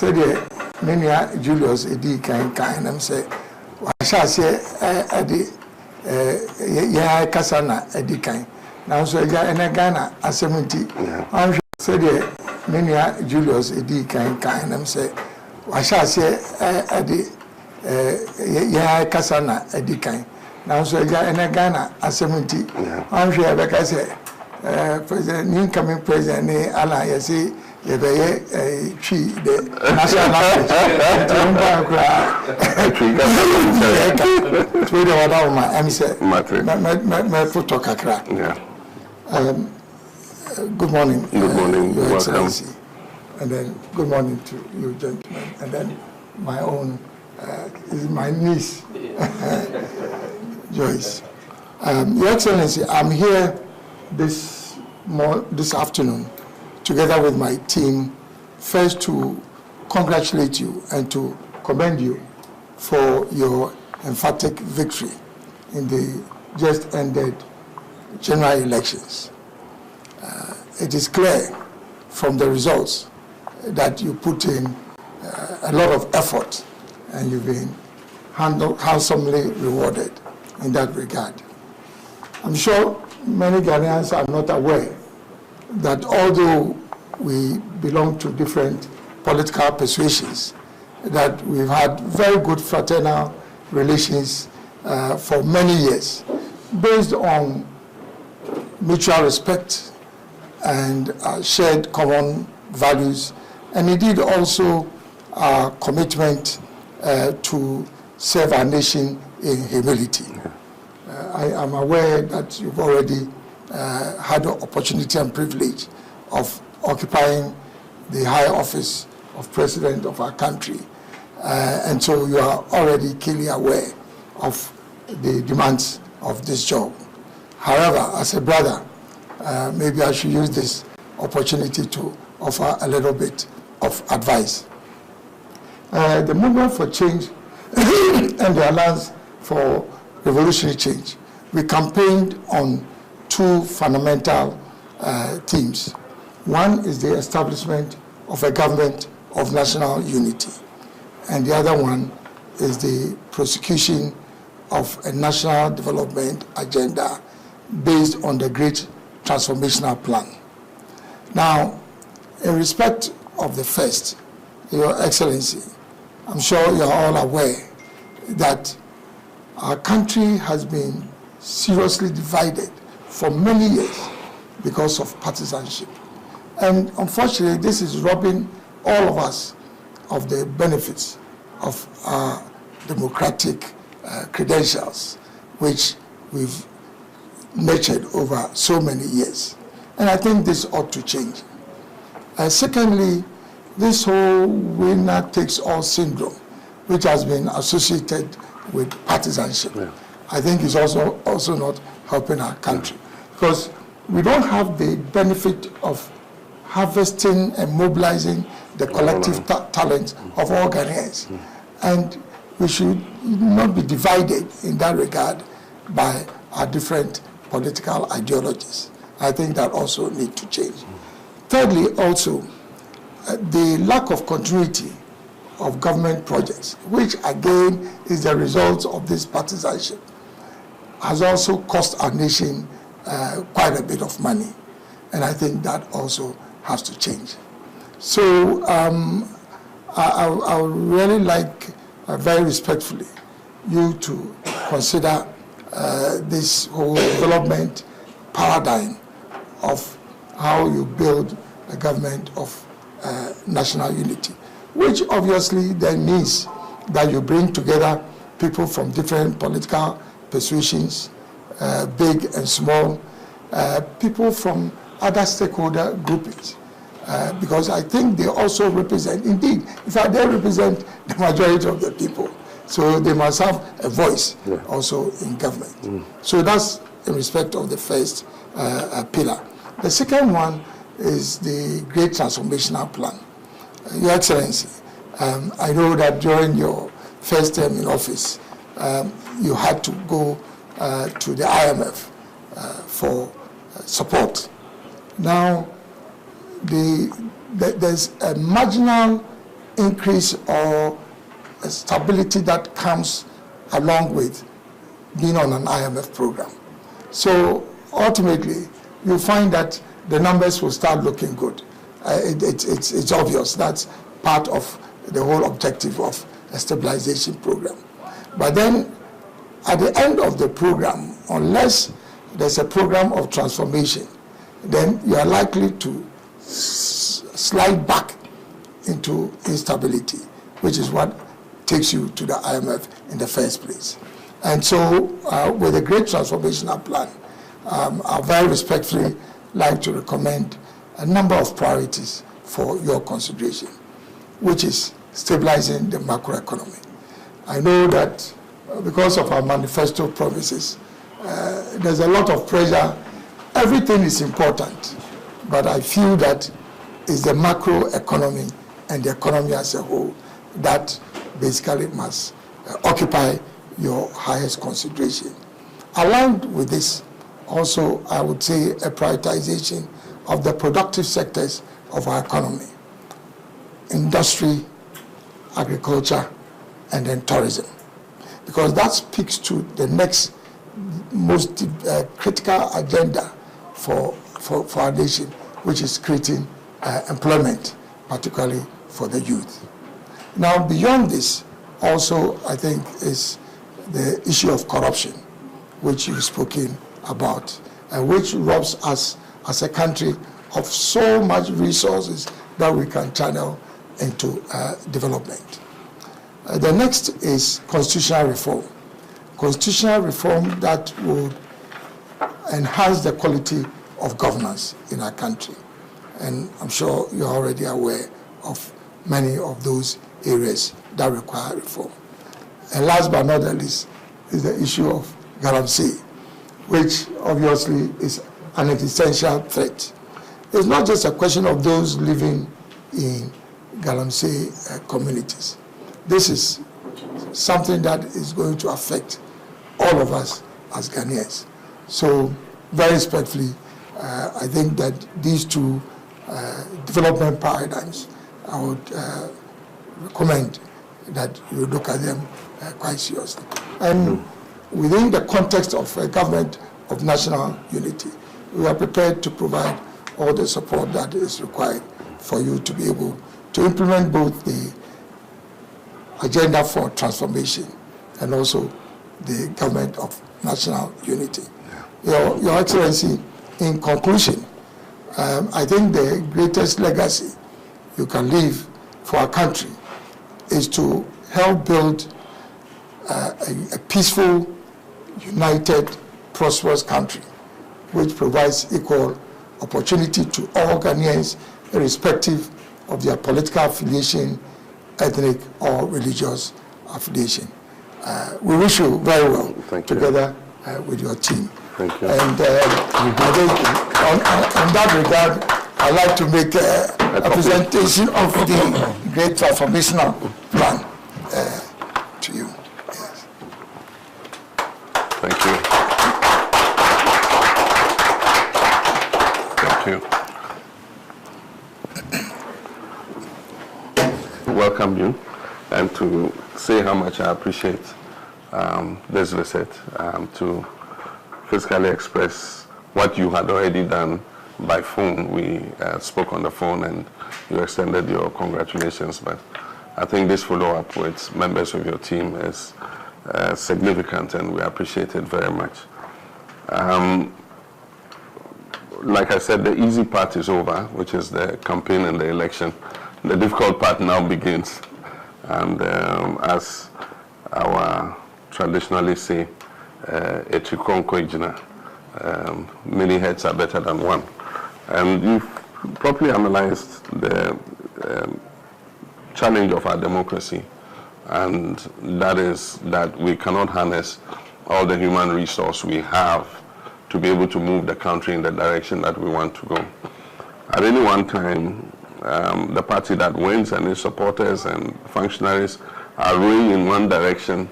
said, Nenia Julius, Edi kind, and say, I shall say, yeah, Casana, Edi kind. Now, so and a Ghana, a 70. I said, Nenia Julius, Edi kind, and say, I shall say, yeah, Casana, Edi kind. Now, so and a Ghana, a 70. I'm sure, like I say, President, incoming President, Alan, you see. The national good morning. Good morning. Your Welcome. Excellency. And then good morning to you, gentlemen. And then my own, is my niece, Joyce. Your Excellency, I'm here this afternoon, together with my team, first to congratulate you and to commend you for your emphatic victory in the just ended general elections. It is clear from the results that you put in a lot of effort and you've been handsomely rewarded in that regard. I'm sure many Ghanaians are not aware that although we belong to different political persuasions, that we've had very good fraternal relations for many years, based on mutual respect and shared common values, and indeed also our commitment to serve our nation in humility. I am aware that you've already had the opportunity and privilege of occupying the high office of President of our country. And so you are already keenly aware of the demands of this job. However, as a brother, maybe I should use this opportunity to offer a little bit of advice. The movement for change and the Alliance for Revolutionary Change, we campaigned on two fundamental themes. One is the establishment of a government of national unity, and the other one is the prosecution of a national development agenda based on the Great Transformational Plan. Now, in respect of the first, Your Excellency, I'm sure you're all aware that our country has been seriously divided for many years because of partisanship. And unfortunately, this is robbing all of us of the benefits of our democratic credentials, which we've nurtured over so many years. And I think this ought to change. Secondly, this whole winner takes all syndrome, which has been associated with partisanship, I think is also not helping our country, because we don't have the benefit of harvesting and mobilizing the collective talent of all Ghanaians. And we should not be divided in that regard by our different political ideologies. I think that also needs to change. Thirdly, also, the lack of continuity of government projects, which again is the result of this partisanship, has also cost our nation quite a bit of money. And I think that also has to change. So I would really like, very respectfully, you to consider this whole development paradigm of how you build a government of national unity, which obviously then means that you bring together people from different political persuasions, big and small, people from other stakeholder groupings, because I think they also represent, indeed, in fact, they represent the majority of the people. So they must have a voice also in government. So that's in respect of the first pillar. The second one is the Great Transformational Plan. Your Excellency, I know that during your first term in office, you had to go to the IMF for support. Now, there's a marginal increase or stability that comes along with being on an IMF program. So ultimately, you find that the numbers will start looking good. It's obvious. That's part of the whole objective of a stabilization program. But then, at the end of the program, unless there's a program of transformation, then you are likely to slide back into instability, which is what takes you to the IMF in the first place. And so, with a great transformational plan, I very respectfully like to recommend a number of priorities for your consideration, which is stabilizing the macroeconomy. I know that because of our manifesto promises, there's a lot of pressure. Everything is important, but I feel that it's the macroeconomy and the economy as a whole that basically must occupy your highest consideration. Aligned with this, also, I would say a prioritization of the productive sectors of our economy: industry, agriculture, and then tourism. Because that speaks to the next most critical agenda for our nation, which is creating employment, particularly for the youth. Now, beyond this, also, I think, is the issue of corruption, which you've spoken about, and which robs us as a country of so much resources that we can channel into development. The next is constitutional reform. Constitutional reform that would enhance the quality of governance in our country. And I'm sure you're already aware of many of those areas that require reform. And last but not the least is the issue of galamsey, which obviously is an existential threat. It's not just a question of those living in galamsey communities. This is something that is going to affect all of us as Ghanaians. So, very respectfully, I think that these two development paradigms, I would recommend that you look at them quite seriously. And within the context of a government of national unity, we are prepared to provide all the support that is required for you to be able to implement both the agenda for transformation and also the government of national unity. Your Excellency, in conclusion, I think the greatest legacy you can leave for our country is to help build a peaceful, united, prosperous country which provides equal opportunity to all Ghanaians, irrespective of their political affiliation, ethnic or religious affiliation. We wish you very well together with your team. Thank you. And I think on that regard, I'd like to make a presentation of the great transformational plan to you. Yes. Thank you. Thank you. Welcome you, and to say how much I appreciate this visit, to physically express what you had already done by phone. We spoke on the phone and you extended your congratulations, but I think this follow-up with members of your team is significant, and we appreciate it very much. Like I said, the easy part is over, which is the campaign and the election. The difficult part now begins, and as our traditionally say, many heads are better than one. And you've properly analyzed the challenge of our democracy, and that is that we cannot harness all the human resource we have to be able to move the country in the direction that we want to go. At any one time, the party that wins and its supporters and functionaries are rowing in one direction,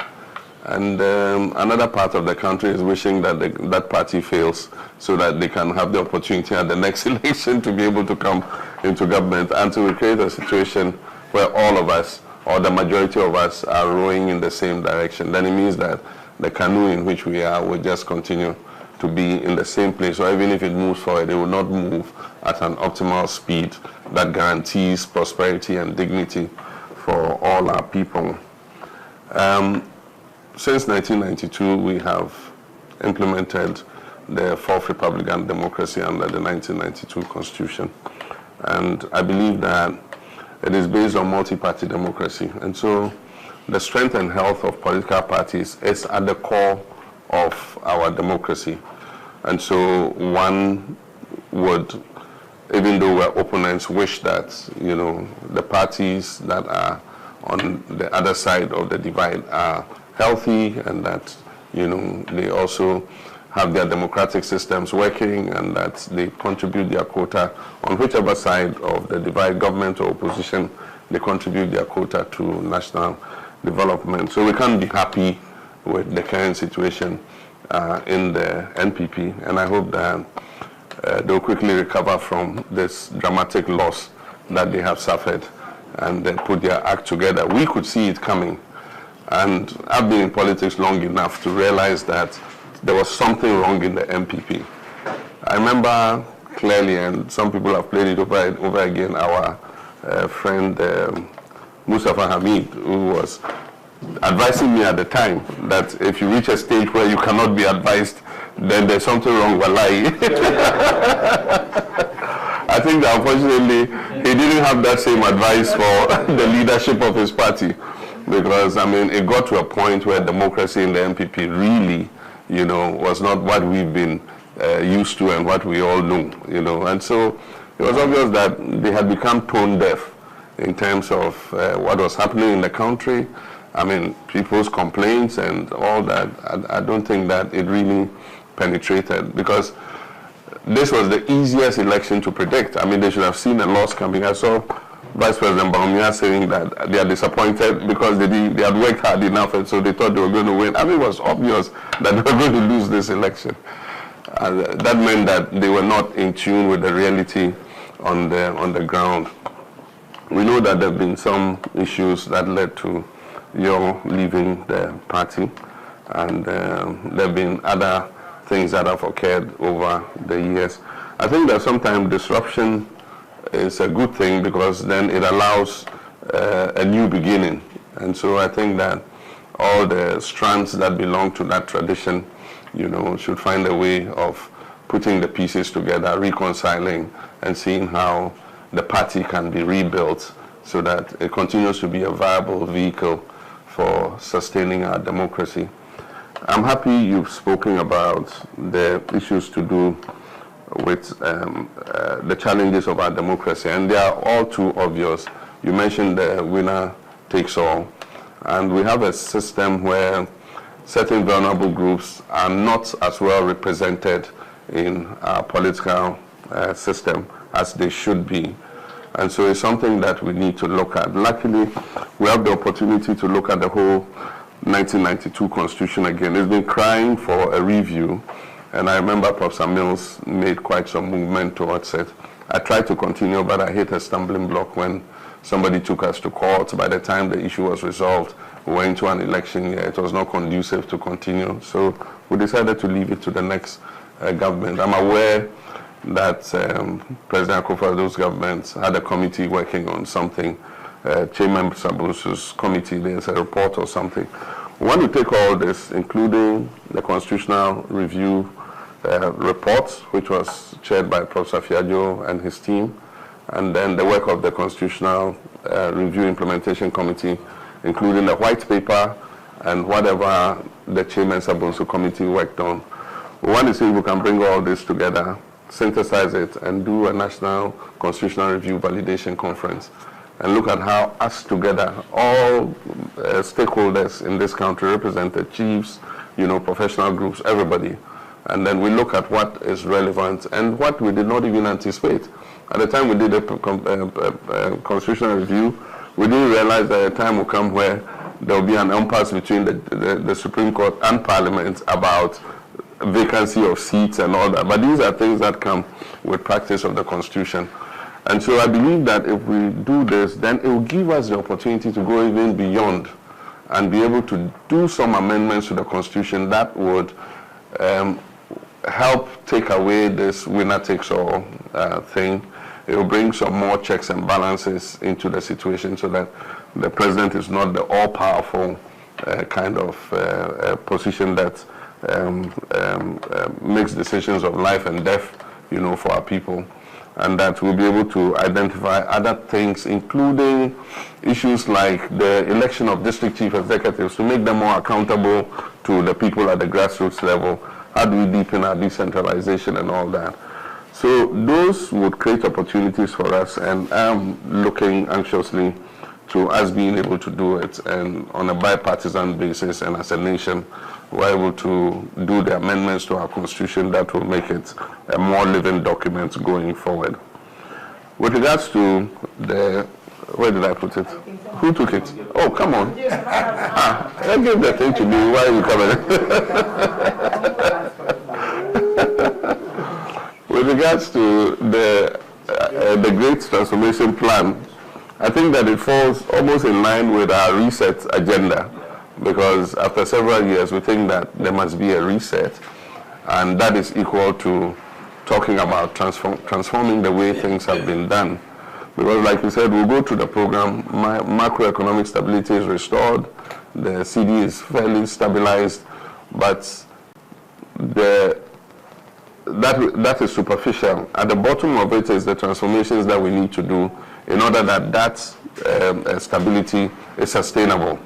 and another part of the country is wishing that that party fails so that they can have the opportunity at the next election to be able to come into government, until we create a situation where all of us, or the majority of us, are rowing in the same direction, then it means that the canoe in which we are will just continue to be in the same place, or even if it moves forward, it will not move at an optimal speed that guarantees prosperity and dignity for all our people. Since 1992, we have implemented the Fourth Republican democracy under the 1992 Constitution. And I believe that it is based on multi-party democracy. And so the strength and health of political parties is at the core of our democracy. And so one would, even though we're opponents, wish that, you know, the parties that are on the other side of the divide are healthy, and that, you know, they also have their democratic systems working, and that they contribute their quota on whichever side of the divide, government or opposition, they contribute their quota to national development. So we can't be happy with the current situation in the NPP, and I hope that they'll quickly recover from this dramatic loss that they have suffered and then put their act together. We could see it coming, and I've been in politics long enough to realize that there was something wrong in the NPP. I remember clearly, and some people have played it over again, our friend Mustafa Hamid, who was advising me at the time that if you reach a stage where you cannot be advised, then there's something wrong, wallahi. I think that unfortunately he didn't have that same advice for the leadership of his party, because I mean it got to a point where democracy in the NPP really, you know, was not what we've been used to and what we all knew, you know, and so it was obvious that they had become tone deaf in terms of what was happening in the country. I mean, people's complaints and all that, I don't think that it really penetrated, because this was the easiest election to predict. I mean, they should have seen a loss coming. I saw Vice President Mahama saying that they are disappointed because they had worked hard enough, and so they thought they were going to win. I mean, it was obvious that they were going to lose this election. That meant that they were not in tune with the reality on the ground. We know that there have been some issues that led to your leaving the party, and there have been other things that have occurred over the years. I think that sometimes disruption is a good thing, because then it allows a new beginning. And so I think that all the strands that belong to that tradition, you know, should find a way of putting the pieces together, reconciling, and seeing how the party can be rebuilt so that it continues to be a viable vehicle for sustaining our democracy. I'm happy you've spoken about the issues to do with the challenges of our democracy, and they are all too obvious. You mentioned the winner takes all, and we have a system where certain vulnerable groups are not as well represented in our political system as they should be. And so it's something that we need to look at. Luckily, we have the opportunity to look at the whole 1992 Constitution again. It's been crying for a review, and I remember Professor Mills made quite some movement towards it. I tried to continue, but I hit a stumbling block when somebody took us to court. By the time the issue was resolved, we went to an election year. It was not conducive to continue, so we decided to leave it to the next government. I'm aware that President Akufo-Addo's government had a committee working on something. Chairman Sabusu's committee, there's a report or something. We want to take all this, including the constitutional review report, which was chaired by Professor Fiajo and his team, and then the work of the Constitutional Review Implementation Committee, including the white paper and whatever the Chairman Sabusu committee worked on. We want to see if we can bring all this together, synthesize it, and do a national constitutional review validation conference, and look at how us together, all stakeholders in this country, represented chiefs, you know, professional groups, everybody, and then we look at what is relevant and what we did not even anticipate. At the time we did a constitutional review, we didn't realize that a time will come where there will be an impasse between the Supreme Court and Parliament about vacancy of seats and all that. But these are things that come with practice of the Constitution. And so I believe that if we do this, then it will give us the opportunity to go even beyond and be able to do some amendments to the Constitution that would help take away this winner-takes-all thing. It will bring some more checks and balances into the situation so that the president is not the all-powerful kind of position that makes decisions of life and death, for our people. And that we'll be able to identify other things, including issues like the election of district chief executives, to make them more accountable to the people at the grassroots level. How do we deepen our decentralization and all that? So those would create opportunities for us, and I'm looking anxiously to us being able to do it, and on a bipartisan basis, and as a nation, we're able to do the amendments to our Constitution that will make it a more living document going forward. With regards to the, where did I put it? Who took it? Oh, come on. I gave the thing to me. Why are you coming? With regards to the Great Transformation Plan, I think that it falls almost in line with our reset agenda, because after several years we think that there must be a reset, and that is equal to talking about transforming the way things have been done. Because like you said, we'll go through the program, macroeconomic stability is restored, the CD is fairly stabilized, but that is superficial. At the bottom of it is the transformations that we need to do in order that stability is sustainable.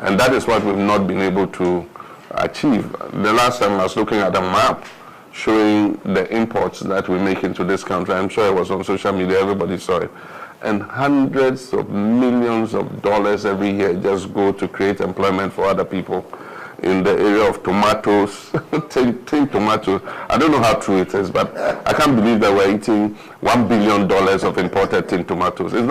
And that is what we've not been able to achieve. The last time I was looking at a map showing the imports that we make into this country. I'm sure it was on social media, everybody saw it. And hundreds of millions of dollars every year just go to create employment for other people. In the area of tomatoes, take tomatoes. I don't know how true it is, but I can't believe that we're eating $1 billion of imported tin tomatoes. It's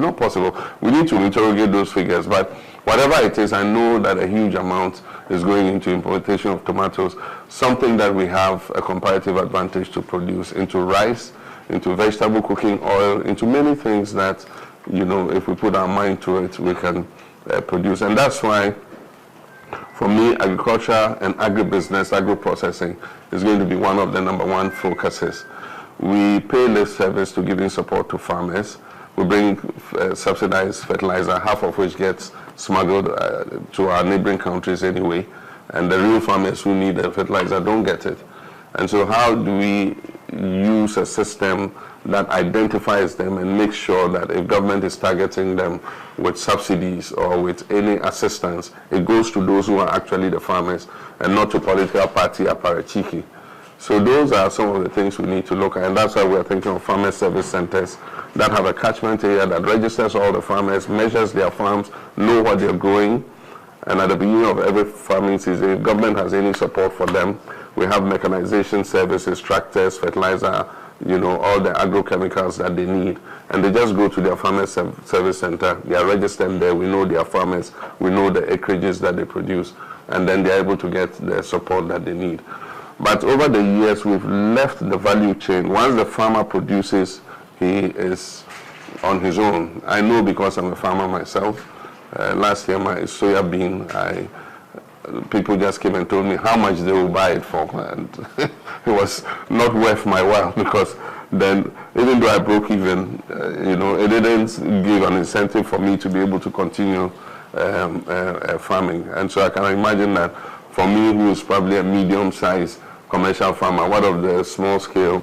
not possible. We need to interrogate those figures, but whatever it is, I know that a huge amount is going into importation of tomatoes, something that we have a comparative advantage to produce, into rice, into vegetable cooking oil, into many things that, if we put our mind to it, we can produce. And that's why, for me, agriculture and agribusiness, agro-processing is going to be one of the #1 focuses. We pay lip service to giving support to farmers. We bring subsidized fertilizer, half of which gets smuggled to our neighboring countries anyway, and the real farmers who need the fertilizer don't get it. And so how do we use a system that identifies them and makes sure that if government is targeting them with subsidies or with any assistance, it goes to those who are actually the farmers and not to political party apparatchiki. So those are some of the things we need to look at, and that's why we're thinking of farmer service centers that have a catchment area that registers all the farmers, measures their farms, know what they're growing, and at the beginning of every farming season, if government has any support for them, we have mechanization services, tractors, fertilizer, all the agrochemicals that they need, and they just go to their farmer service center. They are registered there. We know their farmers. We know the acreages that they produce, and then they're able to get the support that they need. But over the years, we've left the value chain. Once the farmer produces, he is on his own. I know because I'm a farmer myself. Last year, my soya bean, people just came and told me how much they will buy it for, and it was not worth my while, because then, even though I broke even, it didn't give an incentive for me to be able to continue farming. And so I can imagine that for me, who is probably a medium-sized commercial farmer, one of the small-scale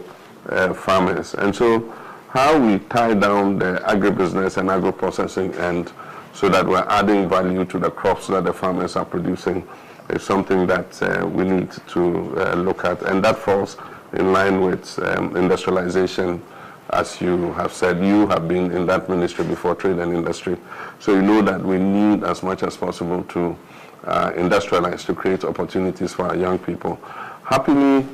farmers. And so how we tie down the agribusiness and agro-processing, and so that we're adding value to the crops that the farmers are producing, is something that we need to look at. And that falls in line with industrialization. As you have said, you have been in that ministry before, trade and industry. So you know that we need as much as possible to industrialize, to create opportunities for our young people. Happily,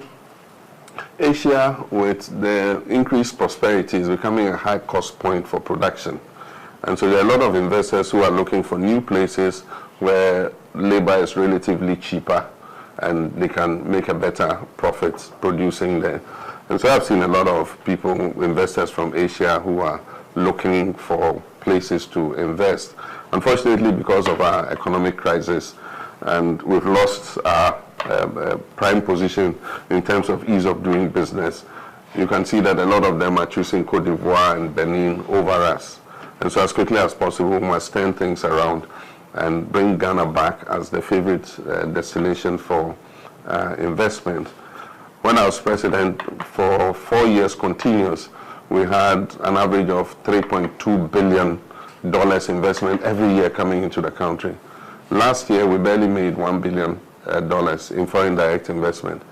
Asia, with the increased prosperity, is becoming a high cost point for production. And so there are a lot of investors who are looking for new places where labor is relatively cheaper and they can make a better profit producing there. And so I've seen a lot of people, investors from Asia, who are looking for places to invest. Unfortunately, because of our economic crisis, and we've lost our prime position in terms of ease of doing business, you can see that a lot of them are choosing Cote d'Ivoire and Benin over us. And so as quickly as possible, we must turn things around and bring Ghana back as the favorite destination for investment. When I was president, for 4 years continuous, we had an average of $3.2 billion investment every year coming into the country. Last year, we barely made $1 billion in foreign direct investment.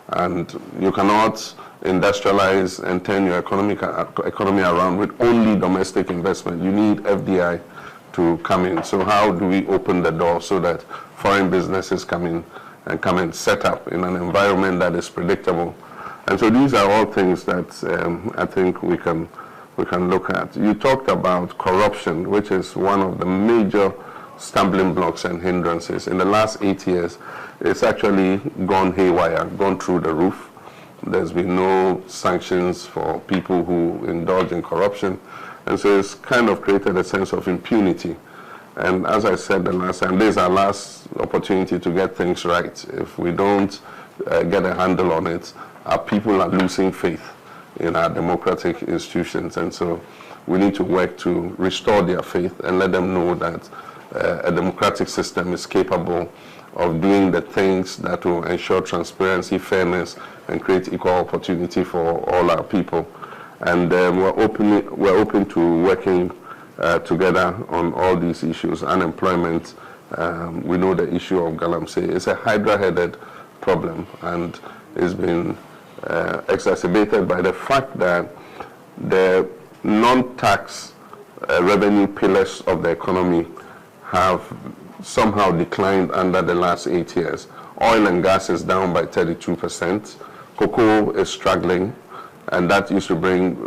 And you cannot industrialize and turn your economy around with only domestic investment. You need FDI to come in. So how do we open the door so that foreign businesses come in and come and set up in an environment that is predictable? And so these are all things that I think we can look at. You talked about corruption, which is one of the major stumbling blocks and hindrances. In the last 8 years, it's actually gone haywire, gone through the roof. There's been no sanctions for people who indulge in corruption. And so it's kind of created a sense of impunity. And as I said the last time, this is our last opportunity to get things right. If we don't get a handle on it, our people are losing faith in our democratic institutions. And so we need to work to restore their faith and let them know that a democratic system is capable of doing the things that will ensure transparency, fairness, and create equal opportunity for all our people. And we're open to working together on all these issues. Unemployment, we know the issue of Galamsey. It's a hydra-headed problem, and it's been exacerbated by the fact that the non-tax revenue pillars of the economy have somehow declined under the last 8 years. Oil and gas is down by 32%. Cocoa is struggling, and that used to bring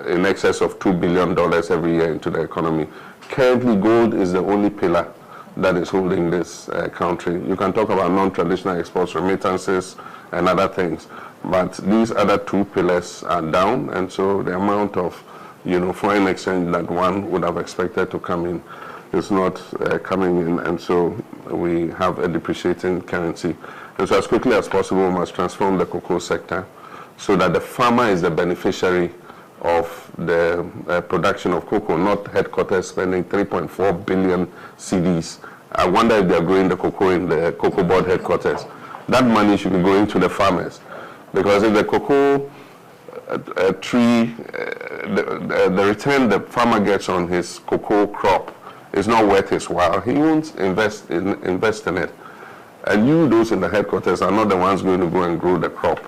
in excess of $2 billion every year into the economy. Currently, gold is the only pillar that is holding this country. You can talk about non-traditional exports, remittances, and other things, but these other two pillars are down, and so the amount of foreign exchange that one would have expected to come in is not coming in, and so we have a depreciating currency. And so as quickly as possible, we must transform the cocoa sector so that the farmer is the beneficiary of the production of cocoa, not headquarters spending 3.4 billion cedis. I wonder if they are growing the cocoa in the cocoa board headquarters. That money should be going to the farmers, because if the cocoa tree, the return the farmer gets on his cocoa crop is not worth his while, he won't invest in it. And you, those in the headquarters, are not the ones going to go and grow the crop.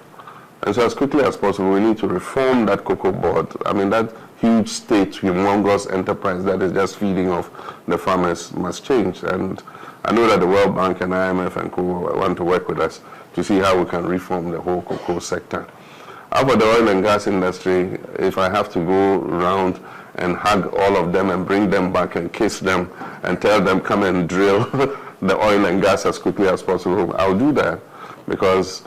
And so as quickly as possible, we need to reform that cocoa board. I mean, that huge state, humongous enterprise that is just feeding off the farmers must change. And I know that the World Bank and IMF and co want to work with us to see how we can reform the whole cocoa sector. How about the oil and gas industry? If I have to go around and hug all of them and bring them back and kiss them and tell them come and drill the oil and gas as quickly as possible, I'll do that, because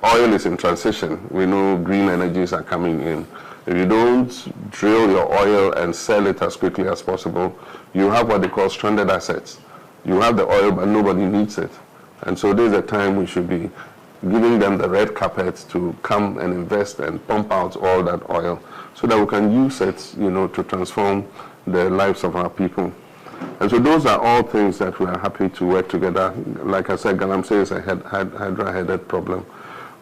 oil is in transition. We know green energies are coming in. If you don't drill your oil and sell it as quickly as possible, you have what they call stranded assets. You have the oil, but nobody needs it. And so there's a time we should be giving them the red carpet to come and invest and pump out all that oil so that we can use it, to transform the lives of our people. And so those are all things that we are happy to work together. Like I said, Galamsey is a hydra-headed problem.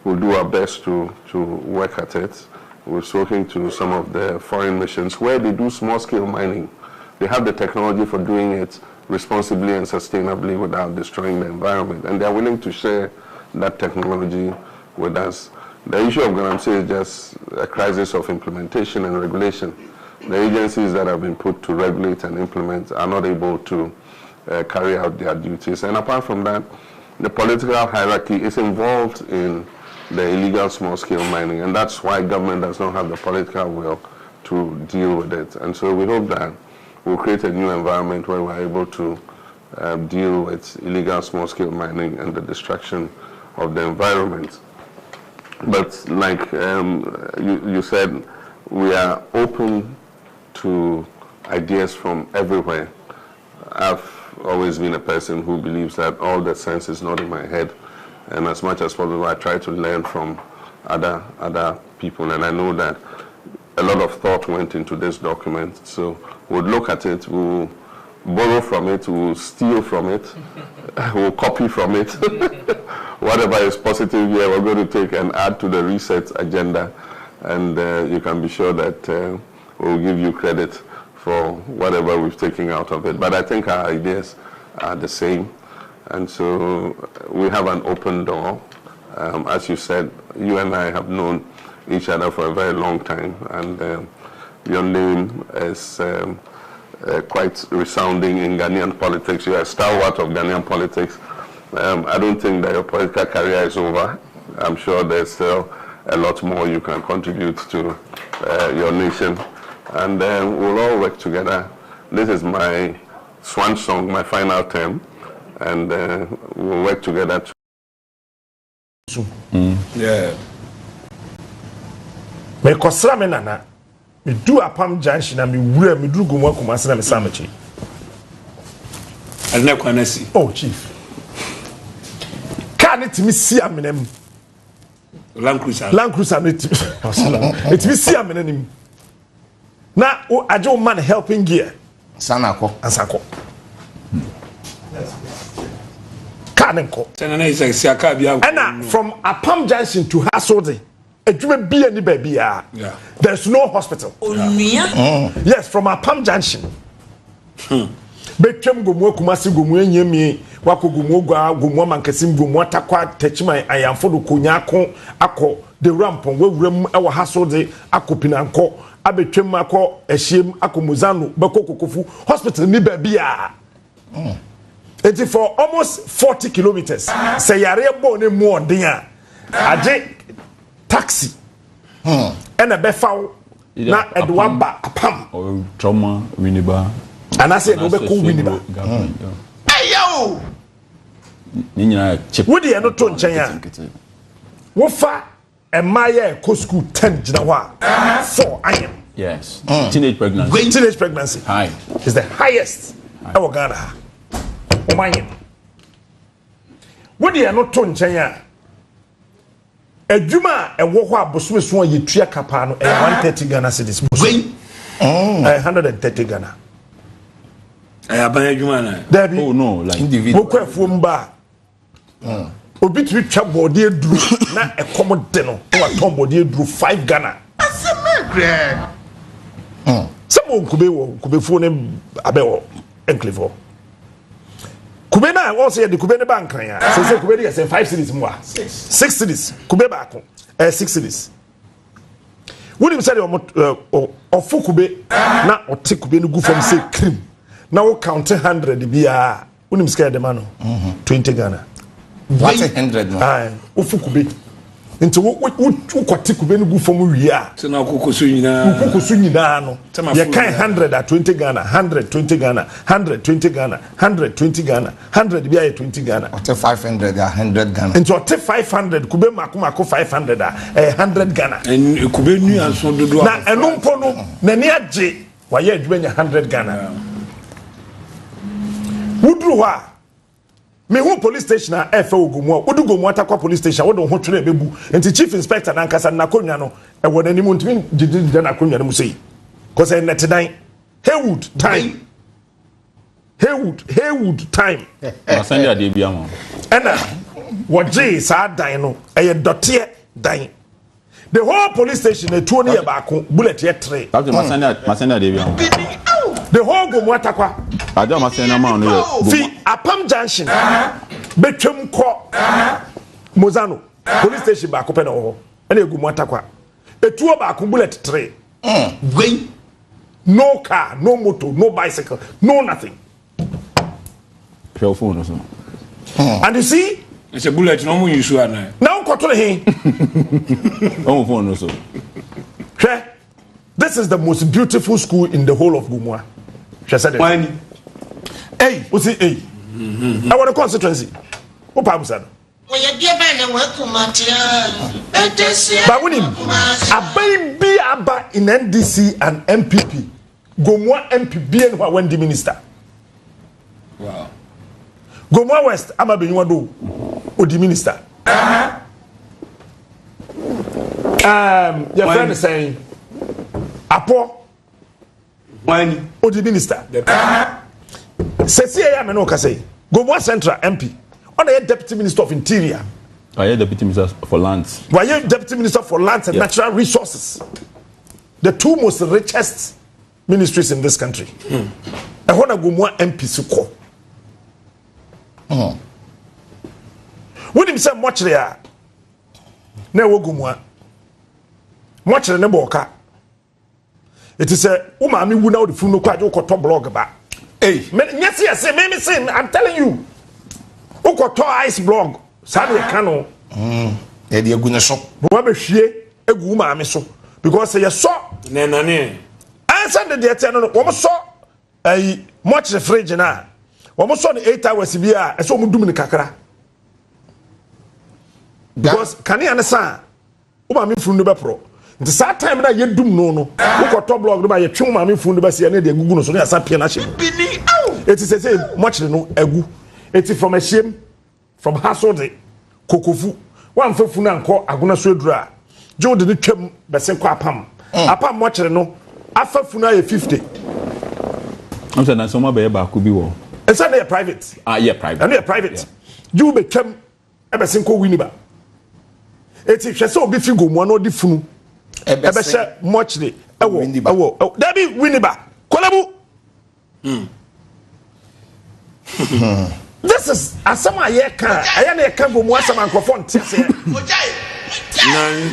We'll do our best to work at it. We're talking to some of the foreign missions where they do small-scale mining. They have the technology for doing it responsibly and sustainably without destroying the environment, and they're willing to share that technology with us. The issue of Galamsey is just a crisis of implementation and regulation. The agencies that have been put to regulate and implement are not able to carry out their duties. And apart from that, the political hierarchy is involved in the illegal small-scale mining, and that's why government does not have the political will to deal with it. And so we hope that we'll create a new environment where we're able to deal with illegal small-scale mining and the destruction of the environment. But like you said, we are open to ideas from everywhere. I've always been a person who believes that all the sense is not in my head, and as much as possible I try to learn from other people, and I know that a lot of thought went into this document. So we'll look at it, we'll borrow from it, we'll steal from it, we'll copy from it. Whatever is positive here, we're going to take and add to the research agenda, and you can be sure that we'll give you credit for whatever we've taken out of it. But I think our ideas are the same, and so we have an open door. As you said, you and I have known each other for a very long time, and your name is quite resounding in Ghanaian politics. You are a stalwart of Ghanaian politics. I don't think that your political career is over. I'm sure there's still a lot more you can contribute to your nation, and we'll all work together. This is my swan song, my final term, and we'll work together. Yeah. Me kosra me nana me do apam junction na me wura me du gumo akomase na me samachi. Alna kwanasi. Oh chief. Can it me see amenem? Land Cruiser it me see amenem. Na o ajo man helping gear. Sanako. Ansako. Kanenko. Senana is like Siaka bia. And from Apam Junction to Hasode. Yeah. There's no hospital. Yes, from Apam Junction. Betwem gomo kumasi gomo enyemi wako gomo gwa gomo mankasim gomo atakwa techima ayamfo do konyako akọ the rampon wewurem ewo Hasode akopinanko abetwem akọ ehiem akomozano beko kokofu hospital ni bia. It's for almost 40 kilometers. Say yare bo ne mu odin a age taxi and a befow na edwaba apam or trauma winiba and I said no be cool winiba. Hey yo, what do you not to nchen wo fa e maye ko school 10 gina wa 4 iron. Yes. Teenage pregnancy high is the highest ever Ghana. What do you not to nchen Ejuma e wo ho abosume so ye tua kapa no 130 Ghana cedis. 130 Ghana. Aban ejuma na. Oh no, like individual. Wo kwafuo mba. Obi twi twa body eduru na ekomode no wa ton body eduru 5 Ghana. Asemegre. Sebo kube fo ne abewo enclave. Kube na won say the kube ne bank ya say kube dey say 5 cedis mo 6 cedis kube ba ko 6 cedis woni say ofu kube na ote kube no gu from say cream na wo count 100 bia woni say de mano 20 Ghana what 100 no ofu kube nti wo kwate kube no gu from wi a so na kokoso nyina no ye kan 100 at 20 Ghana 120 Ghana 120 Ghana 120 Ghana 100 bia 20 Ghana at 500 100 Ghana nti ote 500 kube mako 500 100 Ghana en kube nu anso dodo na enumpo no na ni age wa ye adwuma nya 100 Ghana wudru ha me who police station a efe ogumu odu gomu atakwa police station wo don ho twere bebu enti chief inspector na nkasa na konwa no e wo nani mu ntimi gidi na konwa no mu sei cause en netedan Haywood time Masanja de bia mo ena woje sa dan no eye dote dan the whole police station e tuo ne ye baako bullet ye 3 Masanja de bia mo the whole gomu atakwa aja Masanja ma no fi Apam Junction betwem ko Mozano police station baako pe na ho ena egumu atakwa etuo baako bullet 3 no car no motor no bicycle no nothing your phone also and you see it's a bullet no mu use ana now koto he oh phone also this is the most beautiful school in the whole of Gumua. She said it. Hey, what's it? Hey, I want a constituency. What Pam said? But when him, a baby abba in NDC and MPP, Gomwa MPP and when the minister. Wow. Gomwa West, I'm a Benuado, or the minister. Your friend is saying, Apo, When or the minister. Cecilia Menoka say, Gomwa Central MP, on the Deputy Minister of Interior. I am Deputy Minister for Lands. Why are you Deputy Minister for Lands and Natural Resources? The two most richest ministries in this country. I want to go more MP Suko. When him say much there, never go more. Much there never occur. It is a woman who know the phone no quite top blog about. Hey, yes, I'm telling you. Uko ice blog. Sabe kano. E de agu ne so. Bo ba hwie egu ma me so because you saw Nenane. answer the date no wo saw ai much the fridge na. Wo saw the 8 hours bi a e so mo dum ni kakra. Because can you understand? Wo ma me funu no be pro. Nti sa time na ye dum no no. Uko top blog no ba ye twen ma me funu be se na de agugu no so na sa pia na hye. It is say much no agu. It is from a shame. From Hasode, Kokofu, one for Funanko, Aguna Sudra, Joe didn't come, but send Quapam. Apam watcher no, after Funai 50. I'm saying that some of the could be war. And Sunday private. Yeah, private. And they're private. You become a Besenko Winiba. It's if so be figo one or the funu. Ebesha muchly. Oh, that be Winiba. Kolabu. This is as some I can't go more some microphone.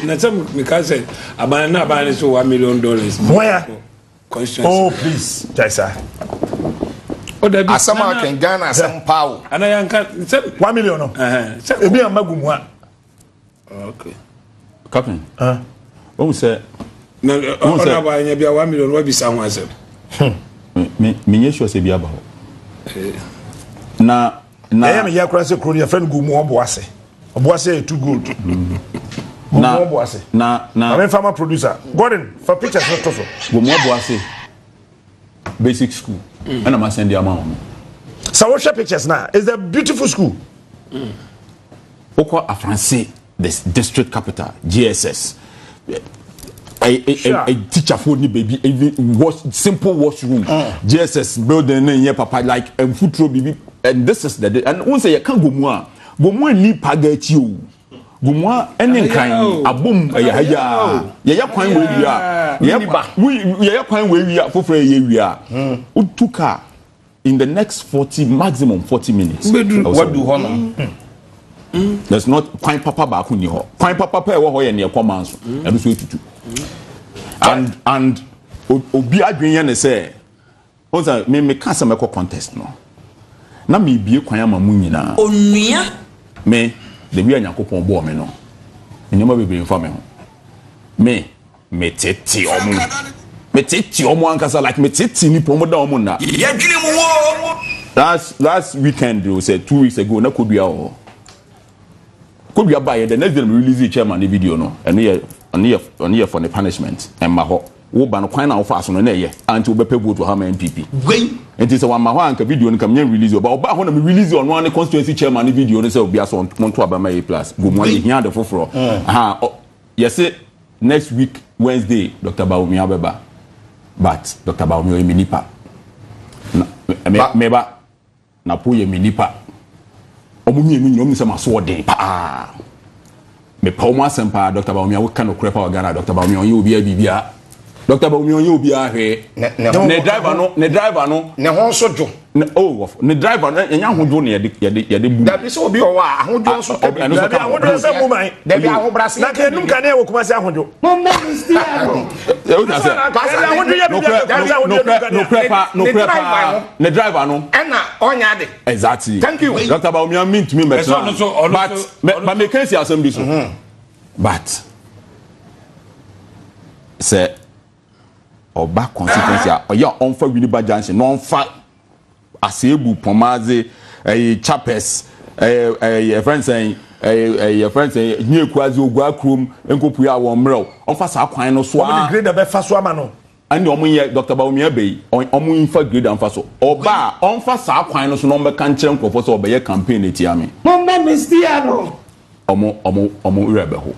Na some because abana bana so $1 million. Where? Oh please, Jaisa. As some can Ghana some power. And I can $1 million. It be a magumwa. Okay. Captain. What was that? No, I be $1 million. What be someone said? Me sure say be about. Na I am here cross a your friend go more boase. Boase too good. Na I'm a farmer producer. Gordon for pictures not also. Go more boase. Basic school. And I'm send the amount. So what pictures now? It's a beautiful school. Oko a Francais, this district capital, GSS. A teacher for the baby, even simple washroom, GSS building in here, papa, like a food row baby. And this is the and once you can't go more ni paget you. Go more any kind, a boom, ya point where we are. Yeah, point where we are for we are. Utuka in the next maximum 40 minutes. What do honor? There's not point papa back on your point papa pay what near commands and so to and obi adwen say once me can't say contest no. Na me bie kwan ama mu nyina onua me de bia nyakopon bo me no enyoma bebre mfa me ho me tete omo ankasa like me tete ni pomo da omo na yadwene mu wo last weekend they said 2 weeks ago na kodua buy the next day we release the chairman the video no and here for the punishment and ma ho wo ba no kwan na wo fa so no na ye anti wo bepe vote Mahama MPP enti se wa ma ho anka video no kam nya release oba ho na me release on one constituency chairman video no say obi aso monto abama A Plus go mo ye hia de foforo yes next week Wednesday Dr. Bawumia beba but Dr. Bawumia emi nipa meba na po ye nipa omo mienu nyom se maso den pa me pa omo asempa Dr. Bawumia wo kan okrepa wa Ghana Dr. Bawumia onye obi abibia Dr. Bawumia onye obi ahwe ne driver no ne ho so jo ne driver no enya hodwo ne yede bu da bi so obi o wa ahodwo so da bi ahodwo se mu man da bi ahobrase na ke num kan e wo kuma se ahodwo mo minister o ta se ahodwo ya bi ne driver no na onya de exactly thank you Dr. Bawumia mean to me but me can see assembly so but say oba consequence oya onfa Winneba Junction no onfa asebu pomaze chapels friends saying your friends say new kwazi ogwa krom enkopu ya wo mrel onfa sa kwan no so a grade be fa so ama no and omunye Dr. Bawumia Bey omun fa grade anfa so oba onfa sa kwan no so no be kan kire nkofo so obeye campaign etiame Mama Mistiano omo rebe ho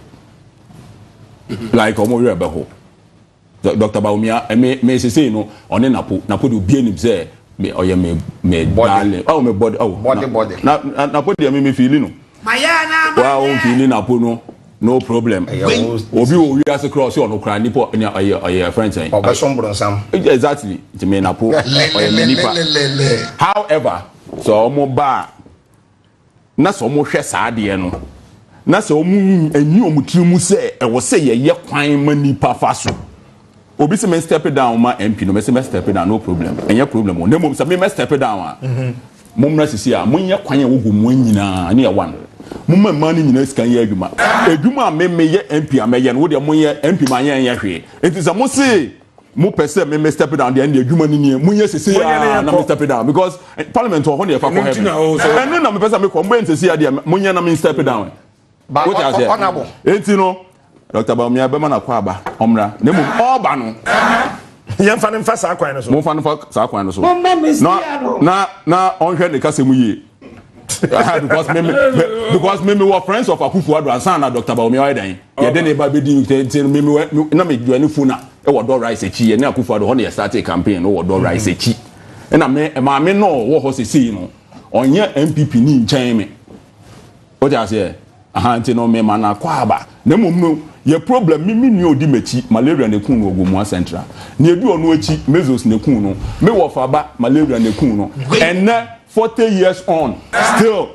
like omo rebe ho Dr. Bawumia me say no one napo do bi anim say me oye me body oh me body oh body na podi me feel no Mayana wa o feel na po no problem obi o wi as cross on okra nipo oye friend say obesombro nsam exactly it me na po oye me nipa however so omo ba na so omo hwe saade no na so omo ani omo trimu say e wo say ye kwan ma nipa fa so obi se me step down ma MP no me se me step down no problem enye problem no mom se me step down a mom na sisi a monye kwan wo go mo nyina na ye wan mom ma ni nyina sika ye adwuma me ye MP a me ye no wo de monye MP ma ye hwe it is a mo say mo pese me step down de adwuma ni monye sisi a na me step down because parliament ho ne fa ko he and na me pese me ko mo sisi a de monye na me step down ba honorable etino Dr. Bawumia be mana kwa aba omra na mum oba no yem fa ne fa sa kwan no so mo fa ne fa sa kwan no so Mama Mistiano na onhwe ne kasem yi because me were friends of Akufuado and son Dr. Bawumia Oyedan ye de ne ba be di me na me duani funa e wo do rice echi ye na Akufuado ho ne start a campaign no wo do rice echi e na me ma me no wo ho sesi no onye MPP ni nchen me o ja say ahanti no me mana kwa aba na mum no ye problem mi ni odi mechi malaria ne kun no Ogumua Central na ebi onu echi measles ne kun no me wo fa ba malaria ne kun no and 40 years on still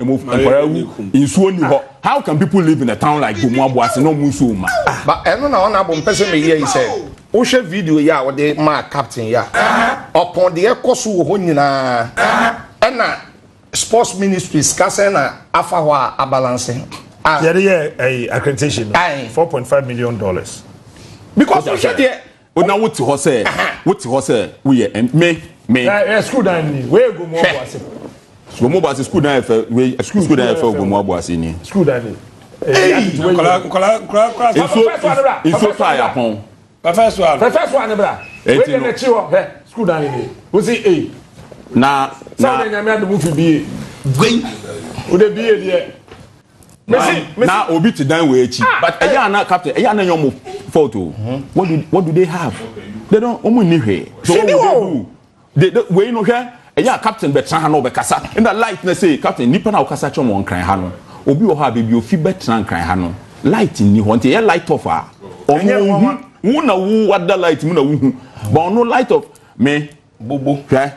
insuo ni ho how can people live in a town like Ogumua no musu ma ba eno na ona bo mpese me ye say wo hwe video ya wo de ma captain ya upon the ekoso wo ho nyina na sports ministries kase na afa ho a balance a accreditation $4.5 million because you said there na what ho say we me school dan ni we go mo boase so mo boase school dan fa we school dan fa go mo boase ni school dan ni kola info fire pon professor one bra we dey na chi ho school dan ni we see na nyame adu fi bi gwen o de bi e na obi to dan we echi but eya na captain eya na yomo photo what do they have they don't omo ni hwe so what they we no hwe eya captain betra ha no be kasa in the light na say captain nipa na okasa chomo nkran ha no obi wo ha bebi ofi betra nkran ha no light ni ho nte light off a omo wu na wu wada light mu na wu but no light off me bobo hwe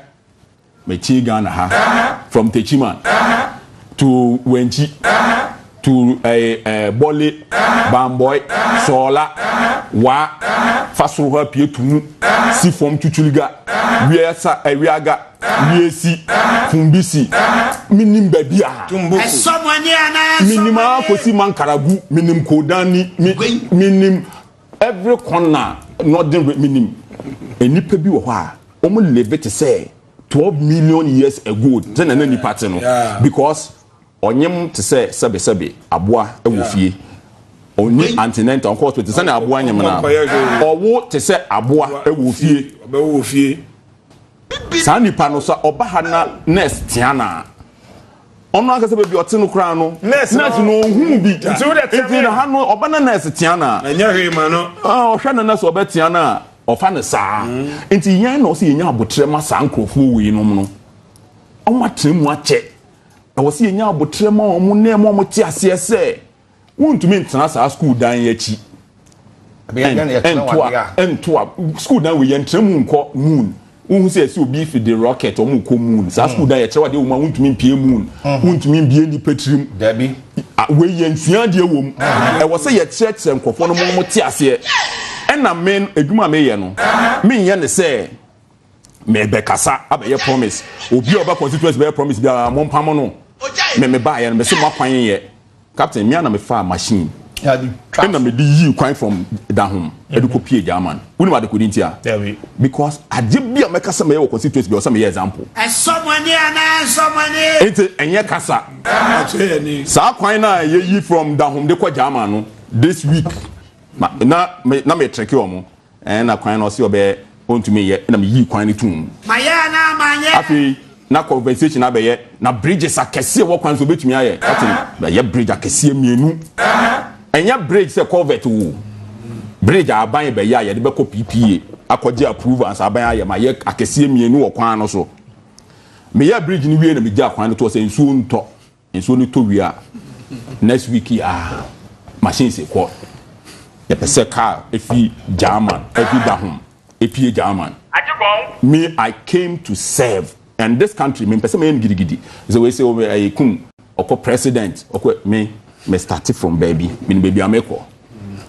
me chi Ghana ha from Techiman to Wenchi to Bole, Bamboy, Sola, Wa, Fasroha Pietu, Sifom Chuchuliga, Wiasa, Wiaga, Wiesi, Fumbisi, Minim Babia, Minima Kosiman Karagu, Minim Kodani, Minim, every corner, not the minim. A nipebi wa, almost live to say 12 million years ago, then any pattern because. Onyem to say sebe aboa ewofie oni antenatal on hospital say na aboa nyem na owo to say aboa ewofie sa nipa no so oba ha na nurse tiana ono aka se be ote no kra no nurse no ohun bi nti na ha no oba na nurse tiana na nya hwe ma no ohwa na nurse oba tiana ofa ne saa nti yan na o se yenya abotre ma sa nkrofo wi no no o matremu ache I was seeing now, but Tremor, Mune, Momotia, CSA. Want to mean Tanasa school down yechi. And to school down with Yentrem moon. Who says you beef the rocket or Muko moon? School down at what you want to mean P moon. Want to mean Bieni Petrim, Debbie. We Yensia, dear woman. I was say at church and Cofono Momotia. And I mean a Guma Mayano. Me yan say. Me bekasa abe promise obi oba constituency be promise bia mon pamono me buy and me so makwan ye captain me na me fa machine ɛna mede yi kwan from da home ɛde kɔ pie German wonim ade kɔdi ntia because ade bia mɛka sɛ mɛyɛ wɔ constituency bi ɔsɛ mɛyɛ example enti ɛnyɛ kasa saa kwan na yɛyi from da home de kɔ German no this week na me trek ɔmo ɛna kwan na ɔsɛ ɔbɛ ɔntumi yɛ na me yi kwan ne tum afei na compensation abɛyɛ na bridges akɛseɛ wɔ kwan so betumi ayɛ bɛyɛ bridge akɛseɛ mienu enya bridge se culvert wo bridge aban be ya ye de be ko PPA akɔgye approval as aban aye ma ye akɛseɛ mienu wɔ kwan no so me ya bridge ni wie na me gya kwan no to se nsuo ni to wie a next week machine se kɔ ye pese car efi German efi dahom efi German me I came to serve and this country me pese me ngirigidi so we say o kum ɔkɔ president ɔkɔ me start from baby me ameko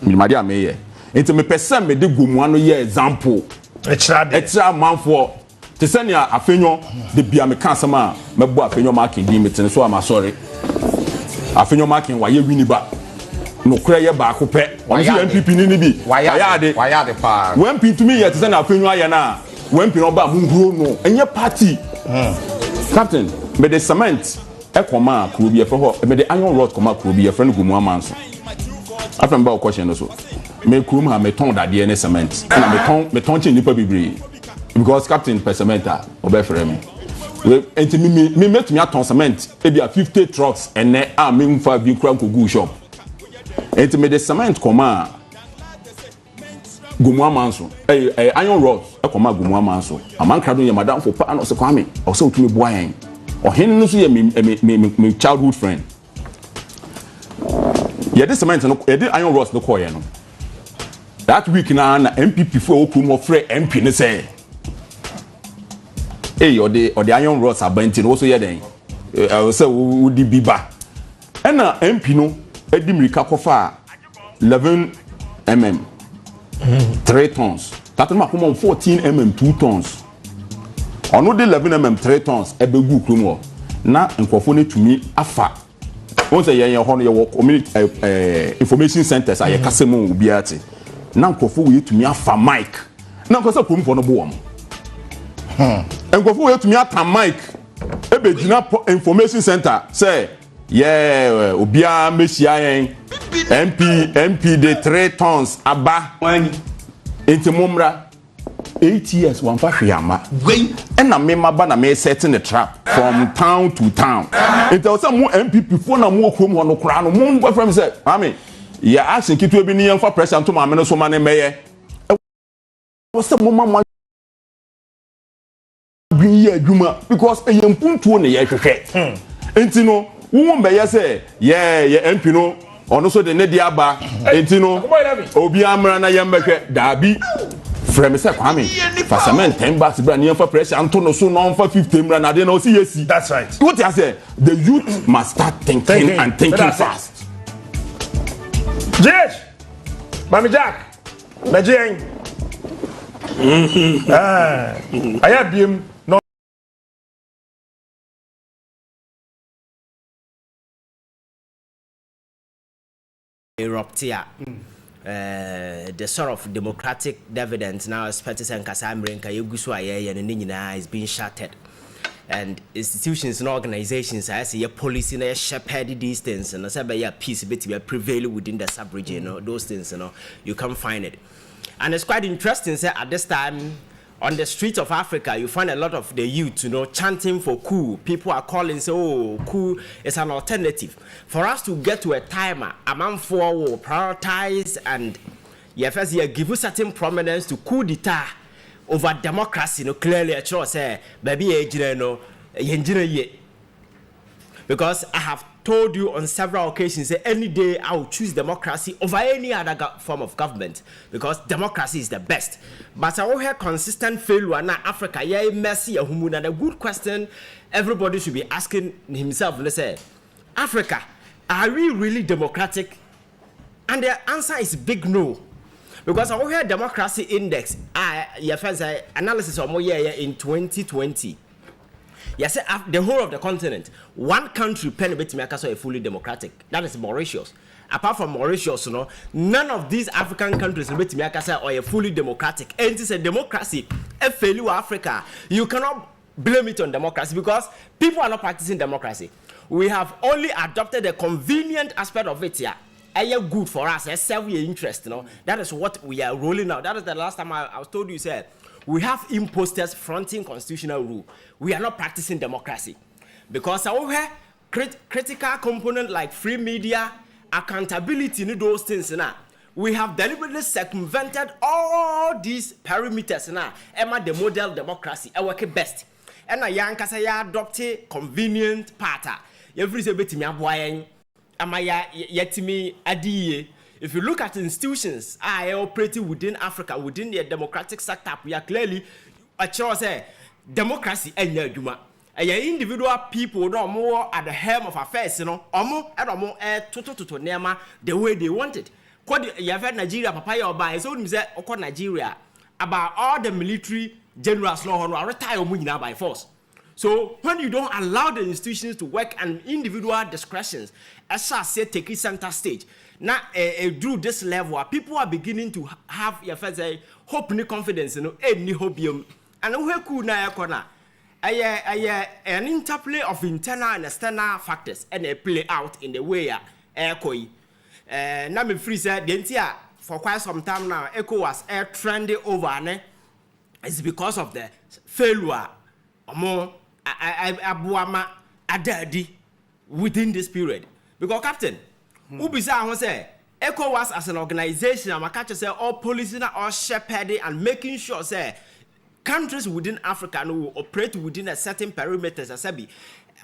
me madi ameye enti me pese me de gomu ano ye example extra manfo te se nia afenyo de bia me kan sama me bo afenyo marking di me tene so am sorry afenyo marking wa ye wini ba no kura ye ba ko pe on si MPP ni bi wayade pa when MP to me ye te se na afenyo aye na when MP no ba mu huro no enye party captain me the cement ekoma kurobi efo ho me the iron rod koma kurobi efo no gumu amanso after mba question no so me kurum ha me ton dade ne cement na me ton che nipa bibiri because captain per cement obe frame me enti me metumi aton cement e bia 50 trucks ene a me mfa bi kura nkogu shop enti me the cement koma gumu amanso iron rod ekoma gumu amanso amankrado ye madam for pa no se Kwme o se otumi boa yen ohen no so ye me childhood friend ye this cement no ye the iron rods no call ye no that week na MPP for okrum of free MP ne say or the iron rods abanti no so ye den say wo di biba na MP no edi mirika kofa 11 mm 3 tons that ma come on 14 mm 2 tons ono de 11 mm 3 tons ebegu krum na nkofo ne tumi afa won say yen ho no ye wo community information centers aye kasemu obi ate na nkofo we tumi afa mic na nkosa pomfo no bo nkofo we tumi ata mic ebegina information center say obi a mehia yen MP de 3 tons aba enti momra 8 years one fa hweama and na me maba na me setting the trap from town to town it was some MPP for na mo krom ho no kra no mo ngwa from say Kwme ya action kitu bi ni yem fa pressure to ma me no so ma ne meye was some mama bi ye adwuma because e yem puntuo ne ye hwehwe enti no wo mbe say ye MP no ono so de ne dia aba enti no obi amra na yem behwe dabi frame say Kwme for cement 10 bags bra near for pressure and no so no for 50 bra na dey no see yes that's right what you say the youth must start thinking and thinking fast Jesh Mami Jack Najeng aya biem no eruptia the sort of democratic dividends now expected and Kasamrenka Yugusu and Nina is being shattered. And institutions and organizations, I see a policy and a shepherd these things, and I say by peace bit prevail within the sub-region, those things, you can find it. And it's quite interesting, say at this time on the streets of Africa, you find a lot of the youth, chanting for coup. People are calling, say, oh, coup is an alternative. For us to get to a timer, a man for will prioritize and first give you certain prominence to coup d'etat over democracy. Clearly, I sure say, baby, because I have told you on several occasions, say, any day I will choose democracy over any other form of government because democracy is the best. But I will have consistent failure now. Africa, messy, and a good question everybody should be asking himself. Let's say, Africa, are we really democratic? And the answer is big no. Because I will have democracy index, analysis of more year in 2020. Yes, the whole of the continent, one country pen bit make us fully democratic. That is Mauritius. apart from Mauritius, none of these African countries are fully democratic. And it's a democracy, a failure Africa. You cannot blame it on democracy because people are not practicing democracy. We have only adopted a convenient aspect of it here. Good for us, serve your interest, That is what we are rolling out. That is the last time I was told you said we have imposters fronting constitutional rule. We are not practicing democracy because our critical component like free media, accountability, those things now. We have deliberately circumvented all these perimeters now. Emma the model democracy, I work best. And a young Kasaya adopted convenient pattern. Every bit me amaya yetimi adiye. If you look at institutions operating within Africa, within the democratic setup, we are clearly a choice democracy and yaduma. Individual people no more at the helm of affairs, more to nema the way they want it. You have heard Nigeria, Papaya or by so Nigeria about all the military generals no retire by force. So when you don't allow the institutions to work and individual discretions, as I say, take it center stage. Now, through this level, people are beginning to have hope and confidence, any hope. And we could now an interplay of internal and external factors and they play out in the way now me free said the for quite some time now ECO was trending over it's because of the failure abuama adadi within this period because captain ubisa say ECOWAS as an organization I'm catch say all policing all shepherding and making sure say countries within Africa will operate within a certain perimeter as sabi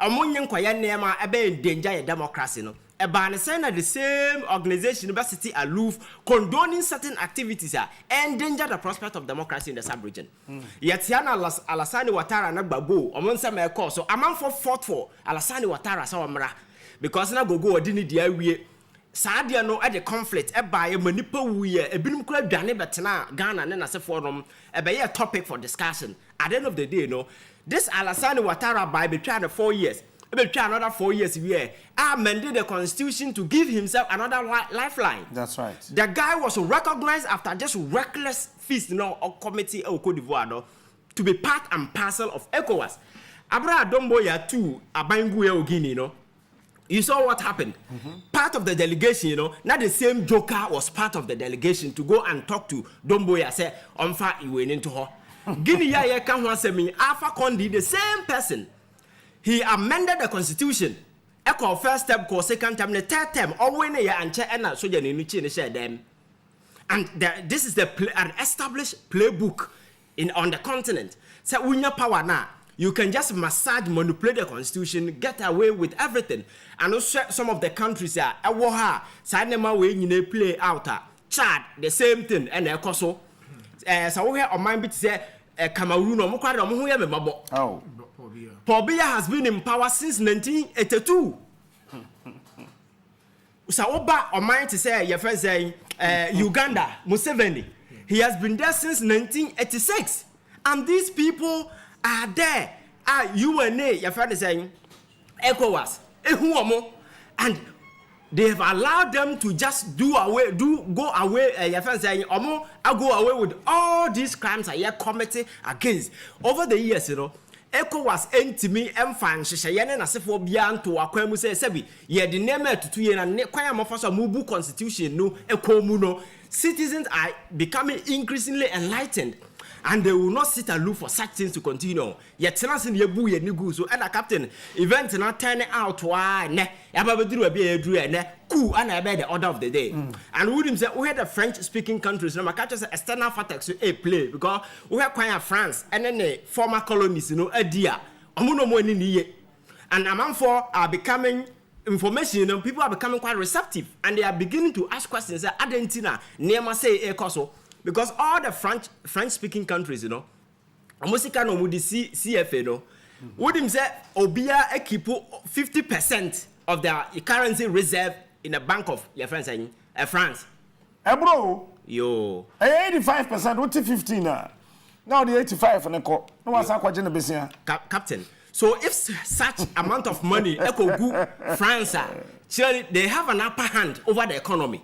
amonye nkwaya nema ebe endanger democracy no eba saying that the same organization university aloof condoning certain activities endanger the prospect of democracy in the sub-region. Yet Alassane Ouattara na gbagbo omonse me call so amanfo fought for Alassane Ouattara sa omra because na go odini dia wie Sadia no at the conflict eba e manipa wuye ebinum kura dwane betena Ghana ne nasefo nom ebe a topic for discussion. At the end of the day this Alassane Ouattara by between 4 years another 4 years amended the constitution to give himself another lifeline. That's right. The guy was recognized after just reckless feast of committee of Cote d'Ivoire to be part and parcel of ECOWAS. Abra Domboya too Abanguye Ogini you saw what happened. Part of the delegation, not the same joker was part of the delegation to go and talk to Domboya say Omfa iwe into her. Guinea ya can once me Alpha Condi the same person. He amended the constitution. Echo first term, second term, the third term. All when they and chair and so you share them. And this is an established playbook on the continent. So when your power now, you can just massage, manipulate the constitution, get away with everything. And also some of the countries are Sanema way you play out. Chad the same thing and Ekoso. So we have on my bit say Cameroon or Mukwa. Oh. Paul Biya has been in power since 1982. So Oba on mind to say your friend saying Uganda, Museveni. He has been there since 1986. And these people are there. UNA, your friend is saying ECOWAS, and they have allowed them to just go away, your friend saying I go away with all these crimes I hear committed against. Over the years, ECOWAS entimi emfan hyehyene na sefo bia nto akwamu se sebi ye de nema tutu ye na kwan amofaso mubu constitution no ekomu no citizens are becoming increasingly enlightened and they will not sit and look for such things to continue. Yet tenancy ye bu ye nigu so and a captain event na turn out why ne yababeduru abi edru ne ku and be the order of the day. And we him say we had the French speaking countries no catch us external factors to play because we have quite France and then the former colonies adia omuno mo ni ye and amanfo are becoming information people are becoming quite receptive and they are beginning to ask questions Argentina near say ekoso. Because all the French-speaking countries, almost can no CFA, would him say Obia equipo 50% of their currency reserve in the bank of your friends saying France. Bro, yo, 85%, what 15 now? Now the 85 and the co. No one's aqua general. Captain. So if such amount of money echo go France, surely they have an upper hand over the economy.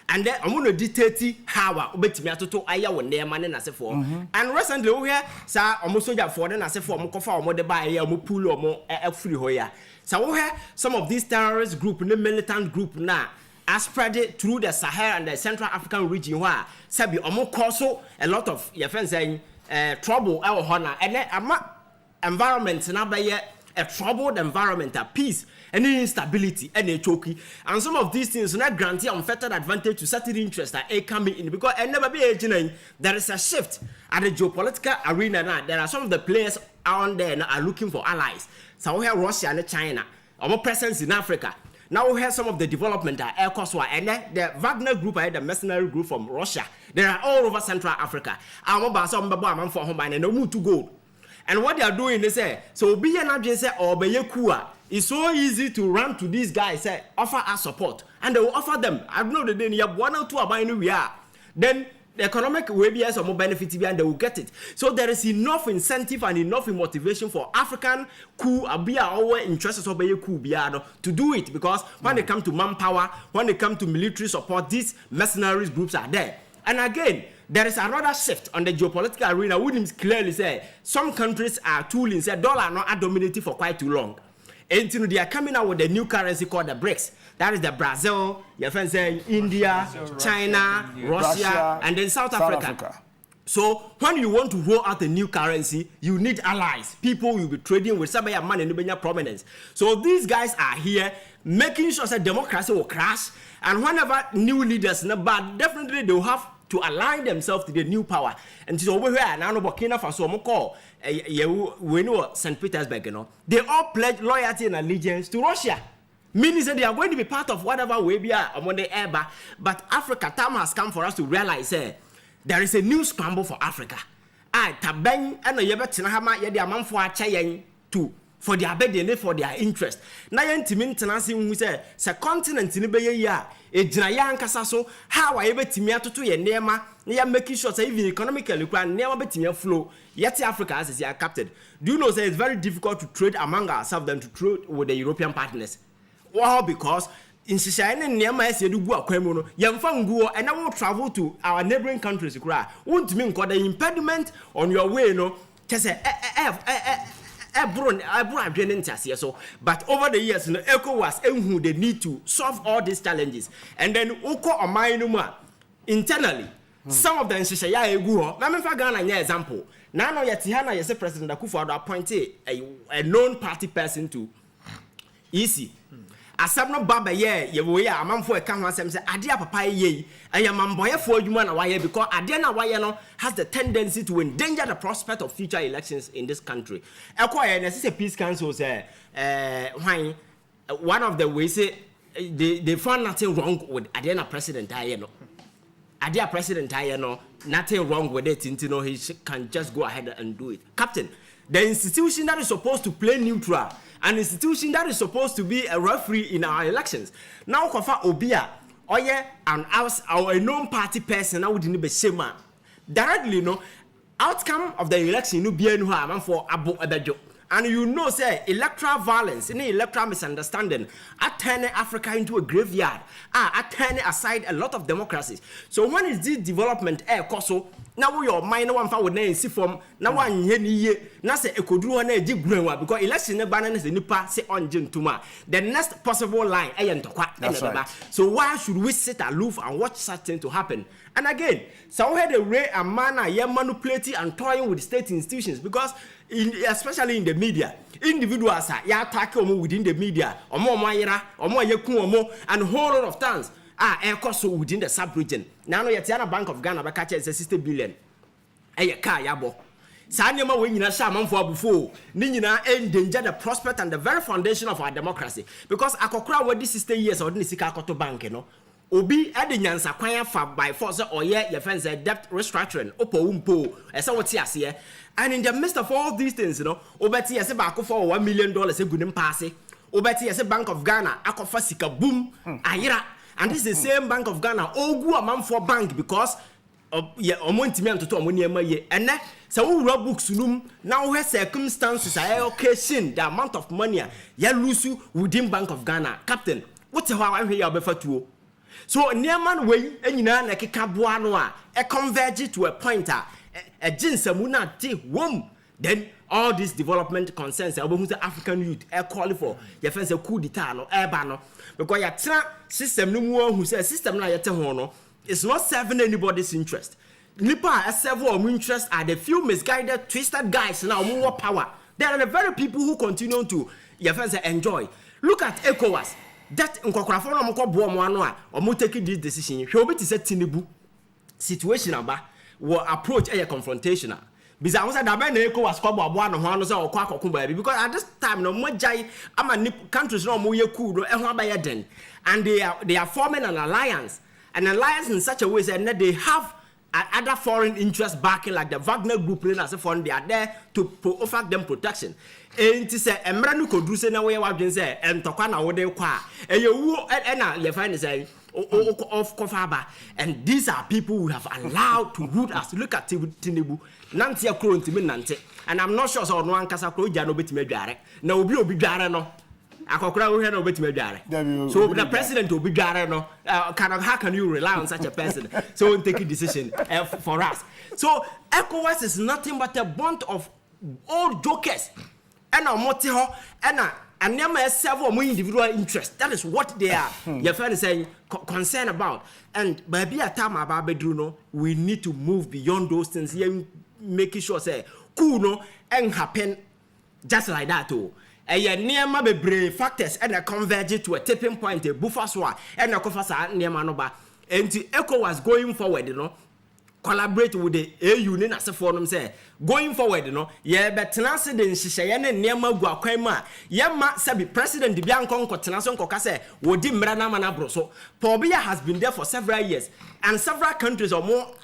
And then I'm going to dictate how we bet me to aya when their money as for. And recently we hear sir almost so for them as for more for more the buy more pool or more free hoya. So we hear some of these terrorist group, the militant group now are spread it through the Sahel and the Central African region where sabi almost cause a lot of your friends saying trouble our honor and then environment now by a troubled environment, a peace, any instability, any choky, and some of these things not granting unfettered advantage to certain interests that are coming in because and never be a there is a shift at the geopolitical arena now. There are some of the players out there now are looking for allies. So we have Russia and China, our presence in Africa. Now we have some of the development at Air Coast and then the Wagner group, the mercenary group from Russia. They are all over Central Africa. I'm about some Baba for home and no move to go. And what they are doing, they say, so be an agent or be a kua. It's so easy to run to these guys, say, offer us support. And they will offer them. I know that then you have 1 or 2 about we are. Then the economic way be some more benefit and they will get it. So there is enough incentive and enough motivation for African coup abia our interests of a coup to do it because when they come to manpower, when they come to military support, these mercenaries groups are there. And again, there is another shift on the geopolitical arena. Williams clearly said some countries are tooling, said dollar not dominating for quite too long. And they are coming out with a new currency called the BRICS. That is the Brazil, your friends say India, China, Russia, and then South Africa. So when you want to roll out a new currency, you need allies. People will be trading with somebody money and prominence. So these guys are here making sure that democracy will crash. And whenever new leaders, but definitely they will have to align themselves to the new power. And so over here, now Burkina Faso, we know St. Petersburg, you know, they all pledge loyalty and allegiance to Russia. Meaning that they are going to be part of whatever way we are among the air. But Africa, time has come for us to realize there is a new scramble for Africa. Tabeng and the Yabetinahama, Yadiaman for a chain to for their bed, for their interest. Nayan Timin Tanasi, who said, "Sa continent in the Bay, a Jinayan Casaso, how I ever Timia to your Nema, near making sure that even economically, never betimia flow, yet Africa as they are captured. Do you know that it's very difficult to trade among ourselves than to trade with the European partners? Well, because in Sicily, Nema said, "You go Kwme, Yamfangu, and I will travel to our neighboring countries. Won't mean got the impediment on your way, no? But over the years, ECOWAS they need to solve all these challenges. And then internally, some of them say, let me give an example. Now, yes, President Akufo-Addo appointed a known party person to EC. Asabno baba ye we are man for a can say adia papa ye I am boy for you man away because adena wayano has the tendency to endanger the prospect of future elections in this country. A peace council say why one of the ways they found nothing wrong with adena president ayeno. Adia president ayeno, nothing wrong with it until he can just go ahead and do it. Captain, the institution that is supposed to play neutral, an institution that is supposed to be a referee in our elections. Now, Kofa Obia, and our known party person, now wouldn't be shame. Directly, no outcome of the election, no be no for Abu Abejo. And you know, say, electoral violence, any electoral misunderstanding, turning Africa into a graveyard, turning aside a lot of democracies. So when is this development Koso? Now your mind one for would see from now one ye na say ekoduru na eji grenwa because election ban na say nipa say on jentuma. The next possible line right. So why should we sit aloof and watch such thing to happen? And again, so we had a way and manner ye manipulating and toying with state institutions because especially in the media, individuals are attack within the media or more mayra or more yeku and whole lot of times air cost within the sub-region. Now Yatiana Bank of Ghana back is 60 billion. Car yabo. Sanyama when you shaman for before, Nina endanger the prospect and the very foundation of our democracy. Because Akokra what this 60 years or Nisika Koto Bank, you know. Obi Adinyan Sakwaya fab by force or your friends debt restructuring, Opo Umpo, as I would see. And in the midst of all these things, you know, Obeti as a back for $1 million a good passe. Obeti as a Bank of Ghana, Akofasika boom, Ayira. And this is the same Bank of Ghana, Ogu a man for bank because omontimi antoto omoniema ye ene se wo wura books num na wo circumstances occasion the amount of money ya lose within Bank of Ghana captain what how I hear obefa tuo so neman wey enyina na keka boa no a converge to a point a jinsamu na te wom then all these development concerns about the African youth call for your friends a coup d'etat no no because your system no more who say system na yete ho no it's not serving anybody's interest. Nipa several interest are the few misguided, twisted guys now more power. There are the very people who continue to your friends enjoy. Look at ECOWAS. That nkwakrafo no mko bo mo ano a omo take this decision. Hwe obi ti say Tinubu situation aba will approach a confrontational. Bisa won say da ba na ECOWAS ko bo ano ho ano say okwa akoko ba bi because at this time no mo jai ama countries no mo ye cool no e ho aba ye den and they are forming an alliance in such a way that they have other foreign interests backing, like the Wagner Group, as a foreign, they are there to offer them protection. And to say, "Emranu could do say na way what they say, and Tokana what they qua, and you find say of Kofaba, and these are people who have allowed to root us. Look at Tinubu, Nancy Akron to Nancy, and I'm not sure so no one Casa Jano bit me direct. No, be no. So the president will be no. How can you rely on such a person? So we'll take a decision for us. So ECOWAS is nothing but a bunch of old jokers. And a motiho and there are several more individual interests. That is what they are. Your friend is saying concerned about. And by be a time about Bedruno, we need to move beyond those things. Making sure say cool no and happen just like that too. Near my factors and a converge to a tipping point, a buffer swat, and a coffers near Manoba. And the ECO was going forward, collaborate with the union as a forum say. Going forward, but Tenacid in Shishayane near Magua Kwme Yama Sabi President the Biancon Cotenason Cocase, Wodim Brana Manabro. So Pobia has been there for several years, and several countries or more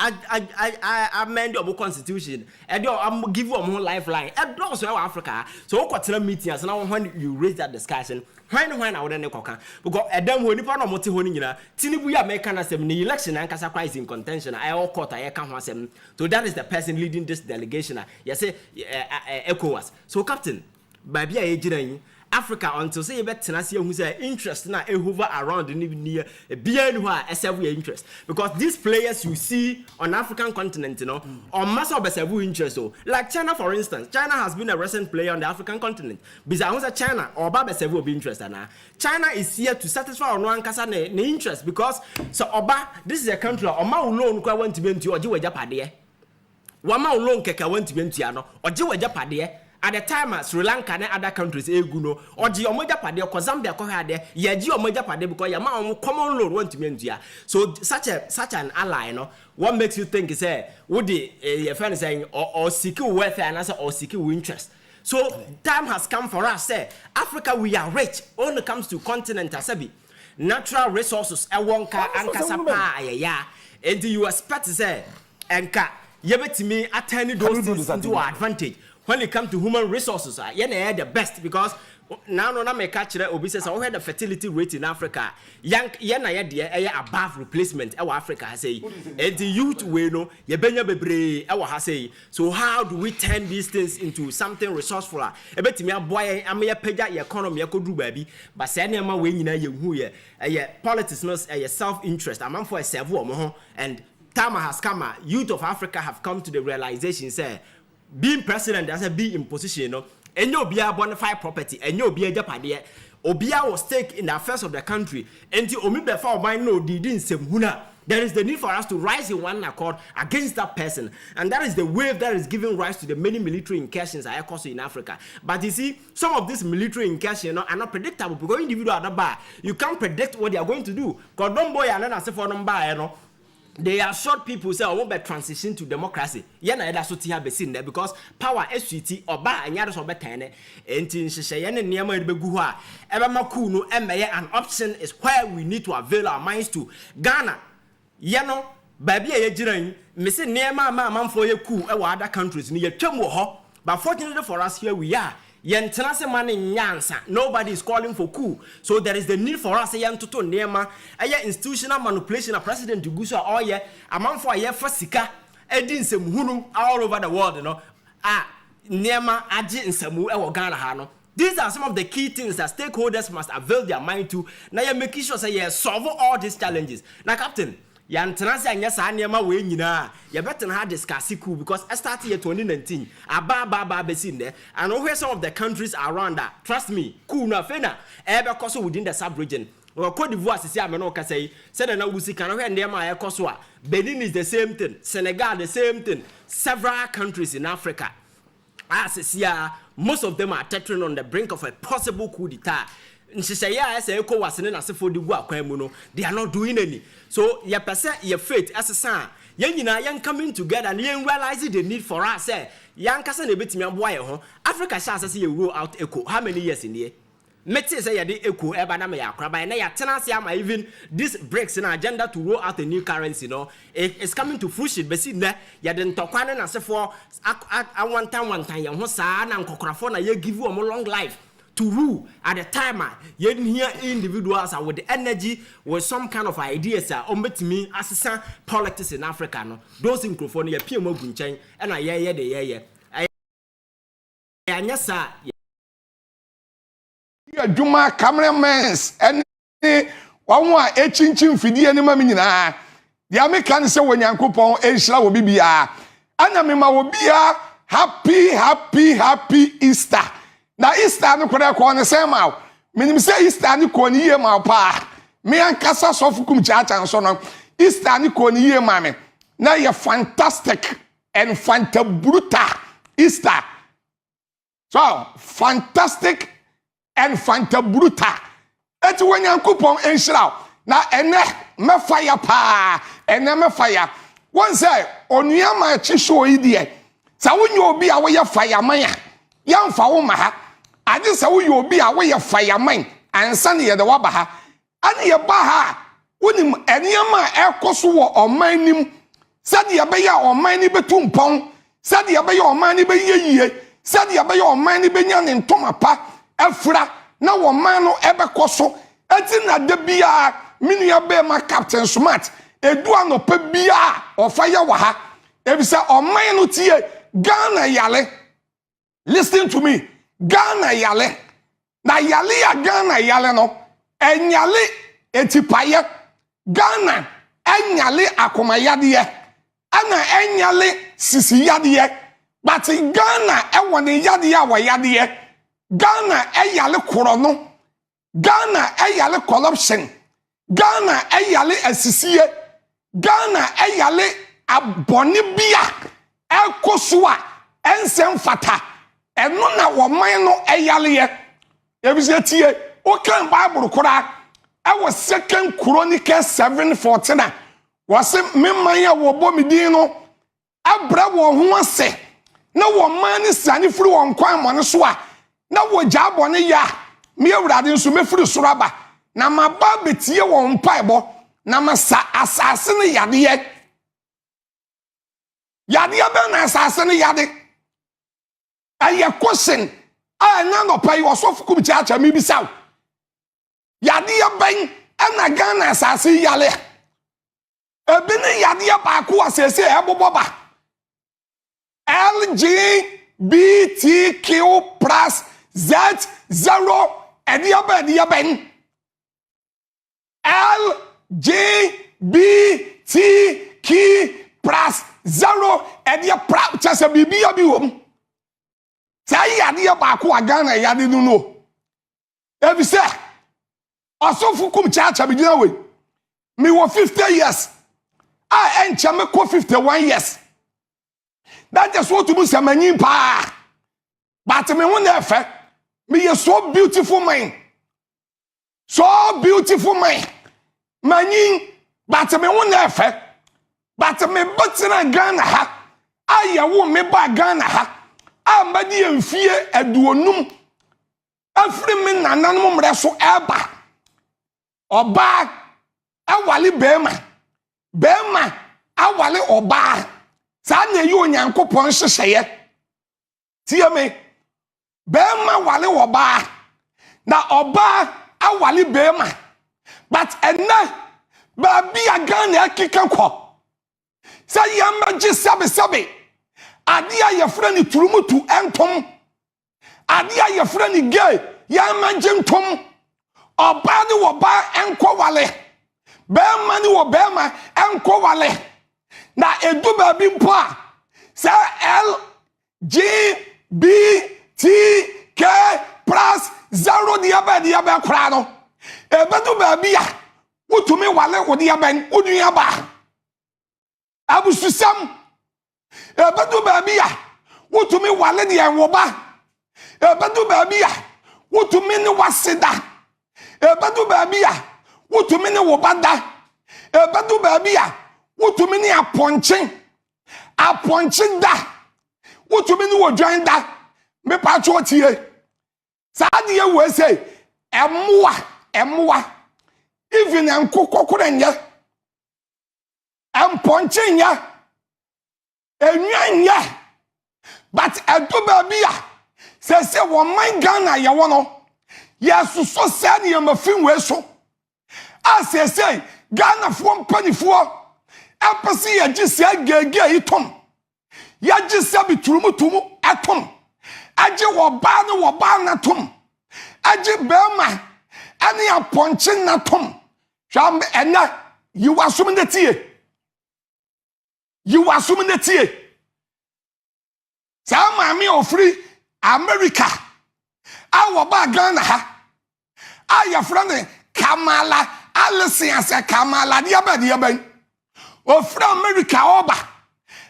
amend your constitution, and I'm give you a more lifeline. And also Africa. So Cotena meetings now when you raise that discussion, when I would coca because a damn when you found a motivation, Tinubu American Assembly election and Casa in contention. I all caught I can't want them. So that is the person leading this delegation. You say ECOWAS. So Captain, by be Africa until say bet tenacity who say interest na hover around near beyond where interest because these players you see on African continent or mass of interest like China for instance. China has been a recent player on the African continent because China or Baba be interested na China is here to satisfy on one kasa ne interest because so Oba this is a country or ma loan kwa want to be into oji weja pade wama loan keka want to be into no oji weja pade. At the time, Sri Lanka and other countries, Eguno, or Giomoja Pade, or Zambia, Kohade, Yagiomoja Pade, because your common law want to be in. So, such an ally, what makes you think is would your friend saying, or secure welfare and answer or secure interest? So, time has come for us, say, Africa, we are rich, when it comes to continent, Asabi, natural resources, Ewonka, Ankasapa, yeah, and you expect to say, Enka, Yebetimi, attending those things into our advantage. When it comes to human resources, you're the best because now no make catch obesity. I had the fertility rate in Africa. Young, above replacement. Our Africa has say, and the youth we know, our say. So how do we turn these things into something resourceful? I bet me a boy, I may pay your economy, I could do baby, but send them away in a politics, not a self-interest. I'm for a servo, and time has come. Youth of Africa have come to the realization, say. Being president doesn't be in position, and you'll be a bona fide property, and you'll be a Japadia. Obia was stake in the affairs of the country, and to omit before by no didn't say Huna. There is the need for us to rise in one accord against that person, and that is the wave that is giving rise to the many military incursions I occur in Africa. But you see, some of these military incursions are not predictable because individual at the bar, you can't predict what they are going to do. Because don't boy and then I say for them bar, they are short people say I won't be transition to democracy. Yana that's what you have seen there because power SCT or ba and yados or betane and in near Beguha. Ebamakuno an option is where we need to avail our minds to Ghana. Yano, baby a jiran, missing near my man for your coup or other countries near Chemo. But fortunately for us here we are. Yentena se mane nyansa. Nobody is calling for coup. So there is the need for us to nema institutional manipulation of President Duguso or a man for a year for sika edin sem hunu all over the world, nema aji in semu e Ghana hano. These are some of the key things that stakeholders must avail their mind to. Now you make sure say you solve all these challenges. Now, Captain, you antenance and yes, I never way you better have discuss coup because I started here 2019. Aba besin there, and where some of the countries around that. Trust me, coup na fena. Ever cost within the sub-region. Or Cote d'Ivoire, say na wusi can where near my Koswa. Benin is the same thing. Senegal the same thing. Several countries in Africa. As most of them are teetering on the brink of a possible coup d'etat. They are not doing any. So your percent, your faith as a son, young coming together and young realizing the need for us. Young cousin a bit me boy. Africa shall see a roll out echo. How many years in here? Meti say ya de echo ebanama ya kraba na ya tenancy am even this breaks in agenda to roll out a new currency it's coming to fruition but see na ya de ntokwane na sefo one time ya ho saa na nkokrafo na ya give you a long life to rule at the time you hear individuals with the energy with some kind of ideas ombetimi assistant politics in Africa no those microphone ya pie mo gunchen e na ye de anya sa Juma cameramans and one chinchin fidi any mamina. The American say when Yankupon Eshla will be bia. Anamima will be happy Easter. Now Easter no kwada kwa ne same out. Minim say Easter ni ko ni ye ma pa. Me an kasa sofukum chacha nso no. Easter ni ko ni ye ma me. Na ye fantastic and fantabruta Easter. So fantastic and fantabruta. Eti when Yankupon enshra na ene me fire pa ene me fire. One say onua ma chi show idie. Sa wonyo obi a we fire man yamfa wo ma ha. Ade sa woyo obi a we fire man ansa ne ye de waba ha. Ane ye ba ha wonim enema ekoso wo oman nim. Sade ye be ya oman ni betu mpon. Sade ye be ya oman ni be yeyie. Sade ye be ya oman ni be nya ne ntoma pa. Efra na wo man no ebekoso eti na de bia minua be ma Captain Smart edu anopa bia ofaya wa ha ebisa oman no tie Ghana yale. Listen to me, Ghana yale na yale ya Ghana yale no enyale etipaye Ghana enyale akomayade ana enyale sisi yade but Ghana ewone yade ya wa yade Ghana eyale korono Ghana eyale corruption Ghana eyale asisiye Ghana eyale aboni bia ekosua ensem fata eno na wo man no eyale ye ebise tie o kan Bible kora e was 2 Chronicles 7:14 was me man ya wo bo midin no abra wo ho ase na wo man ni sane firi won kwan mo ne so a na wo jabo ne ya me awurade nso mefiri soraba na maba betie wo mpaebo na masa asase ne yade be na asase ne yade aye question na no pay wo so fukum chacha mi bisaw yade ben na Ghana asase yale ebi ne yade ba ko asese eboboba LGBTQ+ Z0 edia ben LGBTQ+ 0 edia pra chase bibia bi wom say yade ba ko Ghana yade no ebi say osofukum chacha bi dina we me wo 50 years enche me ko 51 years. That is what to be samanin pa. But me won efe. Me is so beautiful man. So beautiful man. Manin but me won efe. But me botina Ghana ha. Aya wo me ba Ghana ha. Ambadi emfie aduonum. Afri me nananom mreso eba. Oba awale bema awale oba. Sa na yi onyankopon hyehye tie me bema wale oba na oba awale bema but enne baby agana akika kwo say yamaji sabe ade aye frani turumutu entom ade aye frani gay yamaji ntom oba ni oba enko wale bema ni wo bema enko wale na edu baby mpo a say LGBTQ+ 0 diaba kura no ebedu baby a wutumi wale wodi aben odun aba abususam ebedu baby a wutumi wale de enwoba ebedu baby a wutumi ni wasida ebedu baby a wutumi ni wobada ebedu baby a wutumi ni aponchen da wutumi ni wodwan da me pa cho tie saade ye we say emwa even enkokokoro nya emponchen nya enwan but edo baby a se wo man Ghana ye wo no yesu so se ne yamafin we so asese Ghana fo mpanifo apese ye gise gege itom ya gise biturumutumu atom aje wo ba na tom aje bema ani aponchin na tom sham ena you assume the tie sama mi ofri America awo ba Ghana ha aya friend Kamala Alisiasa Kamala diaba ofri America oba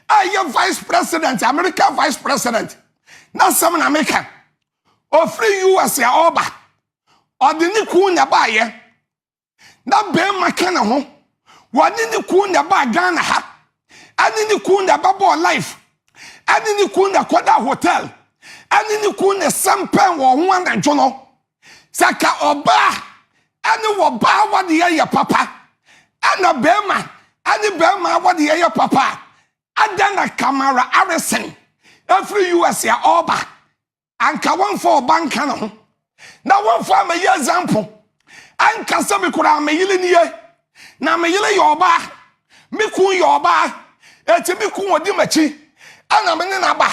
aya vice president America vice president na some na America ofri US oba odini ku na ba ye na be maka na ho wani ni ku na ba Ghana ha ani ni ku na ba bo life ani ni ku na kwada hotel ani ni ku na sampan wo ho anadwo no saka oba ani wo ba wade ye papa ana bema ani bema wade ye papa adana Kamara Harrison every US ya oba anka one for banka na ho na one for me example anka se me kura me yile niye na me yile yoba me kun yoba eti me kun odi machi ana me ne na ba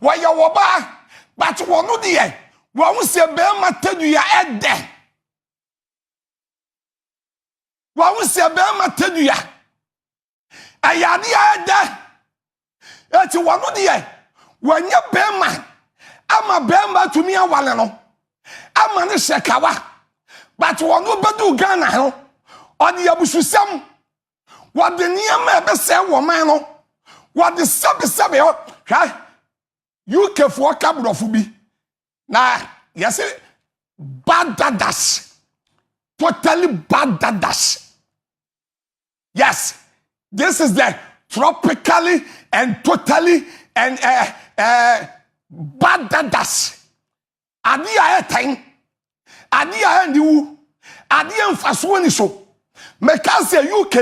wa ya woba but wonu de ye wa hu se be ma tadu ya ede wa hu se be ma tadu ya ayade ede eti wonu de ye wanya be ma ama be ma tumi awale no ama ne shekawa but wonu bedu Ghana no odi abususam wade niam ebe se wo man no wade sabe hwa UK for kabrofu bi na yes bad dadas totally bad dadas yes this is the tropically and totally and bad dadas adi ayetan adi ayandiwu adi emfaso ni so meka say UK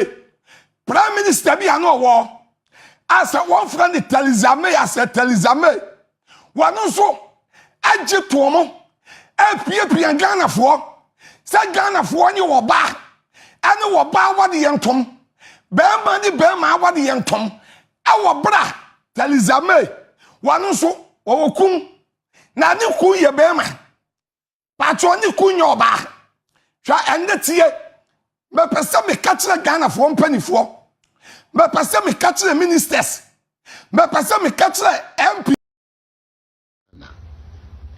prime minister bi ano wo as one friend Talizame as Talizame one so agye to mo apia Ghana fo say Ghana fo ni wo ba ane wo ba wade yentom be ma ni be ma wade yentom awo bra Talizame one so wo kum na ni ku ye be ma patro ni ku nyo ba hwa ende tie me pese me kachira Ghana fo mpanifo me pese me kachira ministers me pese me kachira MP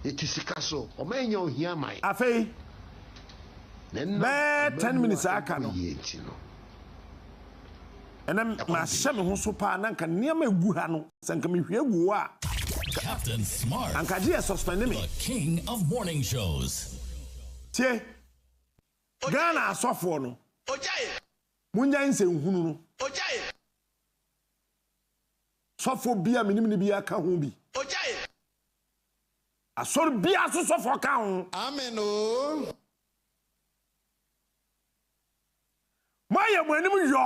etisikaso o menye ohia mai afei be 10 minutes aka no enam ma hye me ho so pa na nka niam egu ha no sanka me hwie egu a Captain Smart, anka je suspend me the king of morning shows. tie Ghana asofo no ojaye munya nsenhunu no ojaye sofo bia minim ne bia ka ho bi ojaye asor bia so sofo ka ho amen o Maya mwanim yo.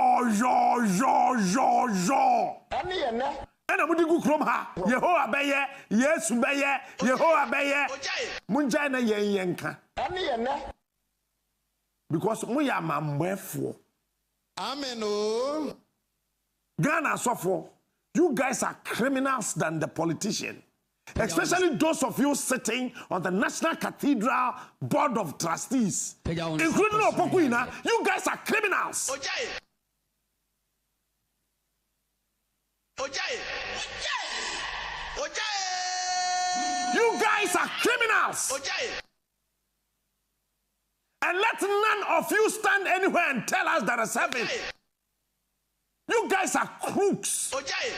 ani ye ne ɛna mudi gu krom ha Yehowa bɛyɛ Yesu bɛyɛ Yehowa bɛyɛ munjai na yenka because mo ya mamwefo Amen. Oh. Ghana suffer. You guys are criminals than the politician. Especially those of you sitting on the National Cathedral Board of Trustees. Including Opokuina, you guys are criminals. You guys are criminals. And let none of you stand anywhere and tell us that is heaven. You guys are crooks.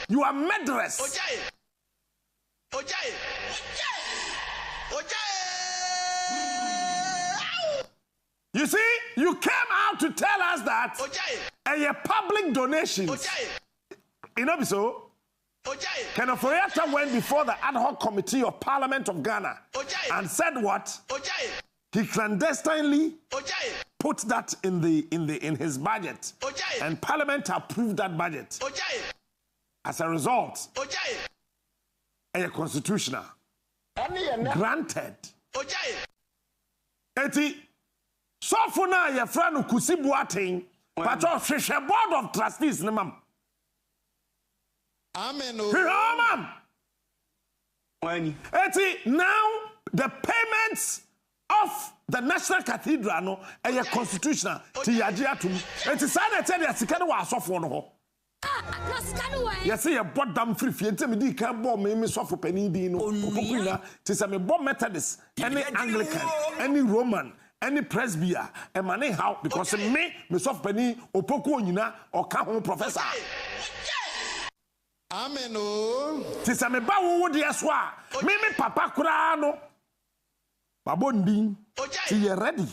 You are murderers. You see, you came out to tell us that a public donations. You know so? Kenneth Oriata went before the ad hoc committee of Parliament of Ghana and said what? He clandestinely put that in his budget, and Parliament approved that budget. As a result, a constitutional granted. Eti so for now your friend Kusibuating, but of the board of trustees, ma'am. Amen. Eti now the payments of the National Cathedral no a constitutional ti yagia tum enti say na tell ya sika no wa asofo no ho yes say bought them free fie enti me di kan bo me sofo pani din no popuna ti say me bo Methodist any Anglican any Roman any Presbyterian e mane how because me sofo pani opoku onyina o ka ho professor. Amen. Oh. Ti say me ba wo de so a me papa kura no Babondin, you are ready.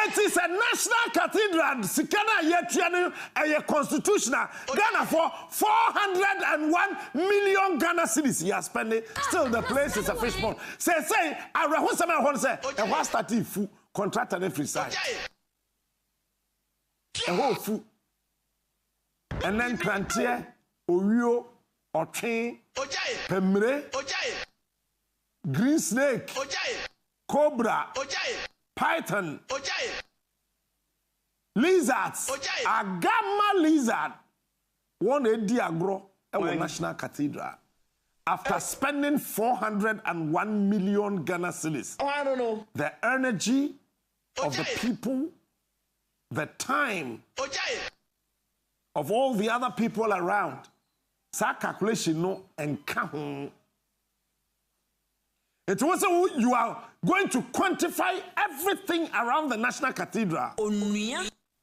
It is a national cathedral. Sikana yetianu a constitutional. Ghana for 401 million Ghana cedis. You are spending. Still, the place is a fish pond. Say, I rehearse some of say, and what's that if contract on every side? A whole food. And then Crantier, Orio, Otrin, Pemre, Green Snake, Cobra, Python, Lizards, a gamma lizard, one a diagro at the National Cathedral. After spending 401 million Ghana cedis, I don't know. the energy of the people, the time of all the other people around, sa calculation no enka. It was you are going to quantify everything around the National Cathedral.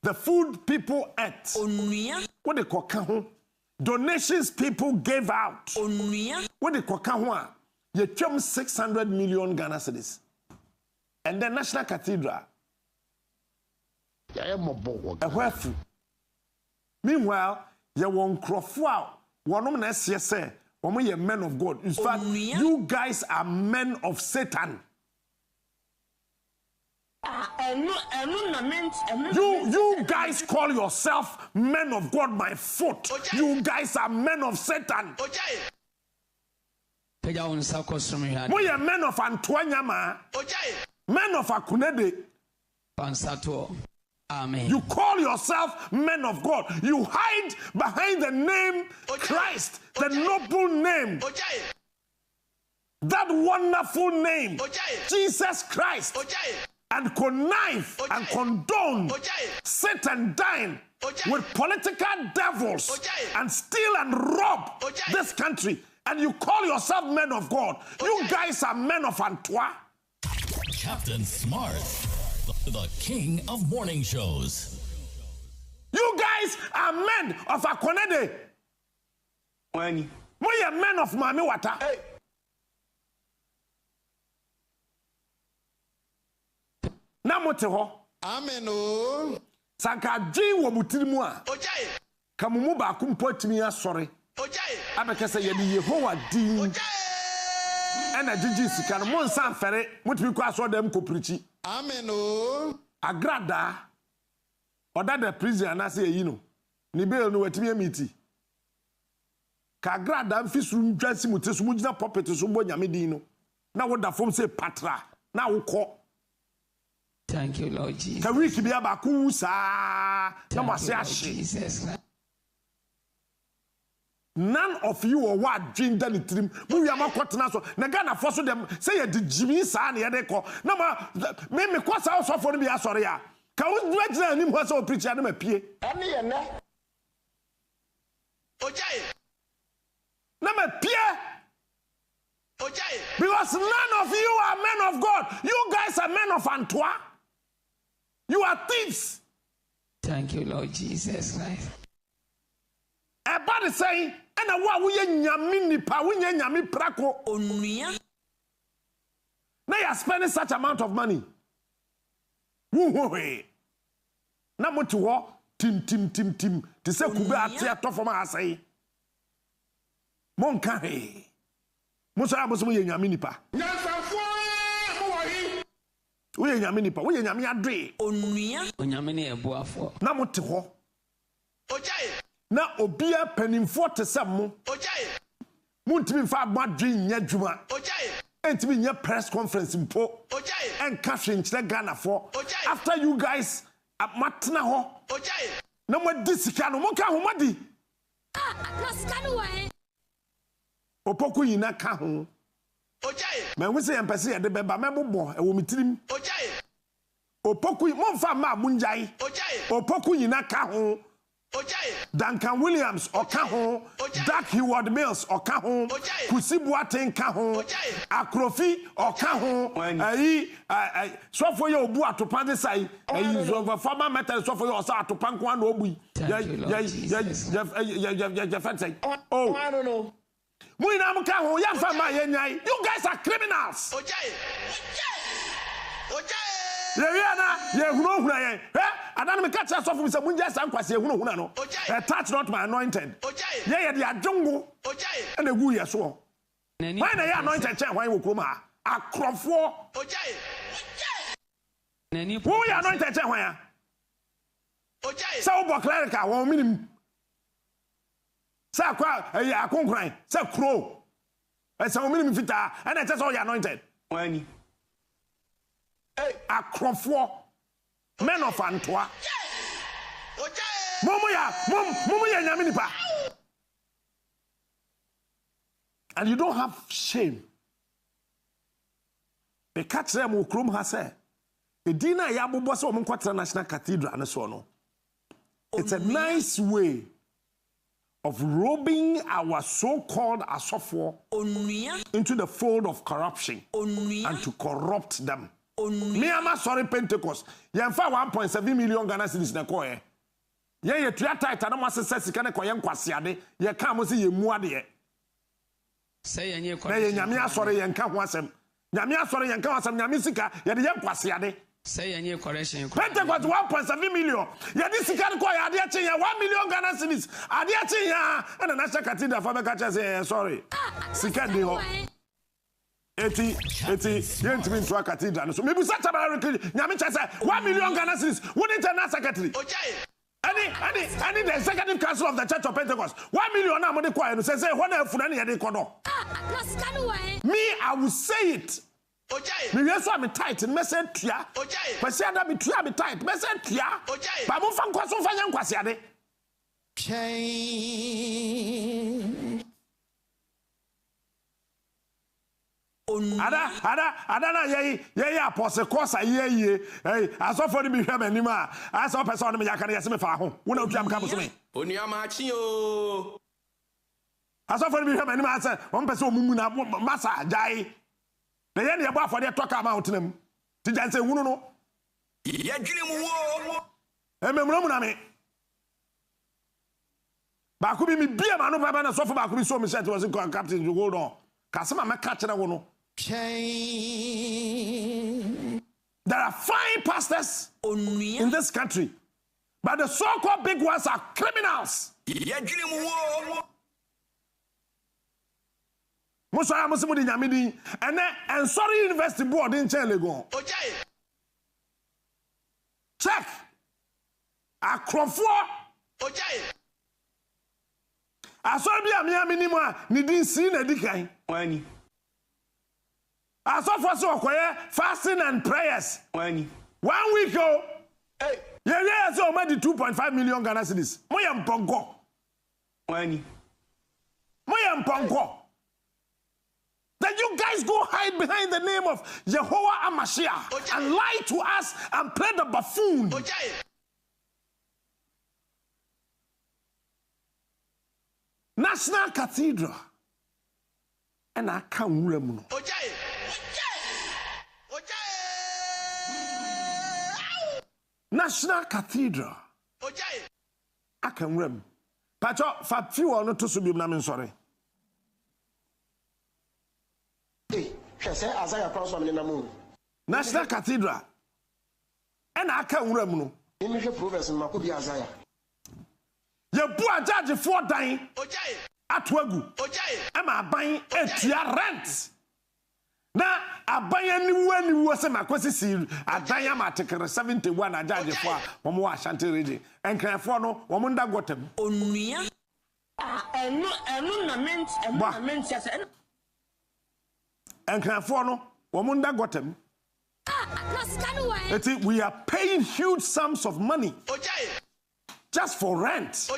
The food people ate. What they call kaho. Donations people gave out. What they call kaho. You chum 600 million Ghana cedis. And the National Cathedral. Meanwhile, you won't crofwa. One of say, men of God. In fact, you guys are men of Satan. You guys call yourself men of God, my foot. You guys are men of Satan. We are men of Antoinyama. Men of Akunede. Amen. You call yourself men of God. You hide behind the name Christ, the noble name. That wonderful name, Jesus Christ. And connive and condone Satan dying with political devils and steal and rob this country. And you call yourself men of God. You guys are men of Antoine. Captain Smart, the king of morning shows. You guys are men of Akonede. We are men of Mami Wata. Hey. Namote ho. Amen. Oh. Sanka jin wo mutirimu a. Kamumu ba kumpo timi asori. Abeka se yedi Yehowa din. Ena jiji sika no monsan fere mutimi kwa so dem ko preachi. Amen. Oh. Agrada. Oda the prison anase yi no. ni bill no wetimi amiti kagra da mfi suru ntwasi mu tesu mu gina puppet so bo nyame din no na wo da fom say patra na wo kɔ. Thank you, Lord Jesus. Ka week bi aba ku sa na mo ase ahye. None of you or what dream that it dream. We are not quite so. Nagana force them say the Jimmy San ya de ko. Na me kwasa also for be sorry ya. Ka wo dwagina nim ho so preacher na mapie. Ane ye ne. Ojai. Na mapie. Ojai. Because none of you are men of God. You guys are men of Antoine. You are thieves. Thank you, Lord Jesus Christ. Everybody saying, and a wa we nyame nipa, we nyame prako Onua. Now you are spending such amount of money. Woo-hoo-hey. Na mo to ho tim. Ti se kube ate ato for ma asai. Mon ka he. Mo so abo so mo nyame nipa. Nyansafo mo wo hi. We nyame nipa, we nyame adwe. Onua. Onyame ne eboafo. Na mo te ho. Ojai. Na obia penimfo te se mo. Ojai. Muntimi fa adwe nya dwuma. Ojai. Entimi nya press conference mpo. Ojai. Enka hwenkyere Ghana for. Ojai. After you guys matena ho. Ojai. Na mo disika no mo ka ho madi. Na sika no wa. Opoku yina ka ho. Ojai. Me hu se yempese ye de beba mebobo e wo mitirim. Ojai. Opoku mo mfa ma munjai. Ojai. Opoku yina ka ho. Ojai. Duncan Williams oka ho. Dark Heward Mills oka ho. Kusi Boateng ka ho. Akrofi oka ho. Ayi so for your obu atopa de sai. Ayi so former metal so for your osa atopa nko na obu. Ya Oh, I don't know. you guys are criminals. Ojai. Adan me catch us off with some munja san kwase ehunu no. Touch not my anointed. Yeah, the ajongo. And a gu ye so. Why na you anointed chen why wo kroma? Akrofo. Who you anointed chen why? So bo clerical won minim. Sa kwa akonkran, sa kro. Sa wo minim fita, and I just all you anointed. Wani. Akrofo. Men of Antoine. Momo ya nyame nipa. And you don't have shame. Be catch them who krom ha say. E dina ya bobo se omo kwatra National Cathedral and so no. It's a nice way of robing our so-called asofo into the fold of corruption and to corrupt them. Me am sorry Pentecost. Ye fa 1.7 million Ghana cedis na ko ye. Ye tua title na mo asese sika na ko ye nkwasiade. Ye ka mo se ye mu ade. Say ye na ye nyame asore ye nka ho asem. Nyame asore ye nka ho asem nyame sika ye de ye nkwasiade. Say ye correction. Pentecost 1.7 million. Ye di sika ko ye ade ache ye 1 million Ghana cedis. Ade ache ya na National Cathedral for me ka che say sorry. Sika de ho. Eti yentimi nto cathedral so mebu sa tabaraka nyame che say 1 million Ghana cedis wouldn't na secretary any the executive council of the Church of Pentecost 1 million na mo de kwa no say ho na afuna na ye de kodo me I will say it me we so am tight me say tua kwasi ada me tua me tight me say tua ba mo fa nkwaso fa nya nkwasi ade Ada na ye apostle course ye asofo ni bi hwe manim a asa person me yakare yese me fa ho wo na otua me ka bo so me Onua ma chi o asofo ni bi hwe manim asa won pese omumu na masa jai na ye ne ye bo afode toka ma hotenam ti janse hunu no ye dwene mu wo ememro na me ba ku bi mi bia ma no baba na sofo ba ku bi so me set was captain you hold on kasema me ka kire wo no. There are fine pastors in this country, but the so-called big ones are criminals. And sorry, University Board in Chile. Check. Akrofo. Asori bi amia minimum a ni din si na dikan. Wani. Asofo so okoye fasting and prayers. Wani. 1 week oh. Hey. Yeah, so made 2.5 million Ghana cedis. Moya mpongo. Wani. Moya mpongo. Then you guys go hide behind the name of Jehovah Amashiach and lie to us and play the buffoon. National Cathedral. And I can't remember. National Cathedral. I can remember. Pacho, for few or not to subim namin sorry. National Cathedral. And I can remember. You poor judge for dying. Atwagu. Am I buying a rent? Now, I buy anyone who was a maquasi, a diameter 71, a judge for one more Shanty region, and can afford no woman that got him. Onuya. And can afford no woman that got him. We are paying huge sums of money just for rent.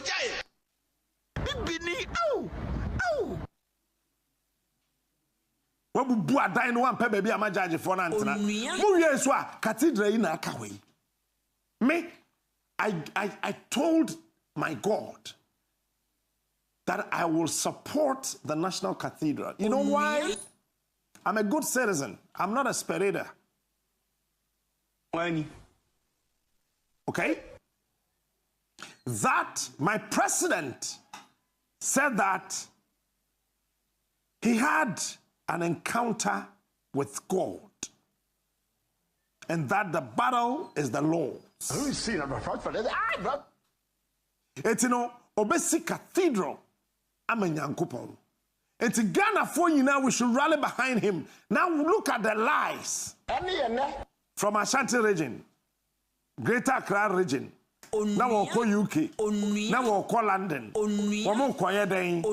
What would do a dine one pay baby? I'm a judge for Nantana. Muyeswa, cathedral in Akaway. Me, I told my God that I will support the National Cathedral. You know why? I'm a good citizen. I'm not a sperator. Wani. Okay? That my president said that he had an encounter with God and that the battle is the Lord's. It's, you know, Obesi Cathedral, I'm a Yankupon. It's Ghana for you now, we should rally behind him. Now look at the lies from Ashanti region, Greater Accra region. Now we'll call UK. Now we'll call London. We'll call Yedeng.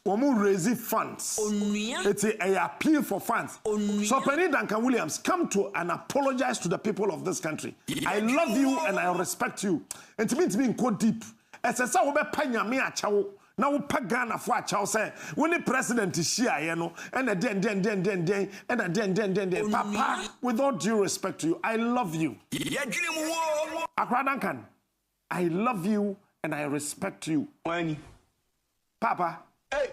We'll raise funds. It's an appeal for funds. So Penny Duncan Williams, come to and apologize to the people of this country. I love you and I respect you. And to me, it's being go deep. As I say, we panya me a chow. Now we Ghana for a chow say when the president is here, you know, and a den. Papa, with all due respect to you, I love you. Accra Duncan, I love you and I respect you. Wani. Papa, Hey.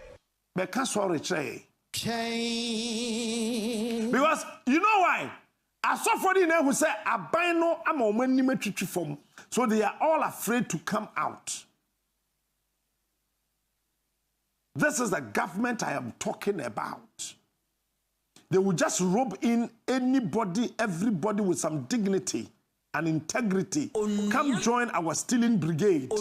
Because you know why? I saw for the who say abino am on when you form. So they are all afraid to come out. This is the government I am talking about. They will just rope in anybody, everybody with some dignity and integrity. Come join our stealing brigade.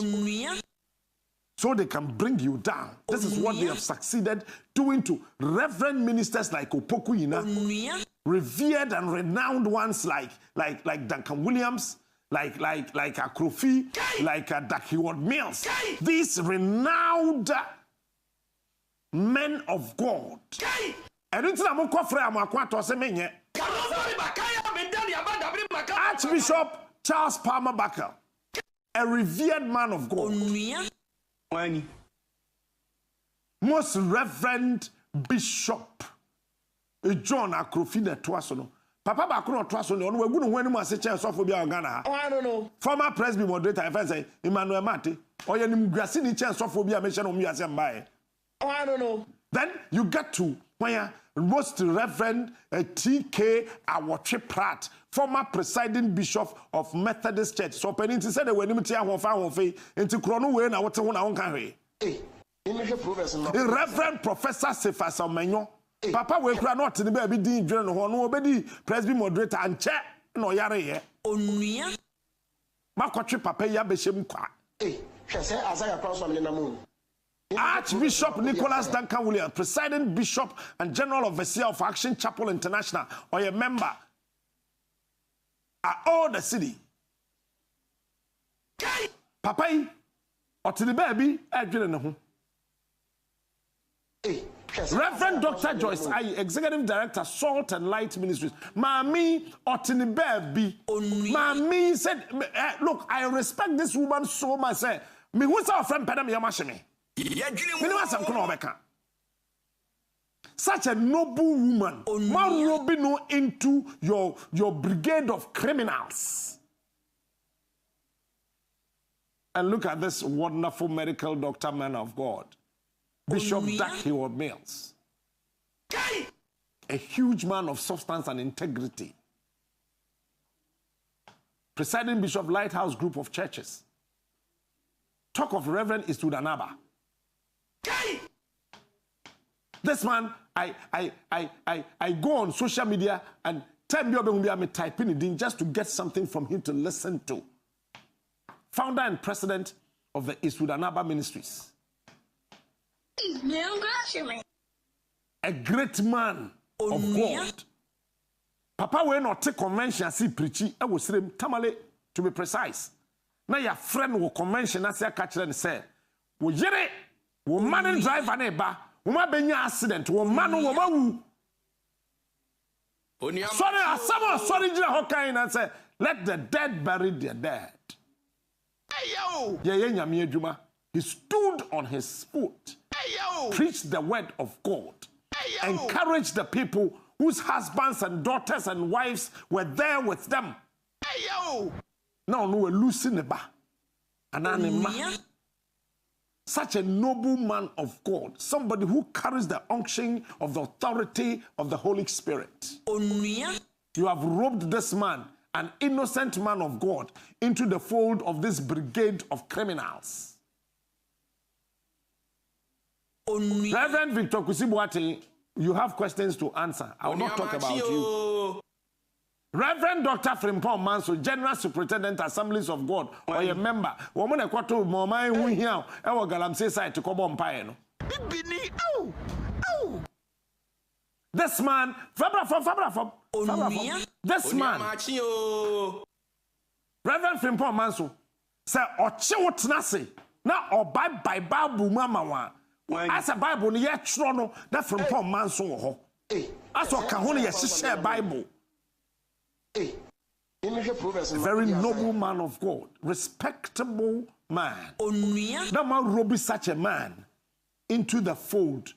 So they can bring you down. This is what they have succeeded doing to reverend ministers like Opoku Ina, revered and renowned ones like Duncan Williams, like Akrofi, like Dakiwad Mills. These renowned men of God. And it's not Archbishop Charles Palmer Baker, a revered man of God. Wani. Most Reverend Bishop John Akrofina Twasono. Papa Bakuno Twasono, we wouldn't win him as a chance of Ghana. Oh, I don't know. Former Presby moderator, if I say Emmanuel Mate, or your Grassini chance of Phobia mention on me as a buy. Oh, I don't know. Then you get to where Most Reverend T.K. Awotwe Pratt, former presiding bishop of Methodist Church. So Penny said when you tell into Chrono way na what one carry. Reverend Professor Cephas Omenyo. Papa we cry not in the baby dean journal no obedi Presby moderator and chair no yare ye. Onuya. Makotwe papa ya beshem kwa. Say Isaiah Crossman in the moon. Archbishop Nicholas Duncan Williams, presiding bishop and general overseer of Action Chapel International, or a member at all the city. Papa, or to the baby, I didn't know. Reverend Dr. Joyce Ayi, Executive Director, Salt and Light Ministries. Mami Otini Baby. Mami said, look, I respect this woman so much. Say, me who's our friend Pedam Yamashimi? Such a noble woman. Marubino into your brigade of criminals. And look at this wonderful medical doctor, man of God. Bishop Dakiwa Mills. A huge man of substance and integrity. Presiding Bishop Lighthouse Group of Churches. Talk of Reverend Istudanaba. This man, I go on social media and tell me I'm typing it in just to get something from him to listen to. Founder and president of the Istudanaba Ministries. A great man of God. Papa will not take convention see preachy. I will say tamale to be precise. Now your friend will convention as I catch and say, "We yere, we man drive an eba, we ma benya accident, we man we ma wu." Sorry, someone sorry jina hokain and say, "Let the dead bury their dead." Hey yo, nyame adwuma. He stood on his foot. Preach the word of God. Encourage the people whose husbands and daughters and wives were there with them. Now no losing ba. Such a noble man of God, somebody who carries the unction of the authority of the Holy Spirit. You have robed this man, an innocent man of God, into the fold of this brigade of criminals. Reverend Victor Kusibuati, you have questions to answer. I will not talk about you. Reverend Dr. Frimpong Manso, General Superintendent Assemblies of God, or a member. Woman a quarter of my who here, our Galamsey side to Cobom Piano. This man, this man, Reverend Frimpong Manso, say, or Chewot Nasi, now or by Babu Mama. As a Bible, ni yet trono that from Paul Manson ho. As what Kahoni share Bible. Very noble man of God, respectable man. That man robbed such a man into the fold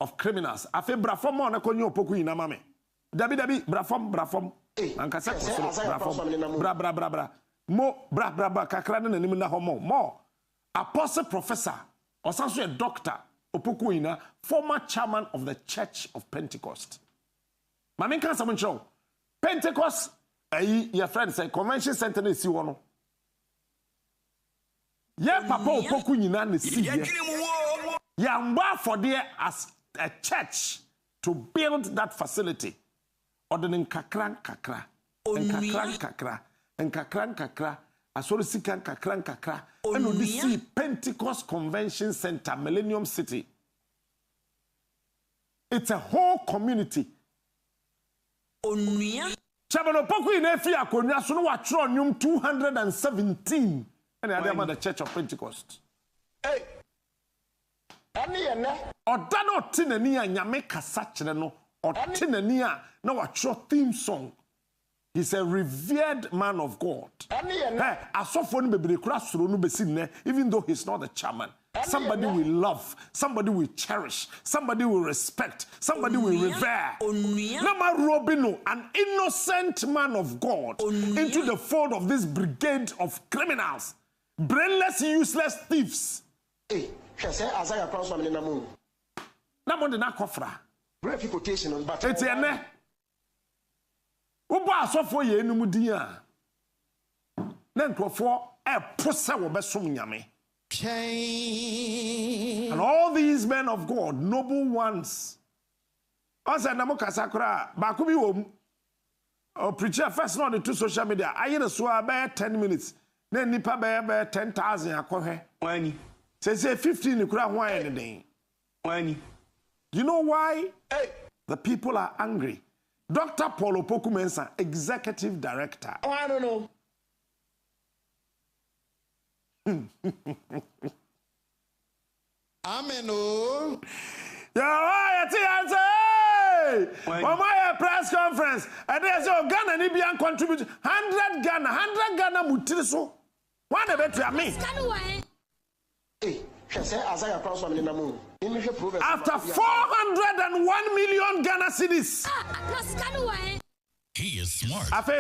of criminals. Afe brafom mo na konyo opoku ina mame. Dabi brafom. Ankasa brafom. Bra. Mo bra kakra na nim na homo. Mo apostle professor. Also a doctor, Opokuina, former chairman of the Church of Pentecost. Mami can someone show Pentecost, your friend say convention center is you. Yeah, Papa Opokuina is here. Yeah, for there as a church to build that facility. Ordering kakran kakra, and kakra. Asori sikan kakra and we see Pentecost Convention Center, Millennium City. It's a whole community. Chabano Poku in Efia Konya so no watro nyum 217 and the Church of Pentecost. Hey. Odano tinania nyame kasa kire no otinania na watro theme song. He's a revered man of God. Even though he's not the chairman, somebody will love, somebody will cherish, somebody will respect, somebody will revere. Nama Robino, an innocent man of God, into the fold of this brigade of criminals, brainless, useless thieves. It's a Uba asofo ye enum din a na nkrofo pose wo besom nyame. And all these men of God, noble ones. Asa na mo kasa kra ba ko bi wo preacher first not into social media. Aye na so about 10 minutes. Na nipa be 10,000 akohwe. Wani. Say 15 ni kra ho aye ne den. Wani. You know why? Hey. The people are angry. Dr. Paul Opoku Mensah, Executive Director. Oh, I don't know. Amen. Yeah, Kwme A press conference. And there's your Ghana Nibian contribute 100 Ghana mutiri so. One a better me. Hey, Isaiah Cross from the Namu. After 401 million Ghana cedis. He is smart. He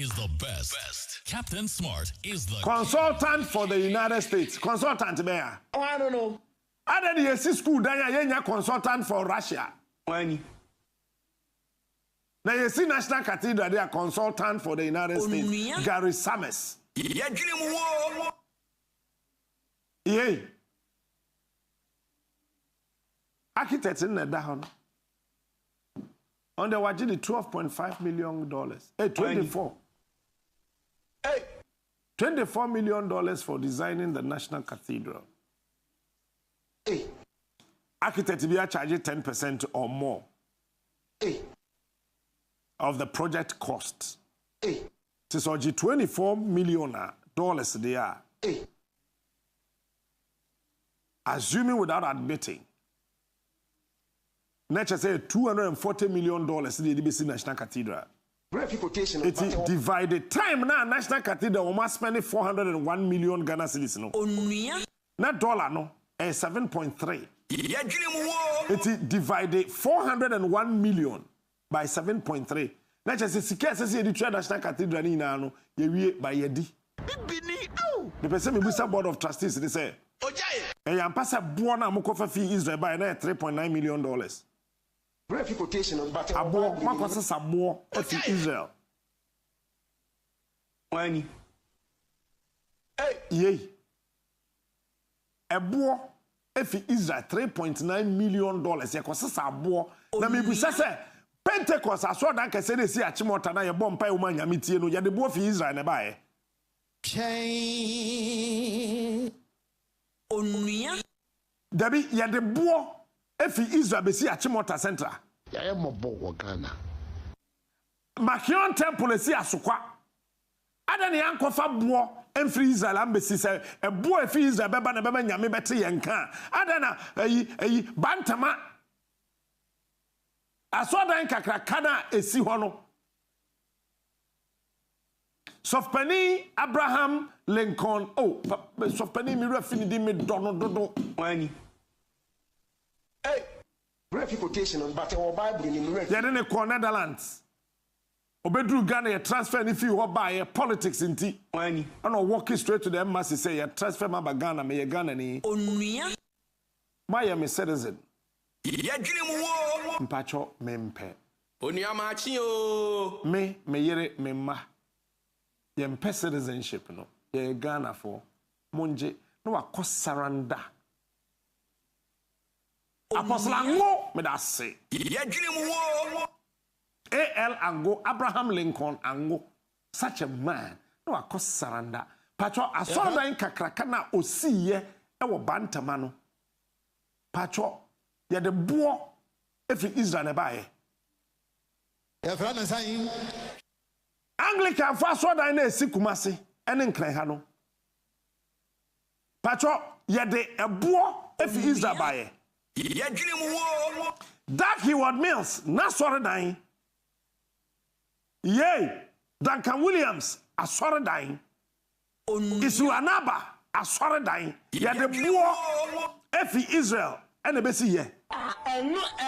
is the best. Captain Smart is the consultant for the United States. Consultant there. Oh, I don't know. Other than the school, then you consultant for Russia. When? Now you see National Cathedral, they are consultant for the United States. Gary Summers. Yeah. Architects in the down. On the wajidi $12.5 million. Hey, 24. Hey. $24 million for designing the National Cathedral. Hey. Architects be charging 10% or more. Hey. Of the project cost. Hey. It is $24 million they are. Hey. Assuming without admitting. Nature say $240 million the DBC National Cathedral. It is divided time now National Cathedral almost spending 401 million Ghana cedis no. Not dollar no, 7.3. It is divided 401 million by 7.3. Nature say sika say the National Cathedral ni na no ye by yedi. The person me busa board of trustees they say. E ya mpasa bo na mokofa fee Israel by na $3.9 million. Quotation, but abo makwasa sabo efi Israel. When? Hey. Abo efi Israel $3.9 million. Yakwasa sabo. Na mebusa se Pentecost aso dan kese de si achimota na ye bom pa uma nyamitie no ye de bo fi Israel ne ba ye. Onua. Dabi ye de bo efi Israel be si achimota central. Ya ye mobo wo Ghana. Makion temple si asokwa. Ada ne yankofa bo emfri Israel ambesi se ebo efi Israel beba na beba nyame bete yenka. Ada na eyi bantama asodan kakra kana esi ho no. Sofpani Abraham Lincoln. Oh, Sofpani mi refini di me dodo. Wani. Hey. Quotation, but our Bible in the Netherlands. Obedru Ghana ye transfer ni fi ho ba politics inti. Wani. And walking straight to the embassy say ye transfer ma ba Ghana me ye Ghana ni. Onua. My am a citizen. Ye dwene mu wo. Mpacho mempe. Onua ma chi o. Me yere me ma. Ye mpe citizenship no. Ye Ghana for monje no akosaranda. Apostle Ango me da say. Ye dwene mu wo. A.L. Ango, Abraham Lincoln Ango, such a man. No akosaranda. Pacho asoda in kakraka na osiye ewo bantamano. Pacho ye de bo efi Israel ne bae. Ya fra na san. Anglican fa asoda na esi Kumasi ene nkran ha no. Pacho ye de ebo efi Israel bae. Ye dwene mu wo. Dark Heward Mills na soridan. Yay, Duncan Williams asoridan. Isu Anaba asoridan. Ye de bo efi Israel ene besi ye.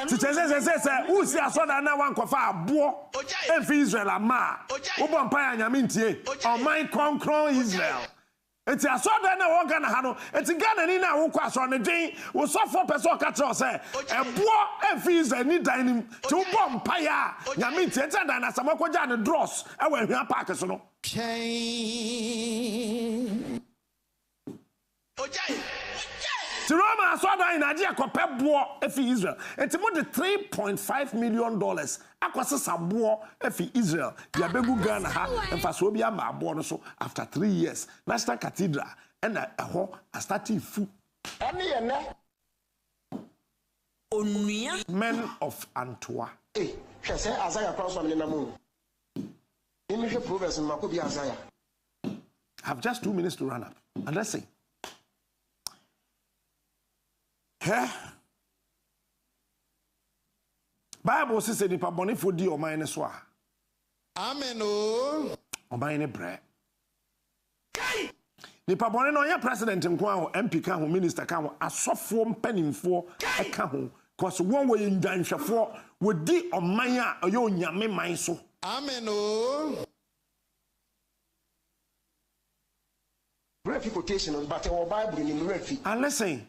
Say who see asoridan na wan kofa abo efi Israel ama. Wo bon pa ya nyame ntie. O man konkron Israel. Eti asoridan na wo Ghana ha no. Eti Ghana ni na wo kwa so ne dwen. Wo so for person ka tro say ebo efi Israel ni dan nim. Ti wo bon pa ya nyame ntie eti dan na samakwaja ne dross e wa hwia park so no. Roma aswada in Nigeria kope bo efi Israel. Enti mo de $3.5 million akwase sabo efi Israel. Ya begu Ghana ha emfa so bia ma abo no so after 3 years. National Cathedral and eho a starting fu. Onua. Men of Antwerp. Hey, say Isaiah Cross from the Namu. Image Proverbs in Makobi Isaiah. I have just 2 minutes to run up. And let's see. Bible says nipa boni for di oman ne so a. Amen o. Oman ne bre. Nipa boni no ya president nko a MP ka ho minister ka ho asofo mpanimfo e ka ho cause one way ndanhwefo we di oman a oyo nyame man so. Amen o. Refi quotation but our Bible in refi. And listen.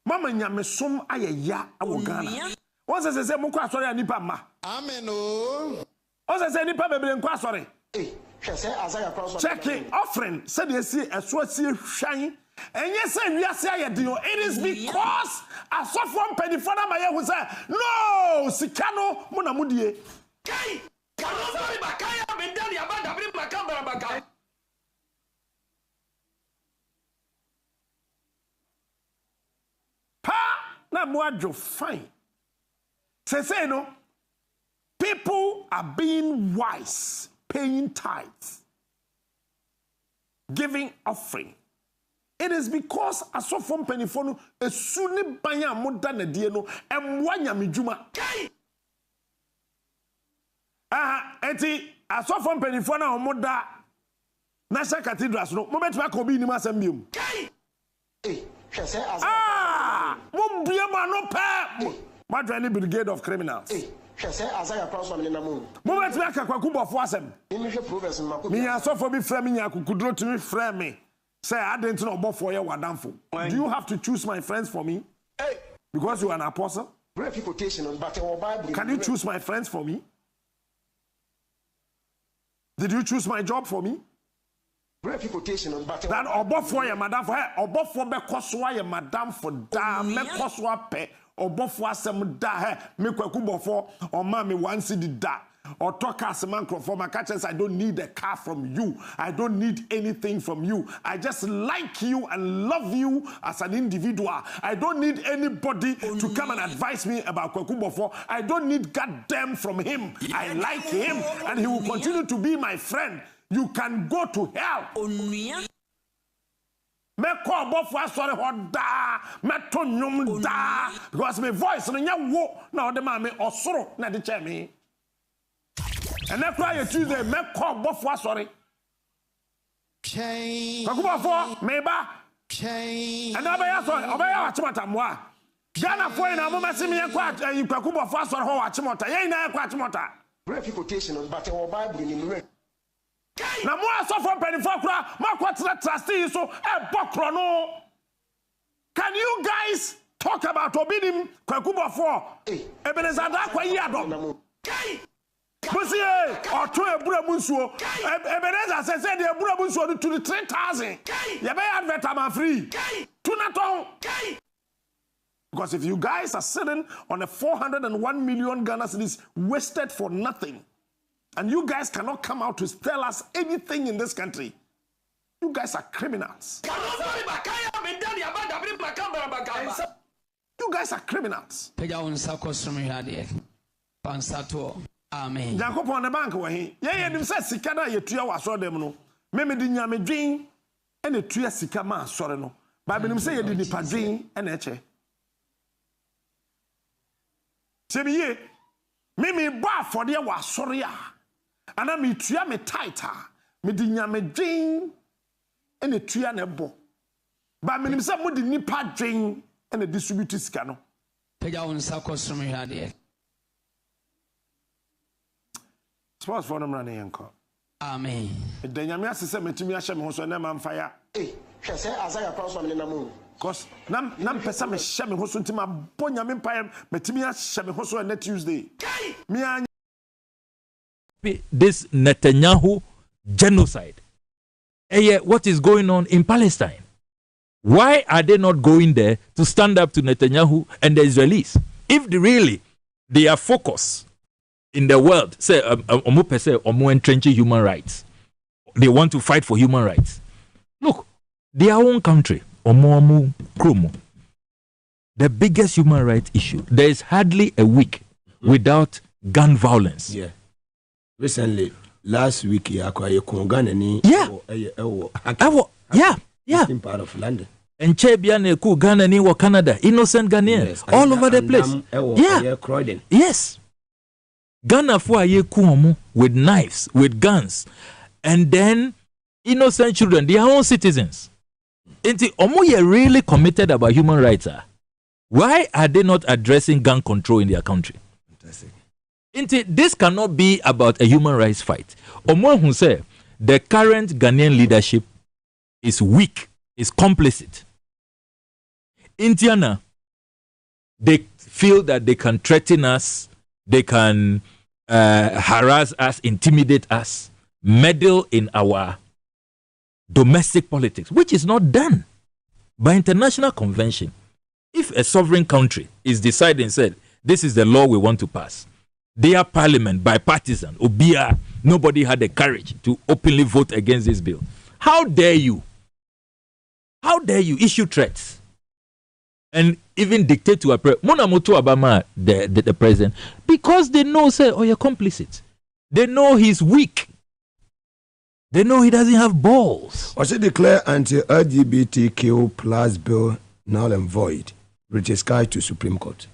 Mama nyame som ayaya awo Ghana. What's say say mo kwa asori anipa ma? Amen o. What's say nipa bebre nko asori? Check offering said you see a swasi shine and yes we are saying it is because I saw from penifona my who say no sikano muna mudie pa na muadjo fine say no people are being wise, paying tithes, giving offering. It is because I saw from Penifonu a suni banya moda na dieno emwanya mijuma. Eti I saw from Penifona moda National Cathedral no moment ma ko bi ni masambium. Mumbiama no pa. Madrani Brigade of Criminals. Moment me aka kwakubo fo asem. Me ya so for be frame me akukudro to me frame me. Say I didn't know about for your wadamfo. Do you have to choose my friends for me? Because you are an apostle? Can you choose my friends for me? Did you choose my job for me? That obo for your madam for her, obo for be koswa your madam for da me koswa pe. Obofo asem da he me kwaku bofo o ma me wan see da or talk as man for my catches. I don't need a car from you. I don't need anything from you. I just like you and love you as an individual. I don't need anybody to come and advise me about kwaku bofo. I don't need goddamn from him. I like him and he will continue to be my friend. You can go to hell. Me call bofo sorry hoda me to nyum da because my voice no nya wo na ode ma me osoro na de che me and na cry Tuesday me call bofo sorry change bofo me ba change and obaya achimota moa Ghana for na mo mase me kwa kwaku bofo sorry ho achimota yen na kwa achimota quotation but our Bible in refi. Na mo asofo penifo kura makwatra trustee so e bokro no. Can you guys talk about obinim kwakubofo Ebenezer da kwa yi adom Busi oto ebura munsuo Ebenezer say the ebura munsuo to the 3,000 ye be advert am free tunaton. Because if you guys are sitting on a 401 million Ghana cedis wasted for nothing, and you guys cannot come out to tell us anything in this country, you guys are criminals. You guys are criminals. Amen. Jacob on the bank way. Yeah, you said Sikada, you two hours saw them no. Maybe the Yami dream and a 2 years Sikama sorry no. But when say you did the padrin and eche. Say me bar for the was sorry. And I me tria me tighter, me di nyame dwen and a tria nebo. But me nimsa mo di nipa dwen and a distribute sika no. Peja on sakosum hade. Sports for them running enko. Amen. The nyame asese metimi ahye me ho so na man fire. Hwe se Isaiah cross me na mu. Cause nam pesa me hye me ho so ntima bo nyame mpaye metimi ahye me ho so na Tuesday. Me this Netanyahu genocide. What is going on in Palestine? Why are they not going there to stand up to Netanyahu and the Israelis? If really their focus in the world, say, entrenching human rights, they want to fight for human rights. Look, their own country, the biggest human rights issue, there is hardly a week without gun violence. Yeah. Recently, last week, yeah. In part of London. And Chebiane ku Ghana ni wa Canada, innocent Ghanaians all over the place. Yes. Ghana for a year with knives, with guns, and then innocent children, their own citizens. Omo ye really committed about human rights. Why are they not addressing gun control in their country? This cannot be about a human rights fight. Omo who say the current Ghanaian leadership is weak, is complicit. Indiana, they feel that they can threaten us, they can harass us, intimidate us, meddle in our domestic politics, which is not done by international convention. If a sovereign country is deciding, said, this is the law we want to pass, their parliament, bipartisan, Obia, nobody had the courage to openly vote against this bill. How dare you? How dare you issue threats and even dictate to a president? Munamoto Obama, the president, because they know, say, oh, you're complicit. They know he's weak. They know he doesn't have balls. Also declare anti-LGBTQ plus bill null and void. British Sky to Supreme Court.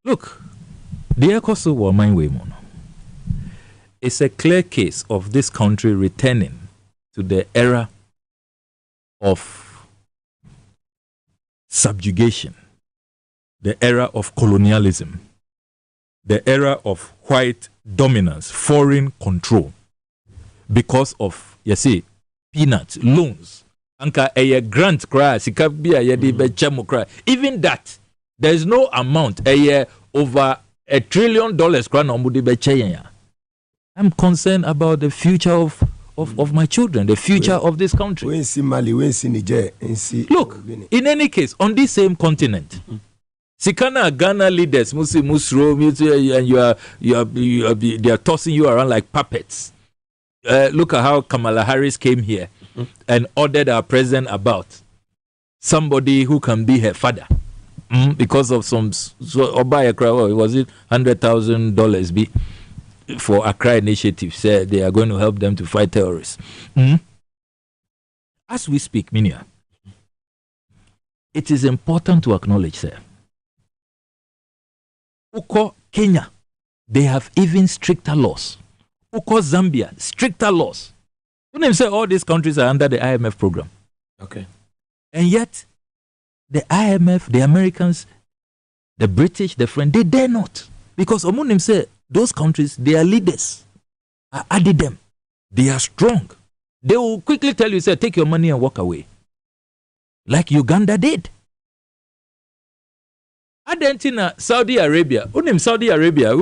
Look, the Ekoso were my way, mono. It's a clear case of this country returning to the era of subjugation, the era of colonialism, the era of white dominance, foreign control, because of, you see, peanuts, loans, anka a grant cry, even that, there is no amount, over $1 trillion. I'm concerned about the future of my children, the future of this country. We see Mali, we see Niger, look, in any case, on this same continent, Sikana Ghana leaders, Musro, and they are tossing you around like puppets. Look at how Kamala Harris came here and ordered our president about somebody who can be her father because of some was it $100,000 be for Accra initiative. Said they are going to help them to fight terrorists. As we speak, Minia, it is important to acknowledge, sir. Uko Kenya, they have even stricter laws. Uko Zambia, stricter laws. When they say all these countries are under the IMF program. Okay. And yet, the IMF, the Americans, the British, the French, they dare not. Because Omunim say, those countries, they are leaders. I added them. They are strong. They will quickly tell you, say, take your money and walk away. Like Uganda did. Argentina, Saudi Arabia. Unim Saudi Arabia.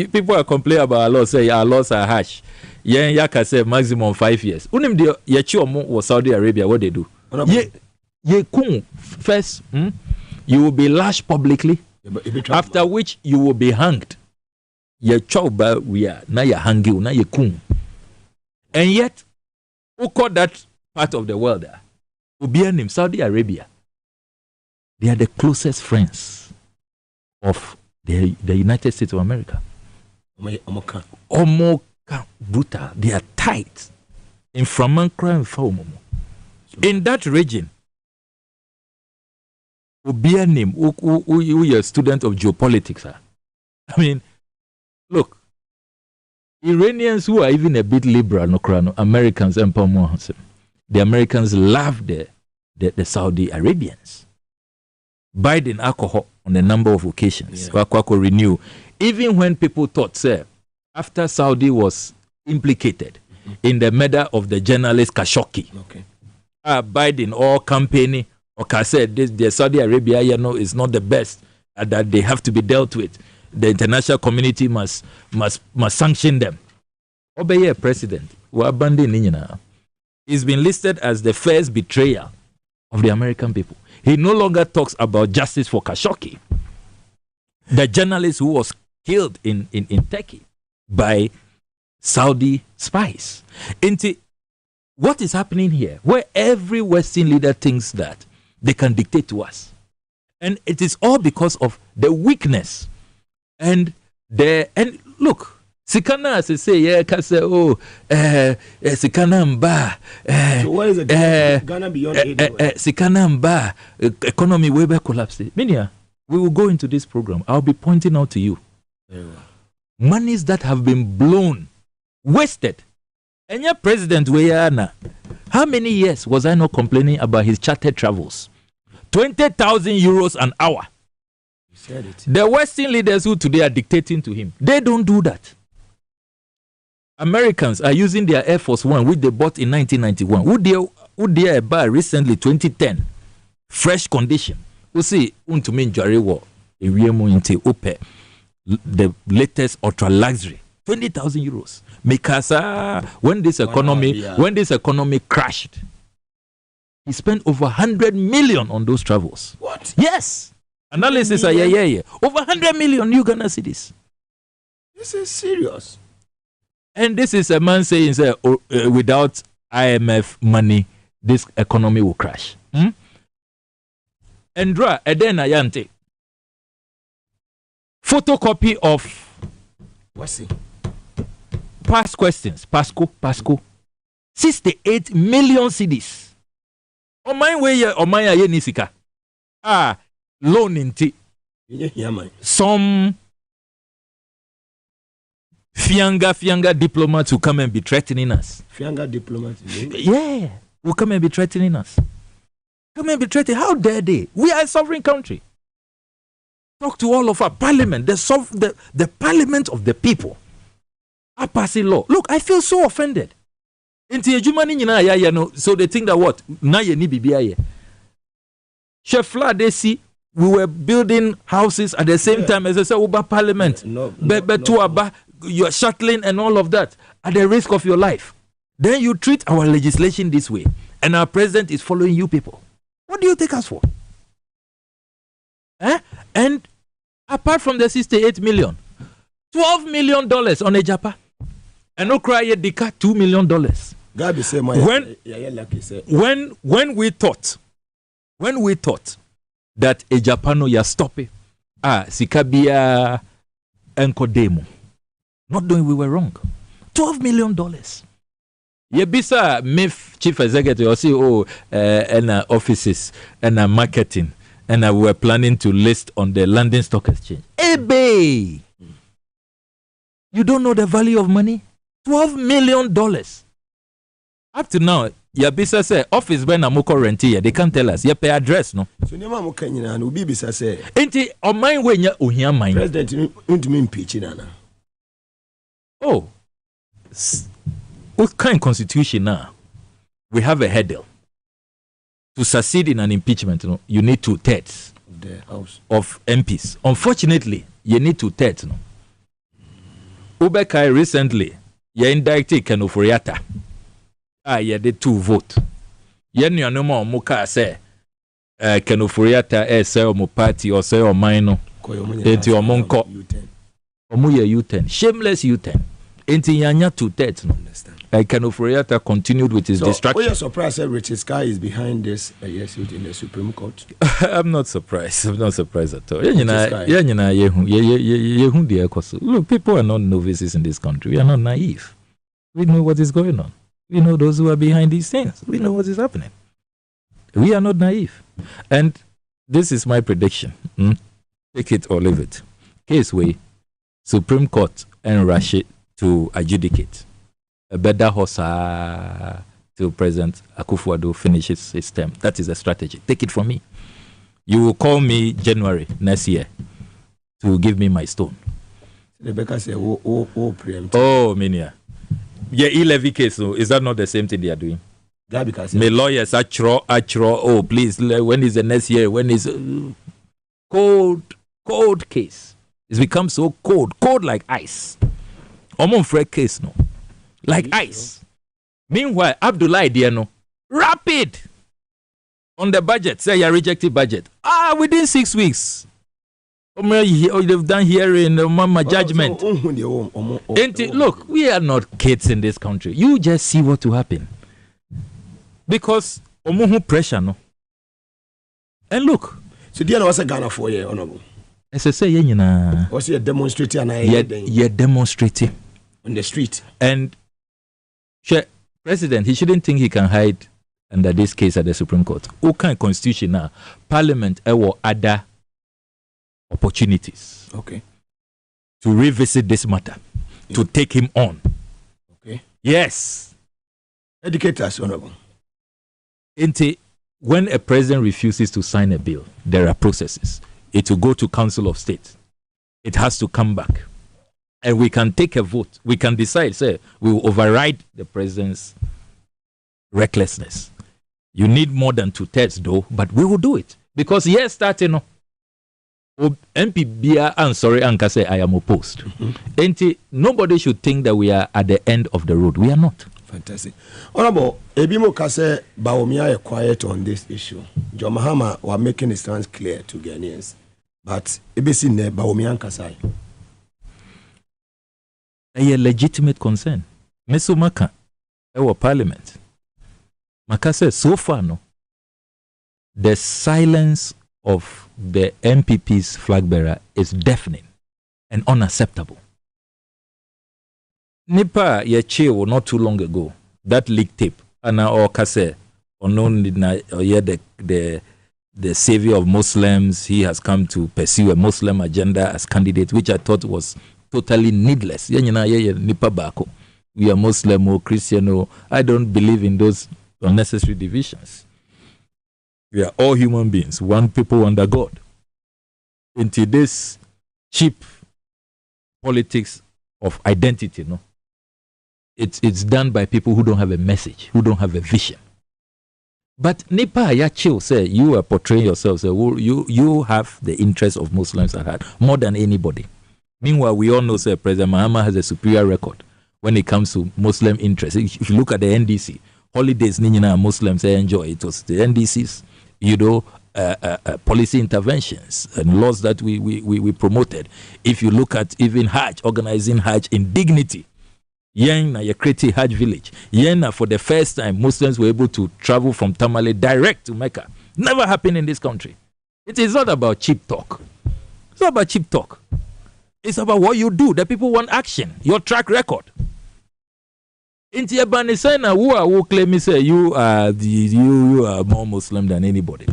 People are complaining about our laws. Say our laws are harsh. Yaka say maximum 5 years. Unim the Yachuomo was Saudi Arabia. What they do? First, you will be lashed publicly. After which you will be hanged. Yachoba we are na ya hangi na ye kun. And yet, who call that part of the world? Ubianim, Saudi Arabia. They are the closest friends of the United States of America. Omoka brutal. They are tight. In Framankra and Faumomo. In that region, Ubianim, who are a student of geopolitics. I mean, look, Iranians who are even a bit liberal, Americans and the Americans love the Saudi Arabians. Biden alcohol on a number of occasions. Wakwako renew. Even when people thought, sir, after Saudi was implicated in the murder of the journalist Khashoggi, Biden or campaigning or said this the Saudi Arabia is not the best, that they have to be dealt with. The international community must sanction them. Obey president. He's been listed as the first betrayer of the American people. He no longer talks about justice for Khashoggi, the journalist who was killed in Turkey by Saudi spies. What is happening here? Where every Western leader thinks that they can dictate to us. And it is all because of the weakness. And look, Sikana, as I say, can say, Sikana Mba. So what is Ghana beyond aid? Sikana Mba, economy way back collapsed. Minia, We will go into this program. I'll be pointing out to you monies that have been blown, wasted. And your president, how many years was I not complaining about his chartered travels? 20,000 euros an hour. The Western leaders who today are dictating to him, they don't do that. Americans are using their Air Force One, which they bought in 1991. Who they buy recently, 2010. Fresh condition. We see, the latest ultra luxury, 20,000 euros. Because when this economy crashed, he spent over 100 million on those travels. What? Yes. Analysis are over 100 million new Ghana cedis. This is serious. And this is a man saying, without IMF money, this economy will crash. Endra Eden Ayante. Photocopy of what's it? Past questions. Pasco. 68 million cedis. On my way, on my nisika. Loan inti. Some Fianga diplomats will come and be threatening us. Fianga diplomats? Yeah, will come and be threatening us. Come and be threatening. How dare they? We are a sovereign country. Talk to all of our parliament, the parliament of the people. Are passing law. Look, I feel so offended. So they think that what? Chef they see we were building houses at the same time as I said, Uber Parliament. You're shuttling and all of that at the risk of your life. Then you treat our legislation this way, and our president is following you people. What do you take us for? And apart from the 68 million, $12 million on a Japa, and no cry yet dika $2 million. When we thought that a Japano ya stopping sikabia enkodemo, not doing we were wrong. $12 million. Yebisa MIF chief executive or CEO and offices and marketing and we were planning to list on the London Stock Exchange. Ebe, you don't know the value of money? $12 million. Up to now, Yabisa say office when Amoko rent here, they can't tell us. You pay address, no? So Nema Mokanyina and Ubibisa say. Enti on mine when you hear mine. President won't mean pitching. Oh, what kind of constitution now? We have a hurdle. To succeed in an impeachment, you need 2/3 of the House of MPs. Unfortunately, you need 2/3. Ubekai recently, you indicted Kenoforiata. You did 2 vote. You no more muka say Kenoforiata say omo party or say o mine. Enti omonko. Omuye U10. Shameless U10. Enti yanya 2/3. Kenoforiata continued with his distraction. You're surprised that Richard Sky is behind this suit in the Supreme Court? I'm not surprised. I'm not surprised at all. Look, people are not novices in this country. We are not naive. We know what is going on. We know those who are behind these things. We know what is happening. We are not naive. And this is my prediction. Take it or leave it. Case way, Supreme Court and rush it to adjudicate. A better horse till President Akufo-Addo finishes his term. That is the strategy. Take it from me. You will call me January next year to give me my stone. Rebecca said, preempt. Oh, Minia. Yeah, E-levy case, no, is that not the same thing they are doing? Yeah, because my lawyers oh, please, when is the next year? When is cold case? It's become so cold like ice. Omon Fred case, no. Like ice. Meanwhile, Abdullah Diano, rapid on the budget. Say you rejected budget. Within 6 weeks. They've done hearing Mama judgment. Look, we are not kids in this country. You just see what will happen. Because pressure, no. And look. So do you know what's a Ghana for you, honorable? As I say, what's you demonstrating? You're demonstrating on the street. And President, he shouldn't think he can hide under this case at the Supreme Court. What kind of constitution now? Parliament or other opportunities. Okay. To revisit this matter, to take him on. Okay. Yes. Educate us, Honorable. When a president refuses to sign a bill, there are processes. It will go to Council of State. It has to come back. And we can take a vote. We can decide, say, we will override the president's recklessness. You need more than 2/3 though, but we will do it. Because yes, starting MP Bia, I'm sorry, Anka say I am opposed. Nobody should think that we are at the end of the road. We are not. Fantastic. Honorable, Ebimo Kase Bawumia is quiet on this issue. John Mahama were making his stance clear to Ghanaians. But Ebisi ne Bawumia Kasai. A legitimate concern. Meso Maka, our parliament. Maka says, so far, no, the silence of the MPP's flag bearer is deafening and unacceptable. Nipa Yachiwo not too long ago, that leak tape, Ana or Kase, unknown the savior of Muslims, he has come to pursue a Muslim agenda as candidate, which I thought was totally needless. Nipa Bako. We are Muslim or Christian or I don't believe in those unnecessary divisions. We are all human beings, one people under God. Into this cheap politics of identity, no? It's done by people who don't have a message, who don't have a vision. But Nipa Yachiw say you are portraying yourself, say you have the interests of Muslims at heart more than anybody. Meanwhile, we all know, say, President Mahama has a superior record when it comes to Muslim interests. If you look at the NDC, holidays, Muslims enjoy. It was the NDC's, policy interventions and laws that we promoted. If you look at even Hajj, organizing Hajj in dignity, Yena Yakreti Hajj village, Yena for the first time, Muslims were able to travel from Tamale direct to Mecca. Never happened in this country. It is not about cheap talk. It's not about cheap talk. It's about what you do. The people want action. Your track record. Inti Abanisena who claim say you are more Muslim than anybody.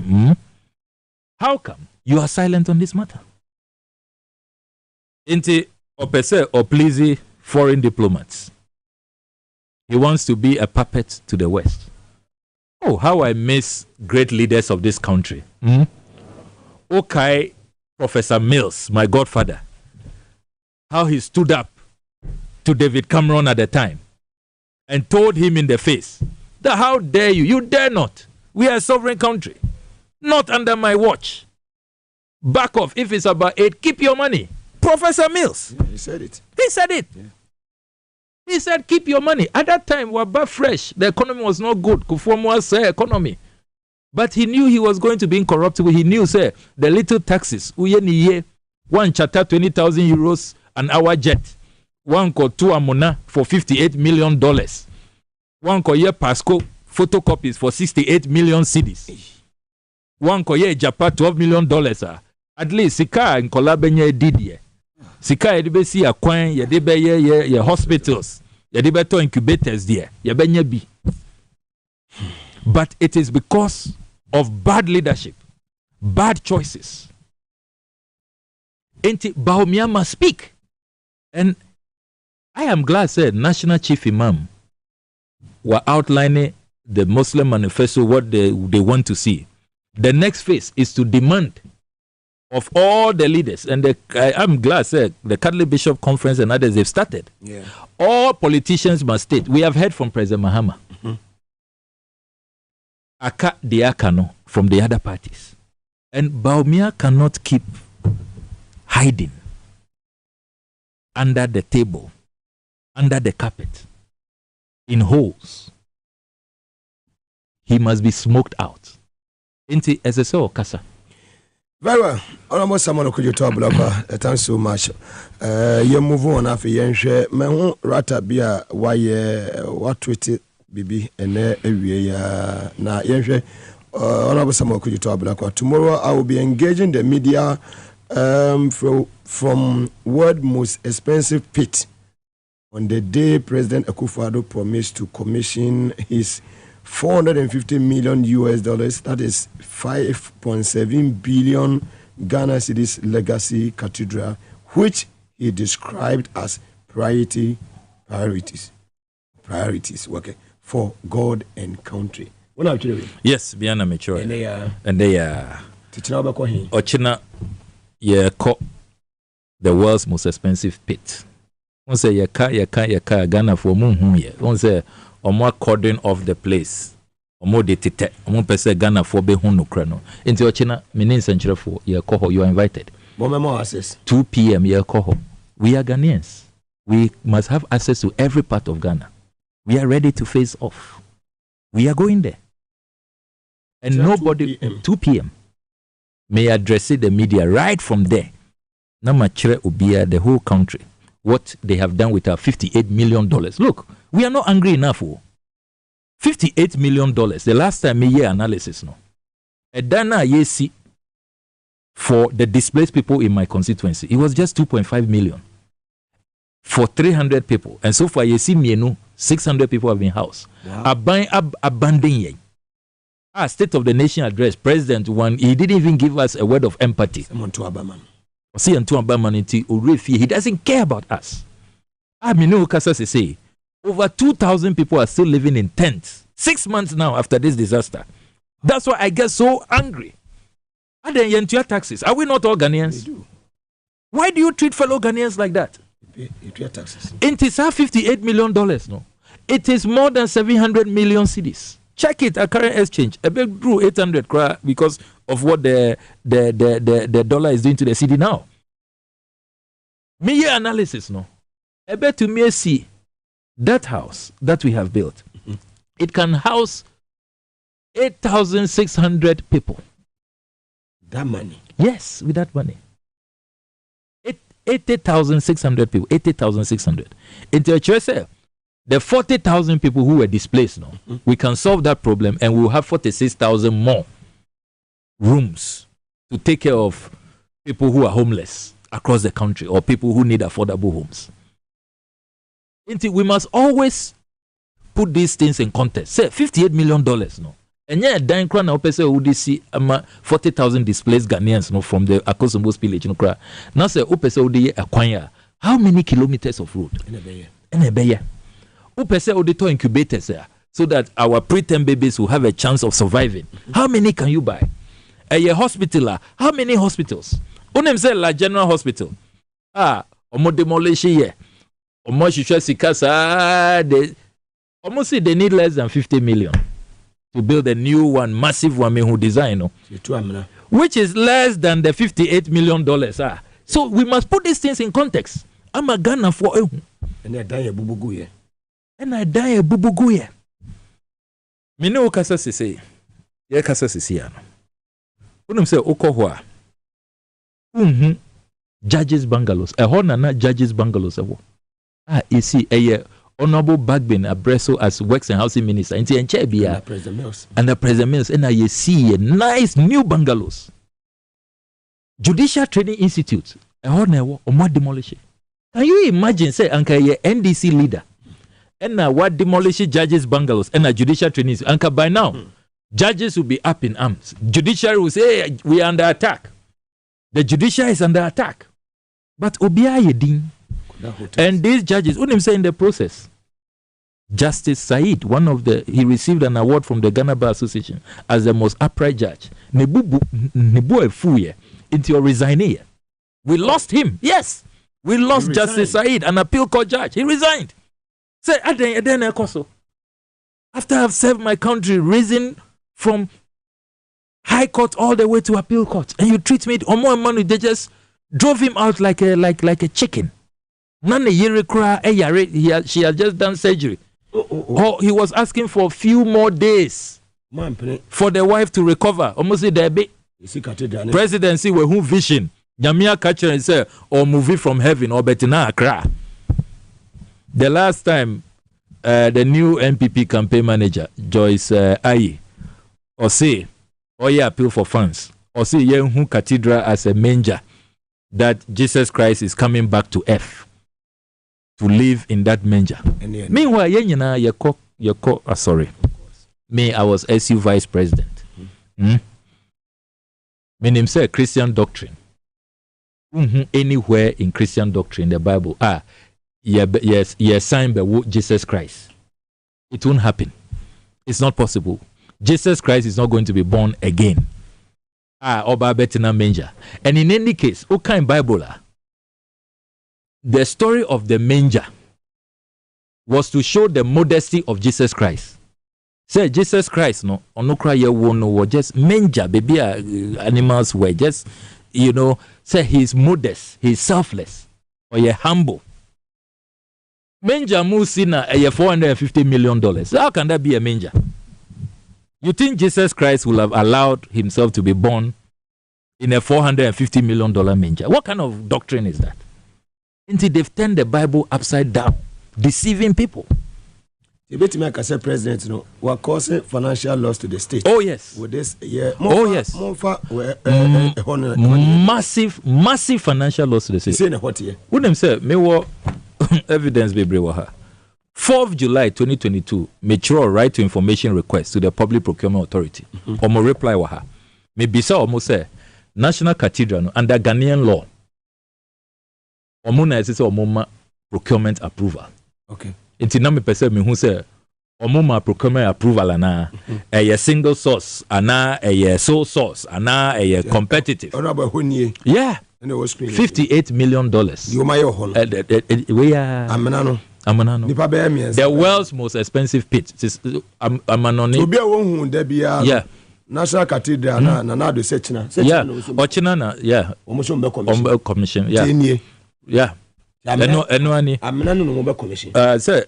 How come you are silent on this matter? Inti Opese or please foreign diplomats. He wants to be a puppet to the West. Oh, how I miss great leaders of this country. Okay, Professor Mills, my godfather. How he stood up to David Cameron at the time and told him in the face that how dare you? You dare not. We are a sovereign country. Not under my watch. Back off. If it's about aid, keep your money. Professor Mills. Yeah, he said it. He said it. Yeah. He said, keep your money. At that time, we were back fresh. The economy was not good. Kufuor's economy. But he knew he was going to be incorruptible. He knew, sir, the little taxes. One charter, 20,000 euros an hour jet. One ko two amona for $58 million. One ko ye Pasco photocopies for 68 million cedis. One ko ye Japan $12 million. At least sika in Kolabenye Didier. Sika yedibe si akwan yedibe ye hospitals. Yedibe to incubators there. Yebenye bi. But it is because of bad leadership, bad choices. Enti Bawumia must speak. And I am glad said National Chief Imam were outlining the Muslim manifesto, what they want to see. The next phase is to demand of all the leaders, and I'm glad said the Catholic Bishop Conference and others, they've started. Yeah. All politicians must state. We have heard from President Mahama. Aka Diakano from the other parties. And Bawumia cannot keep hiding under the table, under the carpet, in holes. He must be smoked out. Inti SSO Kasa. Very well. Honorable Samuel Okujoto Abulakwa, thanks so much. You move on after yenhwe me ho rata bia what tweet bibi ene ewie ya na yenhwe Honorable Samuel Okujoto Abulakwa. Tomorrow I will be engaging the media from world most expensive pit on the day President Akufo-Addo promised to commission his $450 million US, that is $5.7 billion Ghana City's legacy cathedral, which he described as priorities, okay, for God and country. Yes, Biana mature. And they are. Ochina, the world's most expensive pit. One say yaka Ghana for moon here. One say more cordon off the place. More detete. More pese Ghana for be hunu krano. Into Ochina, meaning century for koho. You are invited. 2 p.m. koho. We are Ghanaians. We must have access to every part of Ghana. We are ready to face off. We are going there. And nobody, 2 p.m. may address the media right from there. Namachere Ubia, the whole country, what they have done with our $58 million. Look, we are not angry enough. $58 million. The last time we hear analysis, no. A Dana Yesi for the displaced people in my constituency, it was just 2.5 million for 300 people. And so far, you see me, 600 people have been housed. Abandoning. State of the Nation address, President one, he didn't even give us a word of empathy. He doesn't care about us. I mean, say over 2,000 people are still living in tents 6 months now after this disaster. That's why I get so angry. Are they your taxes? Are we not all Ghanaians? Why do you treat fellow Ghanaians like that? Taxes. It is $58 million. No, it is more than 700 million cedis. Check it at current exchange. A big drew 800 because of what the dollar is doing to the city now. Me analysis, no. I bet to me see that house that we have built. It can house 8,600 people. That money? Yes, with that money. 80,600 people. 80,600. Into a choice, the 40,000 people who were displaced now, we can solve that problem and we'll have 46,000 more rooms to take care of people who are homeless across the country or people who need affordable homes. We must always put these things in context. Say $58 million no. And yeah, dying crown now person would see 40,000 displaced Ghanaians no from the Akosombo village no cry. Now say upese would acquire how many kilometers of road? In a bay. Upese would to incubators there so that our preterm babies will have a chance of surviving. How many can you buy? A hospital, how many hospitals? Unem say la General Hospital. Omo demolish here. Omo shisha sikasa they almost say they need less than 50 million to build a new one, massive one who design, no? Which is less than the $58 million. So we must put these things in context. I'm a Ghana for and I die a bubuguye. Me no kasa say. Ye kasa say ano. Unum say okohwa. Judges bungalows. A honana judges bungalows. You see a Honorable Bagbin Abreso as Works and Housing Minister. And the President Mills. And I see a nice new bungalows. Judicial Training Institute. A honor or more demolition. Can you imagine, say, Anka ye NDC leader? And now what demolish judges bungalows and a judicial training? Anka by now, judges will be up in arms. Judiciary will say, hey, we are under attack. The judiciary is under attack. But Obia Yedin. And these judges, what I'm saying in the process, Justice Said, he received an award from the Ghana Bar Association as the most upright judge. Nebu Efuye into your resigning. We lost him. Yes, we lost Justice Said, an appeal court judge. He resigned. Say, after I've served my country, risen from high court all the way to appeal court, and you treat me or more money, they just drove him out like a chicken. None a year she had just done surgery. Oh, he was asking for a few more days for the wife to recover. Almost the presidency were who vision. Yamia catcher and say or movie from heaven or betina Accra. The last time the new NPP campaign manager Joyce Aye or say appeal for funds or say who cathedral as a manger that Jesus Christ is coming back to earth to live in that manger. Meanwhile, sorry. Me, I was SU vice president. Me, Meaning say Christian doctrine. Anywhere in Christian doctrine, the Bible, yes, signed by Jesus Christ. It won't happen. It's not possible. Jesus Christ is not going to be born again. Oba betina manger. And in any case, okay in Bible, the story of the manger was to show the modesty of Jesus Christ. Say Jesus Christ, no, onokra ye no, just manger, baby, animals were just, say he's modest, he's selfless, or you're humble. Manger musina a $450 million. How can that be a manger? You think Jesus Christ will have allowed himself to be born in a $450 million manger? What kind of doctrine is that? Until they've turned the Bible upside down, deceiving people. You bet me, I say president, we're causing financial loss to the state. Oh yes. With this, yeah. Yes. Massive financial loss to the state. Saying what here? Wouldn't say me what evidence be brewaha. 4th July 2022, mature right to information request to the Public Procurement Authority. Omo reply waha. Me bisa omo say National Cathedral under Ghanaian law. Omo na say omo ma procurement approval. Okay. Inti na me pese me hu say omo ma procurement approval ana a single source ana a sole source ana a competitive. Yeah. $58 million. The world's most expensive pit. Yeah. National Cathedral na do Sectoral. Yeah. Ochina na yeah. Commission. Yeah. Yeah. Say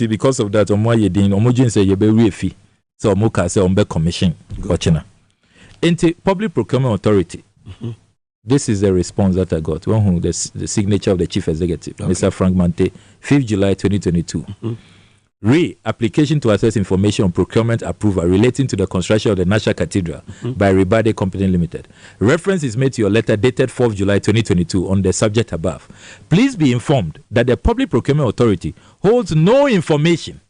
because of that omo ye din omo jin say ye be refi. So omo ka say ombe commission ochina. Into Public Procurement Authority. This is the response that I got. The signature of the Chief Executive, okay. Mr. Frank Mante, 5th July 2022. Application to access information on procurement approval relating to the construction of the National Cathedral by Ribade Company Limited. Reference is made to your letter dated 4th July 2022 on the subject above. Please be informed that the Public Procurement Authority holds no information,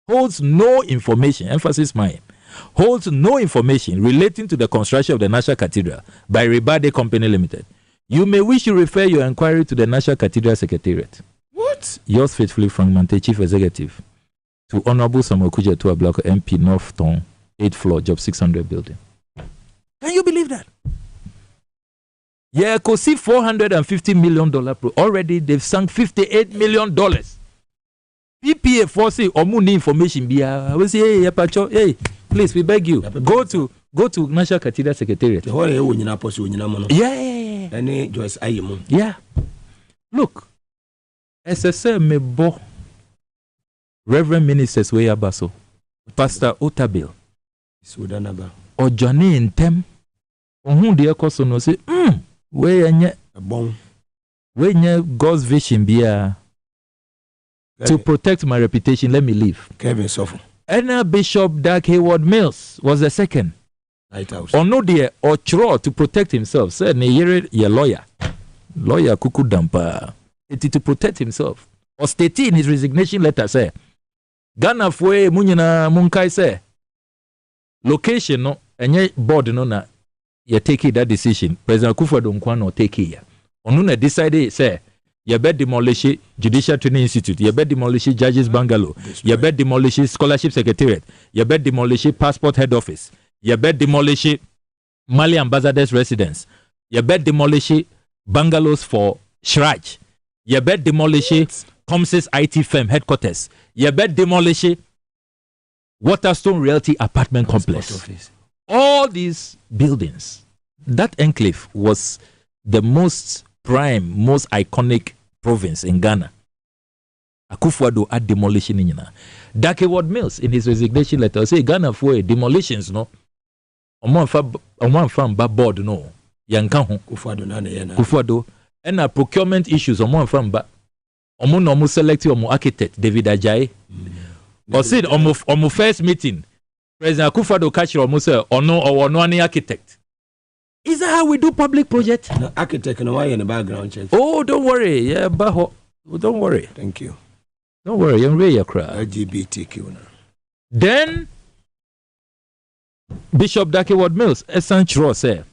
emphasis mine, holds no information relating to the construction of the National Cathedral by Ribade Company Limited. You may wish to refer your inquiry to the National Cathedral Secretariat. What? Yours faithfully, Frank Mante, Chief Executive, to Honorable Samuel Kuja to Block MP North Town, 8th floor, Job 600 building. Can you believe that? Yeah, could see $450 million. Already they've sunk $58 million. PPA forcing omuni information be I will say hey please we beg you go to National Cathedral Secretariat. Yeah. Look, SSA mebo Reverend Ministers we abaso Pastor Otabil Sudanaba Ojani intem ohun de ekoso no say we enye bon we nye God's vision be to protect my reputation, let me leave. Kevin Sofo. And Bishop Dark Hayward Mills was the second. Lighthouse. Or no dear, or Chro to protect himself. Said ye lawyer. Lawyer kuku dampa. It to protect himself. Or stating in his resignation letter, say, Ghana fwe munyina munkai say. Location no, and ye board no na ye take that decision. President Akufo-Addo Nkwano take it. Onuna decided, say, you bet demolish Judicial Training Institute. You bet demolish Judges Bungalow. You bet demolish Scholarship Secretariat. You bet demolish Passport Head Office. You bet demolish Mali Ambassador's Residence. You bet demolish bungalows for Shraj. You bet demolish Comsys IT firm headquarters. You bet demolish Waterstone Realty Apartment Complex. All these buildings. That enclave was the most iconic province in Ghana. Akufo-Addo had demolition in Ghana. Dark Hayward Mills in his resignation letter say Ghana for demolitions no. Omo fan ba board no. Yanka ho. Akufo-Addo and procurement issues omo fan ba. Omo select omo architect David Ajayi. Or said omo first meeting President Akufo-Addo catch omo say ono any architect. Is that how we do public project? No, architect no why in the background check. Oh, don't worry. Yeah, Baho. Don't worry. Thank you. Don't worry. You're really a crowd. LGBTQ now. Then Bishop Dark Hayward Mills, Essential say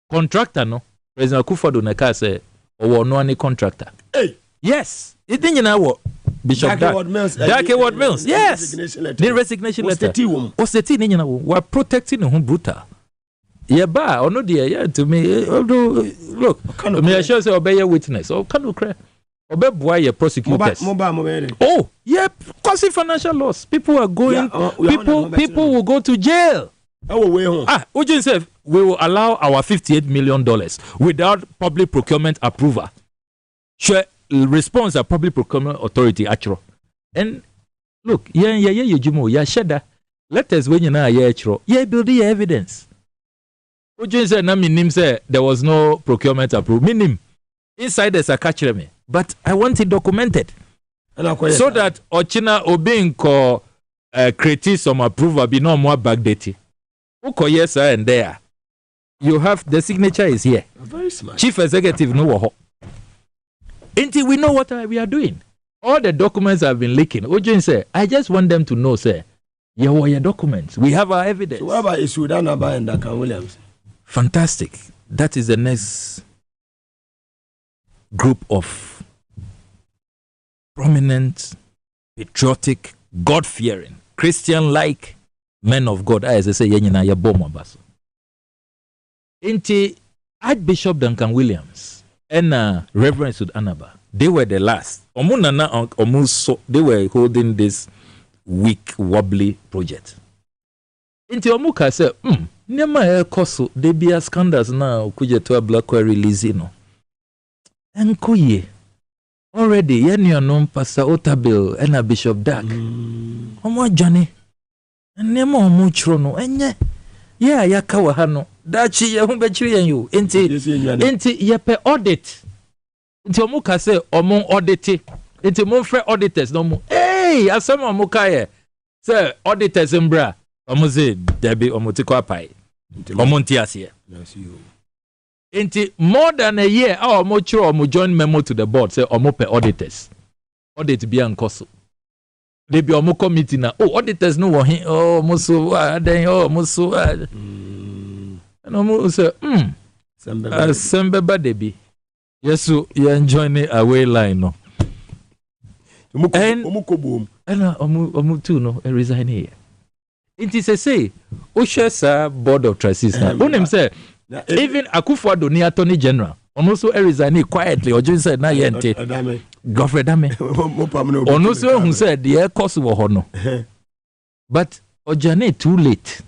contractor no President Akufo-Addo neka say or no any contractor. Hey. Yes. It didn't know Bishop Dark Hayward Mills. Yes. The resignation letter. What's the thing in we're protecting him brutal. Yeah, ba or no dear, yeah, to me. Look, me I shall say obey your witness. Oh, can you cry? Obey why your prosecutors. Oh, yeah, causing financial loss. People are going people will go to jail. Ujin said we will allow our $58 million without public procurement approval. Sure, response a public procurement authority actual. And look, yeah, shada. Let us when you know yeah, build the evidence. Ujin said, Nami said there was no procurement approval. Minim inside there's a catcher me, but I want it documented so that Ochina obeying ko create some approval be no more backdated. Uko yes and there. You have the signature is here. Very smart. Chief executive no. Until we know what we are doing. All the documents have been leaking. Ujin said, I just want them to know, sir. Your documents. We have our evidence. So what about Sudan and Duncan Williams? Fantastic. That is the next group of prominent, patriotic, God-fearing, Christian-like men of God. As I say, ya bomba baso. Inti Archbishop Duncan Williams and Reverend Sud Anaba, they were the last. They were holding this weak, wobbly project. Inti Omuka said, Nema koso they be a scandals now kuje to a black release no. Enkoye already yenyo no Pastor Otabil and a Bishop Dark. Omo Johnny. Nema omo chro no enye. Yeah, yaka wa hano. Dachi ye hu bechiri yen you. Inti yepe audit. Inti Omuka say omo audit. Inti mo free auditors no mo. Hey, asema Omuka ye. Say auditors mbra. Omo say debi omo tikwa pai. Omontiasia. Inti more than a year, our omo join memo to the board say omo pe auditors. Audit be ankoso. They be omo committee na. Oh, auditors no one. Oh, musu then oh musu. And omo say Sembeba debi. Yes, you enjoy a away line no. And omo too no resign here. It is a say, Ushesa board of trustees. Unim say, even Akufo-Addo ni attorney general, also resign quietly. Or just said, na yente. Godfrey Dame. Also who said the air cost was hono. But Ojane too late.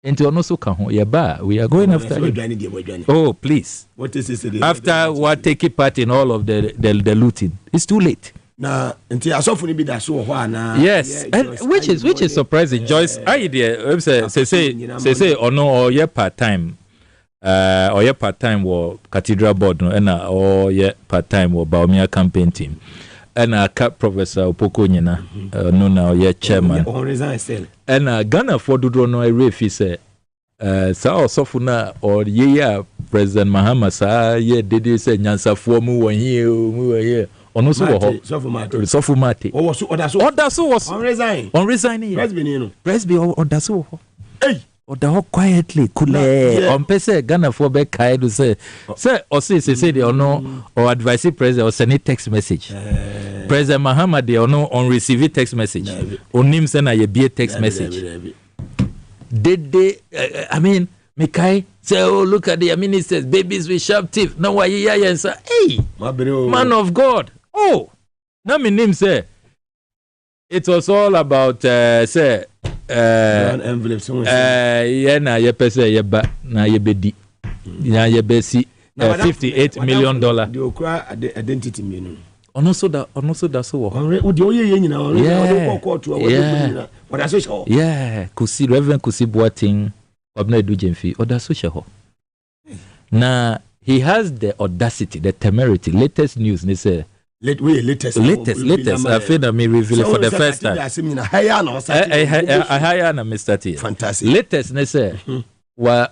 Into also come we are going after him. Oh, please. What is this? After what taking part in all of the looting, it's too late. Na nti asofo ni bi da so ho ana. Yes, and which is surprising. Joyce idea say or ye part time or ye part time wo cathedral board no na or ye part time wo Baumia campaign team and Professor Opoko nyina no na ye chairman on resign still and Ghana for dodo no refi say sa osofo na or ye President Mahama sa ye dede say nyansafo mu won here ono so wo sofo mate odaso was on resign here presby odaso hey oda quietly kule on pese Ghana for be kai do say o say they ono or advise president or send text message President Mahama they ono on receive text message onim say na ye be text message they I mean Mikai say, oh, look at the ministers, babies with sharp teeth. No, why you and say, hey, man of God. Oh, now my name say, it was all about, say, envelopes. Yeah, na ye pese ye ba na ye bedi, na ye besi $58 million. The okra identity me ono so da so wo. Odi oye ye nyina ono yeah, kusi Reverend Kusi Boateng Obna Edu Jemfi oda so sheho. Na he has the audacity, the temerity. Latest news ni say latest. I feel that me reveal it for the first time. Higher na Mr. T. Fantastic. Latest ni say wa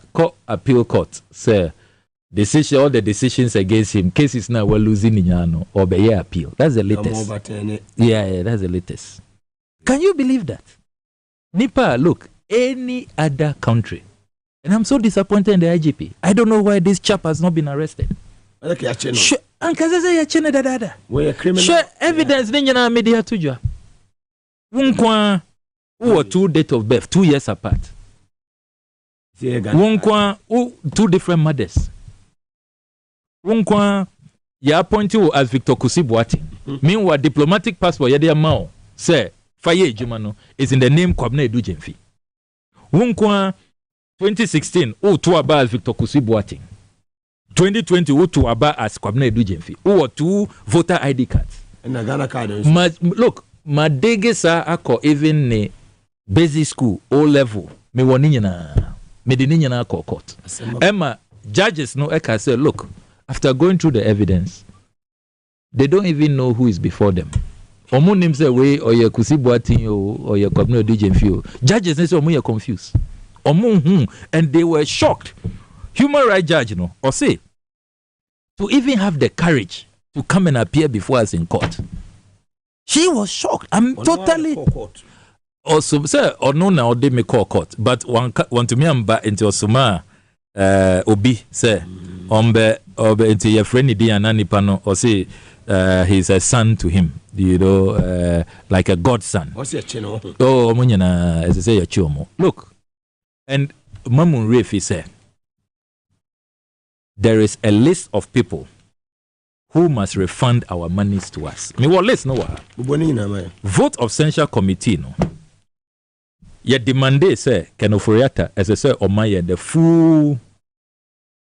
appeal court say all the decisions against him, cases now we're losing in Yano or be appeal. That's the latest. Yeah, that's the latest. Can you believe that? Nipa, look, any other country, And I'm so disappointed in the IGP. I don't know why this chap has not been arrested. Sure, evidence yeah. Media to Wunkwa who are 2 dates of birth, 2 years apart. Wunkwa who 2 different mothers. Wunkwa ya appoint you as Victor Kusibuati. Meanwhile, diplomatic passport yadia mao say Faye Jumano is in the name Kwme A. Wunkwa 2016 who to aba as Victor Kusibuati. 2020 who to aba as Kwme A. Who are 2 voter ID cards. And a Ghana card. Look, my degesa ako even ne basic school O level. Me woninyana me dininyana ko court. Emma judges no eka say look, after going through the evidence, they don't even know who is before them. Omo name say way or ye Kusibuati or ye Kwme A. Judges say omo ye confused. Omo and they were shocked. Human rights judge or say to even have the courage to come and appear before us in court. She was shocked. I'm totally also say or no now they may call court, but one to me I'm back into Osuma Obi say ombe into your friend di anani pano or say he's a son to him, like a godson. What's your chino? Oh omunyana as I say your chomo. Look, and Mamun Refi said there is a list of people who must refund our monies to us. Me what list no vote of censure committee no. Ye demande say Kenoforiata as I say Omaye the full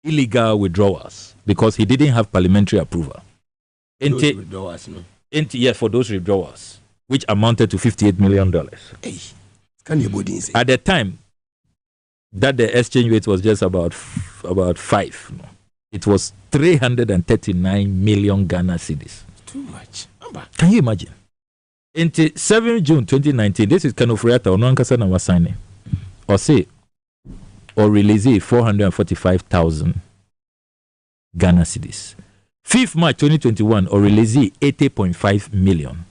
illegal withdrawals because he didn't have parliamentary approval. Yes, for those withdrawals, which amounted to $58 million. Hey, can you say? At the time that the exchange rate was just about 5. No? It was 339 million Ghana cedis. Too much. Can you imagine? Until 7 June 2019, this is Kenoforiata or Nankasa was signing. Or say, or release 445,000 Ghana cedis. 5th March 2021, or release 80.5 million.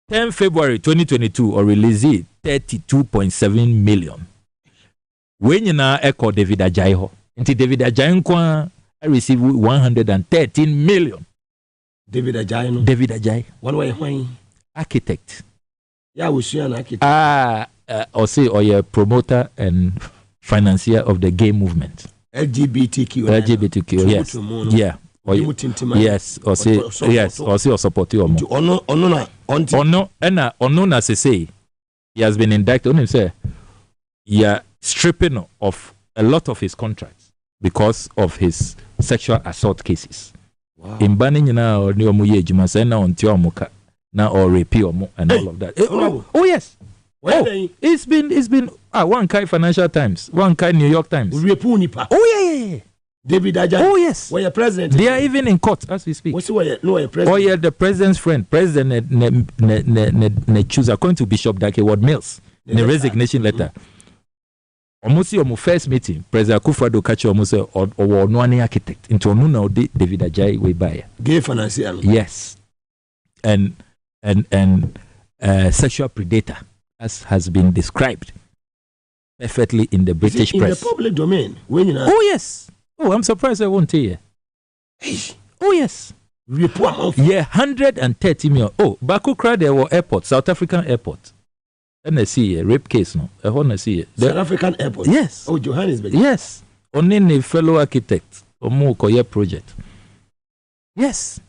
10 February 2022, or release 32.7 million. When you now echo David Ajayi, until David Ajayi I received 113 million. David Ajayi. No? David Ajayi. One way, why? Architect. Yeah, we see an architect. Or say, or a promoter and financier of the gay movement. LGBTQ. Yes. Yeah. Or yes. Or say, yes. Or say, or support you. Ono, as I say, he has been indicted. On him say, yeah, stripping of a lot of his contracts because of his sexual assault cases. Wow. In banning now, new muye juma say na on tiomuka na or rape and all of that. Oh yes. It's been one kind Financial Times, one kind New York Times. Yeah. David Ajayi. Oh yes. Where president? They are even in court as we speak. What's the president? Oh yeah, the president's friend, President ne choose according to Bishop Dake Ward Mills, the resignation letter. Almost your first meeting, President Akufo-Addo catch almost or no any architect into no David Ajayi way by. Gay financial. Yes, and sexual predator as has been described perfectly in the British press. In the public domain, when you know. Oh yes. Oh, I'm surprised I won't tell you. Oh yes. Yeah, 130 million. Oh, Bakukra there were airport, South African airport. And I see a rape case now. I want to see it. South African airport? Yes. Oh, Johannesburg? Yes. Only a fellow architect or more project. Yes.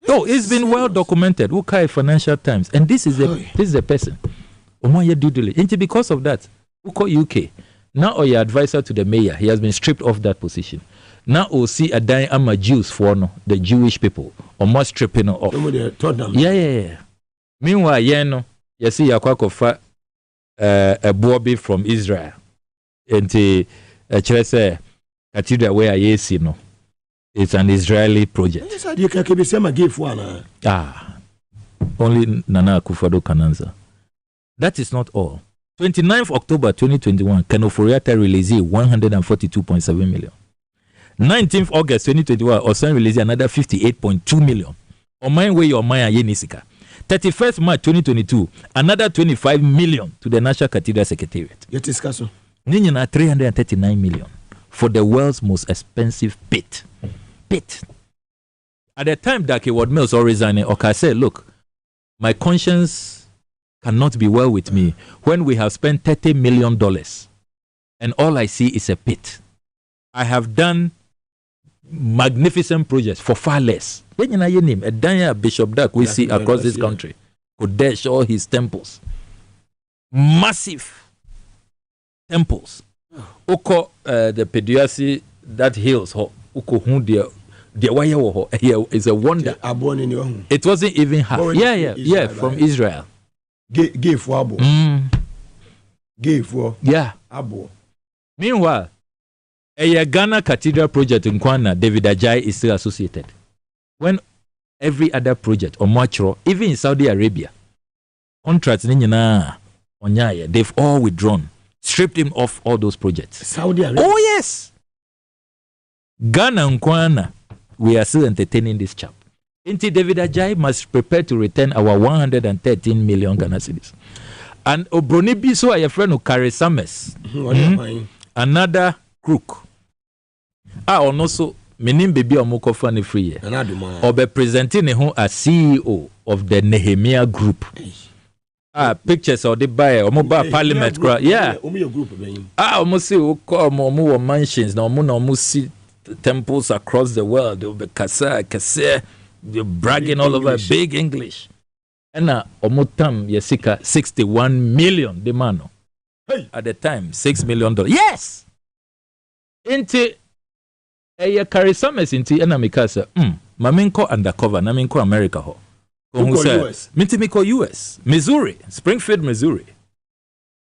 Oh, it's been well documented. Ukai Financial Times. And this is the person. Omoye due diligence. And because of that, Uko UK. Now or your advisor to the mayor, he has been stripped off that position. Now we'll see a dying ama Jews for the Jewish people. Or more stripping off. Yeah. Meanwhile, you see Yakwakofa a Bobby from Israel. And the cathedral where I see no. It's an Israeli project. Only Nana Akufo-Addo can answer. That is not all. 29th October 2021, Kenoforiata released 142.7 million. 19th August 2021, Osan released another 58.2 million. On my way, your Maya Yenisika. 31st March 2022, another 25 million to the National Cathedral Secretariat. Ninyina 339 million for the world's most expensive pit. At the time that Ward Mills or resigning, Oka said, look, my conscience cannot be well with me when we have spent $30 million and all I see is a pit. I have done magnificent projects for far less. When you know your name, a Danya Bishop Duck we see across this country could dash all his temples. Massive temples. Oko the Pediasi that hills Oko the wire is a wonder. It wasn't even half. Yeah, from Israel. Gave for Abo. Gave for Abo. Meanwhile, a Ghana Cathedral project in Kwana, David Ajay is still associated. When every other project or Machro, even in Saudi Arabia, contracts they've all withdrawn, stripped him off all those projects. Saudi Arabia. Oh yes. Ghana and Kwana, we are still entertaining this chap. Until David Ajay must prepare to return our 113 million Ghana cedis. And Obroni Biso, a friend who carries Summers, another crook. And also, meaning baby omoko funny free year. Or be presenting him as CEO of the Nehemiah Group. Pictures of the buyer, omo parliament. Yeah. Omo see omo mansions, na omo see temples across the world. They will be kase, they're bragging all over big English. And now omotam yesika 61 million the mano. At the time, $6 million. Yes. Into a carry summers into enamikasa. Maminko undercover, naminko America ho. US. Mintimiko US. Missouri. Springfield, Missouri.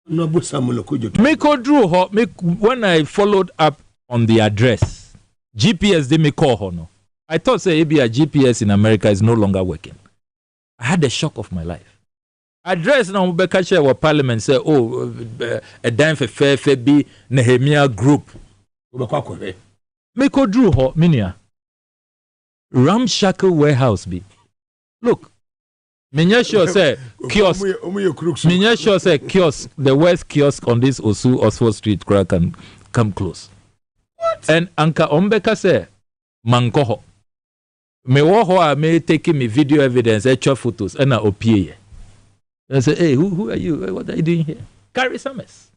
No Miko drew ho when I followed up on the address. GPS they me call ho no. I thought say maybe a GPS in America is no longer working. I had the shock of my life. Address now Rebecca share what parliament say a dime for fair be Nehemiah Group. Miko drew ho minia. Ramshackle warehouse be. Look. Minya sure say kiosk. Minya sure say kiosk. The worst kiosk on this Oxford Street can come close. What? And Anka Ombeka say mankoho. Me woho may taking me video evidence, extra photos, and I opie. I say, hey, who are you? What are you doing here? Carry Summers.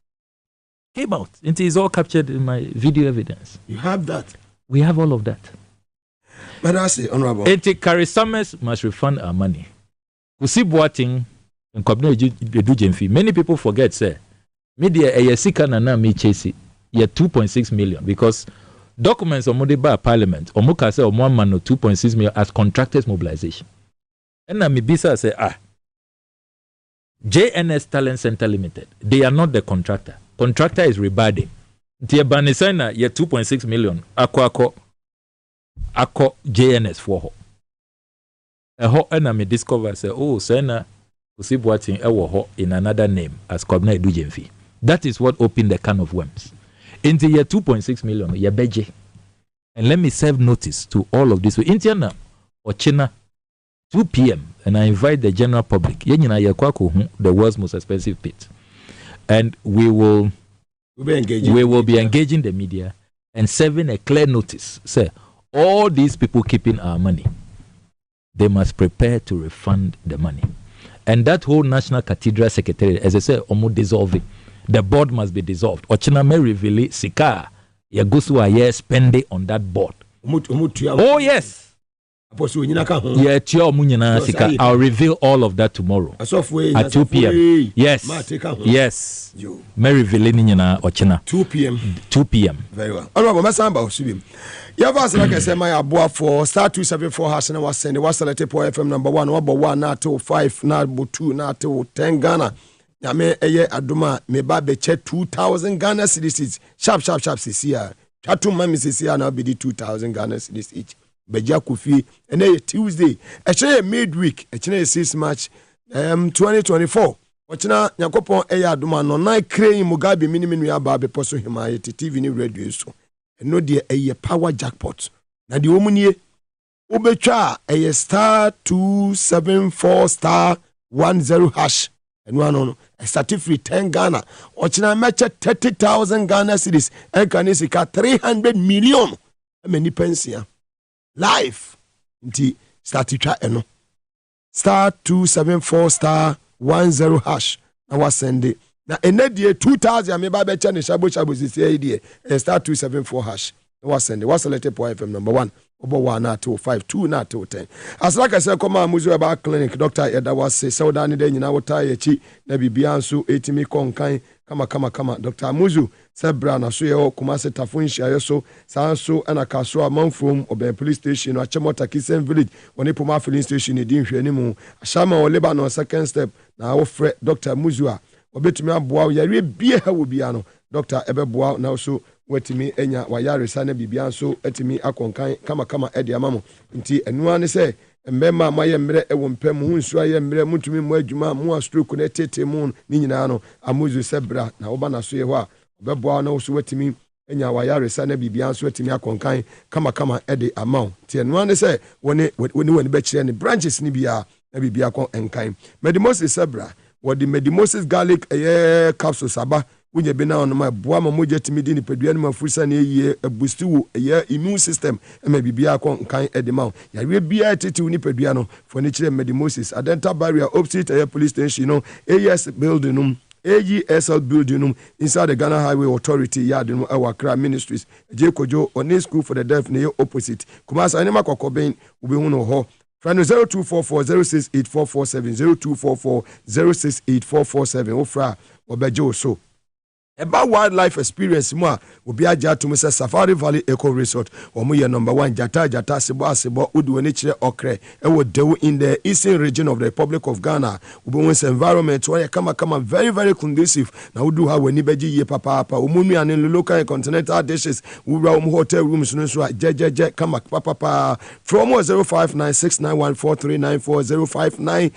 Came out. It is all captured in my video evidence. You have that? We have all of that. But I say, Honorable. Carry Summers must refund our money. We see Boating and Kwme. Many people forget, say, media a sika na me chase 2.6 million because documents on Modiba Parliament or Muka say 1 man 2.6 million as contractors mobilization. And na Mibisa say, JNS Talent Center Limited, they are not the contractor. Contractor is rebading. Tia Banisana, 2.6 million. Ako JNS for her. A ho enemy discover say, Sena Usibuating Ewo in another name as Kwme A. That is what opened the can of worms. Into year 2.6 million, ye beje. And let me serve notice to all of this. Indiana or China, 2 p.m. And I invite the general public. The world's most expensive pit. And we will be engaging the media and serving a clear notice. Say, all these people keeping our money, they must prepare to refund the money. And that whole National Cathedral Secretariat, as I said, almost dissolving. The board must be dissolved. Ochina may reveal Sika, Yagusu Aye spending on that board. Oh, yes. I'll reveal all of that tomorrow at 2 p.m. Yes. Mary Villinina Ochina. 2 p.m. 2 p.m. Very well. Honorable Masamba Osubim. You have asked like I said, my abua for star 274 has and was sending was selected for FM number 1, number 1, not to 5, not 2, not to 10 Ghana. Yame eye aduma me ba be che 2,000 Ghana cedis. Sharp CCR. Chatu mami CCR now be the 2,000 Ghana cedis each. Beja Kufi and Tuesday. Actually midweek. Actually 6 March 2024. Ochina Nyakopon eye aduma no na crane Mugabe minimum ya ba be poso hima TV ni radio so. No dear a power jackpot. Na di omunie obetwa a star 274 star 10 hash. and one on a free 10 Ghana or China match 30,000 Ghana cities and Kanisika 300 million. I mean, pensia live nti start try eno star 274 star 10 hash na wa send it na enedie 2000 me ba be cha ne shabo sisi idea star 274 hash na wa send it wa select point FM number 1 obo 1 na to 5 2 na to 10 as like I say come amuzu aba clinic doctor eda was say so da ne de nyina wota ya chi na bibia nso etimi konkan kama Dr. Amuzu sebra na so ye Kumase Tafun Shia so sanso ana kaso amanfom oben police station no Achemota Kisen village oni Poma filling station e din hwe ni mu ashama o Lebanon second step na wo fre Dr. Amuzu a obetumi aboa yare bia ha wo bia no Dr. ebeboa na so wetimi enya wayare sana bibia nso etimi akonkan kama ede amamo nti enua ne se mbema maye mre ewo mpem hu nsu aye mre mutumi mu adwuma mu a stroke na tete mu ni nyina no Amuzu sebra na oba na so ye ho a obeboa na so wetimi enya wayare sana bibia nso etimi akonkan kama ede amount ti enua ne se woni be kire ne branches ni bia na bibia kon enkan Medimosis sebra wodi Medimosis garlic capsules aba wunye be na on ma boa ma moje timi di ni pedua ni mafusa na eyi boost wo immune system ma bibia kon kan edema ya we bia tete ni pedua no for ni kire Medimosis adenta barrier opposite police station no AS building AESL building inside the Ghana Highway Authority yard no Awakra Ministries Jekojo on school for the deaf na opposite Kumasa anima kokoben ube hu no ho Friend 0244068447 0244068447 ofra obejo so about wildlife experience mo a obi agya to me say Safari Valley Eco Resort omo ye number 1 jata sebo udu ni kire okre e wo dewu in the eastern region of the Republic of Ghana obi won environment where kama very very conducive na udu ha wani beji ye papa omunu ane local and continental dishes ura hotel rooms no so jejeje kama papa from 0596914394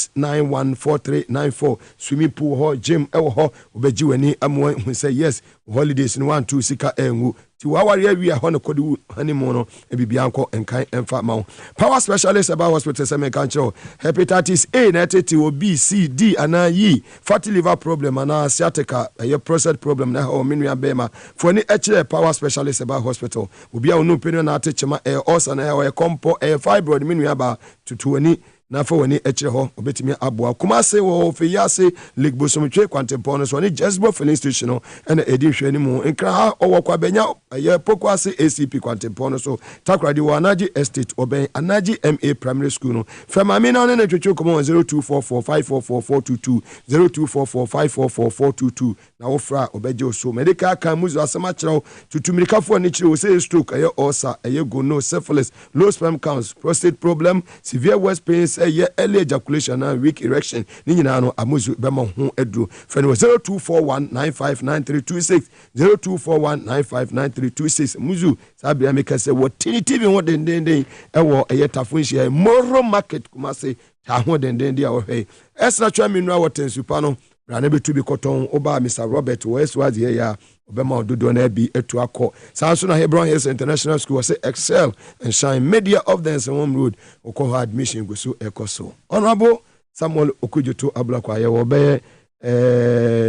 0596914394 swimming pool ho gym e wo ho obeji wani who say yes holidays in 1-2 sika engu ti wawari awi a hono kodi honeymoon no e bibia nko enkan emfa ma power specialist about hospital say me kan chiro hepatitis A na tete o B C D ana yi fatty liver problem ana sciatica prostate problem na o menua bema for ni echere power specialist about hospital obi a onu penu na atechema ulcer na e compo fibroid menua ba tutuani na fa wani echere ho obetimi aboa Kumase wo feyase Lake Bosomtwe Kwantempon so ni Jesbo filling station no na edi hwani mu nkra ha owokwa benya ye pokwase ACP Kwantempon so takradi wo anaji estate oben anaji MA primary school no fema mi na na twetwe komo 0244544422 0244544422 na wo fra obeje so medical kan muzu asema kire tutumirika fo ni kire wo say stroke ulcer gono syphilis low sperm counts prostate problem severe waist pains early ejaculation and weak erection ni nyina no Amuzu bema ho edu fene 0241959326 0241959326 Amuzu sabia make say what TV what den ewo tafunhia Moro market Kumase ta ho den dia wo hwe esna twa minua wotensupa no brana betu bi koton oba Mr. Robert Westward here ya obema ododo na bi etu akọ sanso na Hebron Hills International School say excel and shine media of the Home Road okọ admission go so ekoso honorable Samuel Okujoto Ablakwa ye wo be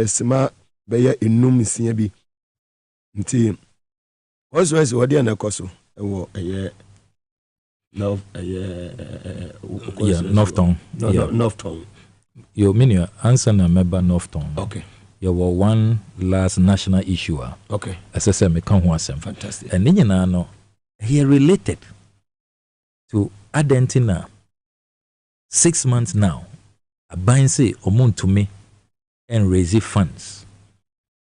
sima be ye enum sia bi nti oswes wodi na ekoso ewo eye no Northtown Northtown Yo, Minia, answer na member Northtown. Okay. You were one last national issue. Okay. As I said, me come one sem. Fantastic. And then you know, he related to Argentina. 6 months now. A buying say omun to me and raise funds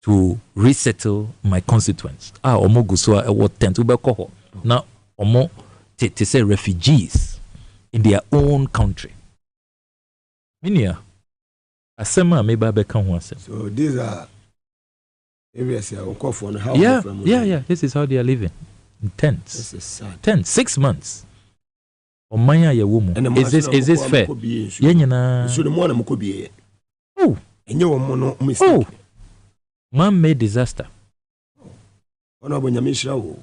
to resettle my constituents. Omo guswa e what tent ube koho. Now omo te say refugees in their own country. Minia, asema me ba be kan ho asem. So these are areas here on for how yeah, this is how they are living. In tents. This is sad. 6 months. Omanya ya woman. Is this fair? Yenyina. So the one am ko biye. Oh, enye wo mo no mistake. Man-made disaster. Ona bonyame hira wo.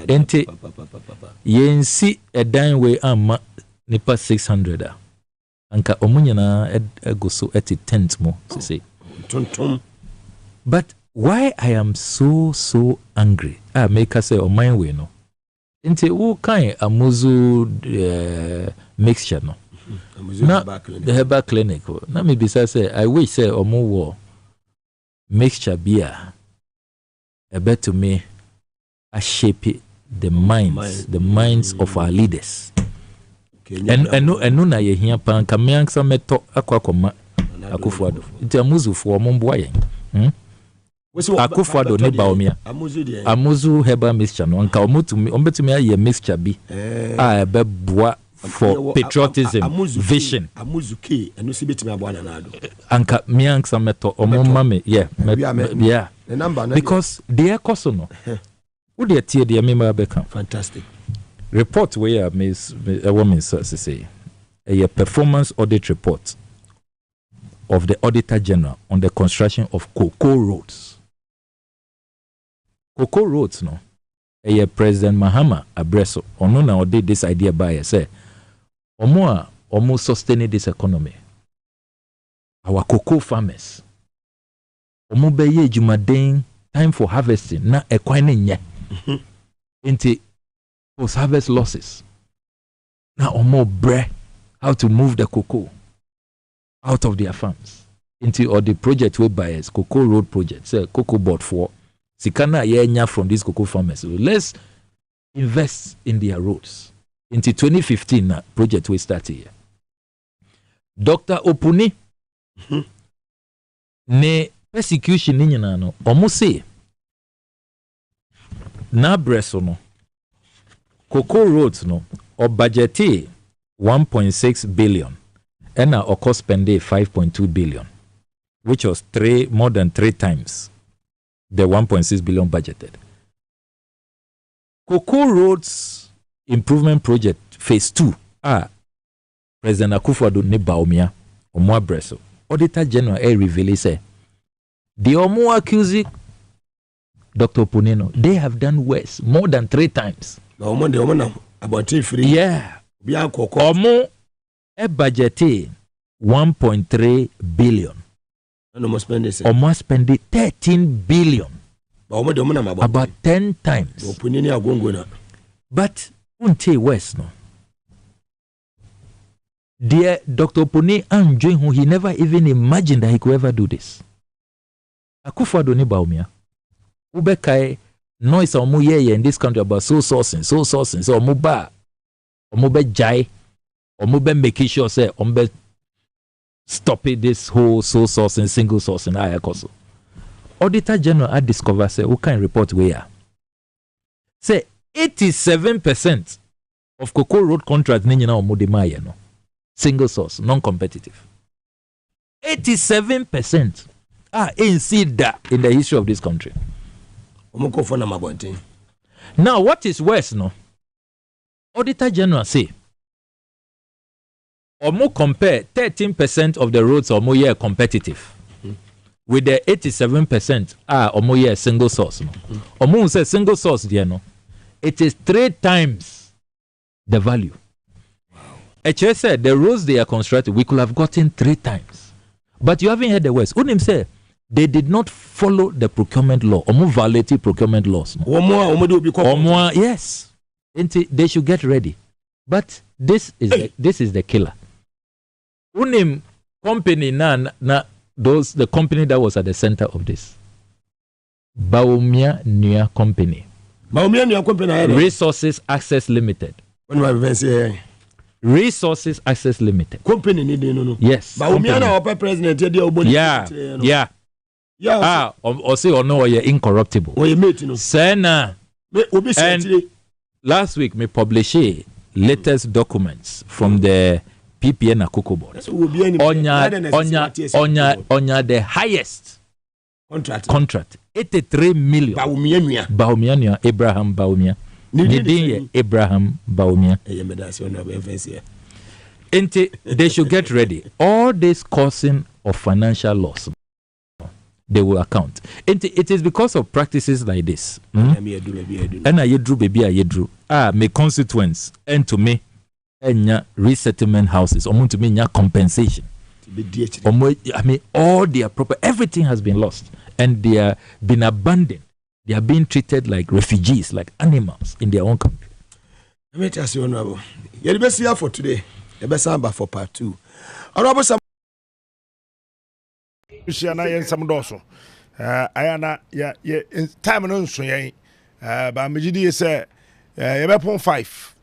Ente yensi a dine way amma nipa 600. anka omunyana ego so at tent mo say. But why I am so angry? Make us say on my way no. Inte who kind amuzu mixture no. Na the herbal clinic. Na me bisa say I wish say omo wo mixture beer. A bet to me a shape the minds of our leaders. And no na ye hia pan kamyan sa meto akwa Akufo-Addo. Inte amuzu for ombo yen. Akufo-Addo ne baomia. Amuzu herbal mixture no anka ombetumi aye mixture bi. Beboa for patriotism vision. Amuzu ke eno si betumi aboa na ado. Anka mianka meto omomame yeah. Because the cost no. Who dey tie dey member become fantastic. Report where a woman say a performance audit report of the Auditor General on the construction of Cocoa Roads. Cocoa Roads, no. A President Mahama Abreso, ono na ode this idea by say, omo sustaining this economy. Our cocoa farmers. Omo beye jumaden time for harvesting na ekwane nye. Into post-harvest losses. Now omo bre how to move the cocoa out of their farms into all the project we buy as Cocoa Road project, say Cocoa Board for Sikana yenya from these cocoa farmers. So let's invest in their roads. Into 2015 project we start here. Dr. Opuni ne persecution ni nyina no omo say na breso no Cocoa Roads no o budget 1.6 billion and our cost spend 5.2 billion, which was more than 3 times the 1.6 billion budgeted. Cocoa Roads Improvement Project Phase 2. President Akufo-Addo ne baomia omo abreso. Auditor General reveal say the omo accusing Dr. Punino, they have done worse more than 3 times. About free. Yeah. Omo budget 1.3 billion. Almost spend 13 billion. About 10 times. But until West no. Dear Dr. Puni Anjoin, who he never even imagined that he could ever do this. Akufo-Addo ni baumia. Ubekai noise omo ye in this country about so sourcing. So omo be jai. Omo be making sure say omo be stopping this whole sole sourcing, single sourcing. Ayakoso. Auditor General had discovered say who can report where. Say 87% of Cocoa Road contracts ni nyina omo de maye no. Single source, non-competitive. 87%. Ain't seen that in the history of this country. Now, what is worse, no? Auditor General say, Omo compare 13% of the roads Omo year competitive with the 87% Omo year single source. No? Omo say single source there, no? It is 3 times the value. HS said the roads they are constructed, we could have gotten 3 times. But you haven't heard the worst. Unim said they did not follow the procurement law. Omo violated procurement laws. No? Omo, yes. They should get ready. But this is the killer. Unim company the company that was at the center of this. Baumia Nia Company. Resources Access Limited. Resources Access Limited. Company no. Yes. Baumia na open president Yeah. Or say or no you're incorruptible. Sena. And last week me publish latest documents from the PPN and Cocoa Board. Onya the highest contract 83 million. Baumia Abraham Baumia. Abraham Baumia. They should get ready. All this causing of financial loss, they will account. It is because of practices like this. And I drew baby, I drew. My constituents and to me, resettlement houses, to me compensation. I mean, all their everything has been lost, and they are been abandoned. They are being treated like refugees, like animals in their own country. Let me tell you, Honorable. You're the best here for today. The best number for part 2. Honorable Sam. Ayana, yeah, time no so but Majidi say, you 5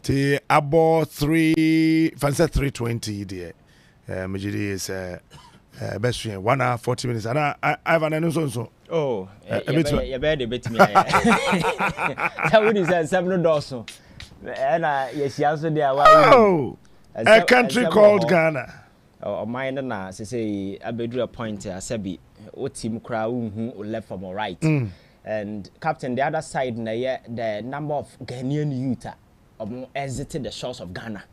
to about 320 there. Majidi is best 1 hour 40 minutes. And I have an announcement. Oh, you better bet me. That would is 7 dollars. And yes, also there. Oh, a country called Ghana. Or mine na say abedu a point asabi o team crowd who left from right. And captain the other side na the number of Ghanaian youth exited the shores of Ghana.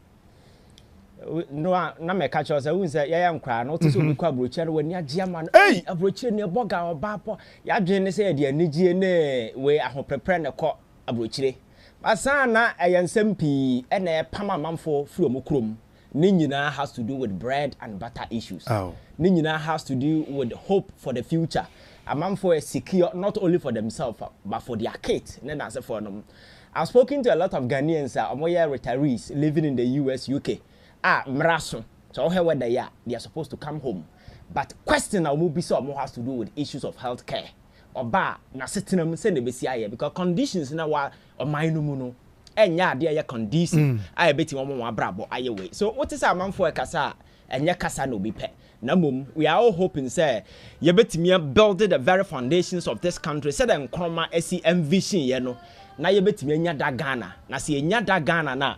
No na me catch us who say yam cry no to so be kwa broche when ya man hey abroche ne boga obapo ya dwen say de anigye ne we ahoprepre ne kɔ abrochire asana ayansem pi ene pama mamfo furu omukrom. Ninyina has to do with bread and butter issues. Ninyina has to do with hope for the future. A man for a secure not only for themselves but for their kids. I've spoken to a lot of Ghanaians, retirees living in the US, UK. Mraso. So where they are supposed to come home. But question has to do with issues of health care. Oba na sitting send the because conditions now are no. Enya de condition I beti mo brabo ayewe. So what is our man for kasa enya kasa no bi pe. Na mum we are all hoping say ye betimi build the very foundations of this country said nkroma esi envision ye no na ye betimi enya da Ghana na se enya da Ghana na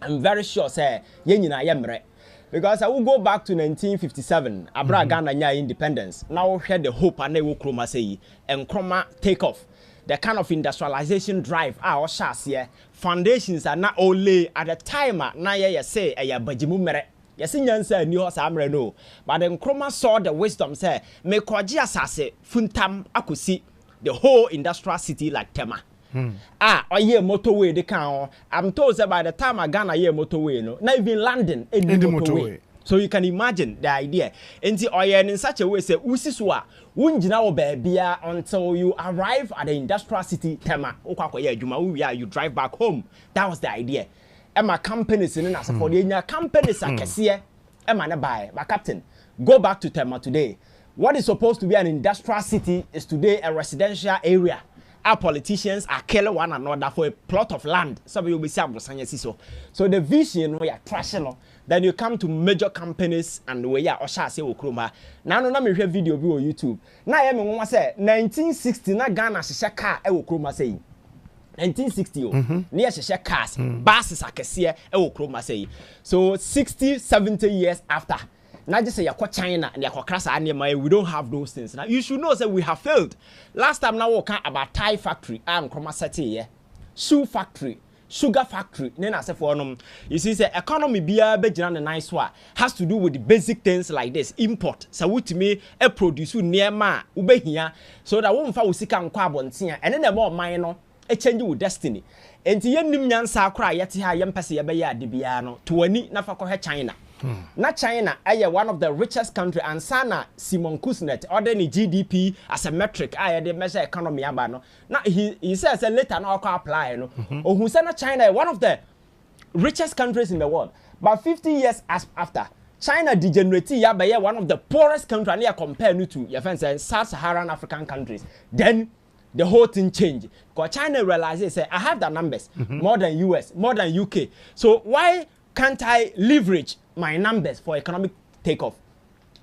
I'm very sure say ye nyina ye mre because I will go back to 1957 abra Ghana nya independence now we the hope and we kroma say nkroma take off. The kind of industrialization drive our shas here foundations are not only at the time na ye say a bajimu mere yes nyansa ni ho samre no but then Nkrumah saw the wisdom say me kwaji asase funtam akosi the whole industrial city like Tema oye motorway de kan I'm told that by the time Ghana ye motorway no not even London in the motorway. So you can imagine the idea. Enti oye in such a way say usiswa wunjina wo baabia until you arrive at the industrial city Tema. You drive back home. That was the idea. Emma companies in as for the companies akese Emma na buy. But captain, go back to Tema today. What is supposed to be an industrial city is today a residential area. Our politicians are killing one another for a plot of land. So the vision we are trashing. Then you come to major companies and we are Osha say Okroma. Now no me share video bi on YouTube. Now I me say 1960 na Ghana hye car e Okroma say. 1960 near hye cars, buses akese e Okroma say. So 60-70 years after. Now just say yakwa China and yakwa krasa anema we don't have those things. Now you should know that we have failed. Last time now we can about tie factory and Nkrumah city shoe factory. Sugar factory, you see, the economy be a nice one has to do with the basic things like this import. So, with me, a produce near ma ube here, so that one for usika and carbon and then the more minor a change with destiny. And the young sa cry yet ha yam pasi abaya dibiano to any nafako China. Not China, one of the richest country and Sana Simon Kusnet order the GDP as a metric. They measure economy abano. Now he says a later now apply no. Oh, who said China one of the richest countries in the world. But 50 years after China degenerated by one of the poorest countries near compared to your friends and Sub-Saharan African countries. Then the whole thing changed. Because China realizes I have the numbers more than US, more than UK. So why can't I leverage my numbers for economic takeoff?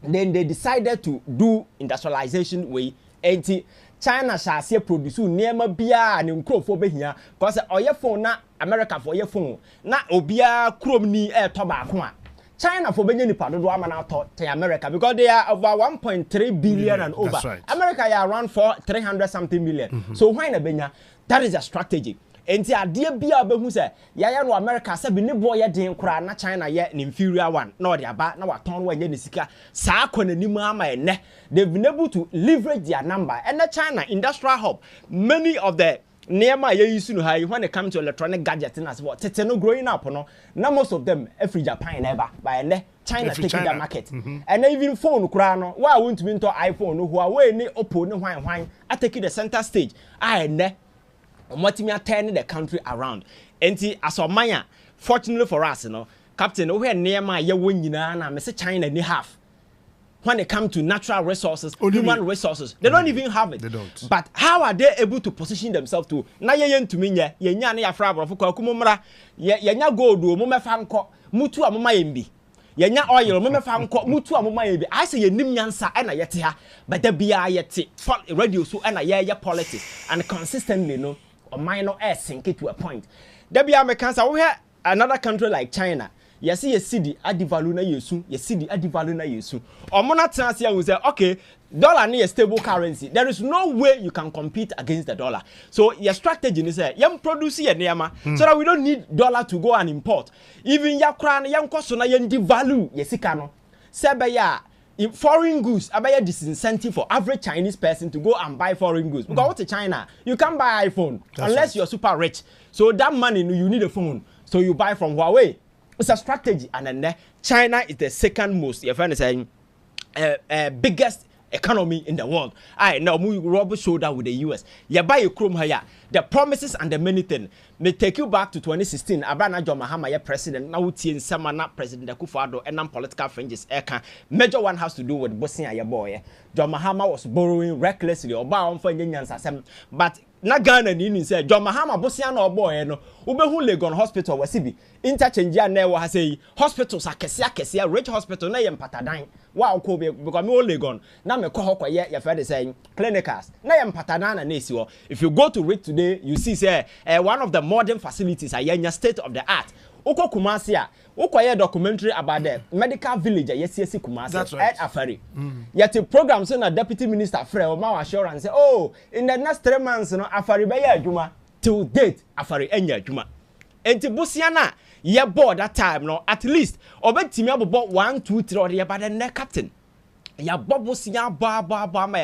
Then they decided to do industrialization way. And China shall see produce near bia and for here because oye phone na America for your phone na obia chrome ni tobacco. China for being part of to America because they are over 1.3 billion and over. Right. America are around 300 something million. So why na benya? That is a strategy. Enti ade bia be hu se ya no America se be ne boy ye den kura na China ye an inferior one na ode aba na waton wa ye ne sika saa akwanim ama ene they've been able to leverage their number and the China industrial hub many of the Nema ye use no high when it comes to electronic gadgets as well. Tete no growing up no. Now most of them every Japan ever by China taking the market. And even phone krano. Why won't be into iPhone no Huawei ni Oppo no wine. I take the center stage. I ne what me turning the country around. Enti asomanya fortunately for us Captain we near my ye won nyina na me say China ni half. When it comes to natural resources, human resources, they don't even have it. They don't. But how are they able to position themselves to? Na ye to me ye nya na ya fra bro for kumumra ye nya gold o mo mefa nko mutu amoma yembi. Ye nya oil mo mefa nko mutu amoma yembi. I say ye nim nyansa e na ye te ha, but da bia ye te radio so e na ye politics and consistently no or minor sink it to a point. Da bia me can say we have another country like China. Yes, ye cedi adivalu na yesu, ye cedi adivalu na yesu. Omona transia will say, okay, dollar ni a stable currency. There is no way you can compete against the dollar. So your strategy is say, yam produce ye neama, so that we don't need dollar to go and import. Even ya kran, yam koso na yen devalue ye sikano. Sebe ya foreign goods, abaya disincentive for average Chinese person to go and buy foreign goods. Because what's China? You can't buy iPhone unless you're super rich. So that money you need a phone. So you buy from Huawei. It's a strategy, and then China is the second most, your friend is saying, biggest economy in the world. I now move rubber shoulder with the US. You buy a chrome here. The promises and the many things may take you back to 2016. Abana John Mahama, your president, now in Samana, President Akufo-Addo, and non-political fringes. Major one has to do with Bosnia, your boy. John Mahama was borrowing recklessly or bound for Indians, but na Ghana ni say John Mahama Bosnia no boy no ubehu Legon hospital wasibi interchange ya na wa say hospitals akese rich hospital na ye mpatadan wa ko be because me Legon na me ko hokwa ye fe say clinicals na ye mpatadan na esi wo. If you go to read today you see say one of the modern facilities are your state of the art. Uko Kumasi a ukoye documentary about the medical village yes Kumasi. That's right. Afari. Yet the program so na deputy minister Fred Oma assurance say oh in the next 3 months no Afari be ya adwuma till date Afari enya adwuma. Enti Busia na ye board that time no at least obetimi abobo 1 2 3 or the about the captain. Ya bobo siya ba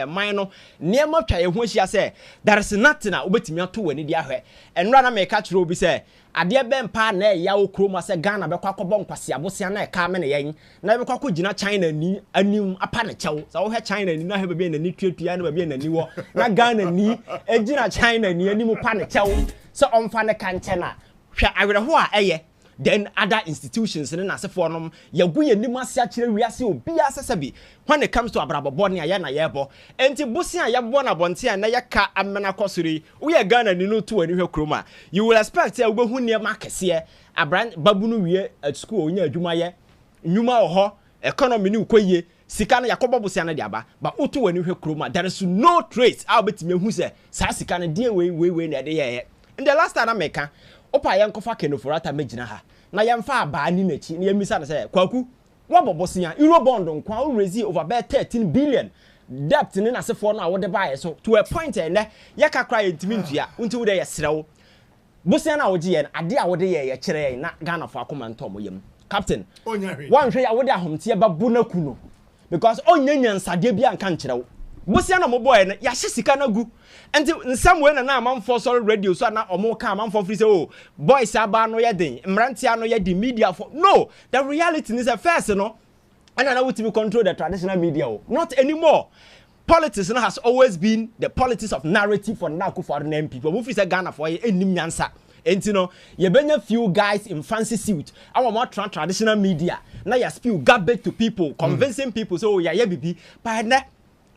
ma no niema twa ye ho hia say there is nothing a obetimi ato wani dia hwe enra na me ka kire obi say ade be mpa na ya okroma say Ghana be kwakobon kwase abosia na ka me ne yen na be kwako gina China ni anim apa na chew so wo he China ni na he be na ni tuatua na be na ni wo na Ghana ni egina China ni anim pa na chew so omfa ne kanche na hwe awere ho a eye. Then other institutions in na for nom yagu yanim ase akire wiase obi asesabi when it comes to abrabobɔ ne aya na yebo enti bosia yebo na bonte na yaka amena kosori we Ghana ni no to ani hwe kroma you will expect ya ubehu ne makese abran babu no wie at school onya adwuma ye nnwuma ho economy ni ukoye sika na yakobo bosia na diaba ba uto ani hwe kroma there is no trace how betime hu se sa sika na die we na de ye in the last time America opa yankofa kenoforata megina ha na yemfa aba ni nachi na yemisa na say kwaku wabobosia euro bond nkwa o raise over 13 billion debt ni na sefo na wo de buy so to a point ene yakakra yentimi ntua unti wo de yesrewo bosia na wo je ye ade a wo de ye kire na Ghana fo akoma ntom yem captain wan hwe ya wo de ahomte ba bu na kuno because onyanya nsade bia nka nkirewo bosia na mo boy na ya hye sika na gu and in some way na amanfo sorry radio so na omo ka amanfo free say oh boys aba no ye den mrantia no ye di media for no the reality is a first no and na we control the traditional media not anymore. Politics has always been the politics of narrative for now for name people we say Ghana for enim nyansa enti no ye benya few guys in fancy suit our more traditional media na ya spill garbage to people convincing people so yeah bibi but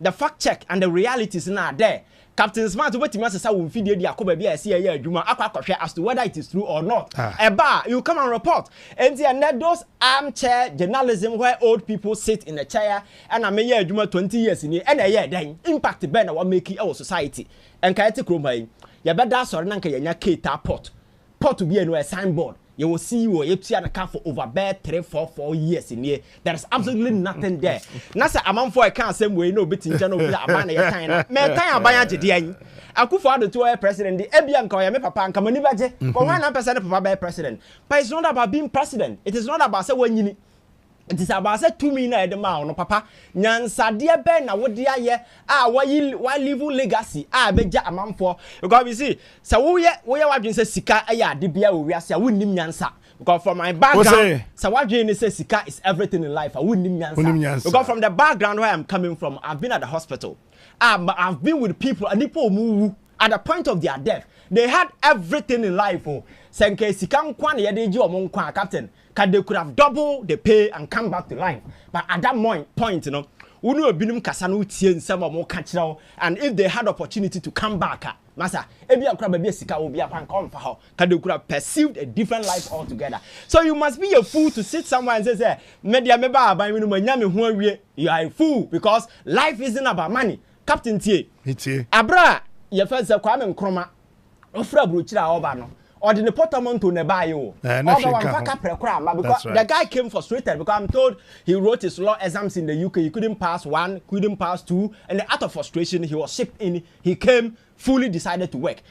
the fact check and the realities now there. Captain Smart wetimi asesa wo mfidie di akoba bia ese ye adwuma akwakwahwe as to whether it is true or not. Eba you come and report. And those armchair journalism where old people sit in a chair and I may adwuma 20 years in and a year then impact be na what make our society. And kaete kroma ya beda sori na nka yenya keta pot to be a signboard. You will see you tia na car for over 3-4 years in here. There is absolutely nothing there. Nasa amam for I can't same way no bit in general abana ya time. Me time abaya jedi. Akufo-Addo to president the Ebian ko ya me papa nka mani baje. Ko 100% papa be president. But it's not about being president. It is not about say wanyini. It is about say 2 million at the mouth, no papa. Nyansa dear Ben, na what dear ye, why leave legacy, beja a man for. Because you see, so we are watching say Sika, Dibia, we are saying, wouldn't nyansa. Because from my background, so what Jane says Sika is everything in life, I wouldn't nyansa. Because from the background where I'm coming from, I've been at the hospital. I've been with people, and people move at the point of their death. They had everything in life. Oh, Senke Sikam Kwan Yadeji or Monkwa captain. They could have doubled the pay and come back to life. But at that point, you know, we know binum kasanu tien some more catching. And if they had opportunity to come back, Massa, ebi akra baby sika obi apan come for her. They could have perceived a different life altogether. So you must be a fool to sit somewhere and say, media meba by me you are a fool because life isn't about money. Captain T. Abra, your first Kwme Nkrumah, Ofra Bruchira Obano. Or the portament to Nebayo. Because the guy came frustrated because I'm told he wrote his law exams in the UK. He couldn't pass 1, couldn't pass 2, and out of frustration, he was shipped in. He came, fully decided to work.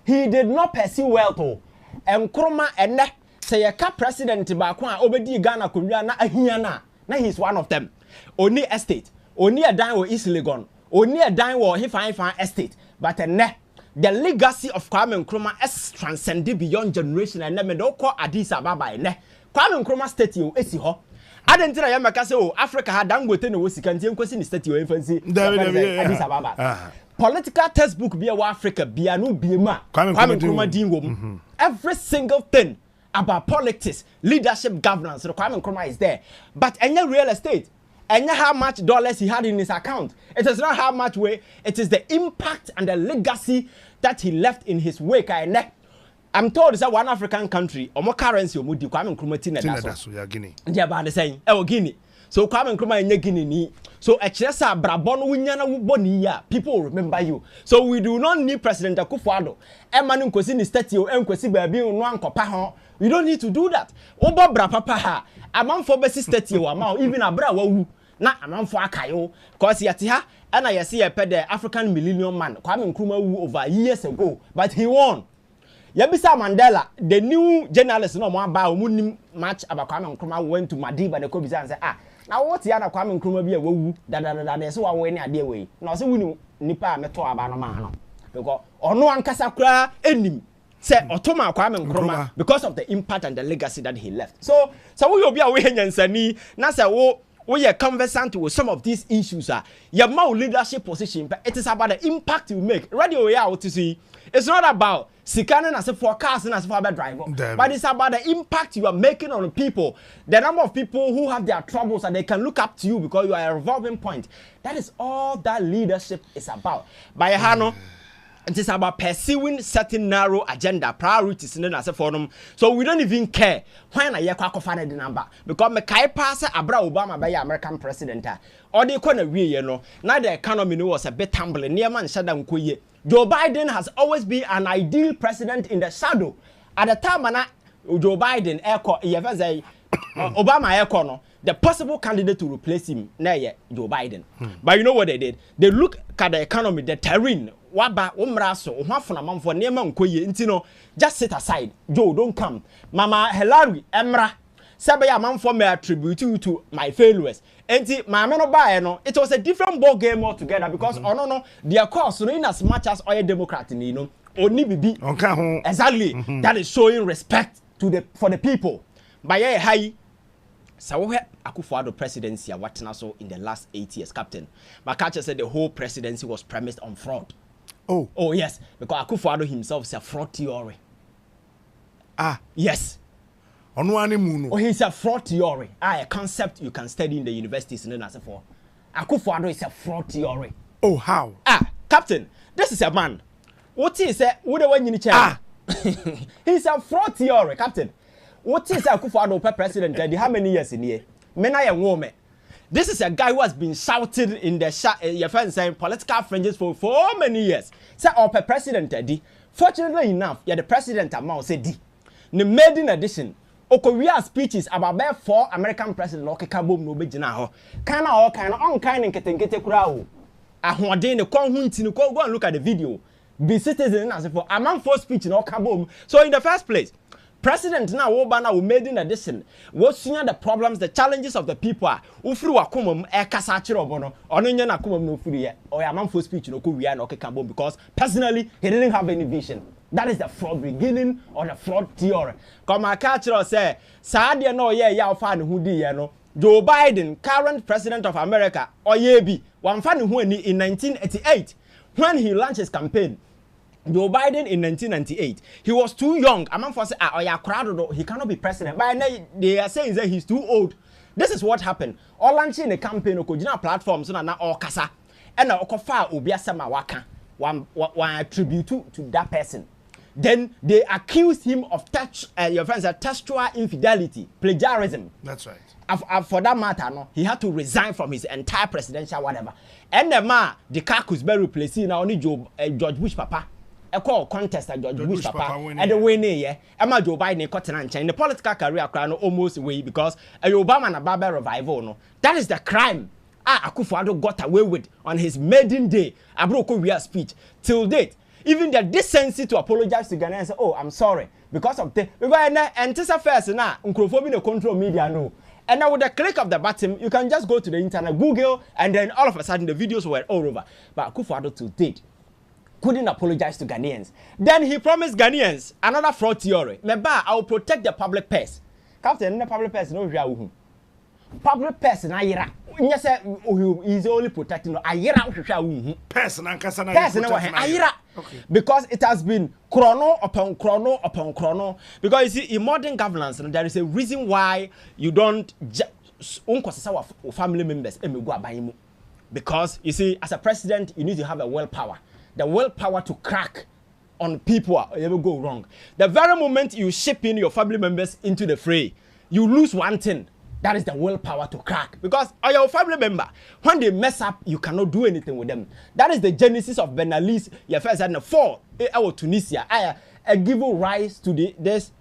He did not pursue well to. And Nkrumah and say a president Bakwan Obedi Ghana Kuryana Ahiana. Now he's one of them. Only estate, only a dime or East Legon, only a dime or he fine estate, but a the legacy of Kwme Nkrumah is transcended beyond generation and never do call Addis Ababa ne. Kwme Nkrumah statue esi ho. Adentina ya maka say oh Africa had Dangote no sikanti enkwesi ni statue infancy Addis Ababa. Political textbook be wa Africa be anu be ma. Kwme Nkrumah din wo. Every single thing about politics, leadership, governance, Kwme Nkrumah is there. But any real estate and how much dollars he had in his account. It is not how much way, it is the impact and the legacy that he left in his wake. I'm told it's a one African country, or more currency, or more Kwme Nkrumah that's so Guinea. Yeah, but the saying, Guinea. So Kwme Nkrumah in Guinea. So Echesa Brabon Winyana Bonia, people will remember you. So we do not need President Akufo-Addo. Emmanuel Kwesi statue, Kwesi baby, Nwanko Paho. We don't need to do that. Oba bra papa ha. Amam for besi statue ama even abra wawu. Na amam for akayo. Cause yati ha. And I see a ped the African millennium man. Kwme Nkrumah wu over years ago. But he won. Yabisa Mandela, the new journalist no more ba omunim match about Kwme Nkrumah went to Madiba the Kobisa and said, now what yana Kwme Nkrumah be a wu da so wa any ade we. Na so wuni nipa meto aba no ma no. Because ono ankasa kra enim. Say Otoma Kwme Nkrumah because of the impact and the legacy that he left. So we obi a we nyansani na say we are conversant with some of these issues your more leadership position, but it is about the impact you make. Radio we are to see it's not about scanning as a forecast and as a driver, but it's about the impact you are making on the people, the number of people who have their troubles and they can look up to you because you are a revolving point. That is all that leadership is about. By Hano, it is about pursuing certain narrow agenda, priorities in the forum. So we don't even care when I find the number. Because me kai pass Abra Obama by American president. Or they couldn't you know. Now the economy was a bit tumbling. Near man Shaddam Kuye. Joe Biden has always been an ideal president in the shadow. At the time Joe Biden Obama econo, the possible candidate to replace him, Joe Biden. But you know what they did? They look at the economy, the terrain. Waba umraso umafuna mamfo niema nkoye ntino just sit aside. Joe, don't come. Mama Hilary Emra sabe ya mamfo may attribute you to my failures. Enti mama no ba no, it was a different ball game altogether because no their cause no in as much as oil Democrat ni no oni bibi exactly that is showing respect to for the people. But yeah high so Akufo-Addo presidency what so in the last 8 years, Captain. Makacha said the whole presidency was premised on fraud. Oh yes, because Akufo-Addo himself is a fraud theory. Yes. Oh, he's a fraud theory. A concept you can study in the universities and then as for. Akufo-Addo is a fraud theory. Oh, how? Captain, this is a man. What is it? What do you need? He's a fraud theory, Captain. What is Akufo-Addo president? How many years in here? Mena ya woman. This is a guy who has been shouted in the your friend saying political fringes for many years. Say our president fortunately enough, the president amount said the maiden edition. Okoria speeches about 4 American presidents okay kabom no begina ho. Kana all kind on kind nketenkete kura o. Ahoden ne kon hu ntini go and look at the video. Be citizen as for among 4 speech no kabom. So in the first place, President now Obama we made in addition. What's the problems, the challenges of the people? Ufru wakumum e kasachiro bono. Onye na kumum no furu ye. Or a man for speech no ku no kekabo because personally he didn't have any vision. That is the fraud beginning or the fraud theory. Come my culture say, Sadia no ye ya fan who di no. Joe Biden, current president of America, or ye be one fan who in 1988 when he launched his campaign. Joe Biden in 1998, he was too young. A man for say, he cannot be president. But they are saying that he's too old. This is what happened. All launching a campaign, okojina platforms, so na all kasa, and na okofa obiasama waka, one attribute to that person. Then they accused him of your friends are textual infidelity, plagiarism. That's right. For that matter, no, he had to resign from his entire presidential whatever. And the man, the caucus be replaced now only George Bush papa. A call contest at George Bush papa and the winning yeah. Emma Joe Biden caught in the political career crown almost away because a Obama and a Baba revival no. That is the crime. Akufo-Addo got away with on his maiden day. Abroko real speech till date. Even the decency to apologize to Ghana and say, oh, I'm sorry because of the because and this affairs now Nkrofo no control media no. And now with the click of the button, you can just go to the internet, Google, and then all of a sudden the videos were all over. But Akufo-Addo till date couldn't apologize to Ghanaians. Then he promised Ghanaians another fraud theory. Meba, I will protect the public purse. Captain, the public purse no real. Public purse na yira. Yes, he's only protecting ayira. Purse na nkasa na ayira. Because it has been chrono upon chrono upon chrono. Because you see, in modern governance, there is a reason why you don't family members. Because you see, as a president, you need to have a willpower. The willpower to crack on people ever go wrong. The very moment you ship in your family members into the fray, you lose one thing. That is the willpower to crack. Because your family member, when they mess up, you cannot do anything with them. That is the genesis of Ben Ali's. Your first and four, Tunisia. I give rise to this.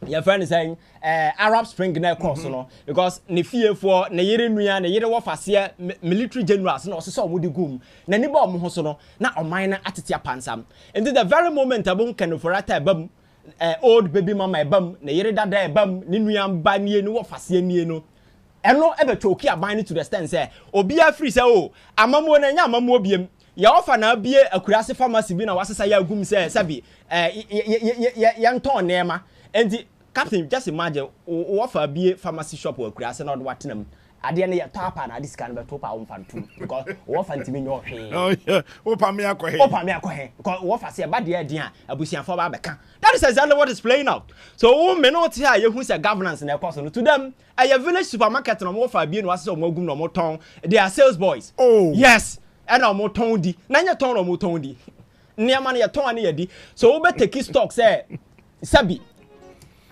Your friend is saying Arab Spring na course no because ne fie for ne yere nua ne yere wofase military generals na osese omudi gum na ni ba omo ho so no na oman na atetia pansam and the very moment abon kanoforata ebam old baby mama ebam ne yere dada ebam ne nua ba nie no wofase nie no eno ebe choki aban to the stand say obi afri say oh amamuo na nya amamuo biem ya ofa na bie akurase pharmacy bi na wasesa ya gum say sabi ya nton nema. And the captain, just imagine, offer be a pharmacy shop or grass and not what them. At the end of your top and this kind of top out fan too. Because often to me no hay. Oh, yeah. Opa me a cohe. Because offer say bad idea, a bush and for Babacan. That is exactly what is playing out. So, all men not here, you who's a governance in their person. To them, a village supermarket and offer being was so more good no more tongue. They are sales boys. Oh, yes. And no more tongue. Nanya tongue or more tongue. Near money a tongue near di. So, better take stock, say, Sabi.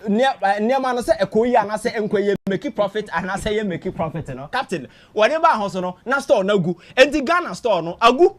Near man say ekoyi and say enkoye make profit and say make profit no captain whatever house no na store na gu enti Ghana store no agu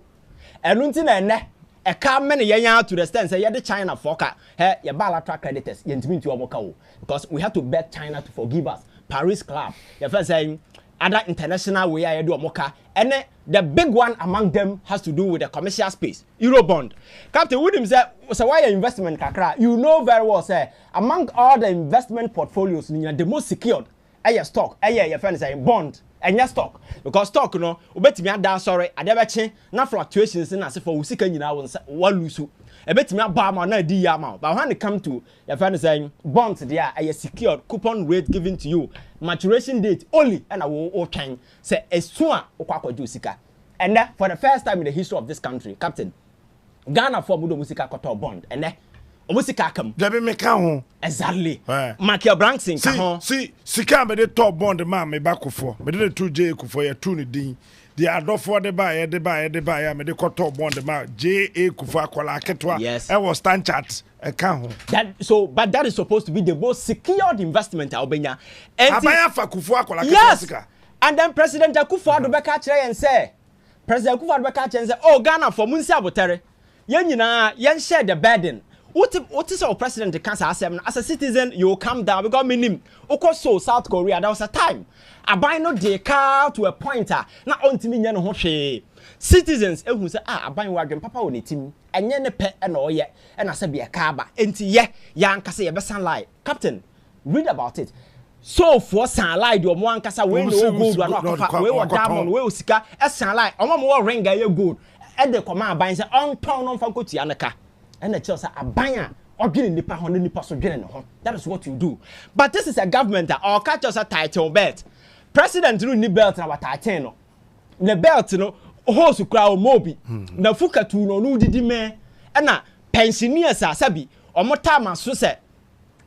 enu nti na ene e ka me ne yenya to the stand say ye the China for ka he ye bilateral creditors ye ntimi nti omoka wo because we have to beg China to forgive us. Paris Club ye first saying other international way I do omoka and the big one among them has to do with the commercial space Eurobond. Captain William said so why investment kakra you know very well say among all the investment portfolios the most secured stock your friend say bond and your stock because stock no obetimi ada sorry adebeche na fluctuations na say for usika nyina won lose ebetimi aba ma na di ya ma but when it come to your friend saying bonds there secured coupon rate given to you maturation date only and I will try say esua okwakwaju usika and for the first time in the history of this country captain Ghana for mudo musika koto bond and omusika kam debe me ka ho exactly Michael Branson ka ho see sika me de top bond ma me bakofo me de 2J kufo ya 2 ne din the adofo de ba ya me de koto bond ma JA kufo akola aketwa e was stand chart e ka ho that so but that is supposed to be the most secured investment obenya and abaya fa kufo akola aketwa sika and then President Akufo-Addo beka kire and say President Akufo-Addo beka kire and say oh Ghana for munsi abotere yen nyina yen share the burden What is our president cancer as a citizen? You calm down because minim. So South Korea, there was a time. I buy no de car to a pointer. Not on to me, no citizens, who say, I buy wagon papa on it, and yen a pet and all yet, and I said be a carba. And yeah, young Cassia best sunlight. Captain, read about it. So for sunlight, your one casa we no good, we were diamond, we was sika, as sunlight, on more ring, you good. At the command binds on town on Faculty and a car. And the Chelsea a buyer or getting the pound in the person getting that is what you do. But this is a government that or catch us a title belt. President rule ni belt na watateno. The belt no horse crowd mobi. Na fuka tu no didi me. Na pensioners are sabi. Omo time so se.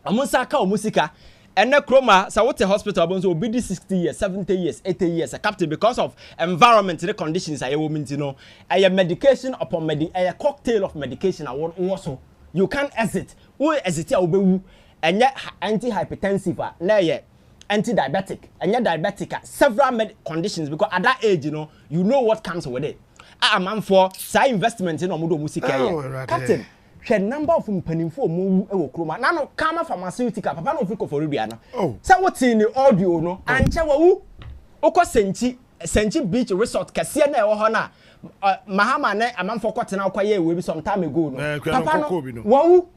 Omo saka omusika. And the chroma so what the hospital will be 60 years, 70 years, 80 years a captain because of environment the conditions I woman you know. A medication upon a cocktail of medication I want also. You can't exit. Who exit will and yet anti-hypertensive na yet anti-diabetic and yet diabetic several conditions because at that age you know what comes with it. I'm man for say investment in omudo musika captain. The number of mpanimfo mu ewo kroma na no kama pharmaceutical papa no fiko for bia no say what in the audio no anche wawu ukọ senchi beach resort kase na ewo ho na Mahama na amanfo kwotena akwaye we bi some time ago no papa no wawu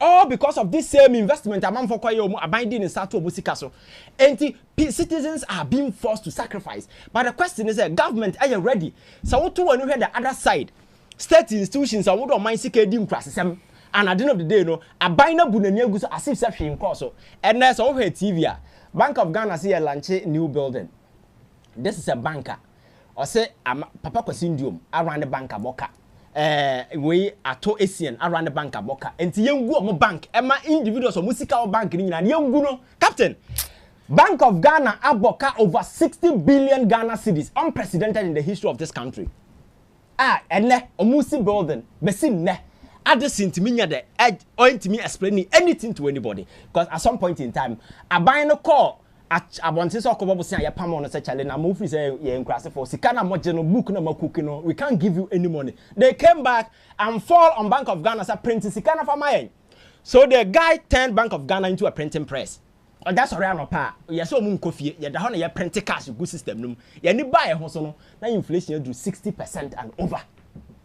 all because of this same investment amanfo kwaye omu abinding in start omu sika so enti citizens are being forced to sacrifice but the question is government are you ready so what to when you hear the other side state institutions are would mind seek dim crasism and at the end of the day no abina bunani aguso as if say him course so and there's over TV Bank of Ghana see a launch new building. This is a banker or say papa kwasindium around the bank aboka we ato Asian around the bank aboka enti yengu omo bank ema individuals o musical bank ni nyina yengu no captain Bank of Ghana aboka over 60 billion Ghana cedis unprecedented in the history of this country. And omusi building besin ne adesin to me the edge or to me explaining anything to anybody because at some point in time I buy no call at abonte so kobo say ya pam on say challenge na mo free say ye nkrase for sika na mo je no book na makuki no we can't give you any money. They came back and fall on Bank of Ghana say printing sika na for my so the guy turned Bank of Ghana into a printing press. And that's already no pa. You so mun coffee, you da ho na you print cash good system no. You ni buy ho so no, na inflation do 60% and over.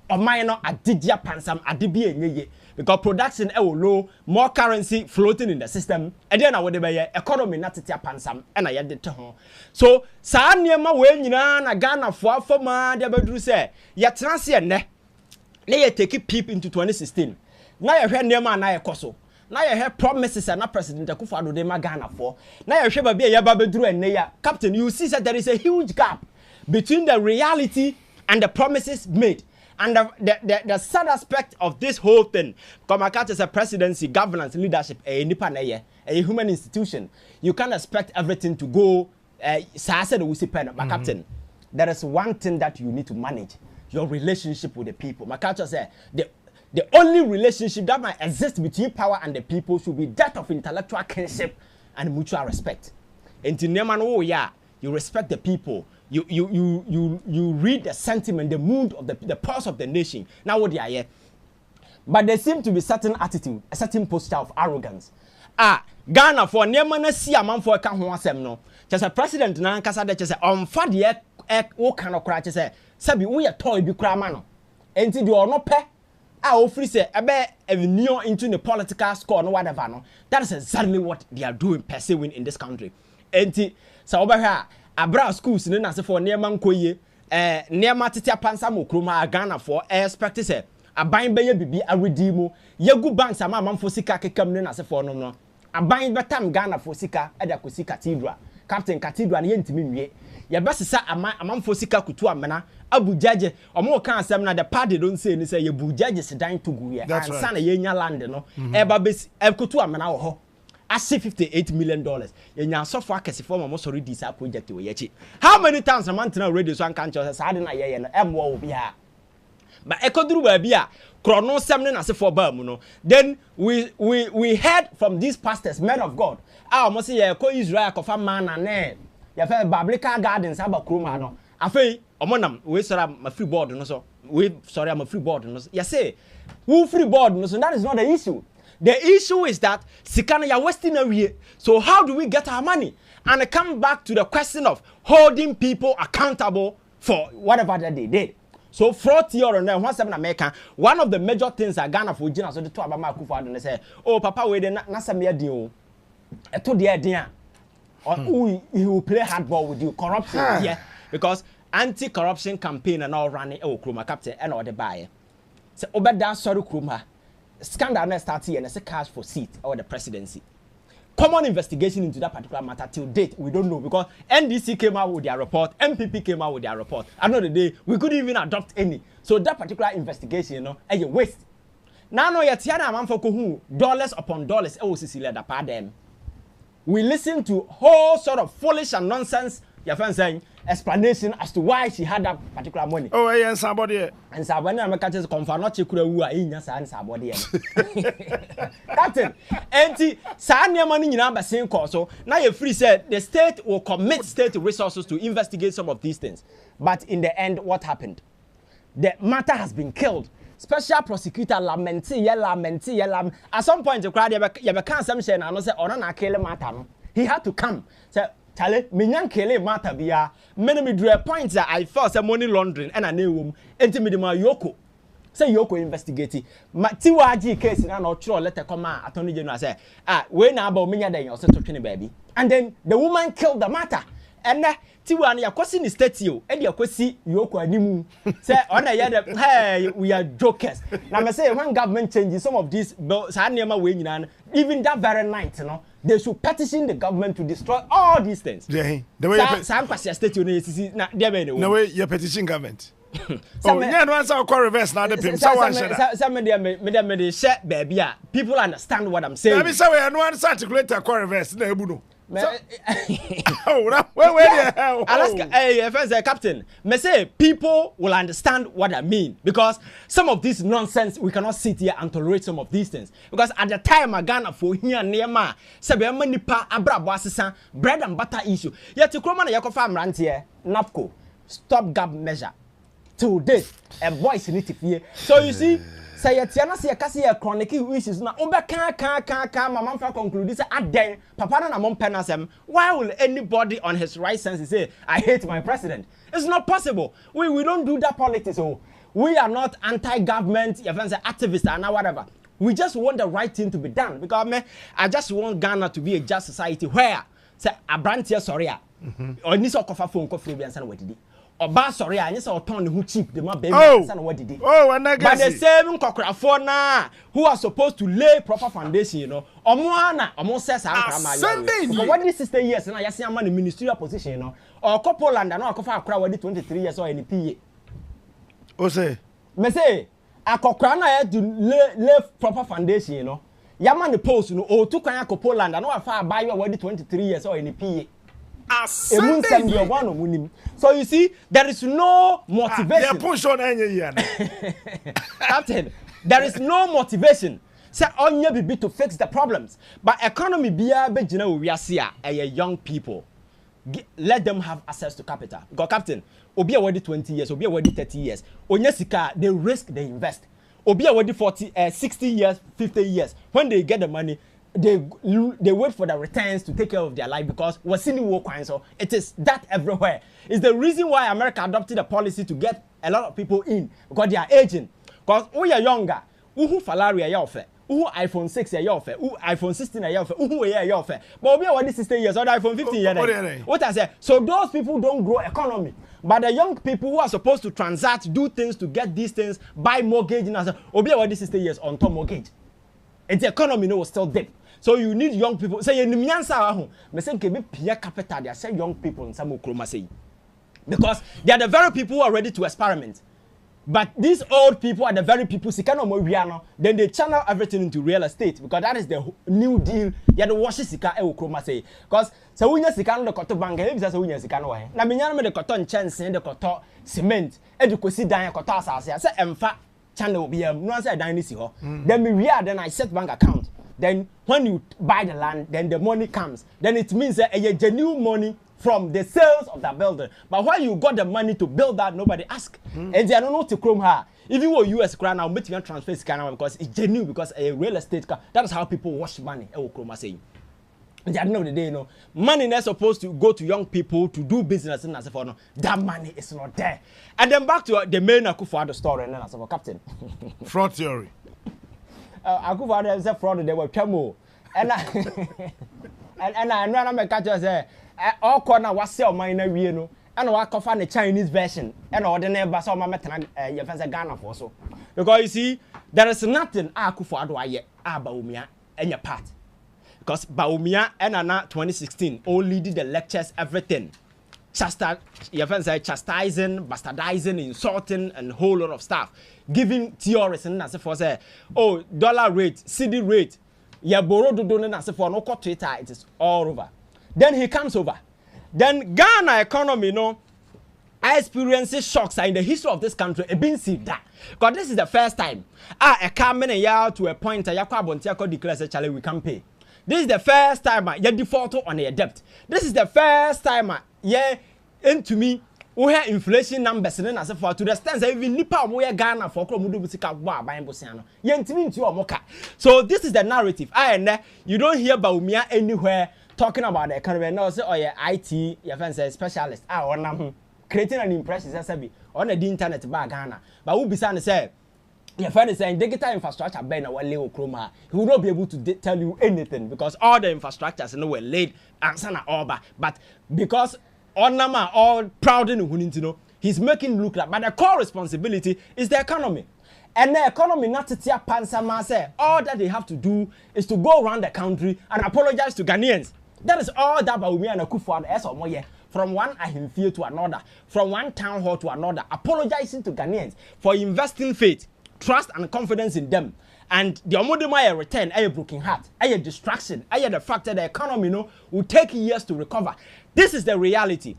Or mine no adidia pansam adibi enyeye because production e low, more currency floating in the system. And then what the economy na titia pansam and I did to ho. So sa niema we nyina na Ghana for afoma de bedru say ya transie ne. Na ye take peep into 2016. Na ye hwe niema na ye koso. Now you hear promises and not President Akufo-Addo de Ghana for. Now you hear baby Yababedru and Neya. Captain, you see that there is a huge gap between the reality and the promises made. And the sad aspect of this whole thing, Komakat is a presidency, governance, leadership, a human institution. You can't expect everything to go Captain, there is one thing that you need to manage, your relationship with the people. Makacha said the only relationship that might exist between power and the people should be that of intellectual kinship and mutual respect. And you respect the people. You read the sentiment, the mood of the pulse of the nation. Now what they are here. But there seems to be certain attitude, a certain posture of arrogance. Ghana for Nemana see a man for a can no. Just a president na kasa de just on fade o kan okra just say sabi we toy bi kra ma no. Enti de ono pe offer say new into the political score no whatever no. That is exactly what they are doing pursuing in this country. Enti so over here abra schools no na se for nema nkoye nema tetia pansa mo kroma Ghana for expect say aban beye bibi aredi mu yegu banks ama manfo sika kekam no na se for no aban betam Ghana for sika eda ko sika cathedral captain cathedral ne yentimi nwie ye besesa amanfo sika kutu amena abujaje omo kan asem na the party don't say ni say ye bujaje sedan to gu ye ansa na ye nya land no eba bes kutu amena wo ho asi $58 million ye nya sofo akese for mo sorry this project we ye how many times am antena radio so an kan cho say ade na ye no emwo wo bia but ekoduru ba bia krono sem ne na se for ba mu no then we heard from these pastors men of God almost say ye ko Israel ko fa man na ne ya fe biblical gardens aba kroma no afei omonam we sorry ma free board no so we sorry ma free board no so ya say who free board no, so that is not the issue. The issue is that sikana ya wasting away. So how do we get our money? And I come back to the question of holding people accountable for whatever that they did. So fraud theory and one seven American, one of the major things that Ghana for Gina so the two Abama Kufa and say, oh papa we na samia deal. I told the idea. Or he will play hardball with you, corruption, yeah. Because anti-corruption campaign and all running Kruma captain and all the buyer. So Obeda sorry Kruma. Scandal next start here and it's a cash for seat or the presidency. Common investigation into that particular matter till date, we don't know because NDC came out with their report, MPP came out with their report. Another day, we couldn't even adopt any. So that particular investigation, you know, is a waste. Now, no, yet, Tiana Amanfoko who dollars upon dollars, we listen to whole sort of foolish and nonsense, your friend saying, explanation as to why she had that particular money. Oh, yeah, and somebody. And so when I'm catching confirm not you could have in your son, somebody. That's it. And sign your money in number same course. So now you're free said the state will commit state resources to investigate some of these things. But in the end, what happened? The matter has been killed. Special prosecutor lamenti. At some point, you can't some share and say, or not kill matter. He had to come. So, Tale, minyan kele matter biya. Many drew a point that I thought some money laundering and a new intimate my Yoko. Say Yoko investigating. Tiwaji case in an outro letter come out. Attorney General say, when about minya then you're talking baby. And then the woman killed the matter. And Tiwani ya kwasi ni state yo. And ya kwasi Yoko animu. Say on a hey, we are jokers. Now I say when government changes some of these even that very night, you know. They should petition the government to destroy all these things. Yeah, the way you petition government. Oh, yeah, no answer call reverse now the pim. Some baby, people understand what I'm saying. Let me say we no answer articulate call reverse na ebu no. Alaska, hey, Captain, me say people will understand what I mean because some of this nonsense we cannot sit here and tolerate some of these things because at the time I Ghana for here near ma sabe manipa abrabo asesa bread and butter issue yet to kroma na yakofa amrant here NAPCO stop gap measure till date a voice in it. So you see say yetiana say kase ya chronic issues na obeka kan mama fa conclude say aden papa na mom penasem. Why will anybody on his right sense say I hate my president? It's not possible. We don't do that politics. So we are not anti-government, even say activists and whatever. We just want the right thing to be done because I just want Ghana to be a just society where say a brand here sorry or ni so kofa phone ko free and say what did it. Oba sorry I say turn who cheap the man baby and what did it. Oh, and I but the same kokra na who are supposed to lay proper foundation, you know. Omo says Sunday. But what this 60 years and I see a man in ministerial position, you know. Or couple land and no kofa akra what 23 years or any PA. O say. Me say a kokra na to lay proper foundation, you know. Yaman the post, you know, or two kanya couple land and no afa buy what 23 years or any PA. So you see, there is no motivation. Captain, there is no motivation. Say onye bibi to fix the problems. But economy biya bejina we are see young people. Let them have access to capital. Because Captain, obi awadi 20 years, obi awadi 30 years. Onye sika, they risk, they invest. Obi awadi 60 years, 50 years. When they get the money, they wait for the returns to take care of their life because we're seeing war crimes. So it is that everywhere. It's the reason why America adopted a policy to get a lot of people in because they are aging. Because we are younger, who Falaria yofe, who iPhone 6 yofe, who iPhone 16 yofe, who yofe. But we are already 60 years old, iPhone 15 years. What I say? So those people don't grow economy. But the young people who are supposed to transact, do things to get these things, buy mortgage, and we are already 60 years on top mortgage. And the economy was still deep. So you need young people. Say you need capital. They say young people in some Okroma say because they are the very people who are ready to experiment. But these old people are the very people then they channel everything into real estate because that is the new deal. Yeah, the wash sika Okroma say because so we sika no the koto bank. If say we sika no na me nyana me the koto nchensee the koto cement edukosi dan koto asase say emfa channel be no say dan ni si ho. Then me then I set bank account. Then when you buy the land, then the money comes. Then it means that a genuine money from the sales of that building. But when you got the money to build that, nobody asked. And they don't know to Chrome her. If you were US crown now, make you transfer scanner because it's genuine because a real estate car. That is how people wash money. Chrome saying. At the end of the day, money is supposed to go to young people to do business and as for that money is not there. And then back to the main Akufo-Addo story and then as for Captain. Fraud theory. Akufo-Addo is a fraud. They were Kemo. And I know I'm a catcher say all corner was sell mine no. And I can find the Chinese version and all the neighbors on my metan Ghana for so. Because you see, there is nothing Akufo-Addo yet Baumia and your part. Because Baumia and Anna 2016 only did the lectures, everything. Chastising, bastardizing, insulting, and a whole lot of stuff. Giving theories and as for say, oh, dollar rate, CD rate, ya borrow do donate as for no Twitter, it is all over. Then he comes over. Then Ghana economy, experiences shocks in the history of this country. It been seen that. Because this is the first time. A coming a year to a point, Yakwa declares a challenge we can pay. This is the first time you default on your debt. This is the first time into me we have inflation numbers and as for to the extent that even nipa we Ghana for so this is the narrative. You don't hear Baumia anywhere talking about the economy. No, say oh yeah, IT, your friend says specialist. Creating an impression on the internet by Ghana. But who be say your friend is saying digital infrastructure he will not be able to tell you anything because all the infrastructures were laid and all but because all proud in he's making look like but the core responsibility is the economy. And the economy not to tear pansama say all that they have to do is to go around the country and apologize to Ghanaians. That is all that Baumia and Akufo-Addo from one ahimfie to another, from one town hall to another, apologizing to Ghanaians for investing faith, trust and confidence in them. And the Omodema return, a broken heart, a distraction, the fact that the economy will take years to recover. This is the reality.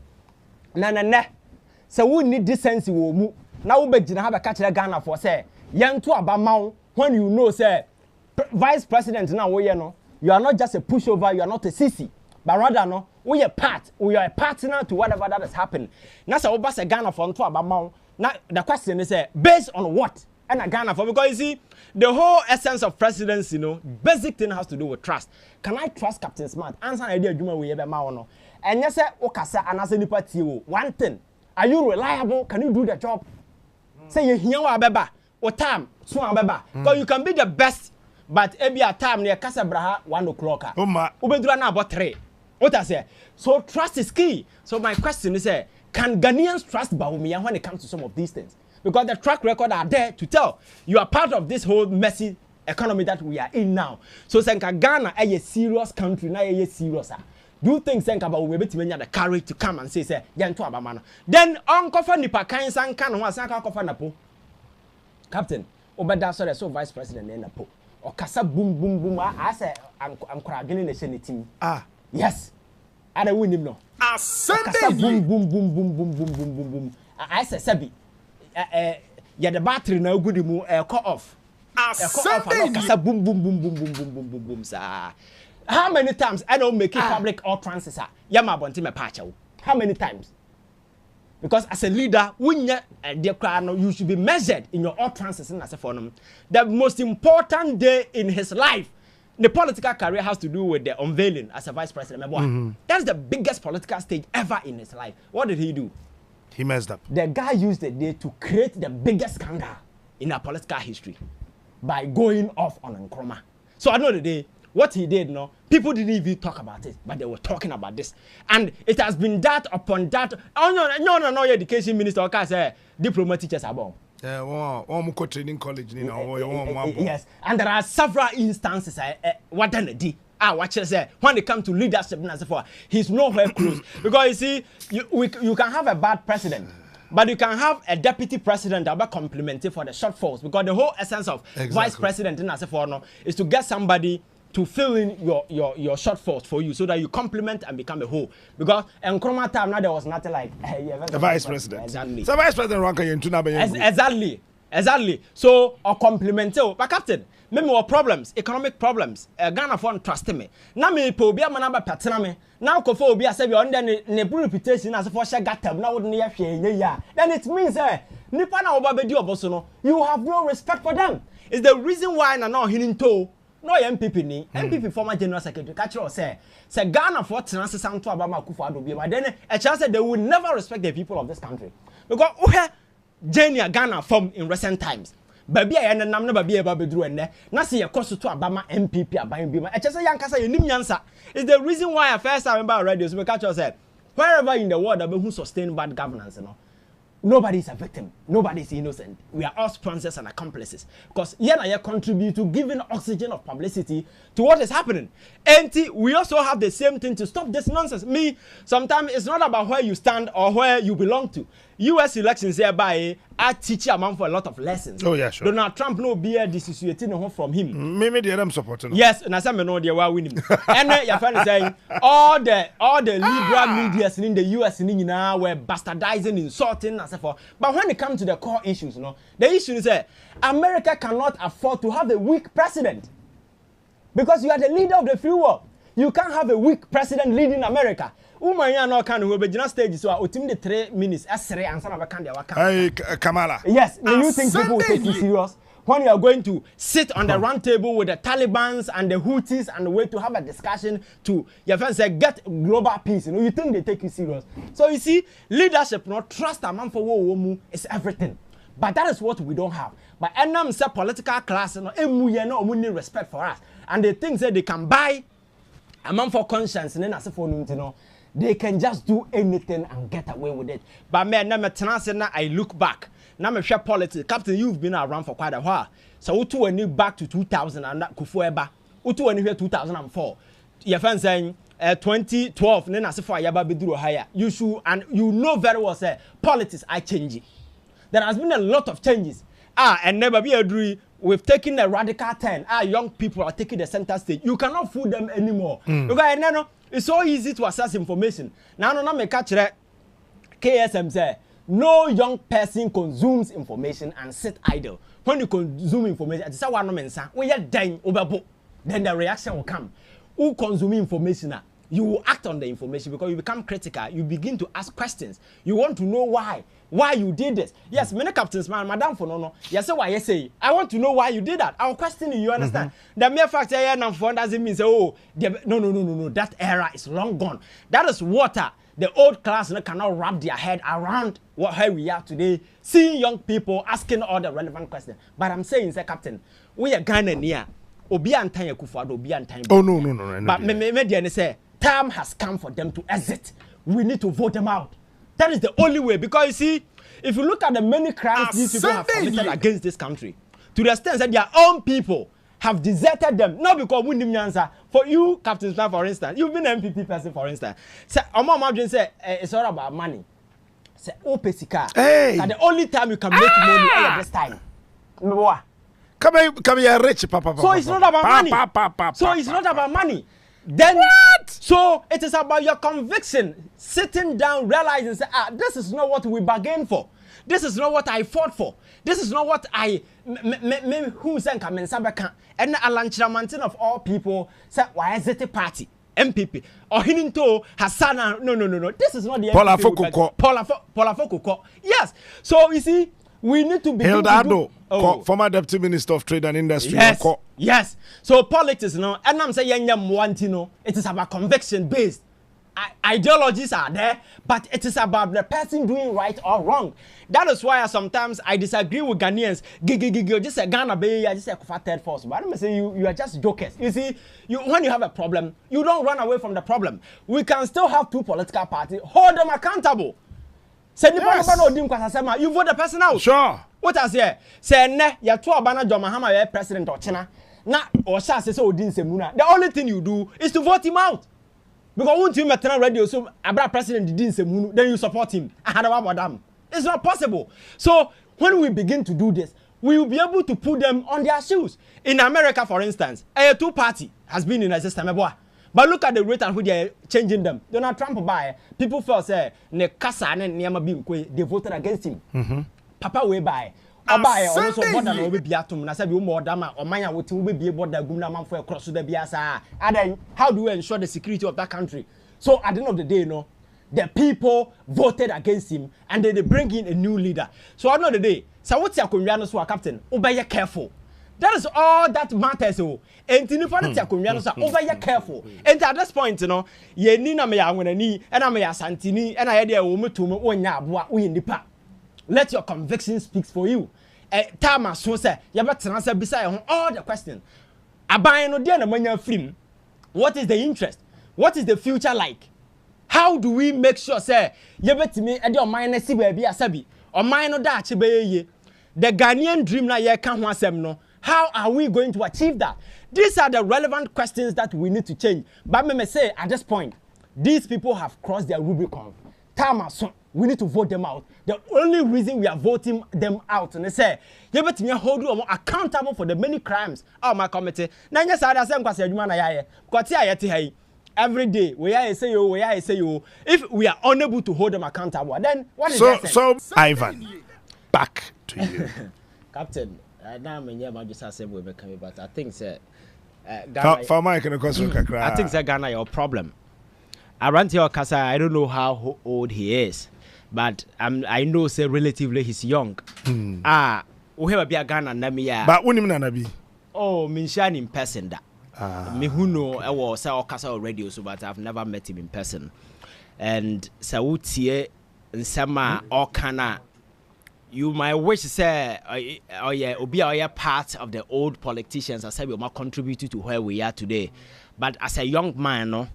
So we need decency. Now we begin to have a catch Ghana for say, young to Abamau, when you know, say, Vice President now, you are not just a pushover, you are not a sissy, but rather, we are a partner to whatever that has happened. Now, so we Ghana for Abamau. Now, the question is, based on what? And a Ghana for because you see, the whole essence of presidency, basic thing has to do with trust. Can I trust Captain Smart? Answer idea Juma we have no. And yes, Okasa and as any party. One thing, are you reliable? Can you do the job? Say you hear what beba or time, so beba. Because you can be the best, but every time near Casabraha 1 o'clock. Ubedra na about 3. What I say? So trust is key. So my question is, can Ghanaians trust Baumia when it comes to some of these things? Because the track record are there to tell you are part of this whole messy economy that we are in now. So Senka Ghana is a serious country, now is serious. Do you think Senka about we be the courage to come and say then Uncle Fanny Pakan San can was Sanka Fanapo. Captain, Obada so Vice President in Napo. Or Casa boom boom boom. I say I'm crying in the Senate team. Yes. I don't win him no. Casa boom boom boom boom boom boom boom boom boom. I say Sabi. The battery now good mu cut off. Kasa boom boom boom boom boom boom boom boom boom sir. How many times I don't make it public utterances sir? Yama bonti me patch. How many times? Because as a leader, when you should be measured in your utterances and as a phone. The most important day in his life, the political career has to do with the unveiling as a vice president. That's the biggest political stage ever in his life. What did he do? He messed up. The guy used the day to create the biggest scandal in our political history by going off on Nkrumah. So I know the day, what he did, people didn't even talk about it, but they were talking about this. And it has been that upon that. Oh, no, education minister, okay, say, diploma teachers are born. Training college, yes, and there are several instances, what done the watch it say when it comes to leadership and so forth, he's nowhere close. Because you see, you can have a bad president, but you can have a deputy president that will complement it for the shortfalls. Because the whole essence of vice president and so forth is to get somebody to fill in your shortfalls for you so that you complement and become a whole. Because in Nkrumah time now there was nothing like the vice president. Exactly. So vice president Exactly. So or complement. But Captain, me more problems, economic problems. Ghana for trust me. Na me po obi ama na ba patena me. Na ko for obi ase bi on dey ne reputation as for share gatam na wo ne ya hwe ya. Then it means nipa na oba bedi oboso no, you have no respect for them. It's the reason why na no hininto no MPP ni. MPP former general secretary catch us say Ghana for tenase santo abama Akufo-Addo bi ma then a chance they will never respect the people of this country. Because Jenia Ghana formed in recent times. Baby I nam na baby eba bedru enne na se ye koso to abama MPP aban bi ma e chese yankasa ye nim nyansa is the reason why I first time about radio so we catch us said wherever in the world that who sustain bad governance you know nobody is a victim, nobody is innocent. We are all sponsors and accomplices because you contribute to giving oxygen of publicity to what is happening. And we also have the same thing to stop this nonsense. Me, sometimes it's not about where you stand or where you belong to. US elections hereby I teach a man for a lot of lessons. Oh yeah, sure. Donald Trump no be dissociating from him. Maybe they are supporting. Yes, and I say me know they were winning. And your friend is saying all the liberal medias in the US now were bastardizing, insulting, and so forth. But when it comes to the core issues, you know, the issue is that America cannot afford to have a weak president because you are the leader of the free world. You can't have a weak president leading America. Umanya no can we be stage so otim the 3 minutes esere ansa na beka dia waka. Hey Kamala. Yes, do you think people will take you serious when you are going to sit on the round table with the Talibans and the Houthis and the way to have a discussion to your friends say get global peace, you know, you think they take you serious. So you see, leadership not trust a man for wo is everything. But that is what we don't have. But enam say political class no emu no need respect for us. And they think that they can buy a man for conscience and then as for you know they can just do anything and get away with it. But man, I look back. Now me share politics. Captain, you've been around for quite a while. So utu when you back to 2000 and that Kufueba. Utu when you here 2004. Your friend saying 2012. Then I say for Yaba Biduro higher. You should and you know very well say politics are changing. There has been a lot of changes. And never be agree. We've taken a radical turn. Young people are taking the center stage. You cannot fool them anymore. Because it's so easy to access information. Now, no, me catch that. KSM say no young person consumes information and sit idle. When you consume information, it's a one mensa. When you're dying overboard, then the reaction will come. Who consume information? You will act on the information because you become critical. You begin to ask questions. You want to know why you did this. Yes, many captains, madam for no. Yes, why you say? I want to know why you did that. I'll question you. You understand? The mere fact that you're doesn't mean say, oh, no. That era is long gone. That is water. The old class cannot wrap their head around where we are today. Seeing young people asking all the relevant questions. But I'm saying, say, Captain, we are Ghana near. Obi antanya Akufo-Addo, Obi antanya. Oh no. But me say, time has come for them to exit. We need to vote them out. That is the only way. Because you see, if you look at the many crimes these people have committed against this country, to the extent that their own people have deserted them, not because we need answer. For you, Captain Smith, for instance, you've been an MPP person, for instance. Say, say it's all about money. Say, Pesika. Hey. The only time you can make money at this time. Come here, rich, papa. So it's not about money. So it's not about money. Then what? So it is about your conviction, sitting down, realizing, say, this is not what we bargained for. This is not what I fought for. This is not what I who sent Kamensabeka and Alan Kyeremanteng of all people said, why is it a party? MPP or Hininto Hassana. No. This is not the MPP. Paula Fokoko. Yes. So you see, we need to be Hildado, former deputy minister of trade and industry. Yes. So politics, and I'm saying it is about conviction based. Ideologies are there, but it is about the person doing right or wrong. That is why sometimes I disagree with Ghanaians. Just a Ghana bay, just a third force. But I'm saying you are just jokers. You see, when you have a problem, you don't run away from the problem. We can still have two political parties. Hold them accountable. Say you vote the person out. Sure. What I say? Say ne ya two abana Mahama president or China. Na or say Odin Semuna. The only thing you do is to vote him out. Because once you met radio, so Abra president didn't say then you support him. It's not possible. So when we begin to do this, we will be able to put them on their shoes. In America, for instance, a two-party has been in existence. But look at the rate at which they are changing them. Donald Trump people felt say they voted against him. Papa way by Obaye also border no be biatum na say be mo dama omanya wotin we be border gum na manfo across the biasa. And then how do we ensure the security of that country? So at the end of the day, the people voted against him and then they bring in a new leader. So at the end of the day, so what's your Kwme so captain? Obey careful. That is all that matters. Oh, and in front of your Kwme so over careful. And at this point, ye ni na me ya ngwenani, and na me ya santini, and I idea wo meto me onya aboa wo nipa. Let your conviction speak for you. Time so say, you better answer beside all the questions. Aban no dey na manya film. What is the interest? What is the future like? How do we make sure say you betimi e dey o man na si ba bia sabi? O man no da ache be ye. The Ghanaian dream na ye ka ho asem no. How are we going to achieve that? These are the relevant questions that we need to change. But me say at this point, these people have crossed their Rubicon. Time so we need to vote them out. The only reason we are voting them out and they say you bet me hold you accountable for the many crimes of my committee. Na nya sa da say nkwase adwuma na yaye. Kwati ayete hai. Every day we say you. If we are unable to hold them accountable, then what is that? So Ivan, back to you. Captain, now me near just say we make but I think say for Mike and I think say Ghana your problem. Around here, Kasa, I don't know how old he is, but I know say relatively he's young. We have a Ghana Namia. But when him Nabi? Oh, Minshan in person that. Me who know I was say Kasa radio, so but I've never met him in person. And Sautie and Sama or Kana. You might wish to say, oh yeah, Obi are part of the old politicians. I said we might contribute to where we are today. But as a young man, no.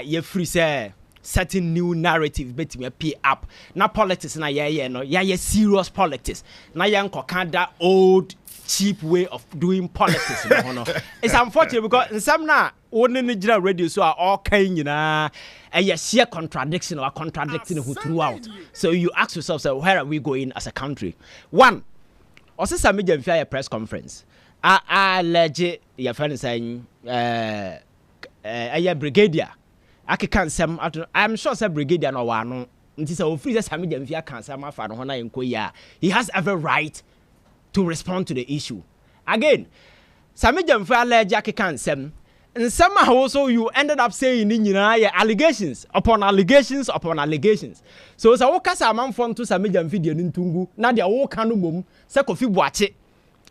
You free say certain new narrative bet me pay up. Na politics na yeah serious politics. Na yan kokanda old cheap way of doing politics. It's unfortunate because in some na only Nigeria radio so are all kind and you share contradiction or contradicting who throughout. So you ask yourself, so where are we going as a country? One, also some media press conference. I legit your friend saying brigadier. I'm sure say brigadier no wano nti say ofri say Sami Jamfia kan say ma fa no na enko ya he has every right to respond to the issue. Again, Sami Jamfia allege kan sem and somehow also you ended up saying in allegations upon allegations upon allegations. So wo kasa amanfo to Sami Jamfia de ntungu na de wo kan no mom say Kofi Boache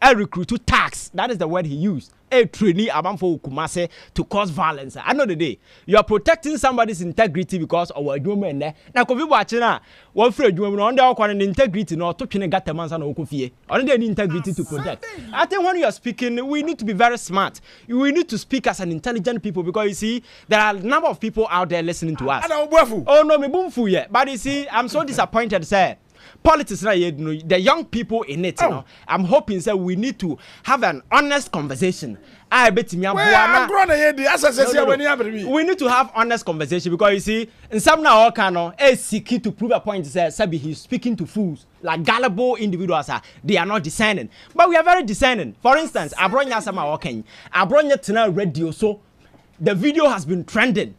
a recruit to tax, that is the word he used. A trainee amanfo Kumase to cause violence. I know the day you are protecting somebody's integrity because of a woman there. Now, Kofi Boache one friend woman on the integrity no to twene gata mansa na okofie. On the integrity to protect. I think when you are speaking, we need to be very smart. We need to speak as an intelligent people because you see there are a number of people out there listening to us. Oh no, me boomfu yeah. But you see, I'm so disappointed, sir. Politics, the young people in it, you know, I'm hoping that we need to have an honest conversation. I bet me we need to have honest conversation because you see, in some now seeking to prove a point says Sabi he's speaking to fools like gullible individuals they are not discerning. But we are very discerning. For instance, Abronya Sama Walking, Abronya Tina radio, so the video has been trending.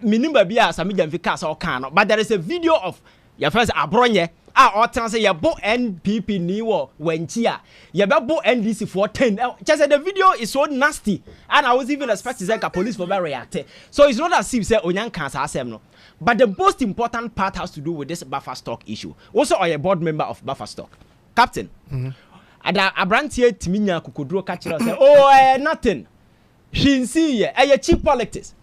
Minimum be as a medium vicas or can, but there is a video of your first Abronya. Or say you bought NPP Niwo Wenchia. You bought NDC for 10. Just the video is so nasty. And I was even expecting the police for react. So it's not as if say Onyan cancer asem no. But the most important part has to do with this buffer stock issue. Also, are a board member of buffer stock. Captain. Ada Abrantie Timinya Kukudro Kachira say, oh nothing. She see a cheap politics.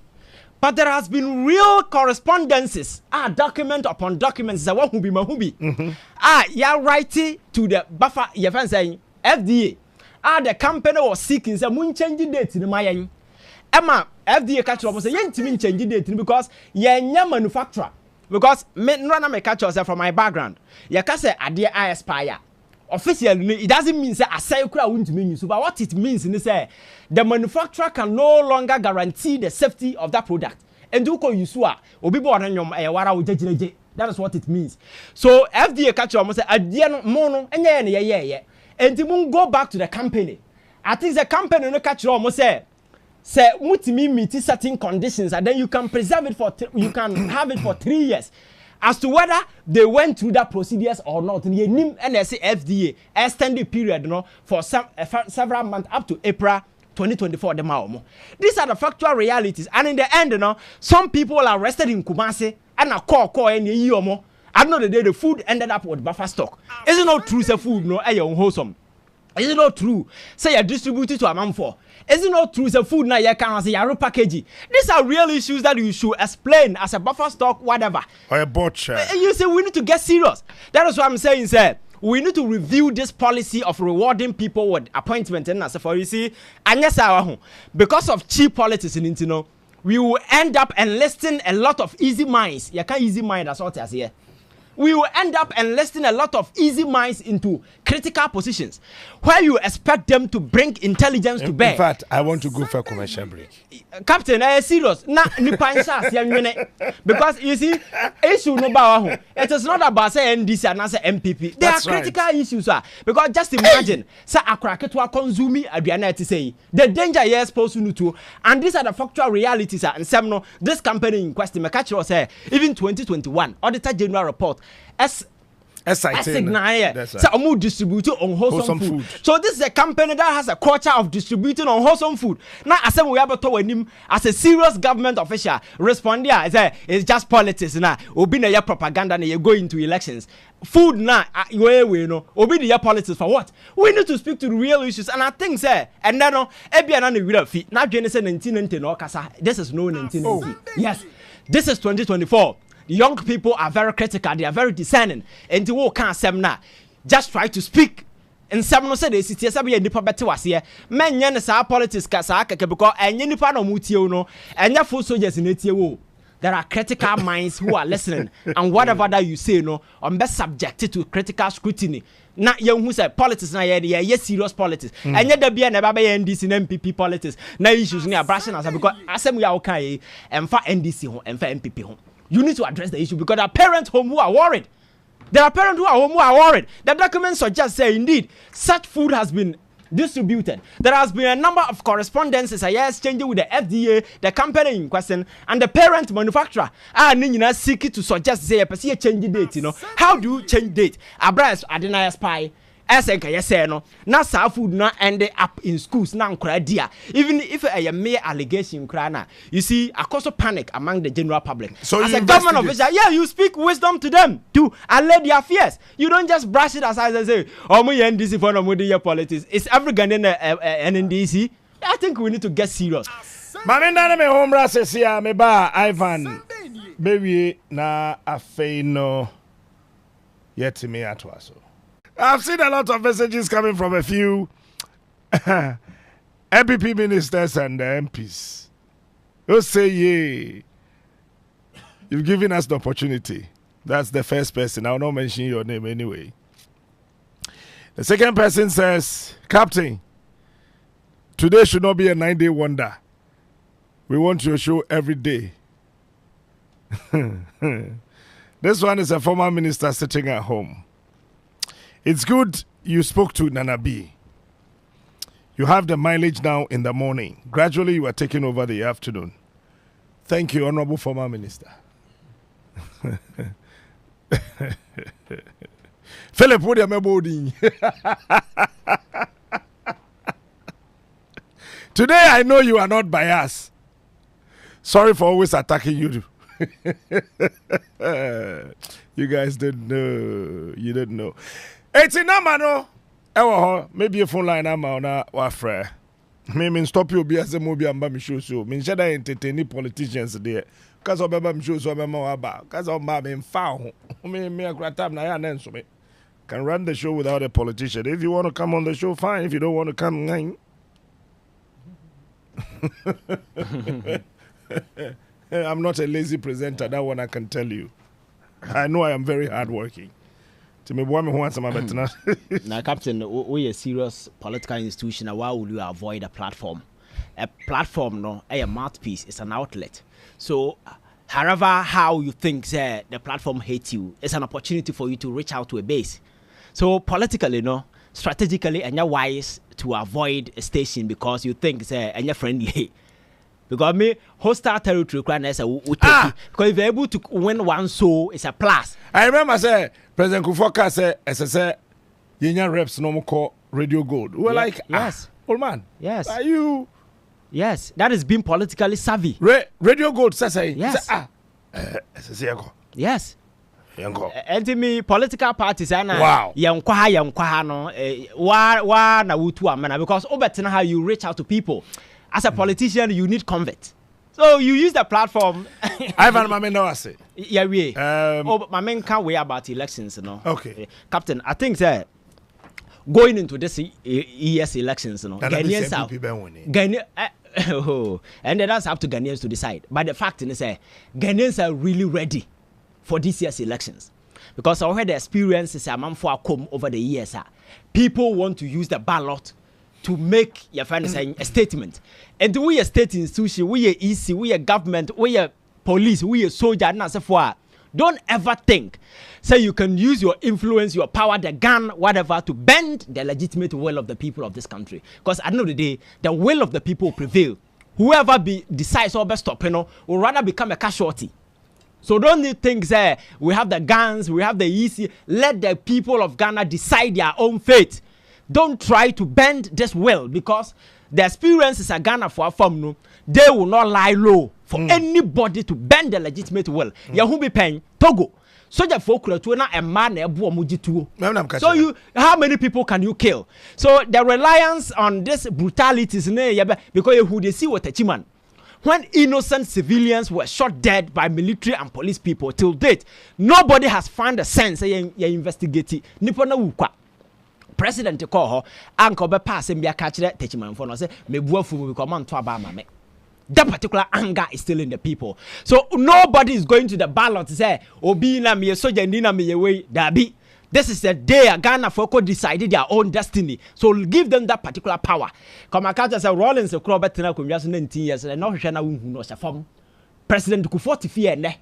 But there has been real correspondences, document upon documents. You're writing to the buffer. You're saying FDA. The company was seeking some changing date in my Emma FDA catch up say you change date because you're manufacturer. Because me catch yourself from my background. You can say idea I aspire. Officially, it doesn't mean say I say won't mean so. But what it means is say the manufacturer can no longer guarantee the safety of that product. And do call you swa obi bo na nyom wara wo jejeje. That is what it means. So FDA catch you say idea no mo no enye ne ye. And mun go back to the company. I think the company no catch you say mutimi meet certain conditions and then you can preserve it for you can have it for 3 years. As to whether they went through that procedures or not, and NSA FDA extended period, for several months up to April 2024. These are the factual realities, and in the end, some people are arrested in Kumasi and a call any year. I know the day the food ended up with buffer stock. Is it not true? Say food unwholesome. Is it not true? Say you distribute it to a man for. Is it not true? Say food now you can't say you package. These are real issues that you should explain as a buffer stock, whatever. Or a butcher. You say we need to get serious. That is what I'm saying, sir. We need to review this policy of rewarding people with appointment and as for you see, and yes, because of cheap politics in Intino, we will end up enlisting a lot of easy minds. You can't easy mind as what I say. We will end up enlisting a lot of easy minds into critical positions where you expect them to bring intelligence to bear. In fact, I want to go for a commercial break. Captain, I serious. Because you see, issue no about it is not about say NDC and say MPP. They are critical issues, sir. Because just imagine, say Akra to consuming aduana to say the danger you are exposed to, and these are the factual realities, sir. And some no, this company in question, my catcher say even 2021 Auditor General report. So distributing unwholesome food. So this is a company that has a culture of distributing unwholesome food. Now, as we have to as a serious government official, respond here, it's just politics now. Obi na propaganda na you go into elections. Food now, we know. Obi na politics for what? We need to speak to the real issues. And I think, sir, and then Ebiana will fit. Now, Genesis 1990 no kasa. This is no 1990. Yes, this is 2024. Young people are very critical, they are very discerning. And the world can't say now. Just try to speak. And some say they sit here, some nipa better was here. Men yen sa politics kasa because and nipa no mutio no and ya full soldiers in it. There are critical minds who are listening, and whatever that you say, no, I'm best subjected to critical scrutiny. Not young who say politics na yes serious politics. And yet there be never be NDC and MPP politics. Na issues near brushing us because as we are okay and for NDC home and for MPP home. You need to address the issue because there are parents home who are worried. There are parents who are home who are worried. The documents suggest say indeed such food has been distributed. There has been a number of correspondences exchanged with the FDA, the company in question, and the parent manufacturer. Nina seek to suggest say a change date. How do you change date? Abras Adina spy. No, now food now ended up in schools now dia. Even if a mere allegation crana, you see a cause of panic among the general public. So as a government official, yeah, you speak wisdom to them to allay their fears. You don't just brush it aside and say, "Oh, my NDC for no media politics." It's every Ghanaian NDC. I think we need to get serious. Mami nana me home races ya me ba Ivan baby na afeino yet me atwaso. I've seen a lot of messages coming from a few MPP ministers and MPs who say, yeah, you've given us the opportunity. That's the first person. I'll not mention your name anyway. The second person says, Captain, today should not be a 9-day wonder. We want your show every day. This one is a former minister sitting at home. It's good you spoke to Nana B. You have the mileage now in the morning. Gradually, you are taking over the afternoon. Thank you, Honorable Former Minister. Philip, what am I boarding? Today, I know you are not biased. Sorry for always attacking you. You guys didn't know. You didn't know. It's in Amano. Maybe a phone line Amana wafre. Maybe stop you be as a movie and Bami show so. Mean should I entertain politicians there? Because of Bam shows so I'm about. Because of my being found. Me a great time now and so me can run the show without a politician. If you want to come on the show, fine. If you don't want to come, I'm not a lazy presenter. That one I can tell you. I know I am very hardworking. Now, Captain, we a serious political institution. Why would you avoid a platform? A platform, no, a mouthpiece is an outlet. So, however, how you think the platform hates you, it's an opportunity for you to reach out to a base. So, politically, no, strategically, and you're wise to avoid a station because you think and you're friendly. Because me hostile territory crime is because if you're able to win one soul, it's a plus. I remember say President Kufuor say SSA Union reps no more call Radio Gold. We were like, yes, old man. Yes. Are you? Yes, that is being politically savvy. Radio Gold says yes. SSA. Yes. And to me, political parties are wow. Yankwaha no wa na wutu amana because obetina how you reach out to people. As a politician, you need convert. So you use the platform. Ivan Mameno I say. Yeah, we. My men can't worry about elections, you know. Okay. Captain, I think that going into this year's elections, you know, Ghanaians and that's up to Ghanaians to decide. But the fact is that Ghanaians are really ready for this year's elections. Because I heard the experiences over the years. People want to use the ballot to make your friend saying a statement. And we are state institution, we are EC, we are government, we are police, we are soldier, and as for don't ever think so you can use your influence, your power, the gun, whatever, to bend the legitimate will of the people of this country. Because at the end of the day, the will of the people prevail. Whoever decides or best stop, will rather become a casualty. So don't you think that we have the guns, we have the EC, let the people of Ghana decide their own fate. Don't try to bend this will because the experiences are Ghana for a form, no, they will not lie low for anybody to bend the legitimate will. Yahu be paying Togo. So the folk a man so you how many people can you kill? So the reliance on this brutalities because who they see what a chiman. When innocent civilians were shot dead by military and police people till date, nobody has found a sense you investigate Nipona Wukwa. President call her uncle be pass and be a catcher techiman for no say me buafu we come on to abama me. That particular anger is still in the people. So nobody is going to the ballot to say obi na me soja ndina me way dabi. This is the day Ghana folk decided their own destiny. So give them that particular power. Come a catch as a Rollins a crowd better than 19 years and no shana who form. President Kufuor fear ne.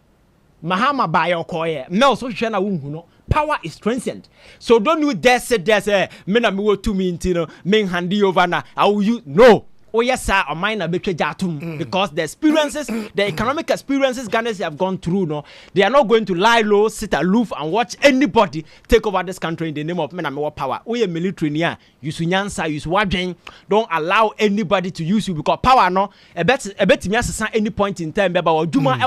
Mahama by your coy. No so shana who power is transient. So don't you dare say there's mena me wo to me intino men handi over na. I will you no. Oh yes sir, or mine a bit because the experiences, the economic experiences Ghanaians have gone through, no, they are not going to lie low, sit aloof, and watch anybody take over this country in the name of men and more power. We are military near, use Nyansa, use Wajin, don't allow anybody to use you because power no a bet me as any point in time, but Juma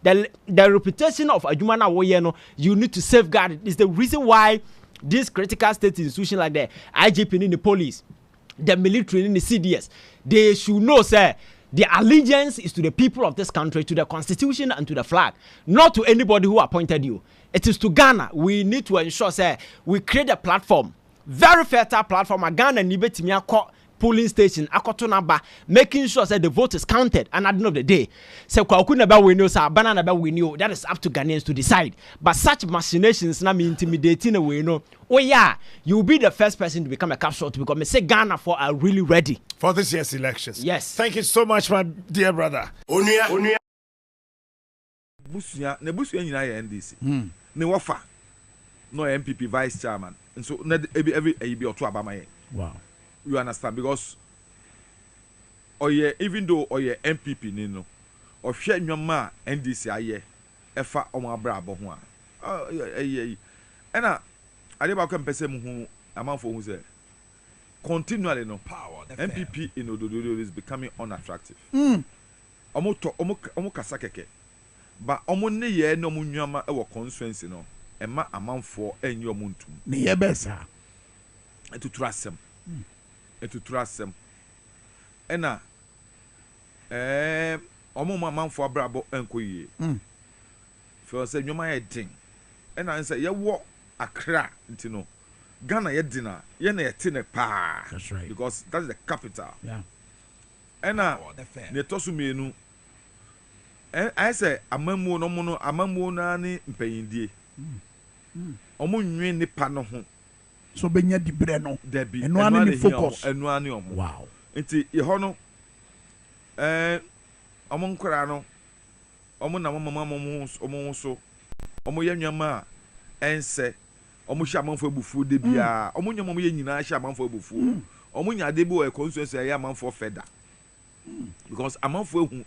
the reputation of Ajuma na no, you need to safeguard it. It's the reason why this critical state institution like the IGP in the police, the military in the CDS, they should know, sir, the allegiance is to the people of this country, to the constitution and to the flag, not to anybody who appointed you. It is to Ghana. We need to ensure, sir, we create a platform, very fertile platform, a Ghana Nibetimia polling station, Akotonaba, making sure that the vote is counted. And at the end of the day, so that is up to Ghanaians to decide. But such machinations na me intimidating away, no. Oh yeah, you'll be the first person to become a casualty because me say Ghana for are really ready for this year's elections. Yes. Thank you so much, my dear brother. Onuya. Busuya nyina ya NDC. Ne wafa. No MPP vice chairman. And so every be oto abama ye. Wow. You understand? Because even though MPP nino, or share your ma NDC aye, efa omo abrabo ho a. And I never can person who amount for who say continually no power. MPP in Ododo is becoming unattractive. Omo kasa keke. But omo ne ye no mu nyama e wo constituency no. E ma amount for enyo muntu. Ne ye besa. To trust them. To trust them. Ena omo man for abrabo enko ye. For say nyoma ye din. Ena say ye wo Accra ntino. Ghana ye dinner. Ye na ye tine pa. That's right. Because that is the capital. Yeah. Ena ne tosu mienu. I say amamu no mono amamu na ni mpanyindie. Omo nwen nipa no ho. So benya dibre no. Debi. Eno ani ni focus. Eno ani omo. Wow. Nti ye ho no omo nkora no. Omo na mama omo so. Omo ye nwama ense. Omo hia manfo abufu de bia. Omo nyama omo ye nyina hia manfo abufu. Omo nya de bi o constituency ya manfo feda. because amanfo ehu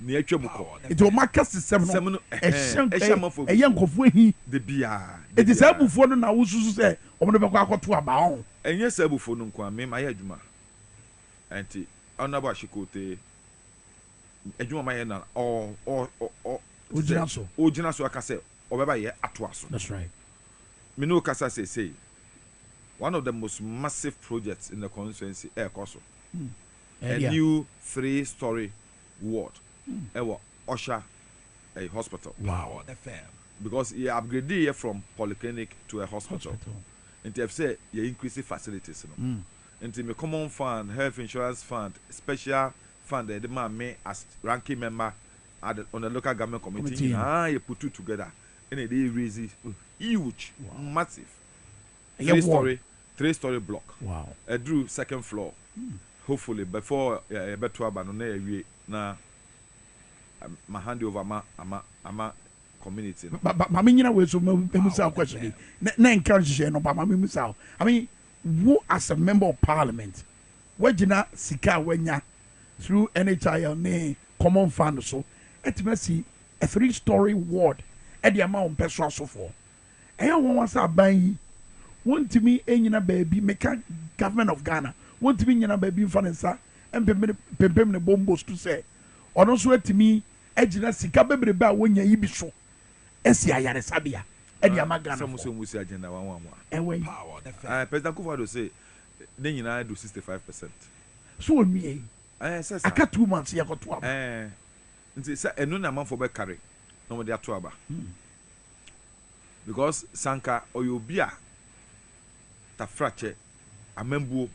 ne atwa mu kɔ it will mark system no ɛhyɛ nkɔfo ehi de bia it is abufuo no na wosusu sɛ ɔmo no bɛkɔ akɔto aba ho ɛnyɛ sɛ abufuo no nko a me ma yɛ adwuma anti honorable ashikote adwuma ma yɛ na ogyina so aka sɛ ɔbɛba yɛ atoa so that's right me no kasa say one of the most massive projects in the constituency ɛkɔ a new 3-story ward ewa Osha a hospital. Wow. Because you upgrade here from polyclinic to a hospital. And they have said you increase the facilities. And the common fund, health insurance fund, special fund, the man may as ranking member on the local government committee. You put two together. And they raise it huge, massive. 3-story block. Wow. A drew second floor. Hopefully before better abanone na my hand over ama community. But mama nyina we so me question. Na encourage no but mama me say. I mean, who as a member of parliament, wagina sika wanya through NHIL ne common fund so etimasi a 3-story ward e the amount person so for. Eya won wan say ban yi wontimi enyina baabi meka government of Ghana wontimi nyina baabi mfa ne nsa empempem ne bombos to say ono so etimi agina sika bebrebe a wonya yi bi so esi ayare sabia e dia magana so musi agenda wan ewe President Kufuor say they nyina do 65%. So onwie aka 2 months ya koto aba nti say enu na man for be carry no mo dia to aba because sanka oyobia ta frache amembuo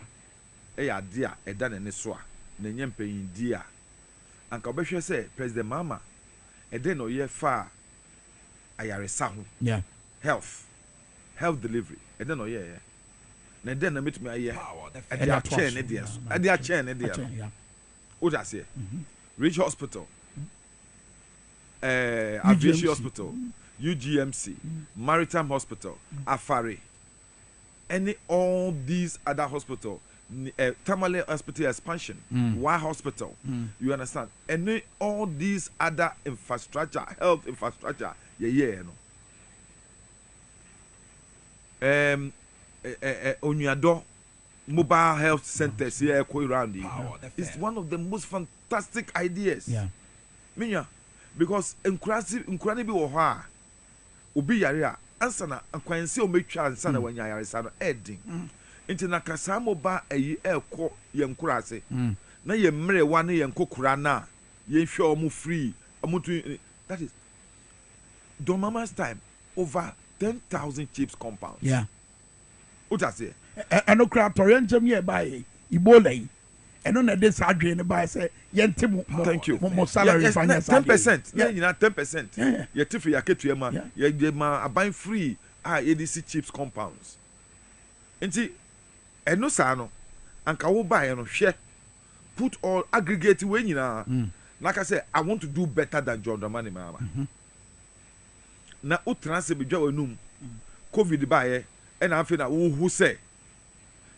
ya ade a eda ne so a na nyempanyin di a anka obehwe say President Mahama ede no ye fa ayaresa ho health delivery ede no ye na ede na metumi aye ede a chain ne dia so ede a chain ne dia o ja say Rich Hospital Aviation Hospital UGMC Maritime Hospital Afari all these other hospital Tamale Hospital expansion Y Hospital you understand all these other infrastructure health infrastructure no Onyado mobile health centers here around it's one of the most fantastic ideas minya because encourage bi wo ho a obi yare a ansa na akwanse o metwa ansa na wanya yare sa no edin nti na kasa mobile ayi ekọ yenkura ase na ye mre wa na yenkokura na ye hwe omu free omutu that is Don Mama's time over 10,000 chips compounds uta say eno kra toriantem ye bae ibola yi eno na dey sadwe ne bae say yente mo salary finance 10% yeah 10% ye tifu ya ketua ma ye ma aban free ADC chips compounds nti eno sa no anka wo bae no hwe put all aggregate we nyina like I say I want to do better than John Dramani Mahama na utranse bedwa wanum covid bae and I feel that who say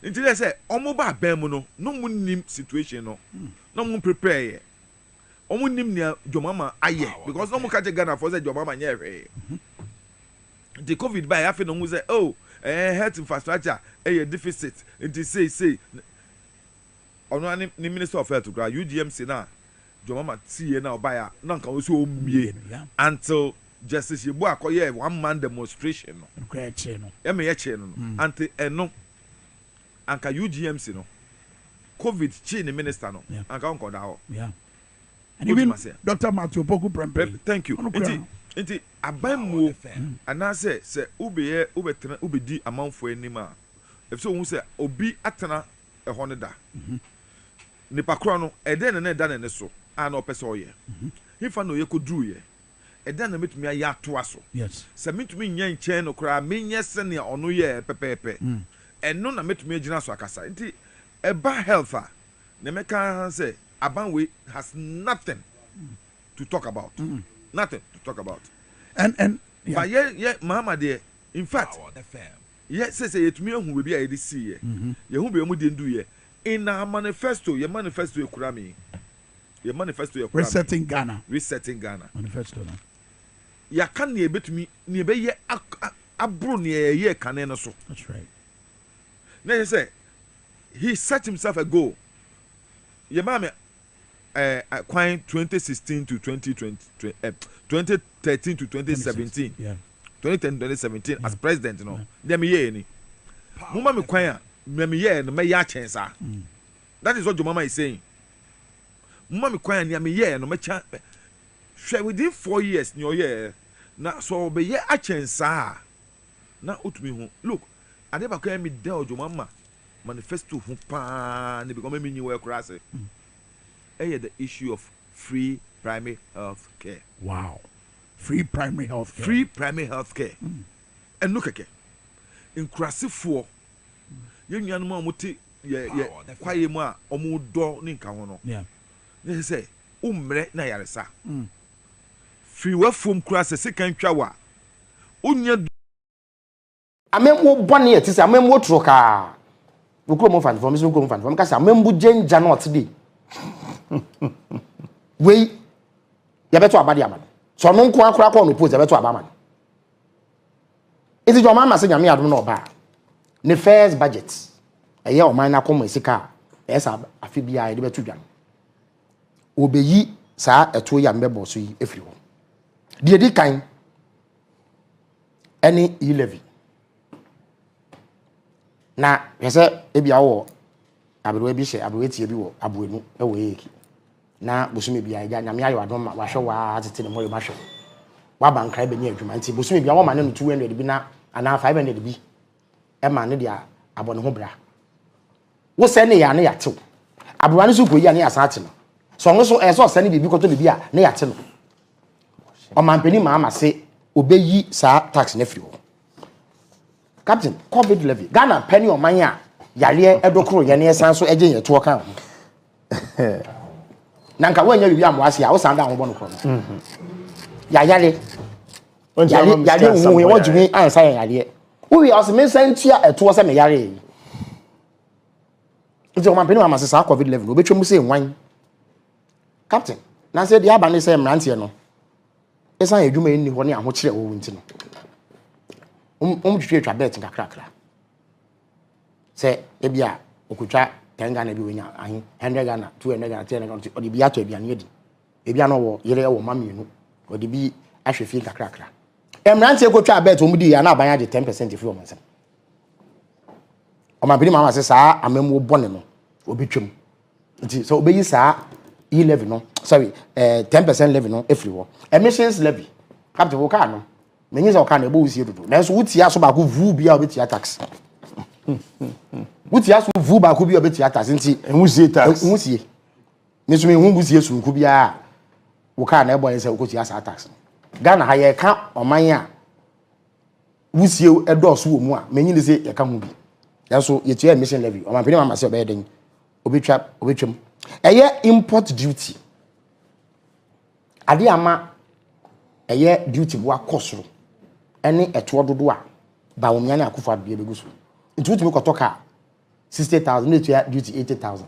until they say omo ba ben mu no mo nim situation no no mo prepare omo nim nia jomama aye because no mo catch Ghana for say jomama nya hwe the covid by I feel no say oh health infrastructure deficit until say ono ni minister of health gra UGMC na jomama tie na obaya na nka wo so omie until Justice Yebu akoye one man demonstration no. Kweche no. Eme ye che no. Ante eno anka UGMC no. COVID chi ni minister no. Anka onko da ho. And even Dr. Matthew Poku Prempe. Thank you. Inti abamu ana se ubetena ubedi amanfo anima. If so hu se obi atena ehɔ ne da. Nipa kro no eden na da ne so ana opese oye. Hifa no ye kodru ye. Eda na metumi aye atoa so yes se metumi nya nchen no kra menye se ne ono ye pepepe eno na metumi agina so akasa nti eba health a na meka say aban we has nothing to talk about nothing to talk about and but yeah Mahama there in fact yes say yetumi ahu we bi a yedi see ye hu be mu de ndu ye in our manifesto ye manifesto ekura me Your manifesto your resetting Ghana. Resetting Ghana. Manifesto. No. Ya can ne betumi ne be ye abro ne ye kan no so. That's right. Now you say he set himself a goal. Your mama Kwme 2016 to 2020 2013 to 2017. Yeah. 2010 2017 as president, you know. Dem ye ni. Mama me Kwme me ye no me ya chance. That is what your mama is saying. Mama me Kwme me ye no me chance. Within 4 years in your year, now so be ye a chance. Now utumi hu. Look, I never can me tell your mama manifesto hu pa ne become me new work class. The issue of free primary health care. Wow. Free primary health care. Free primary health care. And look again. In Krasifo, young young man would take Kwme mu a omu do ni nka ho no. Yeah. They say, umre na yaresa. Free wa from Krasa second twa unya amemwo bone yeti say amemwo troka. Ukuro mo fan from ukuro mo fan from kasa amembu jenja na otde. Wei ya beto abade amane. So no nko akora ko no pose ya beto abama. Iti jo mama se nyame adom na oba. Ne first budget. Eye o man na komo esika. Esa afi bia ye de beto dwan. Obeyi sa eto ya mbebo so yi efiri ho. Die di kan any e-levy. Na yese ebia wo abrewe bi hye abrewe tie bi wo abuenu ewo eki. Na bosume bia ya nyame ayo adom ma wahwe wa atete ne mo mahwe. Wa bankra be ni adwuma nti bosume bia wo ma ne 200 bi na ana 500 bi e ma ne dia abone ho bra. Wo se ne ya ne ya tew. Abrewa ne so ko ya ne ya sa ate no. So ngo so eso se ne bi ko to bi a ne ya te no. O mampeni Mahama se obeyi sa tax ne firi ho. Captain, COVID levy. Ghana penny on manya. Yale edokro ye ne esan so eje ye to kan. Nanka wanya bibi amwase a wo sanda ho bono kro. Ya yale. Yale wo wo jumi ansa yale. Wo wi ase me santia eto se me yale. Nti o mampeni Mahama se sa COVID levy no betwem se nwan. Captain, na se dia ba ne se mrantie no. Esan edwuma ni ho ne aho kire wo nti no. Twitwa bet nkakrakra. Se ebia okutwa 10 Ghana bi wenya ahin 100 Ghana 200 Ghana 300 Ghana odi bi ato ebia ne edi. Ebia no wo yere wo mamienu. Odi bi ahwefi nkakrakra. Emrante ekotwa bet omudi ya na abanya de 10% free omanse. O mabini Mahama se saa amemu bone no obi twem. Nti so obeyi saa e-levy no, sorry, 10% levy no efri wo. Emissions levy. Captain wo ka no. Menyi za na ebo usie dodo. Na so wuti aso ba ko vu bia obetia tax. Wuti aso vu ba ko bia obetia tax nti enwusie tax. Enwusie. Niso me hu busie sunku bia wo ka na ebo yen se okotia sa tax. Ghana ha ye ka oman a wusie edoso wo mu a menyi ne se ye ka hu bi. Ya so ye tia emission levy. O man peni Mahama se obe den. Obetwam. Eye import duty. Ade ama eye duty bo akosoro. Any eto dodo a ba womya na akufo adbe begu so nti wutumi kotoka 60,000 na duty 80,000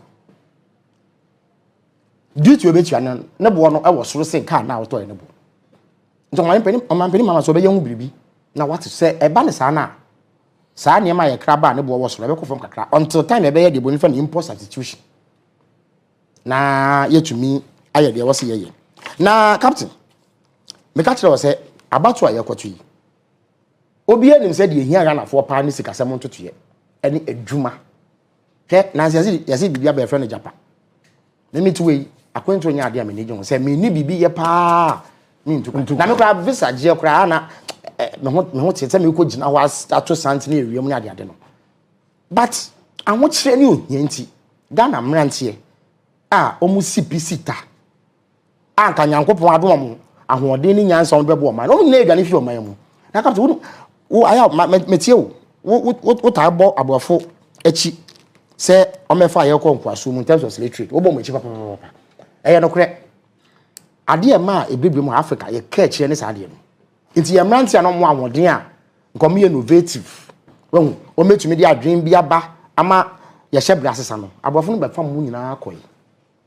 duty obetua na bo no e wo soro sen car na woto e ne bo nti man peni Mahama so be yehu biribi na what say e ba ne sa na sa ne ma ye kraba ne bo wo soro e be kofom kakra until time e be ye de bo ni fa na import substitution na yetumi aye de wo se ye na captain me ka kire wo se abato aye kwato yi obi enim se de ehia Ghana fo pa ni sikasem ntotoye ene adwuma hwe na yasi bibia be friend Japan na mi tuwe akwento nya ade amene gye se me ni bibi ye pa mi ntuko na me kra visa je kra na me ho tete me ko gina wa ato sante na ewiem nya ade no but anwo kire ni ohia nti Ghana mrantie a omu sipita anka nyankopon adom ahoɔden ni nyansa on bɛbɔ ɔman no na aduane fi ɔman mu na ka to wo aya metie wo ta bɔ abɔfo achi sɛ ɔmɛfa ayɛ kɔ nkwaso mu in terms of slave trade wo bɔ mo achi papa ɛyɛ no korɛ ade ma ebibire mu Africa yɛ ka achi ne sa ade no nti yɛ mrantia no mo ahoɔden a nkɔm yɛ innovative wo ɔmɛtumi de adwen bi aba ama yɛ hyɛ bra sesa no abɔfo no bɛfa mu nyinaa kɔyi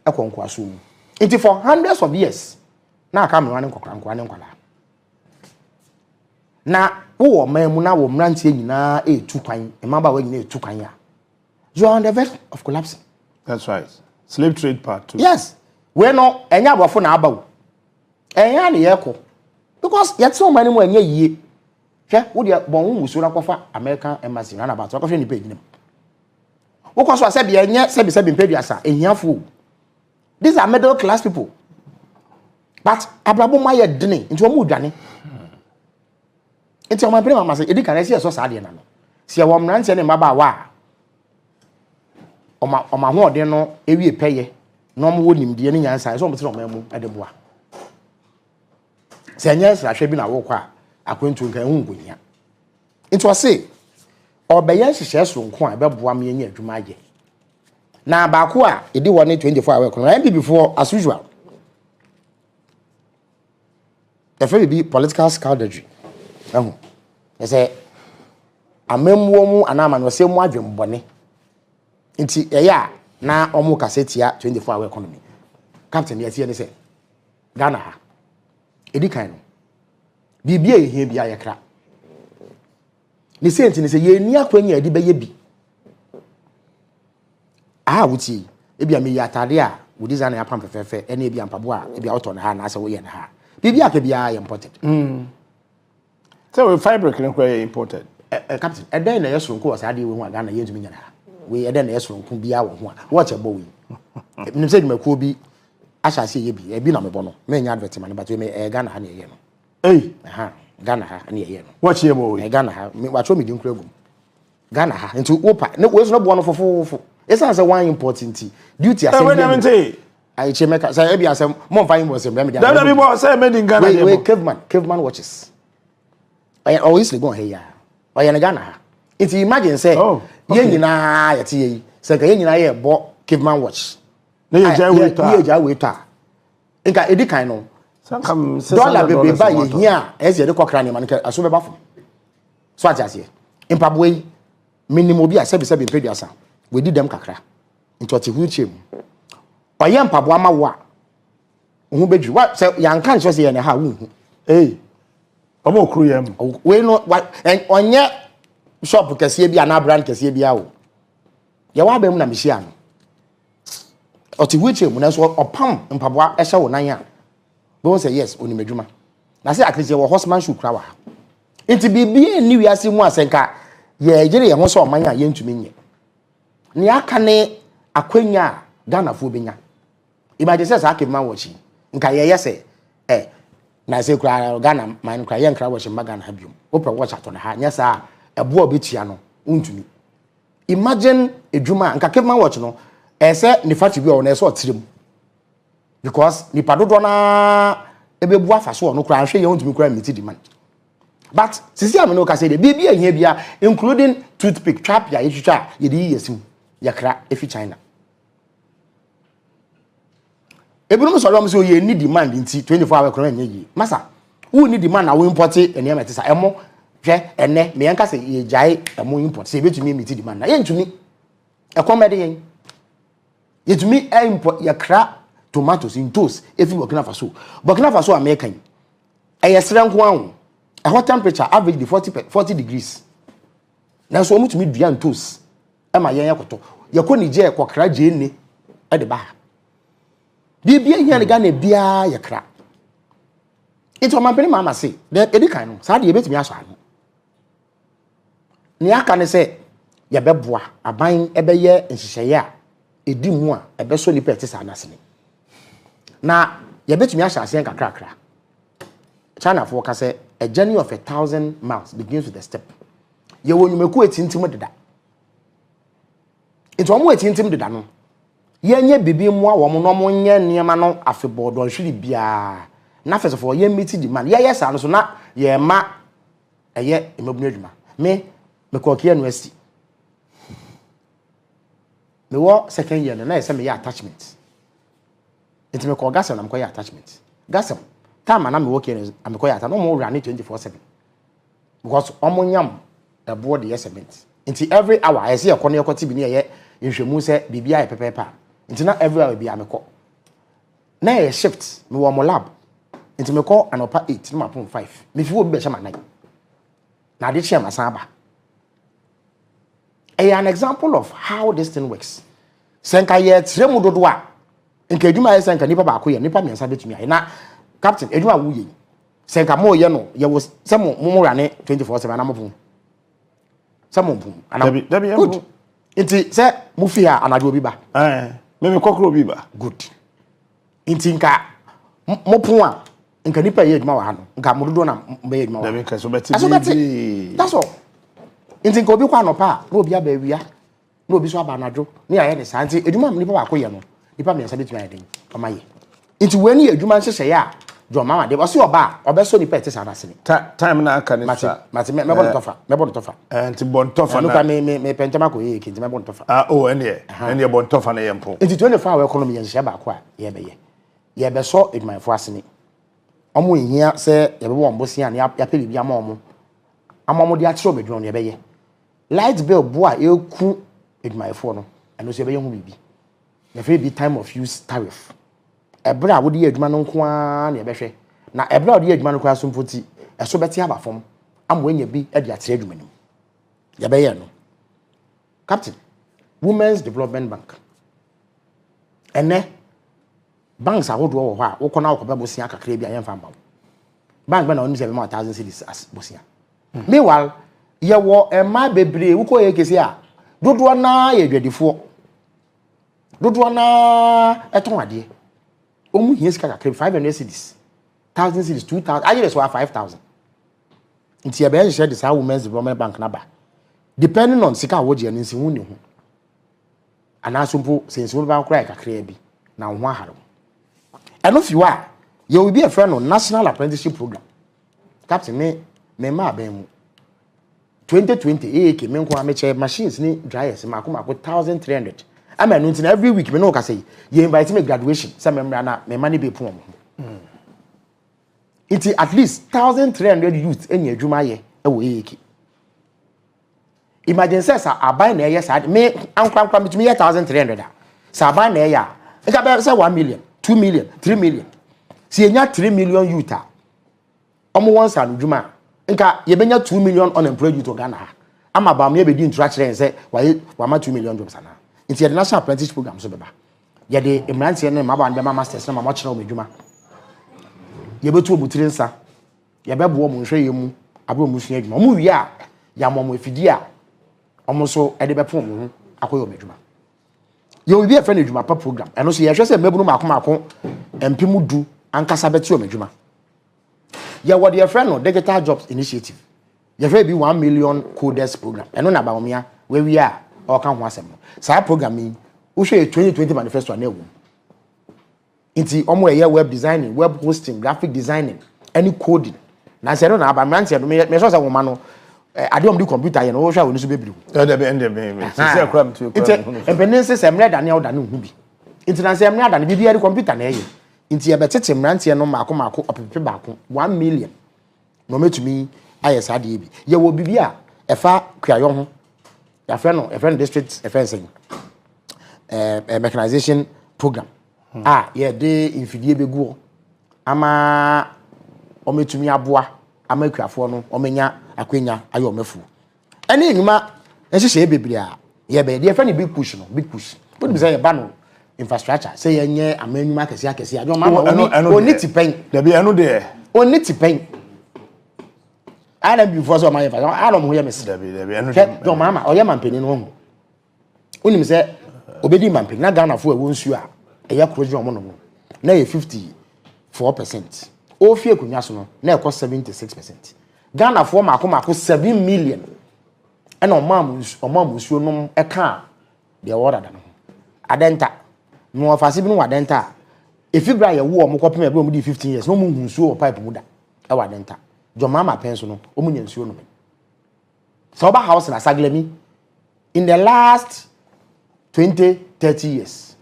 ɛkɔ nkwaso mu Nti for hundreds of years na aka me wane nkokra ne nkwala na wo mamu na wo mrantie nyina etu kwan emaba wa nyina etu kwan ya you are on the verge of collapsing. That's right. Slave trade part too. Yes. We no enya abofo na abawo. Enya na yeko. Because yet so many mo enya yie. Hwe wo de bon musu na kofa American embassy na about. Ko hwe ni page nim. Wo ko so asabi enya sebi mpeduasa enyafo. These are middle class people. But abrabo ma ye dene nti o mu dwane. Nti o ma pere mama say edi kan esi so sa de na no. Se wo mrantie ne maba wa. Oma ho ode no ewie peye. No mo wonim de ne nyansa so mo tire o ma mu edeboa. Se anya sra hwe bi na wo kwa akwentu nkan hu ngonya. Nti o say obeye hihye so nko a beboa me nya adwuma age. Na baako a edi wone 24 hour kono na before as usual. The very be political scoundrelry. They say amemwo mu anama no se mu adwembone. Nti eya na omu kasetia 24 hour economy. Captain yeti ne say Ghana ha. Edi kan no. Bibia ehia bia yekra. Ni senti ne say ye ni akwanya edi beye bi. Wuti ebia me yatade a wo design ya pam fefefe ene ebia mpabo a ebia auto na ha na ase wo ye na ha. Bibia ka bia imported. So we fabric no quite imported. Captain, e den na yeso nko wasa de we hu aga na yentumi nyana. We e den na yeso nko bia wo hu a. Watch abo we. Nim say dum ko bi ahase ye bi. E bi na me bo no. Me nya advertisement but we me Ghana ha na ye no. Aha. Ghana ha na ye no. Watch ye bo we. Ghana ha. Me watch me di nkura gum. Ghana ha. Nti wopa. Ne we so no bo no fofofo. Esa say one important duty assembly. I chemeka say e bi asem mo fa yin bo say me me. That be bo say made in Ghana. We caveman watches. I always go here. Oya na Ghana ha. If you imagine say ye nyina yete yi say ka ye nyina ye bo caveman watch. Na ye ja waiter. Ye ja waiter. Nka edi kan no. Sankam $600 bebe ba ye hia ese de kokra ne man ka aso be ba fo. So atiase. Mpabwe minimum bi a sebi mpeduasa. We did them kakra. Into ati wheelchair. Oya mpabwe ama wo a. Ohu bedru. Wa say yanka nso say ye ne ha wo hu. Omo okru yam. We no onye shop kese bia na brand kese bia wo. Ye wa ba mu na mehia no. Oti wiche mu na so opam mpaboa ehye wo nan a. Bo say yes oni medwuma. Na say akrije wo horseman shoe kra wa. Enti bibia ni wiase mu asenka ye gire ye ho so oman a ye ntumi nye. Ni aka ne akwanya Ghana fo benya. Imagine say sa akema wo chi. Nka ye yese na say kra Ghana man kra ye nkra wo chi Ghana ha biom. Wo pro watch ato na ha nya sa ebo obetua no untumi. Imagine edwuma nka kema watch no ese ni fati bi o na ese otirem. Because ni padodo na ebebu afaso no kra hwe ye untumi kra meet demand. But sisi am no ka say de bibia hia bia including toothpick trap ya yitwa ye di yesim yakra efi China. Ebunum so lo so ye need demand nti 24 hour kra nya yi. Masa who need demand na we import ene ma tisa emo hwe ene me yanka say ye jai emo import say betumi meet demand na ye ntumi ekomede yen yetumi import yakra tomatoes in toast efi Burkina Faso American eyesrenko anwo a hot temperature average 40 degrees. Na so omutumi dua toast e ma yen yakoto yakọ Niger kokra je ne e de ba bibia hia ne Ghana bia yakra into man peni mama say de edikan no sa de yebetumi aso ano ni aka ne say ye beboa aban ebeye nhihye a edi mu a ebeso ni pete sa anasene na yebetumi ahya asen kakrakra. China for ka say a journey of 1,000 miles begins with a step. Ye wonyumeku etintim deda. Into omo etintim deda no. Ye nye bibi mu a wo mo no mo nye niema no afebodo nhwiri bia. Na first of all ye meet demand. Ye yes ano so na ye ma eye emabunu adwuma. Me kokie university. Me wo second year na say me ye attachment. Into me ko gasem na me ko ye attachment. Gasem time na me work here am ko yata no mo run 24/7 because omonyam the board the cement into every hour I see ekone ekoti bi ne ye nhwemu se bibia e pepepa into na every hour bi ameko na ye shift me wo mo lab nti me call an upper 8 na mapon 5 me fi wo be hye ma 9 na de hye ma san ba an example of how this thing works senka ye tremu dodo a nka edwuma ye senka nipa ba ko ye nipa miensa betumi aye na captain edwuma wo ye senka mo ye no ye wo se mo rane 24/7 na mo pon se mo pon ana dabi good nti se mo fi ha anajo bi ba me kokro bi ba good nti nka mo pon a nka nipa ye edwuma wa ha no nka mo dodo na be edwuma wa dabi nka so beti that's all nti nka obi kwa no pa na obi aba awia na obi so aba anajo na ya ye ne sa nti edwuma nipa ba ko ye no nipa miensa betumi aye den oma ye nti wani edwuma nhyehyɛ ya jo mama de wase oba obeso nipa ete sa na sene time na aka ne sa mate me bon tofa nti bon tofa na no ka me pentama ko ye kinti me bon tofa ene bon tofa na yempo nti 24 hour economy nhyehyɛ ba ko a ye be so edwumanfo asene omo ehia se ye be wo mbosia na ya pe bibia ma omo de akere obedwon no ye be ye light bill bo a eku edwumanfo no eno so ye be ye hu bibi na fe bi time of use tariff ebra wo de adwuma no nko a na ebehwe na ebra wo de adwuma no kwa so mpoti eso beti aba fom amo anya bi e de atere adwuma nim ya be ye no captain women's development bank ene banks ahodo wo ho a wo kona wo ba bosia kakra bi ayen fa mba bank be na oni se be ma 1000 cedis as bosia meanwhile ye wo ema bebre wo ko ye kesi a dodo na ye dwadifo dodo na eton ade omu hie sika kakra 500 cedis 1000 cedis 2000 ayere so 5000 nti e be ye share this women's development bank na ba depending on sika wo je nsi hu ne hu ana so mpo sensi wo ba kura kakra bi na ho aharo eno fiwa ye will be a friend on national apprenticeship program captain me ma ba mu 2020 ke me nko ameche machines ni dryers ma ko 1300 ama no ntina every week me no ka say ye invite me graduation say me na me mani be pon mo it at least 1300 youth enya adwuma ye e wo eke imagine say sa aban na ye sa me ankwankwa me 1300 sa aban na ye e ka be say 1 million 2 million 3 million si enya 3 million youth a omo won sa adwuma nka ye benya 2 million unemployed youth Ghana ama ba me be di interaction say wa ma 2 million jobs ana nti ye national apprenticeship program so beba ye de emrantie ne maba be masters na ma kyerɛ o adwuma ye betu obutire nsa ye bebo mo nhwe ye mu abo mu sua adwuma mo wi a ya mo efidi a omo so e de bepo mo akoyo adwuma ye obi e fa na adwuma pa program eno so ye hwe se mabunu makoma empemu du ankasa beti o adwuma ye what your friend no digital jobs initiative ye fa bi 1 million coders program eno na ba omia we wi a o kan ho asem sa programming wo hwe 2020 manifesto na ewu nti omo ye web designing web hosting graphic designing any coding na se no na aba mrantie no me so se wo ma no ade om di computer ye no wo hwe woni so bebiru me se akram to empenense se mre da ne oda ne hu bi nti na se mre da ne bibia di computer na ye nti ye betete mrantie no mako opepe baako 1 million no metumi aye sa de bi ye wo bibia efa kwayo ho ya friend district offense mechanization program ye de infidie begu ama ometumi aboa ama kwafo no omenya akwenya ayo mafu ene nyuma ehye bebre a ye be de friend big push put be say ye ba no infrastructure say ye nye amanyuma akese ajo mama oni tipen da bi eno de oni tipen ana before so my father ana mo ye mesi da bi eno de mama oye mampeni no ho onim say obedi mampeni na Ghana fo ewo nsu a eya kroji omo no na ye 54% o fie kunya so no na e ko 76% Ghana fo mako 7 million ena omam nsu no e ka de order da no adenta no afase bi no wadenta efibra ye wo omo kopem e bi omo di 15 years no mu nsu o pipe mu da e wadenta jo mama penso no omo nya nsu no so ba house na saglemi in the last 20-30 years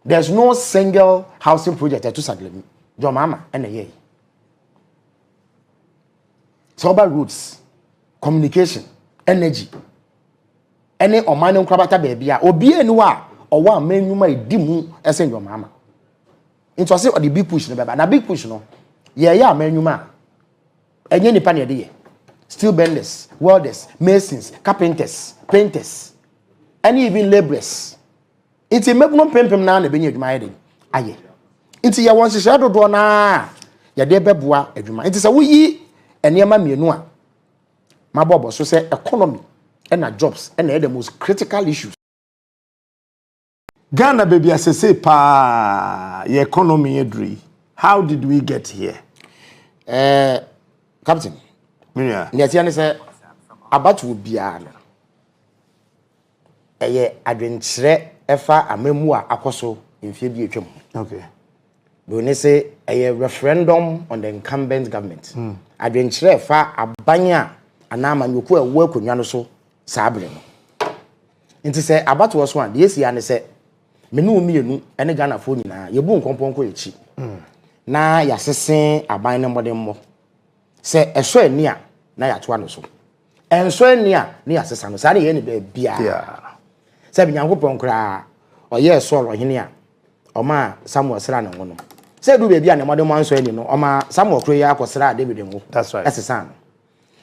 there's no single housing project at saglemi jo mama ena ye so ba roads communication energy ene omane nkrabata ba bia obi eni wa owa amanyuma edimu esen jo mama Into say or the big push no beba. Na big push no. Yeah, menuma. Enye nipa na de steel benders, welders, masons, carpenters, painters, and even laborers. It's a mebno pempem na na benye adwuma yede. Aye. Nti ya won hye dodo na ya de beboa adwuma. Nti say wo yi enema mienu a mabobo so say economy and jobs and the most critical issues. Ghana baby asese pa your economy edri. How did we get here? Captain. Yeah. Nyati say about will be an adventure efa amemu a akoso mfie bi etwam. Okay. We say a referendum on the incumbent government. Adventure efa abanya anama nyoku e wo akonwa no so saabre no. Nti say about was one the esi ane say me no mienu ene Ghana fo nyina ye bu nkonponko echi. Na ya sesen aban ne modem mo. Say eso ani a na ya to ano so. Enso ani a na ya sesa no. Sa na ye ne be bia. Say bi nyankopon kra oye so ro hene a oma Samuel sra na ngono. Say du be bia ne modem anso ani no oma Samuel kro ya akosra David ngo. That's right. Esesa no.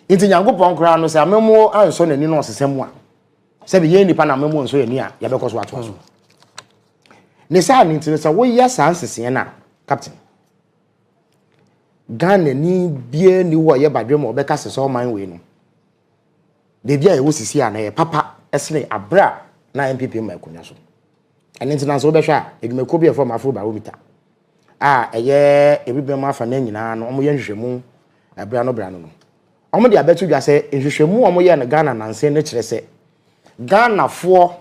Inti nyankopon kra no say amemo anso nani no osesemu a. Say bi ye nipa na amemo anso ani a ya be koso ato so. Ne sa ni nti say wo ya sansese na captain. Ghana ni bie ni wo ye badwem obeka sese oman we no. De bia ye wo sisi a na ye papa esne abra na MPP ma akonya so. Ene nti na so be hwa edwumako bi e form afro barometer. Eye ebibe ma afa na nyina no omo ye nhwehwemu abra no bra no. Omo de abetu dwa se nhwehwemu omo ye na Ghana nanse ne kire se Ghana fo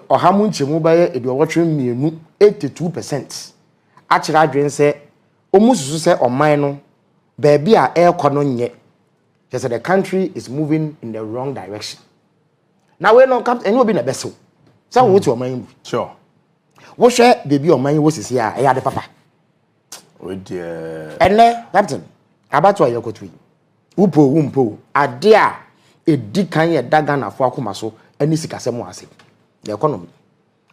ohamu nchemu ba ye eduwotwe mienu 82% a kire adwen se omususu se oman no baby a aircon no nye just the country is moving in the wrong direction. Now we no come any obi na beso say wo ti oman bu sure wo hwe baby oman wo sisi a e ya de papa we dear ene captain abato ayekotui umpo ade a edi kan ye daga na fo akoma so ani sikasem ase the economy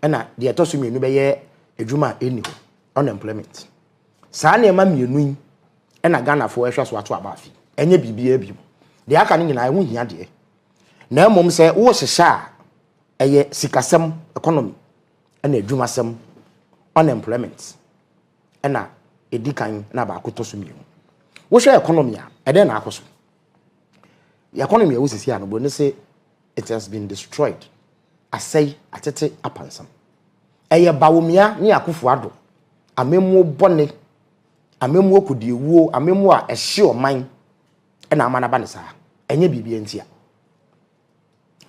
ena de etoso mienu be ye edwuma eni unemployment. Saa na ema mienu ena Ghana fo ehwa so ato abafi enye bibia bi de aka ne nyina ehu hia de na emom se wo hyehya eye sikasem economy ena adwumasem unemployment ena edikan na ba akotoso mienu wo hwe economy a ede na akoso the economy a wo sisi a no bo ne se it has been destroyed asai atete apansam eye bawomia ne akofo ado amemu bone amemu okudiewo amemu a ehye oman na amana ba ne saa enye bibia ntia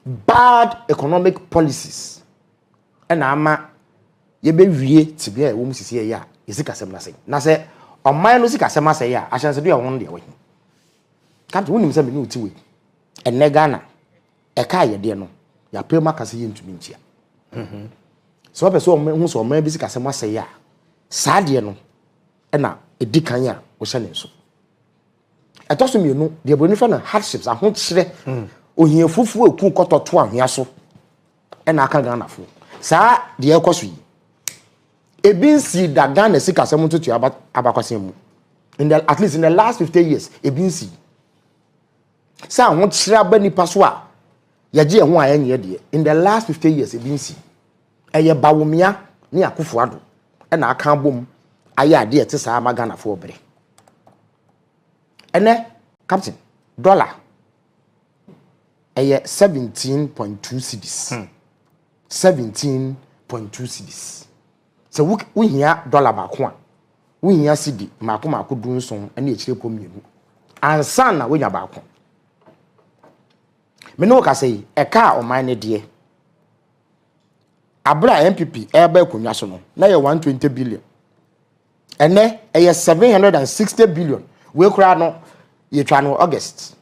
bad economic policies na ama ye be wie tibia wo musisi ye ya yesikasem na se oman no sikasem asɛ ya ahyanse do ya won de we kanto wonim sɛ me ne utiwe enne Ghana eka ye de no ya pema kase ye ntumi ntia so be so hu so oman bi sikasem asɛ ya saa de no na edikan ya wo hye ne so etoso mienu de broni fa na hardships aho kyere ohia fufu eku kototo ahia so na aka Ghana fo saa de ekoso yi ebinsi da Ghana sikasem tutu abakwasem mu in the at least in the last 50 years ebinsi saa ho kyere abani paso a yaje ho a yenye de in the last 50 years ebinsi eye bawomia ne akofo ado na aka bom aya de ete saa ma Ghana fo obere ene captain dollar eye 17.2 cedis 17.2 cedis so wo hia dollar ba ko a wo hia cedi mako dunson ene ekire ko mienu ansa na wo nya ba ko me no ka sei eka oman ne de abra MPP eba konwa so no na ye 120 billion ene eye 760 billion we kura no ye twa no August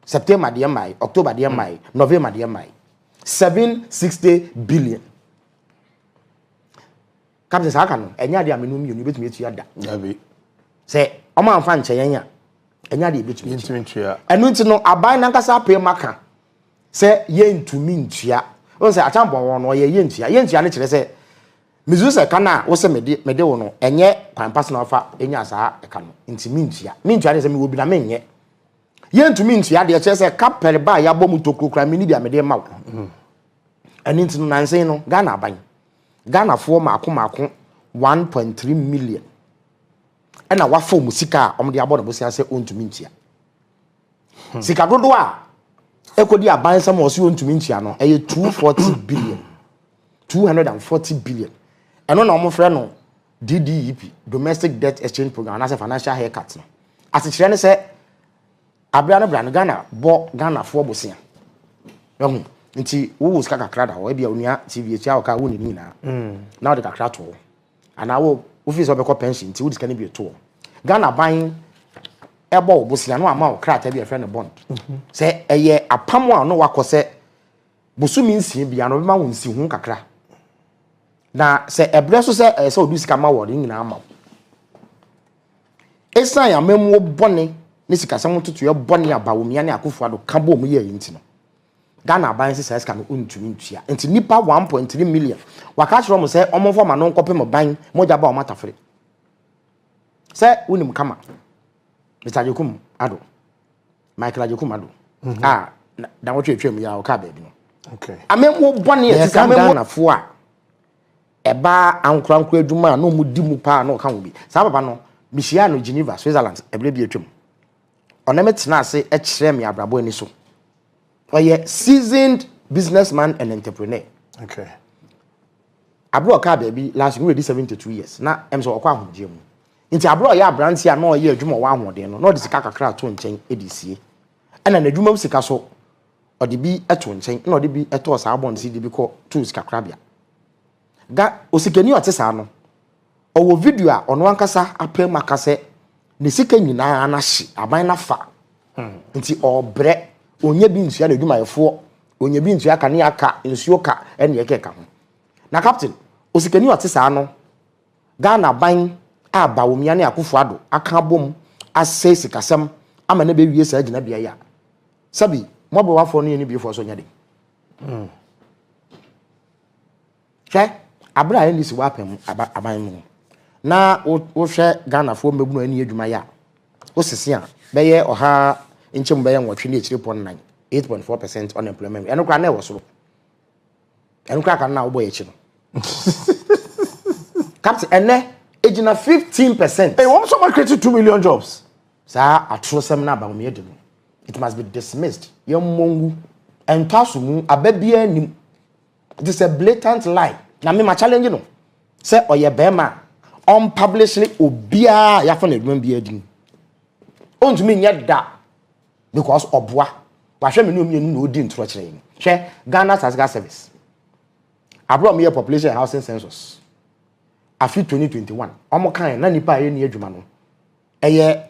September de mai October de mai November de mai 760 billion captain saka no enya de amenu mienu betumi etu ya da yabe se o ma mfa nche yenya enya de betumi etu ya enu nti no aban na nkasa pay maka se ye ntumi ntua on se achambo won no ye ntua ne kire se mizu se kana wo se mede wo no enye kwan pass na ofa enya saa eka no nti mintua de se mi wo bi na menye ye ntumi ntua de che se kapel ba ya bom tokukura mi ni bia mede ma wo ani nti no nansen no Ghana aban Ghana fo maako 1.3 million ena wa fo musika omde abo na bosia se ontumi ntua sika dodo a ekodi aban sam o se ontumi ntua no eye 240 billion 240 billion eno na omo frɛ no DDEP domestic debt exchange program na se financial haircut no asekire ne se abia no brand Ghana bo Ghana fo bosia ehun nti wo sika kakra da ho e bia onua TV etia o ka wo ni na na o de kakra to ana wo office obekọ pension nti wo sika ne bi to Ghana ban ebo bosia no ama o krata bi e frɛ no bond se eye apam a no wakọ busumi nsi bia no be ma wo nsi hu kakra na se ebre so se odu sika ma wo de nyina ama esan ya memu bone ne sika sam tutu ye bone abawomia ne Akufo-Addo ka bo mu ye yinti no Ghana ban se sika no untumi ntua enti nipa 1.3 million waka kire mo se omofo ma no nkopem ban moja ba o matafre se unim kama Mr. Jokum Ado Michael Jokum Ado da wo twetwem ya o ka ba bi no okay amemu bone ye sika amemu na fo a eba ankurankura adwuma no mu di mu pa na o ka wo bi sa baba no bishia no Geneva Switzerland ebre bi atwem onemetena ase e kire me abrabo ani so oye seasoned businessman and entrepreneur okay abro ka ba bi last we ready 72 years na emso okwa ahunje mu nti abro ya abranti a na oye adwuma wa ahoden no de sika kakra to nchen edisie ena na adwuma sika so ode bi eto nchen na ode bi eto sa abon si de bi ko to sika krabia ga osikani otesa no owo video a ono ankasa apem akase ne sika nyina na hye aban na fa nti obre onye bi ntua na adwuma yefo onye bi ntua ka ne aka nsuo ka ene yekeka ho na captain osikani otesa no Ghana ban abawomia ne Akufo-Addo aka bom ase sikasem ama na be wie sa agina bia ya sabi mobo wafo ne ni bi fo so nyade abra ya nisi wapem aban mu na wo hwe Ghana fo mebunu ani adwuma ya wo sese a beye oha nchem beye nwotwe ne 3.9 8.4% unemployment eno kra na e wosoro eno kra kan na wo boye chi no captain ene ejina 15%. Hey, what someone created 2 million jobs? Sa atrosem na ba mo yedum. It must be dismissed. Yem mongu entasu mu ababia nim. It is a blatant lie. Na me ma challenge no. Say oye bema unpublishedly obia ya for na edum bia din. Ontumi nye da because obwa. Wa hwe me no mienu na odi ntro kire yin. Hwe Ghana Statistical Service. Abroad me population and housing census. Afi 2021 omo kan na nipa ye ni adwuma no eye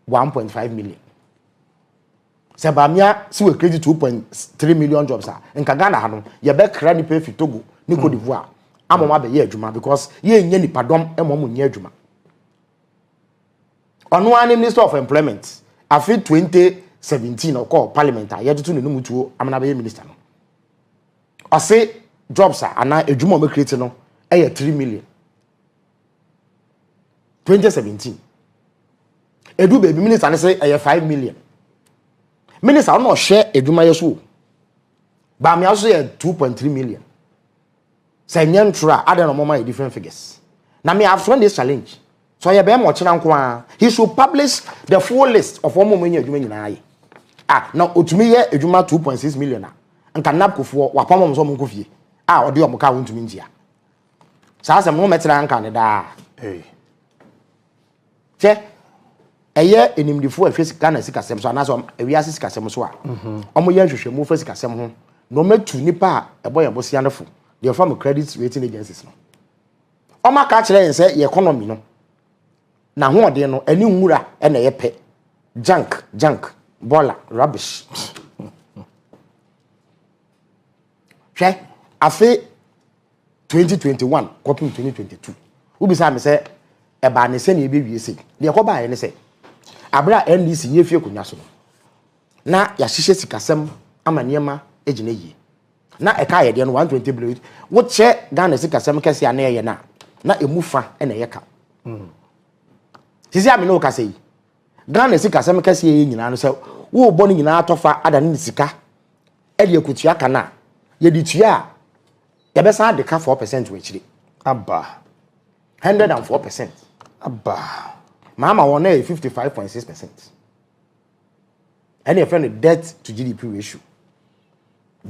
1.5 million sebamia si we credit 2.3 million jobs a nka Ghana ha no ye be kra nipa fi Togo ni Cote d'Ivoire amoma be ye adwuma because ye nya nipa dom emomo nya adwuma ono ani Minister of Employment afi 2017 okọ parliament a ye tutu ne mutuo amana be ye minister no o say jobs a ana adwuma o create no eye 3 million 2017 edu baby minister ne say 5 million minister no share eduma yeso ba me aso 2.3 million say nyantra adan no mama different figures na me have thrown this challenge so ye be mo kira nko a he should publish the full list of all mo eduma nyina aye na otumi ye eduma 2.6 million na nka napkofo wapam mo so mo nkofie odi o mo ka wontumi ntia sa asem no metira nka ne da che eye enimdifo afesi Ghana sikasem so anaso ewiase sikasem so a omo ye hwehwemu fa sikasem ho no metu nipa eboye bosia nefo the farm credit rating agencies no omo ka kire yen se economy no na ho ode no ani nwura na ye pe junk bola rubbish che afi 2021 copy 2022 ubisa me se eba ne se na ebe wiese de ekoba ye ne se abra NDC ye fie kunya so na ya hihye sikasem amaniema ejina yi na eka ye de no 120 billion wo che Ghana sikasem kese ana ye na na emufa ena yeka sisi ame no ka sei Ghana sika sem kase ye nyina no se wo bo no nyina atofa ada ne sika e de akutua kana ye di tua ye be san de ka 4% we chire Abba 104%. Abba Mahama won 55.6%. And your friend debt to GDP ratio.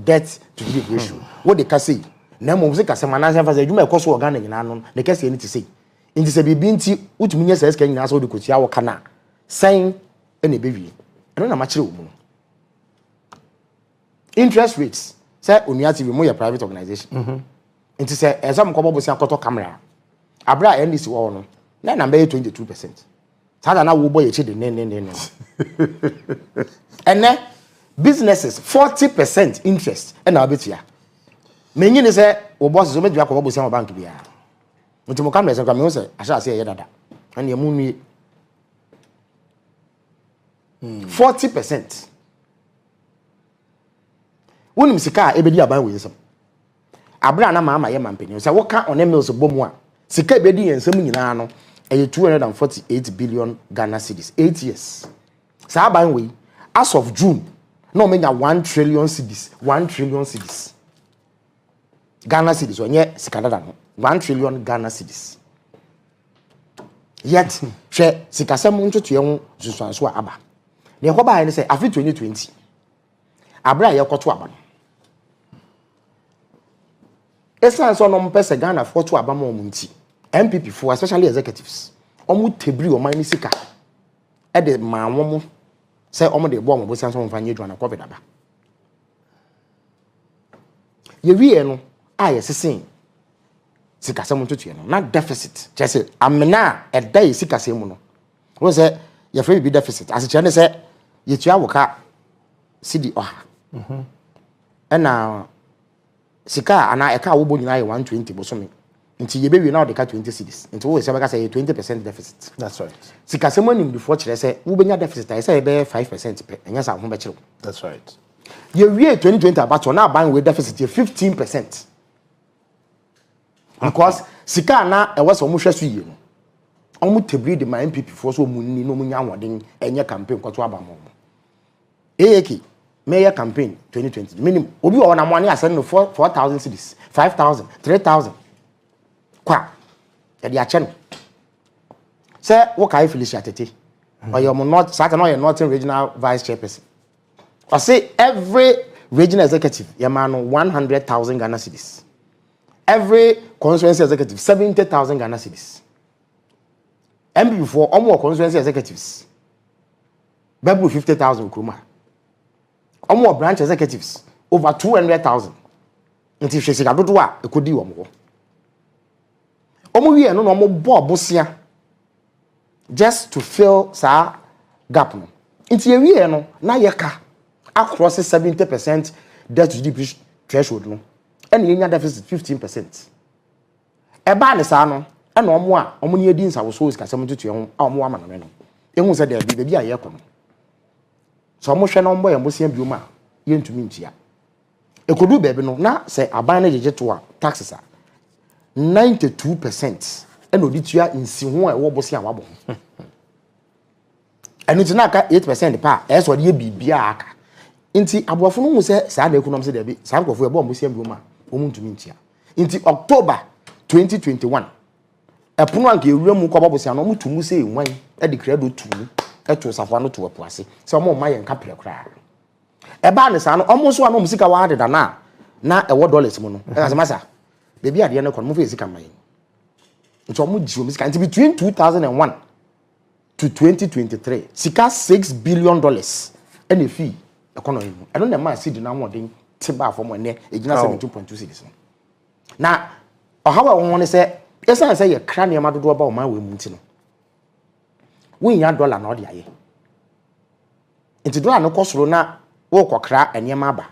Debt to GDP ratio. What they can say? Na mo se kase manase fa say dwuma ekoso organ nyina no ne kase ni te say. Nti se bibi nti utumi nya SK nyina so de kotua wo kana. Sign ene bewie. Eno na ma kire wo mu. Interest rates say Onua TV mo your private organization. Nti se exam ko bobo se akoto camera. Abra NDC wo no. Na number 22%. Sada na wo boy eche de ne. And businesses 40% interest and na betia. Menyi ne se wo boss so medua ko bobo se bank bia. Nti mo camera se kwa me say asha se ye dada. And ye mu nwie 40%. Wonim sika ebedi aban we nsem. Abra na Mahama ye mampeni. Se wo ka one mills bomu a sika ebedi yensem nyina no eye 248 billion Ghana cedis 8 years. Sa aban we as of June no menya 1 trillion cedis, 1 trillion cedis. Ghana cedis onye sika dada no 1 trillion Ghana cedis. Yet hwe sika sem ntoto ye ho susuanso aba. Ne ko ba ye say afi 2020 abra ye koto aba no esan so no mpese Ghana foto aba ma omunti MPP for especially executives omu tebri o man ni sika e de ma won say omu de bo mo so mfa nye dwana covid aba ye wie no aye sesen sika sem ntoto ye no na deficit just amena e dai sika sem no wo say ye free be deficit as che ne say ye tua woka cedi oha ena sika ana eka wo bo nyina ye 120 bosome nti ye bewie na o de ka 20 cedis nti wo se beka say 20% deficit. That's right. Sika se monim before kire say wo benya deficit I say be 5% pe enya sa ho be kire. That's right. Ye wie 2020 about na ban we deficit ye 15%. Because sika na e was omo hwe so ye no omo tebri de my MPP for so munni no munya ahoden enya campaign kwato abamo. AAK mayor campaign 2020 minimum obi o na money asend no 4,000 cedis 5,000 3,000 kwa e dia che no say wo kai Felicia Tete or your not sat no your northern regional vice chairperson or say every regional executive your man 100,000 Ghana cedis, every constituency executive 70,000 Ghana cedis. And before all constituency executives Bebu 50,000 kruma. Omo branch executives over 200,000. Nti hwe sika dodo a ekodi wo mo. Omo wie no no mo bo bosia just to fill sa gap no. Nti ye wie no na ye ka across 70% debt to GDP threshold no. And ye nya deficit 15%. E ba ne sa no e no omo a omo ne edi nsa wo so sika sem tutu ho a omo ama no no. Ehun se de bi a ye ko no. So mo hwe no mbo ye mo sia bioma ye ntumi ntia ekodu bebe no na se aban na jeje to a taxes a 92% eno ditua nsi ho a wo bosia wabo eno tina ka 8% pa e so de bibia aka nti aboafo no hu se sa na economy se de bi sa nkofo e bo mo sia bioma wo mu ntumi ntia nti October 2021 epono anka ewura mu ko bosia no mo tumu se enwan e de credo tumu eto safo no to apuase se mo ma ye nka pre kra eba ne sa no omo so anom sika wa de da na ewo dollars mu no e se masa bebi ade ne kon mo fe sika man nti omo ji omo sika nti between 2001 to 2023 sika $6 billion ene fi economy mu eno na ma seed na modern tiba afọ mo ne egina 17.2 cedis na ohawa won ne se esa se ye kra ne ma dodo ba o ma we mu nti no $1 na odi aye nti dollar no kosoro na wo kokra enema aba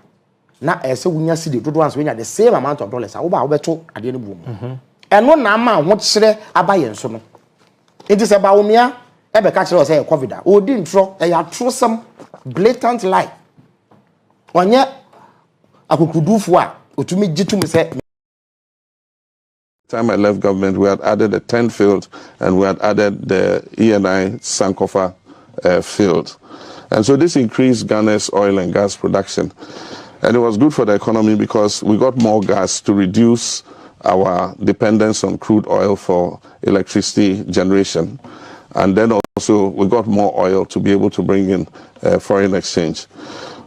na ese wunya sidi dodo anso nya the same amount of dollars a wo ba wo beto ade ne bu mu eno na ma ho kire aba ye nso no nti se ba wo mia e be ka kire o se covid a odi ntro e ya trosam blatant lie onye akukudufo a otumi gitum se time I left government, we had added a 10 field and we had added the ENI Sankofa field. And so this increased Ghana's oil and gas production. And it was good for the economy because we got more gas to reduce our dependence on crude oil for electricity generation. And then also we got more oil to be able to bring in foreign exchange.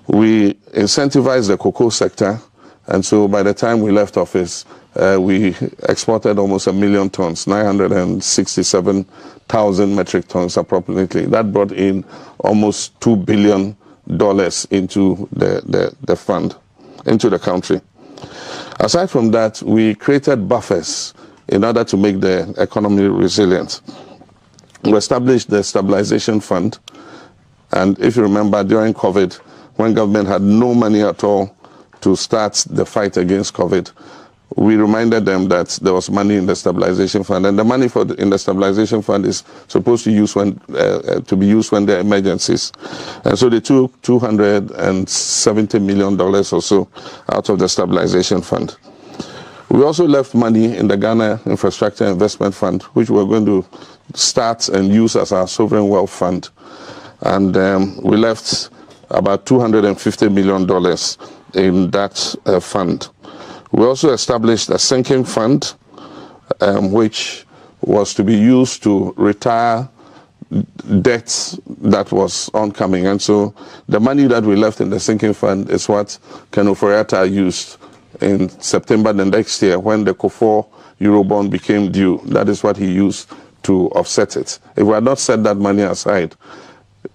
We incentivized the cocoa sector. And so by the time we left office, we exported almost 1 million tons, 967,000 metric tons approximately. That brought in almost $2 billion into the fund, into the country. Aside from that, we created buffers in order to make the economy resilient. We established the stabilization fund. And if you remember, during COVID, when government had no money at all to start the fight against COVID, we reminded them that there was money in the stabilization fund, and the money in the stabilization fund is supposed to be used when there are emergencies. And so they took $270 million or so out of the stabilization fund. We also left money in the Ghana Infrastructure Investment Fund, which we're going to start and use as our sovereign wealth fund. And we left about $250 million in that fund. We also established a sinking fund, which was to be used to retire debts that was oncoming. And so the money that we left in the sinking fund is what Ken Ofori-Atta used in September the next year when the COFOR Eurobond became due. That is what he used to offset it. If we had not set that money aside,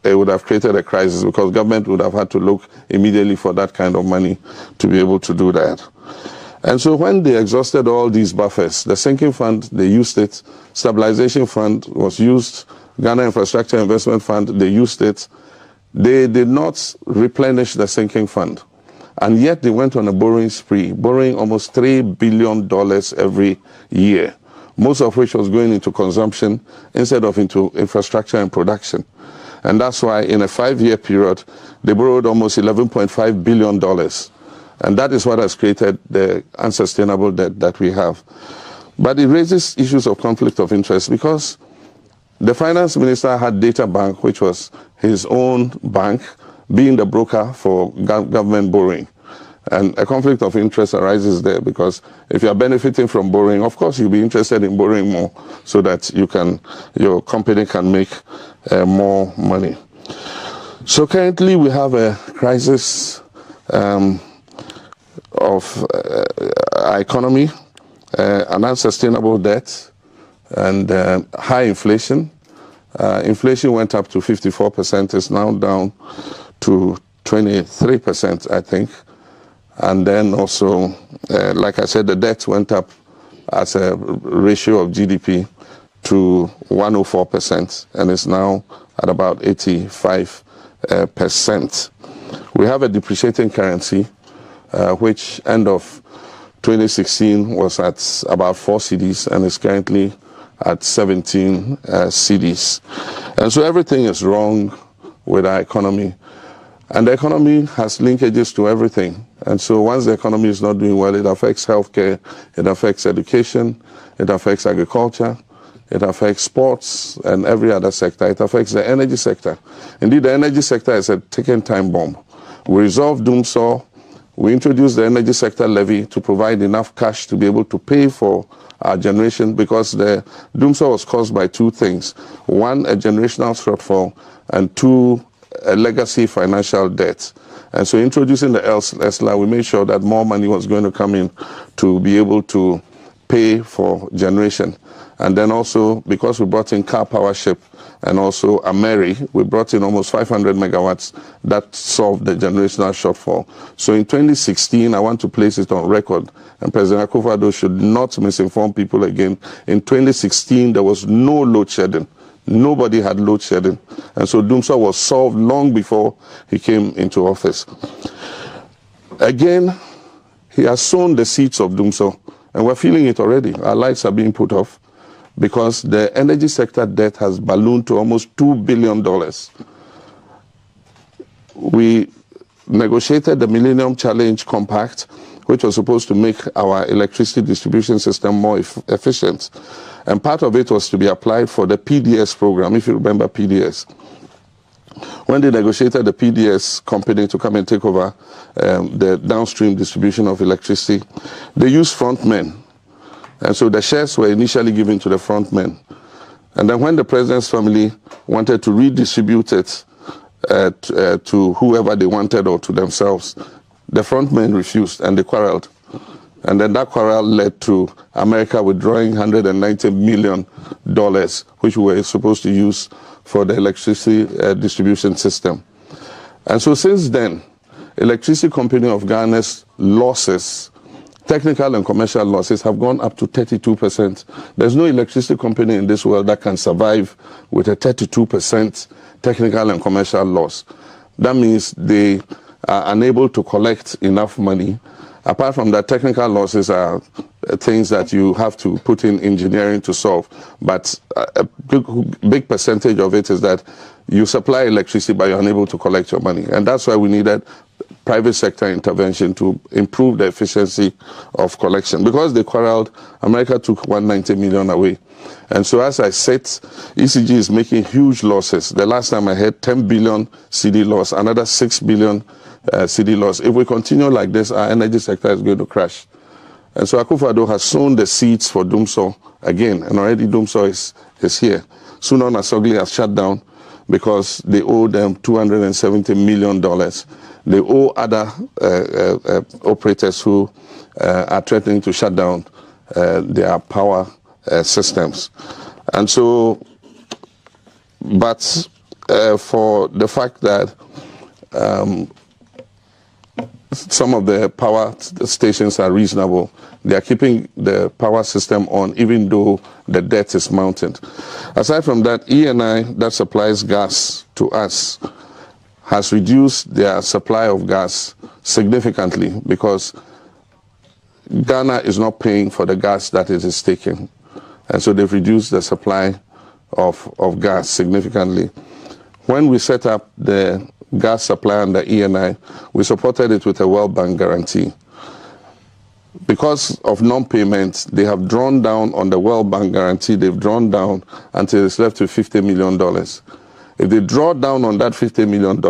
it would have created a crisis because government would have had to look immediately for that kind of money to be able to do that. And so when they exhausted all these buffers, the sinking fund, they used it. Stabilization fund was used. Ghana Infrastructure Investment Fund, they used it. They did not replenish the sinking fund. And yet they went on a borrowing spree, borrowing almost $3 billion every year, most of which was going into consumption instead of into infrastructure and production. And that's why in a 5-year period, they borrowed almost $11.5 billion. And that is what has created the unsustainable debt that we have. But it raises issues of conflict of interest because the finance minister had Data Bank, which was his own bank, being the broker for government borrowing. And a conflict of interest arises there because if you are benefiting from borrowing, of course you'll be interested in borrowing more so that your company can make more money. So currently we have a crisis of our economy, an unsustainable debt, and high inflation. Inflation went up to 54%, it's now down to 23%, I think. And then also, like I said, the debt went up as a ratio of GDP to 104%, and it's now at about 85%. We have a depreciating currency, which end of 2016 was at about 4 cedis and is currently at 17 cedis. And so everything is wrong with our economy. And the economy has linkages to everything. And so once the economy is not doing well, it affects healthcare, it affects education, it affects agriculture, it affects sports and every other sector. It affects the energy sector. Indeed, the energy sector is a ticking time bomb. We resolved Doomsaw. We introduced the energy sector levy to provide enough cash to be able to pay for our generation because the Doomsaw was caused by 2 things. 1, a generational shortfall, and 2, a legacy financial debt. And so introducing the ESLA, we made sure that more money was going to come in to be able to pay for generation. And then also, because we brought in Car Power Ship and also Ameri, we brought in almost 500 megawatts that solved the generational shortfall. So in 2016, I want to place it on record, and President Akufo-Addo should not misinform people again. In 2016, there was no load shedding. Nobody had load shedding. And so Doomsaw was solved long before he came into office. Again, he has sown the seeds of Doomsaw, and we're feeling it already. Our lights are being put off because the energy sector debt has ballooned to almost $2 billion. We negotiated the Millennium Challenge Compact, which was supposed to make our electricity distribution system more efficient. And part of it was to be applied for the PDS program, if you remember PDS. When they negotiated the PDS company to come and take over the downstream distribution of electricity, they used frontmen. And so the shares were initially given to the frontmen. And then when the president's family wanted to redistribute it to whoever they wanted or to themselves, the frontmen refused and they quarreled. And then that quarrel led to America withdrawing $190 million, which we were supposed to use for the electricity distribution system. And so since then, Electricity Company of Ghana's losses, technical and commercial losses, have gone up to 32%. There's no electricity company in this world that can survive with a 32% technical and commercial loss. That means they are unable to collect enough money. Apart from that, technical losses are things that you have to put in engineering to solve. But a big percentage of it is that you supply electricity, but you're unable to collect your money. And that's why we needed private sector intervention to improve the efficiency of collection. Because they quarreled, America took $190 million away. And so as I said, ECG is making huge losses. The last time I had 10 billion CD loss, another 6 billion CD loss. If we continue like this, our energy sector is going to crash. And so Akufo-Addo has sown the seeds for Dumso again, and already Dumso is here. Sunon Asogli has shut down because they owe them $270 million. They owe other operators who are threatening to shut down their power systems. And so, but for the fact that some of the power stations are reasonable, they are keeping the power system on even though the debt is mounting. Aside from that, ENI that supplies gas to us has reduced their supply of gas significantly because Ghana is not paying for the gas that it is taking. And so they've reduced the supply of gas significantly. When we set up the gas supply under ENI, we supported it with a World Bank guarantee. Because of non-payment, they have drawn down on the World Bank guarantee, they've drawn down until it's left with $50 million. If they draw down on that $50 million,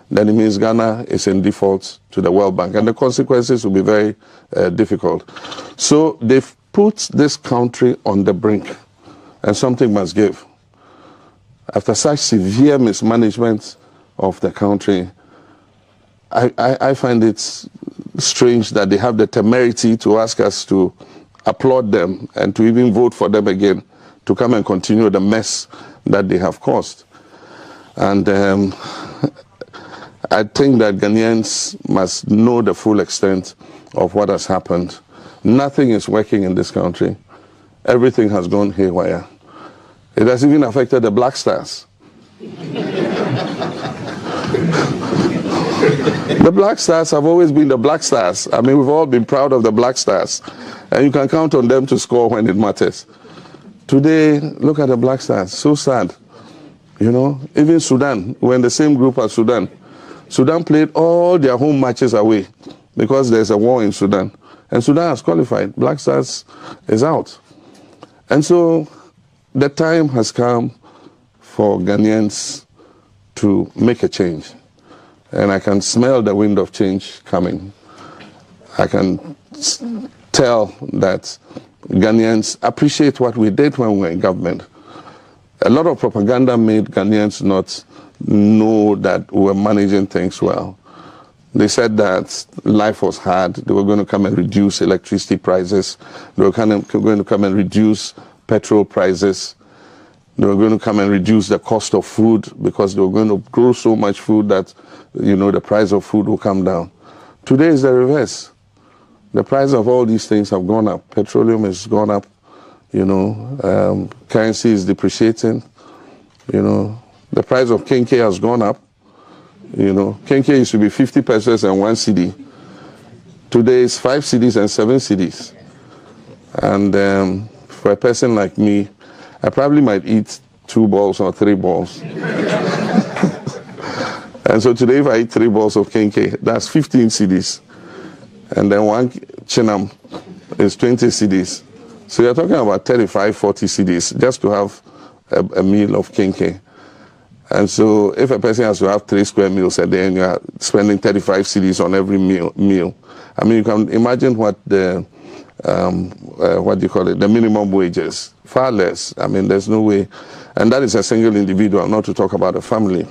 then it means Ghana is in default to the World Bank, and the consequences will be very difficult. So they've put this country on the brink, and something must give. After such severe mismanagement of the country, I find it strange that they have the temerity to ask us to applaud them and to even vote for them again to come and continue the mess that they have caused. And I think that Ghanaians must know the full extent of what has happened. Nothing is working in this country. Everything has gone haywire. It has even affected the Black Stars. The Black Stars have always been the Black Stars. I mean, we've all been proud of the Black Stars. And you can count on them to score when it matters. Today, look at the Black Stars. So sad. You know, even Sudan, we're in the same group as Sudan. Sudan played all their home matches away because there's a war in Sudan. And Sudan has qualified. Black Stars is out. And so the time has come for Ghanaians to make a change. And I can smell the wind of change coming. I can tell that Ghanaians appreciate what we did when we were in government. A lot of propaganda made Ghanaians not know that we were managing things well. They said that life was hard. They were going to come and reduce electricity prices. They were going to come and reduce petrol prices. They were going to come and reduce the cost of food because they were going to grow so much food that, you know, the price of food will come down. Today is the reverse. The price of all these things have gone up. Petroleum has gone up. You know, currency is depreciating. You know, the price of Kenke has gone up. You know, Kenke used to be 50 pesos and 1 CD. Today it's 5 CDs and 7 CDs. And for a person like me, I probably might eat 2 balls or 3 balls. And so today if I eat 3 balls of Kenke, that's 15 CDs. and then one chinam is 20 cedis. So you're talking about 35, 40 cedis just to have a meal of kinky. And so if a person has to have 3 square meals a day and you're spending 35 cedis on every meal, I mean, you can imagine what the, what do you call it, the minimum wages, far less. I mean, there's no way. And that is a single individual, not to talk about a family.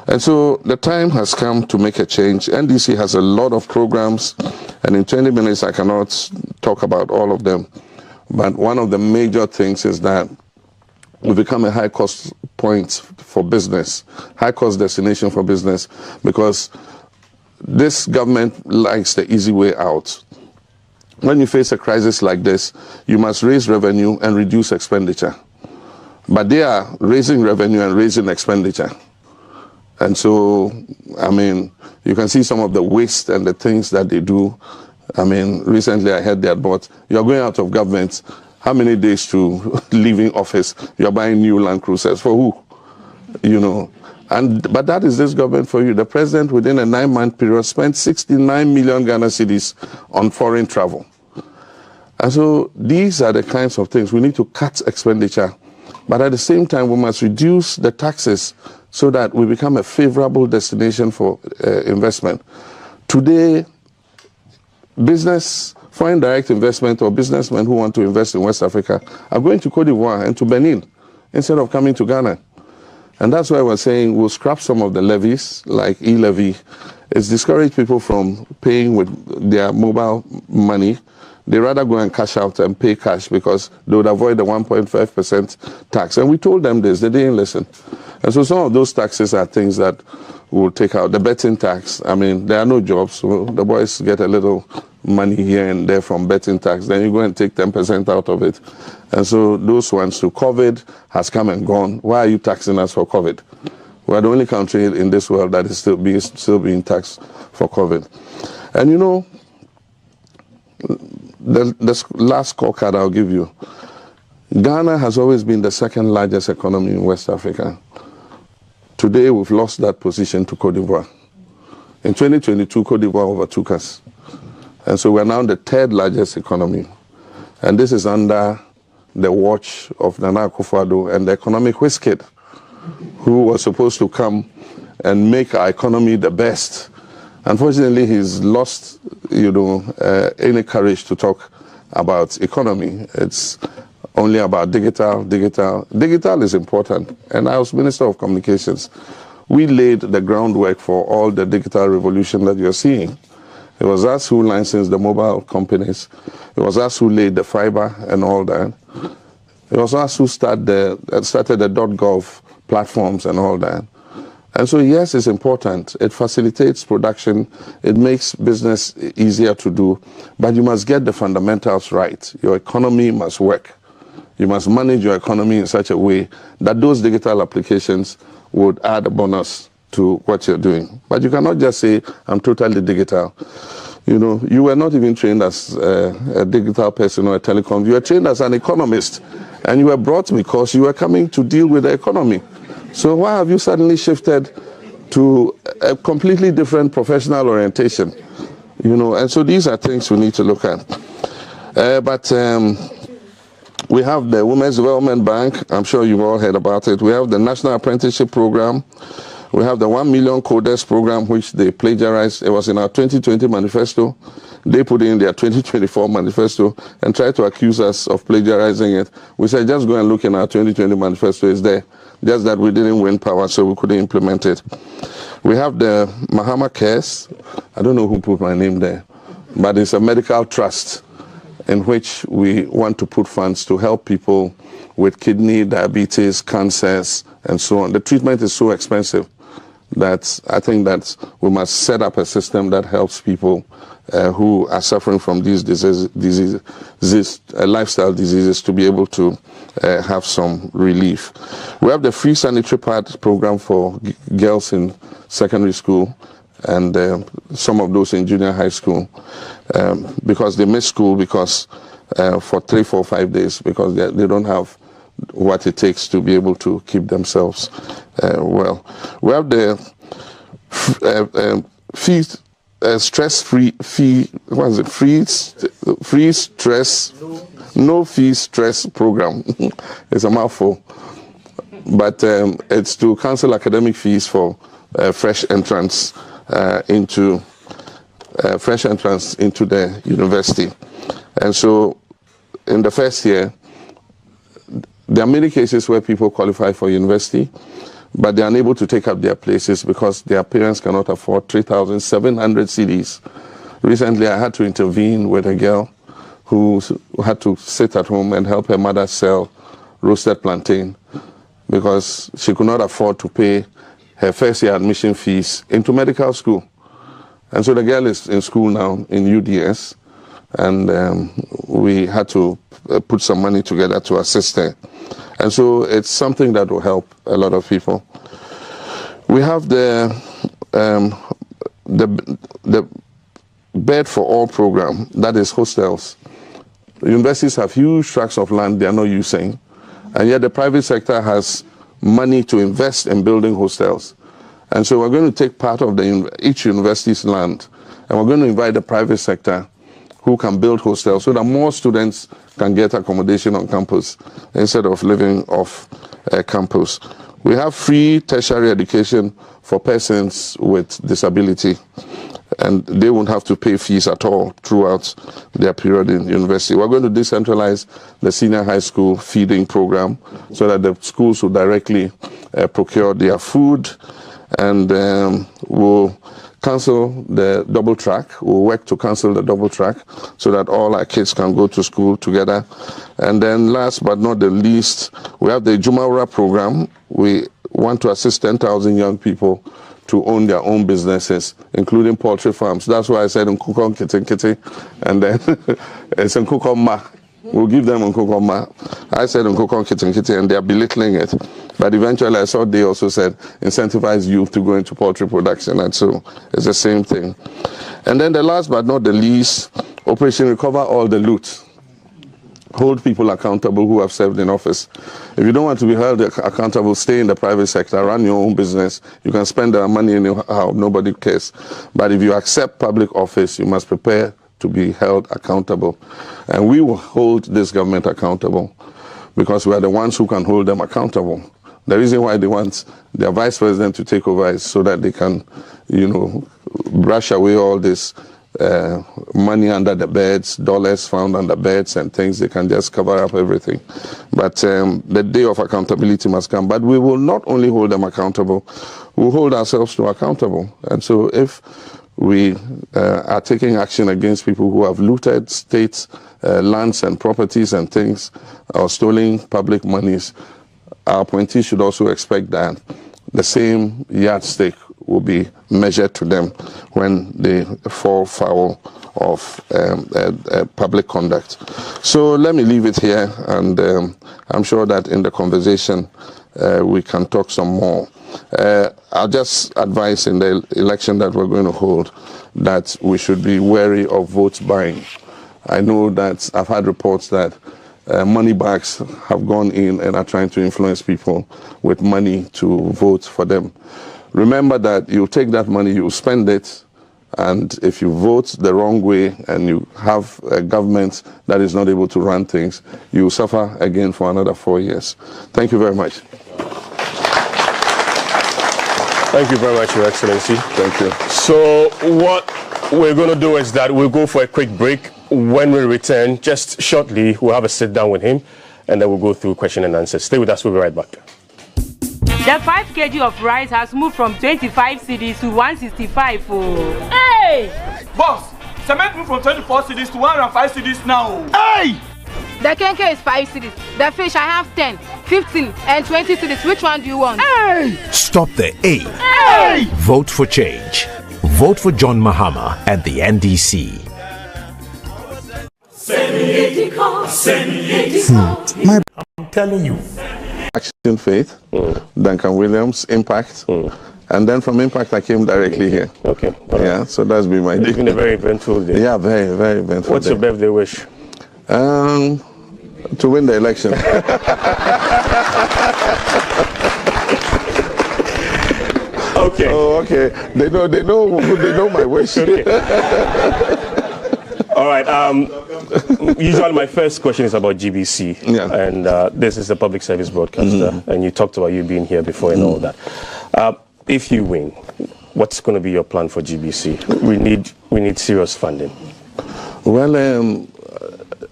And so the time has come to make a change. NDC has a lot of programs, and in 20 minutes I cannot talk about all of them. But one of the major things is that we become a high-cost point for business, high-cost destination for business, because this government likes the easy way out. When you face a crisis like this, you must raise revenue and reduce expenditure. But they are raising revenue and raising expenditure. And so, I mean, you can see some of the waste and the things that they do. I mean, recently I heard that, but you're going out of government. How many days to leaving office? You're buying new Land Cruisers. For who? You know. But that is this government for you. The president, within a 9-month period, spent 69 million Ghana cedis on foreign travel. And so these are the kinds of things. We need to cut expenditure. But at the same time, we must reduce the taxes so that we become a favorable destination for investment. Today, foreign direct investment or businessmen who want to invest in West Africa are going to Cote d'Ivoire and to Benin instead of coming to Ghana. And that's why we're saying we'll scrap some of the levies, like e-levy. It's discouraged people from paying with their mobile money. They rather go and cash out and pay cash because they would avoid the 1.5% tax. And we told them this, they didn't listen. And so some of those taxes are things that we'll take out. The betting tax, I mean, there are no jobs, so the boys get a little money here and there from betting tax. Then you go and take 10% out of it. And so those ones too. COVID has come and gone. Why are you taxing us for COVID? We're the only country in this world that is still being taxed for COVID. And you know, the last scorecard I'll give you. Ghana has always been the second largest economy in West Africa. Today, we've lost that position to Cote d'Ivoire. In 2022, Cote d'Ivoire overtook us. And so we're now the 3rd largest economy. And this is under the watch of Nana Akufo-Addo and the economic whiz kid, who was supposed to come and make our economy the best. Unfortunately, he's lost, any courage to talk about economy. It's only about digital. Digital is important. And I was Minister of Communications. We laid the groundwork for all the digital revolution that you're seeing. It was us who licensed the mobile companies. It was us who laid the fiber and all that. It was us who started the .gov platforms and all that. And so, yes, it's important. It facilitates production. It makes business easier to do. But you must get the fundamentals right. Your economy must work. You must manage your economy in such a way that those digital applications would add a bonus to what you're doing. But you cannot just say, I'm totally digital. You were not even trained as a digital person or a telecom. You were trained as an economist. And you were brought because you were coming to deal with the economy. So why have you suddenly shifted to a completely different professional orientation? And so these are things we need to look at. We have the Women's Development Bank. I'm sure you've all heard about it. We have the National Apprenticeship Program. We have the 1 million coders program, which they plagiarized. It was in our 2020 manifesto. They put in their 2024 manifesto and tried to accuse us of plagiarizing it. We said, just go and look in our 2020 manifesto. It's there. Just that we didn't win power, so we couldn't implement it. We have the Mahama Cares. I don't know who put my name there, but it's a medical trust in which we want to put funds to help people with kidney, diabetes, cancers, and so on. The treatment is so expensive that I think that we must set up a system that helps people who are suffering from these lifestyle diseases to be able to have some relief. We have the free sanitary pad program for girls in secondary school and some of those in junior high school because they miss school because for 3, 4, 5 days because they don't have what it takes to be able to keep themselves well. We have the stress-free fee. What is it? Free stress, no fee stress program. It's a mouthful, but it's to cancel academic fees for fresh entrants into the university. And so, in the first year, there are many cases where people qualify for university, but they are unable to take up their places because their parents cannot afford 3,700 cedis. Recently, I had to intervene with a girl who had to sit at home and help her mother sell roasted plantain because she could not afford to pay her first year admission fees into medical school. And so the girl is in school now in UDS, and we had to put some money together to assist her. And so it's something that will help a lot of people. We have the Bed for All program, that is hostels. Universities have huge tracts of land they are not using, and yet the private sector has money to invest in building hostels. And so we're going to take part of each university's land, and we're going to invite the private sector who can build hostels so that more students can get accommodation on campus instead of living off campus. We have free tertiary education for persons with disability, and they won't have to pay fees at all throughout their period in university. We're going to decentralize the senior high school feeding program so that the schools will directly procure their food, and we'll cancel the double track. We'll work to cancel the double track so that all our kids can go to school together. And then last but not the least, we have the Jumawara program. We want to assist 10,000 young people to own their own businesses, including poultry farms. That's why I said Nkukon Kiti, and then it's Nkukon Ma. We'll give them Nkukon Ma. I said Nkukon Kiti, and they are belittling it. But eventually I saw they also said incentivize youth to go into poultry production, and so it's the same thing. And then the last but not the least, Operation Recover All the Loot. Hold people accountable who have served in office. If you don't want to be held accountable, stay in the private sector, run your own business. You can spend the money anyhow, nobody cares. But if you accept public office, you must prepare to be held accountable. And we will hold this government accountable because we are the ones who can hold them accountable. The reason why they want their vice president to take over is so that they can, brush away all this money under the beds, dollars found under beds and things. They can just cover up everything. But the day of accountability must come. But we will not only hold them accountable, we'll hold ourselves to accountable. And so if we are taking action against people who have looted state lands and properties and things, or stolen public monies, our appointees should also expect that the same yardstick will be measured to them when they fall foul of public conduct. So let me leave it here, and I'm sure that in the conversation we can talk some more. I'll just advise in the election that we're going to hold that we should be wary of vote buying. I know that I've had reports that money bags have gone in and are trying to influence people with money to vote for them. Remember that you take that money, you spend it, and if you vote the wrong way and you have a government that is not able to run things, you suffer again for another 4 years. Thank you very much. Thank you very much, Your Excellency. Thank you. So what we're going to do is that we'll go for a quick break. When we return, just shortly, we'll have a sit down with him, and then we'll go through question and answers. Stay with us. We'll be right back. The 5 kg of rice has moved from 25 cedis to 165. Oh. Hey! Boss, cement moved from 24 cedis to 105 cedis now. Hey! The kenke is 5 cedis. The fish, I have 10, 15, and 20 cedis. Which one do you want? Hey! Stop the A. Hey! Vote for change. Vote for John Mahama and the NDC. I'm telling you. Action Faith, Duncan Williams, Impact, and then from Impact I came directly here. Okay. Yeah, so that's been my day. It's been a very eventful day. Yeah, very, very eventful. What's your birthday wish? To win the election. Okay. Oh, okay. They know my wish. All right. Usually my first question is about GBC. Yeah. And this is a public service broadcaster. And you talked about you being here before and all that. If you win, what's going to be your plan for GBC? We need serious funding. Well,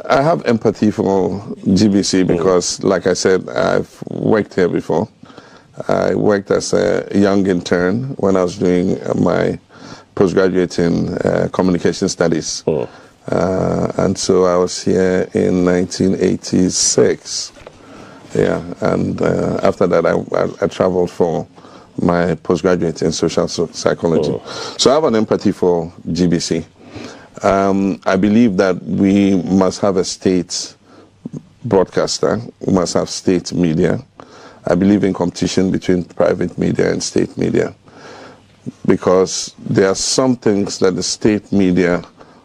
I have empathy for GBC because, like I said, I've worked here before. I worked as a young intern when I was doing my postgraduate in communication studies. And so I was here in 1986. Yeah, and after that I traveled for my postgraduate in social psychology. So I have an empathy for GBC. I believe that we must have a state broadcaster, we must have state media. I believe in competition between private media and state media because there are some things that the state media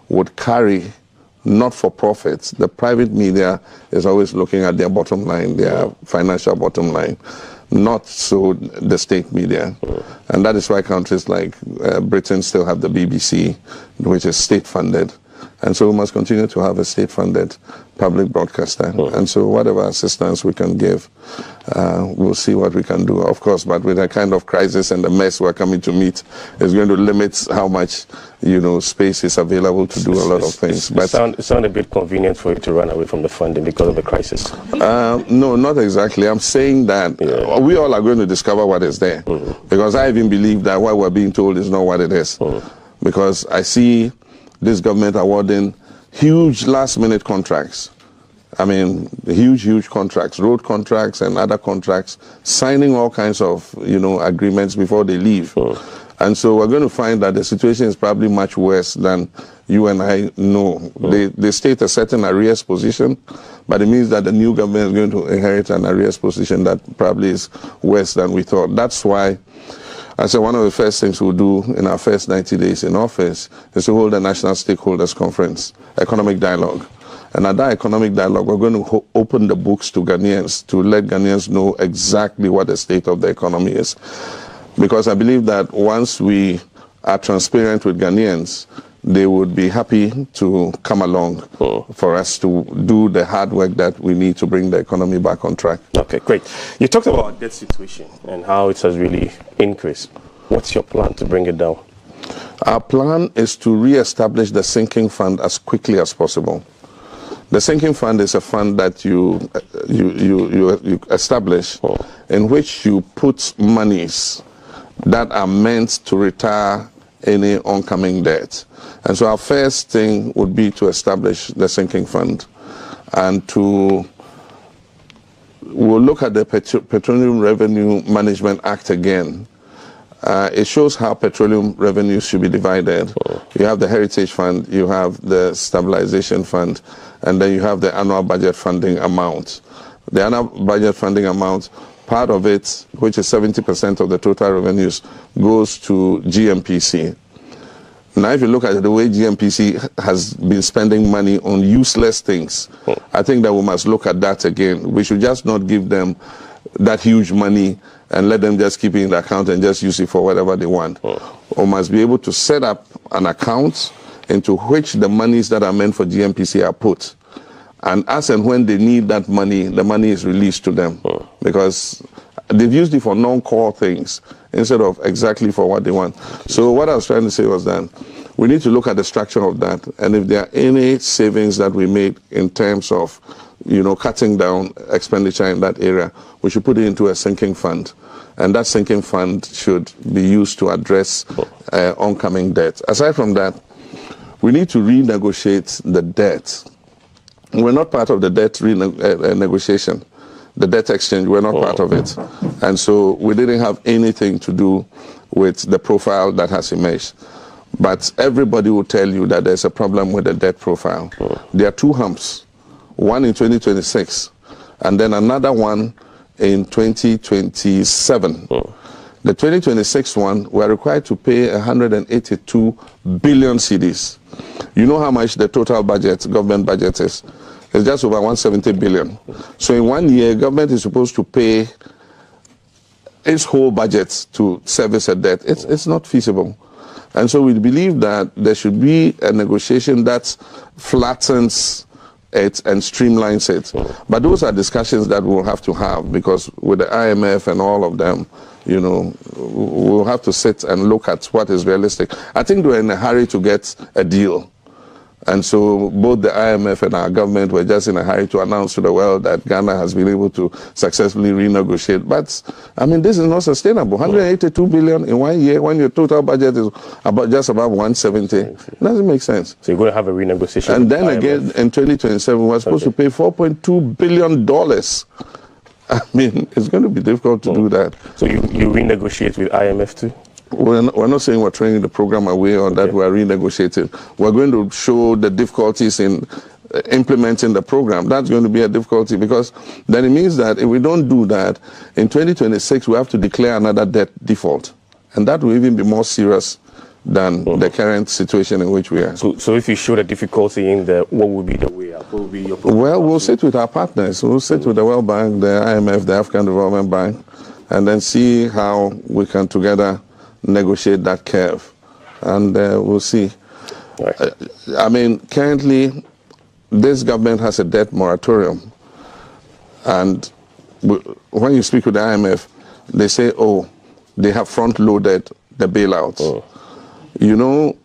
would carry not for profit. The private media is always looking at their bottom line, their financial bottom line, not so the state media. And that is why countries like Britain still have the BBC, which is state-funded. And so we must continue to have a state-funded public broadcaster. And so whatever assistance we can give, we'll see what we can do. Of course, but with the kind of crisis and the mess we're coming to meet, it's going to limit how much, space is available to do a lot of things. But it sounds a bit convenient for you to run away from the funding because of the crisis. No, not exactly. I'm saying that we all are going to discover what is there. Because I even believe that what we're being told is not what it is. Because I see this government awarding huge last-minute contracts. I mean, huge contracts, road contracts and other contracts, signing all kinds of, agreements before they leave. And so we're going to find that the situation is probably much worse than you and I know. They state a certain arrears position, but it means that the new government is going to inherit an arrears position that probably is worse than we thought. That's why I said one of the first things we'll do in our first 90 days in office is to hold a national stakeholders conference, economic dialogue. And at that economic dialogue, we're going to open the books to Ghanaians, to let Ghanaians know exactly what the state of the economy is. Because I believe that once we are transparent with Ghanaians, they would be happy to come along for us to do the hard work that we need to bring the economy back on track. Okay, great. You talked about our debt situation and how it has really increased. What's your plan to bring it down? Our plan is to re-establish the sinking fund as quickly as possible. The sinking fund is a fund that you establish in which you put monies that are meant to retire any oncoming debt. And so our first thing would be to establish the sinking fund and we'll look at the Petroleum Revenue Management Act again. It shows how petroleum revenues should be divided. You have the Heritage Fund, you have the Stabilization Fund, and then you have the annual budget funding amount. The annual budget funding amount, part of it, which is 70% of the total revenues, goes to GMPC. Now, if you look at the way GMPC has been spending money on useless things, I think that we must look at that again. We should just not give them that huge money and let them just keep it in the account and just use it for whatever they want. We must be able to set up an account into which the monies that are meant for GMPC are put. And as and when they need that money, the money is released to them. Because they've used it for non-core things instead of exactly for what they want. So what I was trying to say was that we need to look at the structure of that. And if there are any savings that we made in terms of, cutting down expenditure in that area, we should put it into a sinking fund. And that sinking fund should be used to address oncoming debt. Aside from that, we need to renegotiate the debt. We're not part of the debt negotiation. The debt exchange, we're not part of it. And so we didn't have anything to do with the profile that has emerged. But everybody will tell you that there's a problem with the debt profile. There are two humps, one in 2026, and then another one in 2027. The 2026 one, we're required to pay 182 billion cedis. You know how much the total budget, government budget is? It's just over 170 billion. So in 1 year, government is supposed to pay its whole budget to service a debt. It's not feasible. And so we believe that there should be a negotiation that flattens it and streamlines it. But those are discussions that we'll have to have, because with the IMF and all of them, you know, we'll have to sit and look at what is realistic. I think we're in a hurry to get a deal. And so both the IMF and our government were just in a hurry to announce to the world that Ghana has been able to successfully renegotiate. But, I mean, this is not sustainable. 182 billion in 1 year when your total budget is just about 170. It doesn't make sense. So you're going to have a renegotiation. And then again, in 2027, we're supposed to pay $4.2 billion. I mean, it's going to be difficult to do that. So you renegotiate with IMF too? We're not saying we're throwing the program away or that we're renegotiating. We're going to show the difficulties in implementing the program. That's going to be a difficulty, because then it means that if we don't do that, in 2026 we have to declare another debt default. And that will even be more serious than the current situation in which we are. So if you show the difficulty in there, what would be the way out? What would be your program? Well, we'll sit with our partners. We'll sit with the World Bank, the IMF, the African Development Bank, and then see how we can together negotiate that curve, and we'll see. Right. I mean, currently, this government has a debt moratorium, and when you speak with the IMF, they say, oh, they have front-loaded the bailouts. Oh. You know,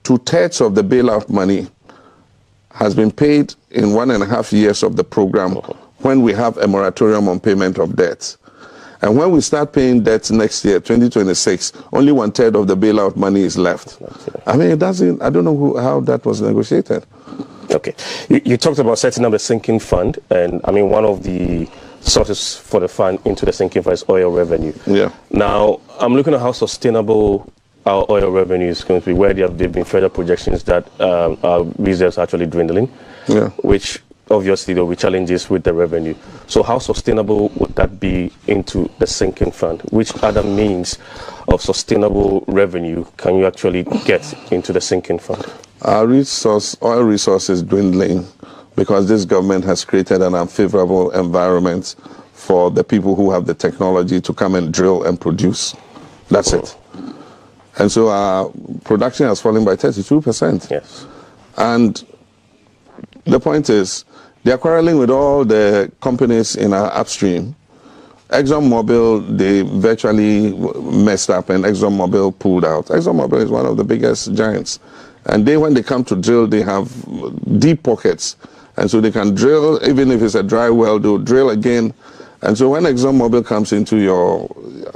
2/3 of the bailout money has been paid in 1.5 years of the program when we have a moratorium on payment of debts. And when we start paying debts next year, 2026, only 1/3 of the bailout money is left. I mean, it doesn't, I don't know how that was negotiated. Okay. You talked about setting up a sinking fund, and I mean, one of the sources for the fund into the sinking fund is oil revenue. Yeah. Now, I'm looking at how sustainable our oil revenue is going to be, where there have been further projections that our reserves are actually dwindling, which obviously there will be challenges with the revenue. So how sustainable would that be into the sinking fund? Which other means of sustainable revenue can you actually get into the sinking fund? Our oil resource is dwindling because this government has created an unfavorable environment for the people who have the technology to come and drill and produce. That's it. And so our production has fallen by 32%. Yes. And the point is, they are quarreling with all the companies in our upstream. ExxonMobil, they virtually messed up and ExxonMobil pulled out. ExxonMobil is one of the biggest giants. And when they come to drill, they have deep pockets. And so they can drill, even if it's a dry well, they'll drill again. And so when ExxonMobil comes into your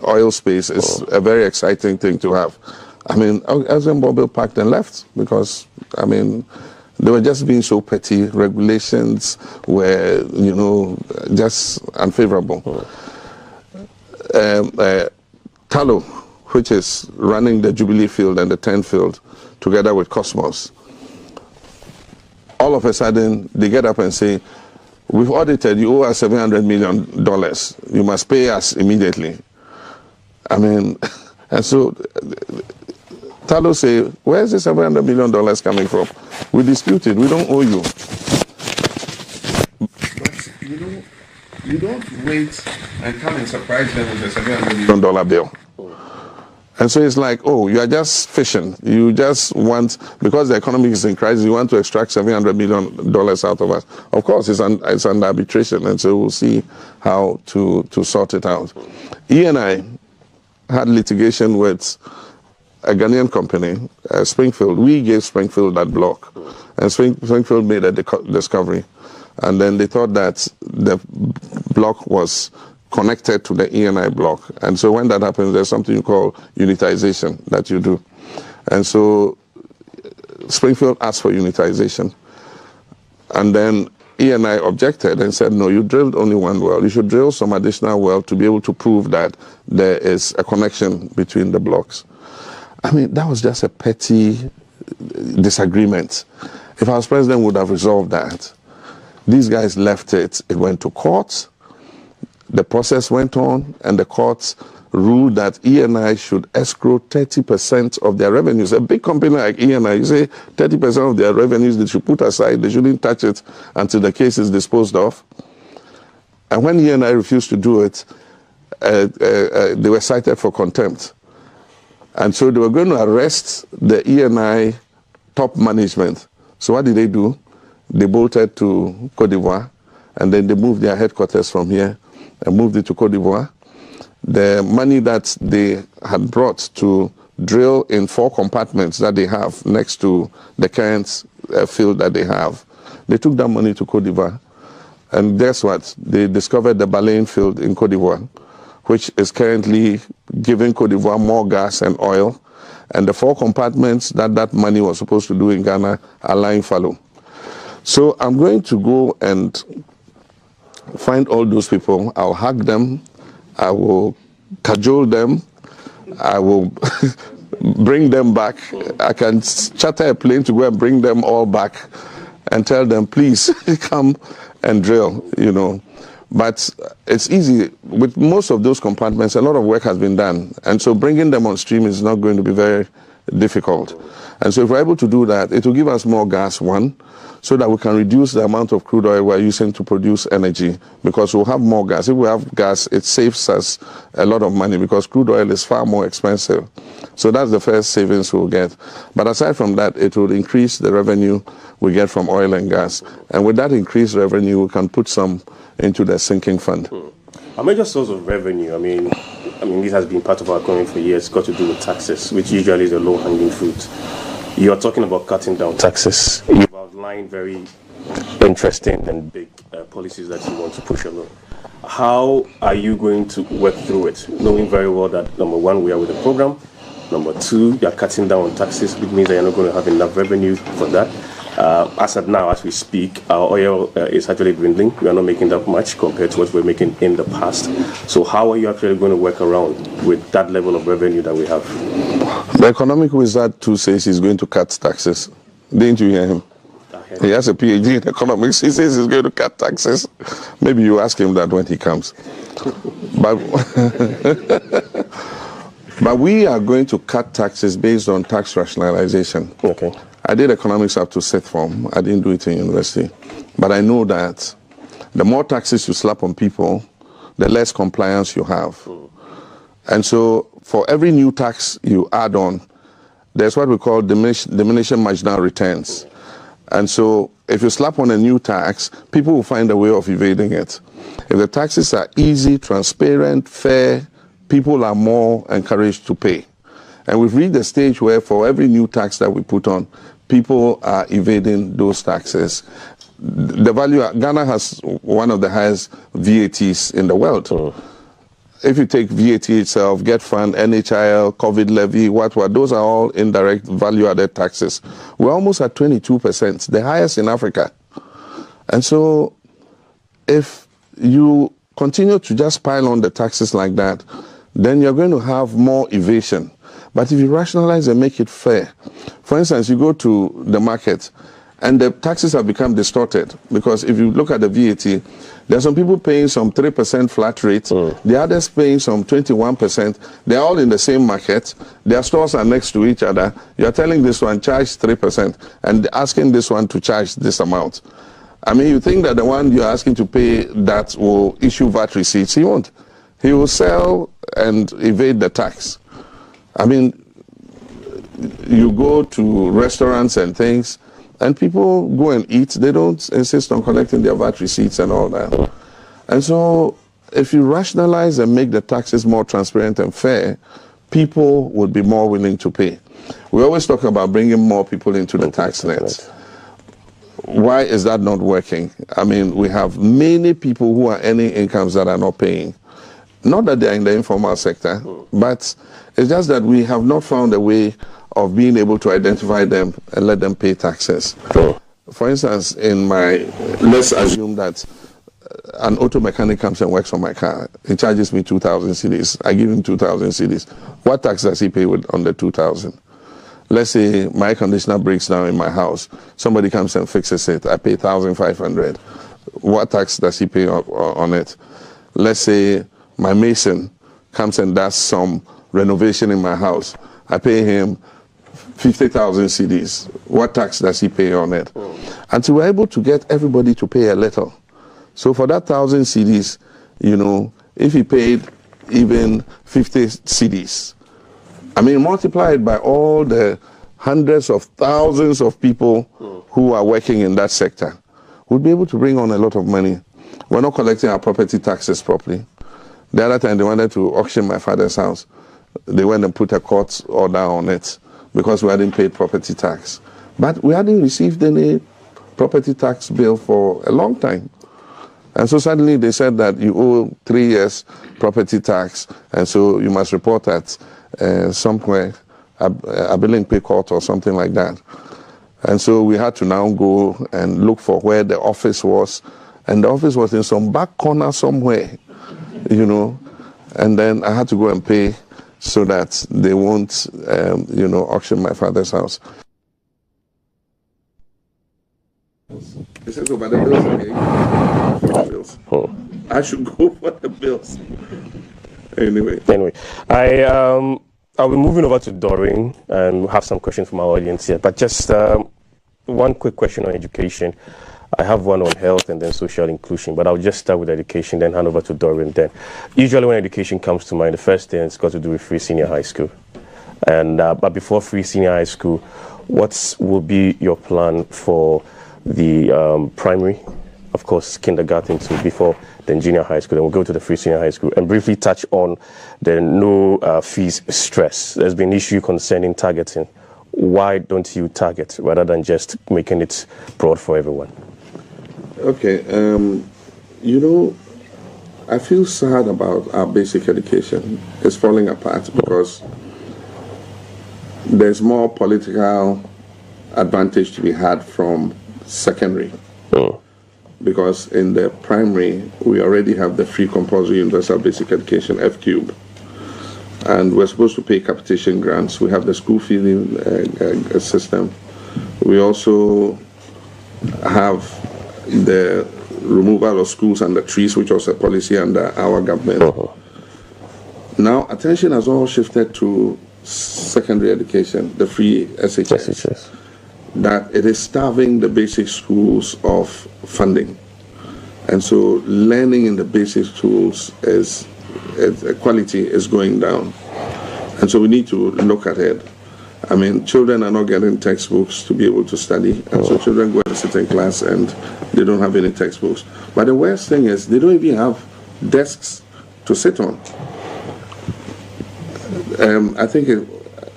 oil space, it's a very exciting thing to have. I mean, ExxonMobil packed and left because, I mean, they were just being so petty. Regulations were, you know, just unfavorable. Tullow, which is running the Jubilee field and the 10 field together with Cosmos, all of a sudden they get up and say, we've audited, you owe us $700 million. You must pay us immediately. I mean, and so Tullow say, where's the $700 million coming from? We disputed, we don't owe you. But you don't wait and come and surprise them with a $700 million bill. And so it's like, oh, you are just fishing. You just want, because the economy is in crisis, you want to extract $700 million out of us. Of course, it's under arbitration, and so we'll see how to sort it out. E&I had litigation with a Ghanaian company, Springfield. We gave Springfield that block, and Springfield made a discovery. And then they thought that the block was connected to the E&I block. And so when that happens, there's something you call unitization that you do. And so Springfield asked for unitization. And then E&I objected and said, no, you drilled only one well. You should drill some additional well to be able to prove that there is a connection between the blocks. I mean, that was just a petty disagreement. If I was president, we would have resolved that. These guys left it. It went to court. The process went on, and the courts ruled that E&I should escrow 30% of their revenues. A big company like E&I, you say 30% of their revenues they should put aside. They shouldn't touch it until the case is disposed of. And when E&I refused to do it, they were cited for contempt. And so they were going to arrest the ENI top management. So what did they do? They bolted to Cote d'Ivoire, and then they moved their headquarters from here and moved it to Cote d'Ivoire. The money that they had brought to drill in 4 compartments that they have next to the current field that they have, they took that money to Cote d'Ivoire. And guess what? They discovered the Baleine field in Cote d'Ivoire, which is currently giving Cote d'Ivoire more gas and oil. And the 4 compartments that money was supposed to do in Ghana are lying fallow. So I'm going to go and find all those people. I'll hug them. I will cajole them. I will bring them back. I can charter a plane to go and bring them all back and tell them, please come and drill, you know. But it's easy. With most of those compartments, a lot of work has been done. And so bringing them on stream is not going to be very difficult. And so if we're able to do that, it will give us more gas, one, so that we can reduce the amount of crude oil we're using to produce energy, because we'll have more gas. If we have gas, it saves us a lot of money, because crude oil is far more expensive. So that's the first savings we'll get. But aside from that, it will increase the revenue we get from oil and gas. And with that increased revenue, we can put some into the sinking fund. A major source of revenue, I mean, this has been part of our economy for years, got to do with taxes, which usually is a low-hanging fruit. You're talking about cutting down taxes. You've outlined very interesting and big policies that you want to push along. How are you going to work through it, knowing very well that, number one, we are with the program, number two, you're cutting down on taxes, which means that you're not going to have enough revenue for that. As of now, as we speak, our oil is actually dwindling. We are not making that much compared to what we're making in the past. So how are you actually going to work around with that level of revenue that we have? The economic wizard too says he's going to cut taxes. Didn't you hear him? He has a PhD in economics. He says he's going to cut taxes. Maybe you ask him that when he comes. But we are going to cut taxes based on tax rationalization. Okay. I did economics up to 6th form. I didn't do it in university. But I know that the more taxes you slap on people, the less compliance you have. And so for every new tax you add on, there's what we call diminishing marginal returns. And so if you slap on a new tax, people will find a way of evading it. If the taxes are easy, transparent, fair, people are more encouraged to pay. And we've reached the stage where for every new tax that we put on, people are evading those taxes. The value, Ghana has one of the highest VATs in the world. If you take VAT itself, Get Fund, NHIL, COVID levy, what, those are all indirect value-added taxes. We're almost at 22%, the highest in Africa. And so if you continue to just pile on the taxes like that, then you're going to have more evasion. But if you rationalize and make it fair, for instance, you go to the market and the taxes have become distorted, because if you look at the VAT, there are some people paying some 3% flat rate, the others paying some 21%. They're all in the same market. Their stores are next to each other. You're telling this one charge 3% and asking this one to charge this amount. I mean, you think that the one you're asking to pay that will issue VAT receipts? He won't. He will sell and evade the tax. I mean, you go to restaurants and things, and people go and eat. They don't insist on collecting their VAT receipts and all that. And so if you rationalize and make the taxes more transparent and fair, people would be more willing to pay. We always talk about bringing more people into the tax net. Why is that not working? I mean, we have many people who are earning incomes that are not paying. Not that they're in the informal sector, but it's just that we have not found a way of being able to identify them and let them pay taxes. For instance, let's assume that an auto mechanic comes and works on my car. He charges me 2,000 cedis. I give him 2,000 cedis. What tax does he pay on the 2,000? Let's say my air conditioner breaks down in my house. Somebody comes and fixes it. I pay 1,500. What tax does he pay on it? Let's say my mason comes and does some renovation in my house. I pay him 50,000 cedis. What tax does he pay on it? Until we're able to get everybody to pay a little. So for that 1,000 cedis, you know, if he paid even 50 cedis. I mean, multiply it by all the hundreds of thousands of people who are working in that sector. We'll be able to bring on a lot of money. We're not collecting our property taxes properly. The other time they wanted to auction my father's house. They went and put a court order on it because we hadn't paid property tax. But we hadn't received any property tax bill for a long time. And so suddenly they said that you owe 3 years property tax, and so you must report at somewhere, a billing pay court or something like that. And so we had to now go and look for where the office was, and the office was in some back corner somewhere, you know, and then I had to go and pay so that they won't, you know, auction my father's house. They said, so by the bills again. For the bills. I should go for the bills. Anyway, I'll be moving over to Doreen and we'll have some questions from our audience here. But just one quick question on education. I have one on health and then social inclusion, but I'll just start with education, then hand over to Doreen. Then, usually when education comes to mind, the first thing it's got to do with free senior high school. And but before free senior high school, what will be your plan for the primary, of course, kindergarten too, before then junior high school? Then we'll go to the free senior high school and briefly touch on the no fees stress. There's been an issue concerning targeting. Why don't you target rather than just making it broad for everyone? Okay, you know, I feel sad about our basic education. It's falling apart because there's more political advantage to be had from secondary. Because in the primary, we already have the free compulsory universal basic education, F-cube. And we're supposed to pay capitation grants. We have the school feeding system. We also have the removal of schools under trees, which was a policy under our government. Now, attention has all shifted to secondary education, the free SHS. That it is starving the basic schools of funding. And so learning in the basic schools is quality is going down. And so we need to look at it. I mean, children are not getting textbooks to be able to study. And so children go to sit in class and they don't have any textbooks. But the worst thing is they don't even have desks to sit on. I think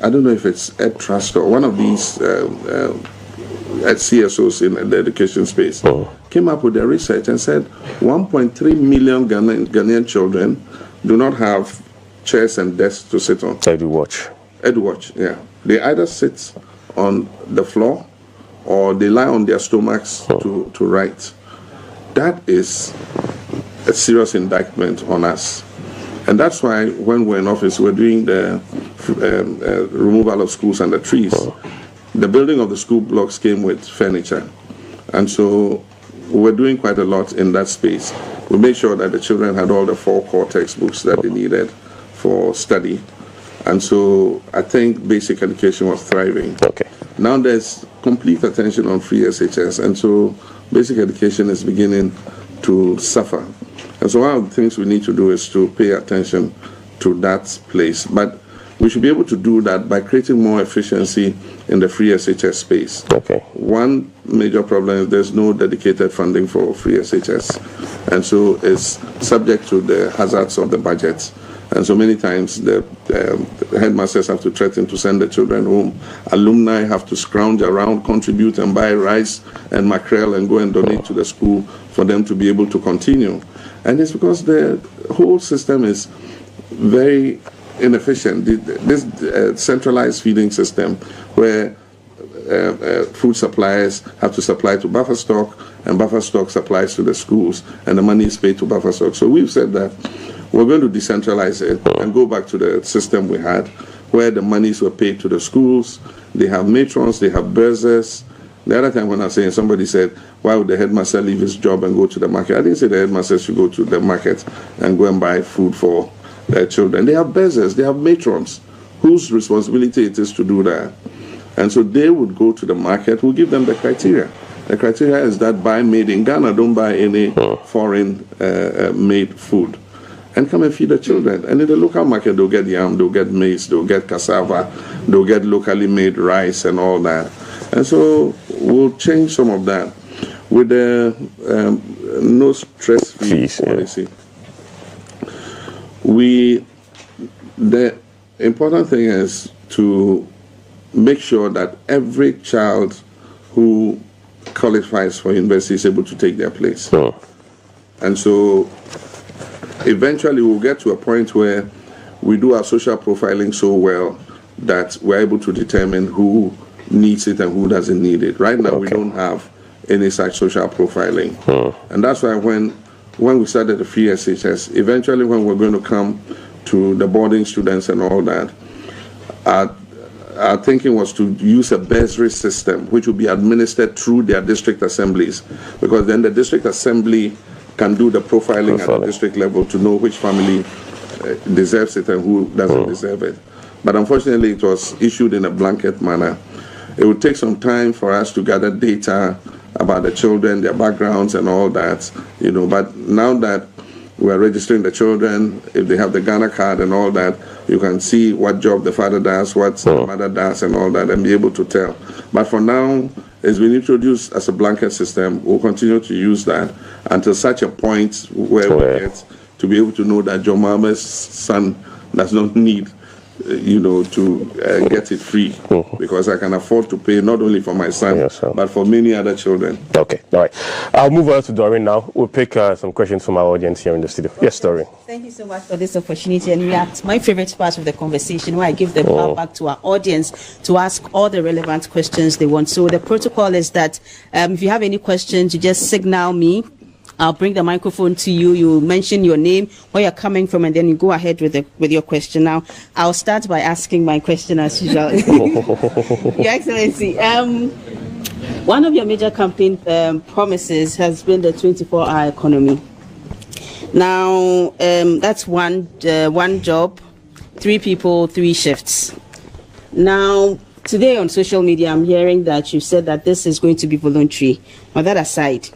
I don't know if it's Ed Trust or one of these at CSOs in the education space came up with their research and said 1.3 million Ghanaian children do not have chairs and desks to sit on. EduWatch, yeah. They either sit on the floor or they lie on their stomachs to write. That is a serious indictment on us. And that's why when we're in office, we're doing the removal of schools and the trees. The building of the school blocks came with furniture. And so we're doing quite a lot in that space. We made sure that the children had all the 4 core textbooks that they needed for study. And so I think basic education was thriving. Now there's complete attention on free SHS. And so basic education is beginning to suffer. And so one of the things we need to do is to pay attention to that place. But we should be able to do that by creating more efficiency in the free SHS space. One major problem is there's no dedicated funding for free SHS. And so it's subject to the hazards of the budget. And so many times the headmasters have to threaten to send the children home. Alumni have to scrounge around, contribute and buy rice and mackerel and go and donate to the school for them to be able to continue. And it's because the whole system is very inefficient. This centralized feeding system where food suppliers have to supply to buffer stock and buffer stock supplies to the schools and the money is paid to buffer stock. So we've said that we're going to decentralize it and go back to the system we had where the monies were paid to the schools. They have matrons, they have bursars. The other time when I was saying, somebody said, why would the headmaster leave his job and go to the market? I didn't say the headmaster should go to the market and go and buy food for their children. They have bursars, they have matrons whose responsibility it is to do that. And so they would go to the market, we'll give them the criteria. The criteria is that buy made in Ghana, don't buy any foreign made food. and come and feed the children. And in the local market, they'll get yam, they'll get maize, they'll get cassava, they'll get locally made rice and all that. And so we'll change some of that with the no stress fee policy. The important thing is to make sure that every child who qualifies for university is able to take their place. And so eventually we'll get to a point where we do our social profiling so well that we're able to determine who needs it and who doesn't need it. Right now we don't have any such social profiling. And that's why when we started the free SHS, eventually when we're going to come to the boarding students and all that, our thinking was to use a bursary system which will be administered through their district assemblies, because then the district assembly can do the profiling at the district level to know which family deserves it and who doesn't deserve it. But unfortunately, it was issued in a blanket manner. It would take some time for us to gather data about the children, their backgrounds and all that, but now that we're registering the children, if they have the Ghana card and all that, you can see what job the father does, what the mother does and all that, and be able to tell. But for now, it's been introduced as a blanket system. We'll continue to use that until such a point where we get to be able to know that John Mahama's son does not need to get it free, because I can afford to pay not only for my son, but for many other children. Okay, all right. I'll move on to Doreen now. We'll pick some questions from our audience here in the studio. Yes, Doreen. Thank you so much for this opportunity. And we are at my favorite part of the conversation, where I give the power back to our audience to ask all the relevant questions they want. So the protocol is that if you have any questions, you just signal me. I'll bring the microphone to you. You mention your name, where you're coming from, and then you go ahead with your question. Now, I'll start by asking my question as usual. Your Excellency, one of your major campaign promises has been the 24-hour economy. Now, that's one job, 3 people, 3 shifts. Now, today on social media, I'm hearing that you said that this is going to be voluntary. On that aside,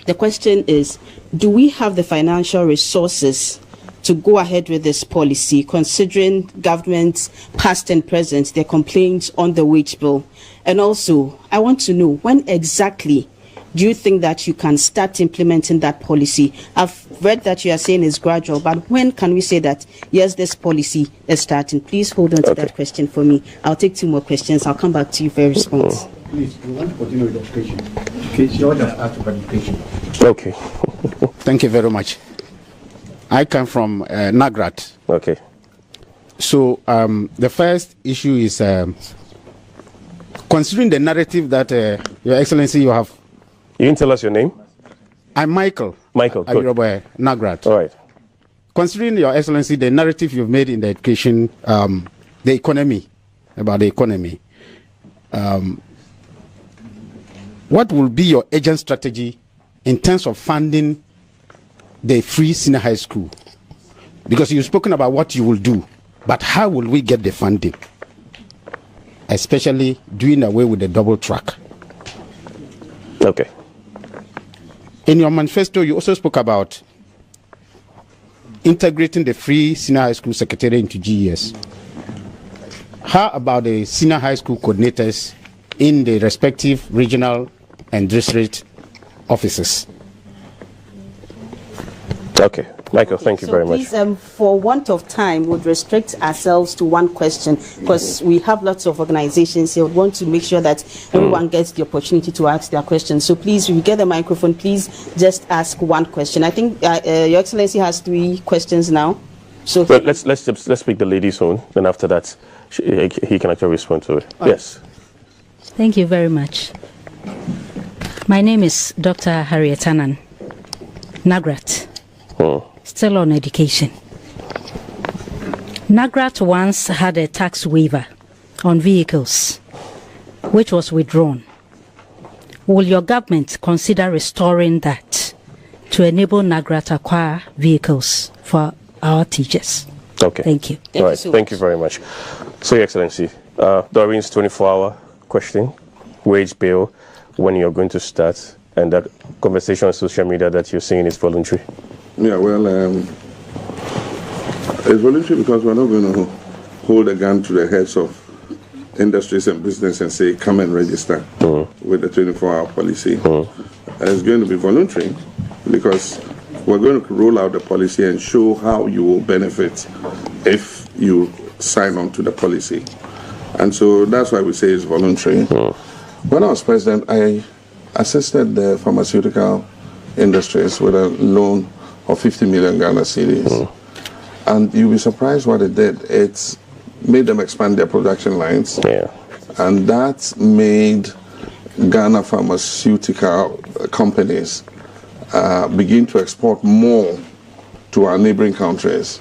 the question is, do we have the financial resources to go ahead with this policy, considering governments past and present, their complaints on the wage bill? And also, I want to know, when exactly do you think that you can start implementing that policy? I've read that you are saying it's gradual, but when can we say that, yes, this policy is starting? Please hold on to that question for me. I'll take 2 more questions. I'll come back to you for a response. Please, we want to continue with education. You all just asked about education. Okay. Thank you very much. I come from Nagrat. Okay. So the first issue is considering the narrative that Your Excellency, you have. You didn't tell us your name? I'm Michael. Michael. Abiroba Nagrat. All right. Considering, Your Excellency, the narrative you've made in the education, the economy, about the economy, what will be your agent strategy in terms of funding the free senior high school? Because you've spoken about what you will do, but how will we get the funding? Especially doing away with the double track. Okay. In your manifesto, you also spoke about integrating the free senior high school secretariat into GES. How about the senior high school coordinators in the respective regional and district offices? Okay. Michael, thank you very much. Please, for want of time, would restrict ourselves to one question, because we have lots of organizations here. We want to make sure that everyone gets the opportunity to ask their questions. So please, if you get the microphone, please just ask one question. I think Your Excellency has 3 questions now. So well, let's pick the lady's own, then after that, he can actually respond to it. Yes. Thank you very much. My name is Dr. Harrietanan Nagrat. Still on education. Nagrat once had a tax waiver on vehicles, which was withdrawn. Will your government consider restoring that to enable Nagrat to acquire vehicles for our teachers? Okay. Thank you. All right. Thank you very much. So, Your Excellency, Doreen's 24-hour question, wage bill, when you're going to start, and that conversation on social media that you're saying is voluntary. Yeah, well, It's voluntary because we're not going to hold a gun to the heads of industries and business and say, come and register with the 24-hour policy. It's going to be voluntary because we're going to roll out the policy and show how you will benefit if you sign on to the policy. And so that's why we say it's voluntary. When I was president, I assisted the pharmaceutical industries with a loan of 50 million Ghana cedis. And you'll be surprised what it did. It made them expand their production lines. And that made Ghana pharmaceutical companies begin to export more to our neighboring countries,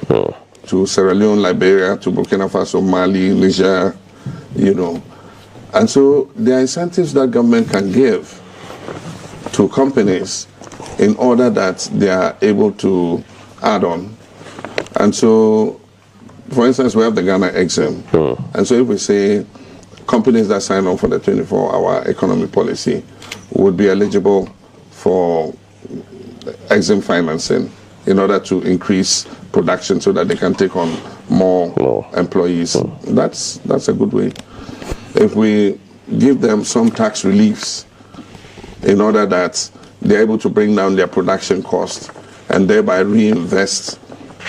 to Sierra Leone, Liberia, to Burkina Faso, Mali, Niger, you know. And so there are incentives that government can give to companies in order that they are able to add on. And so, for instance, we have the Ghana Exim. And so if we say companies that sign on for the 24-hour economy policy would be eligible for Exim financing in order to increase production so that they can take on more employees. That's a good way. If we give them some tax reliefs in order that they're able to bring down their production costs and thereby reinvest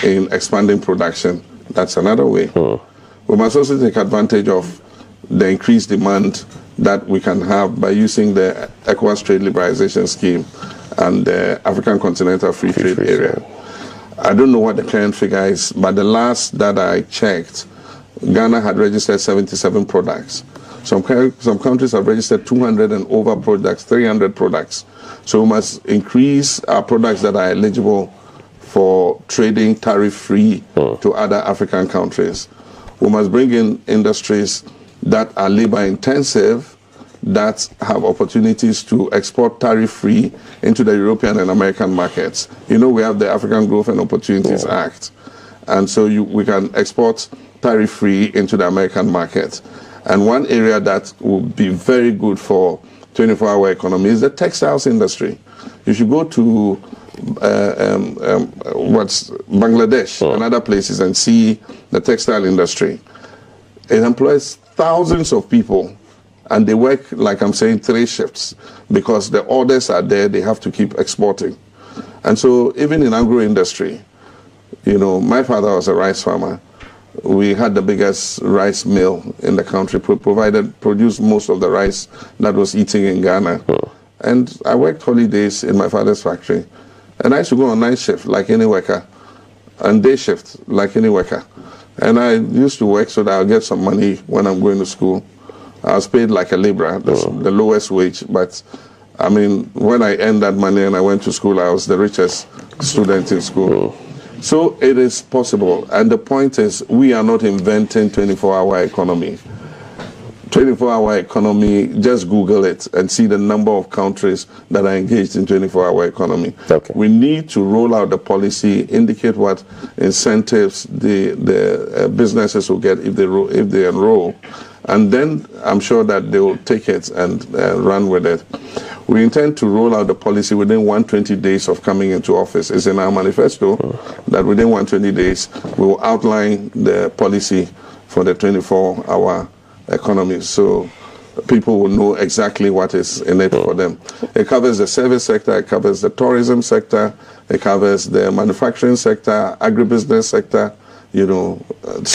in expanding production, that's another way. We must also take advantage of the increased demand that we can have by using the ECOWAS Trade Liberalization Scheme and the African Continental Free Trade Area. I don't know what the current figure is, but the last that I checked, Ghana had registered 77 products. Some countries have registered 200 and over products, 300 products. So we must increase our products that are eligible for trading tariff-free to other African countries. We must bring in industries that are labor-intensive, that have opportunities to export tariff-free into the European and American markets. You know, we have the African Growth and Opportunities Act. And so we can export tariff-free into the American market. And one area that would be very good for 24-hour economy is the textiles industry. You should go to Bangladesh and other places and see the textile industry. It employs thousands of people, and they work, like I'm saying, 3 shifts because the orders are there, they have to keep exporting. And so even in agro-industry, you know, my father was a rice farmer. We had the biggest rice mill in the country, produced most of the rice that was eaten in Ghana. And I worked holidays in my father's factory. And I used to go on night shift like any worker, and day shift like any worker. And I used to work so that I'll get some money when I'm going to school. I was paid like a laborer, the lowest wage. But I mean, when I earned that money and I went to school, I was the richest student in school. So it is possible. And the point is, we are not inventing 24-hour economy. 24-hour economy, just Google it and see the number of countries that are engaged in 24-hour economy. We need to roll out the policy, indicate what incentives the businesses will get if they enroll, and then I'm sure that they will take it and run with it. We intend to roll out the policy within 120 days of coming into office. It's in our manifesto that within 120 days we will outline the policy for the 24-hour economy, so people will know exactly what is in it for them. It covers the service sector, it covers the tourism sector, it covers the manufacturing sector, agribusiness sector, you know.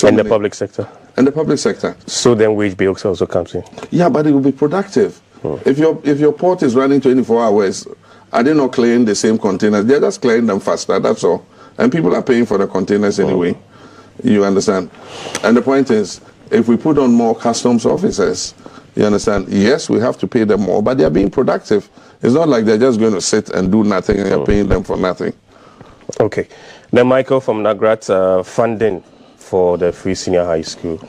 And the public sector. And the public sector. So then wage bills also comes in. Yeah, but it will be productive. If your port is running 24 hours, are they not clearing the same containers? They're just clearing them faster, that's all. And people are paying for the containers anyway. You understand? And the point is, if we put on more customs officers, you understand, yes, we have to pay them more, but they're being productive. It's not like they're just going to sit and do nothing and you're paying them for nothing. Okay. Then Michael from Nagrat, funding for the free senior high school.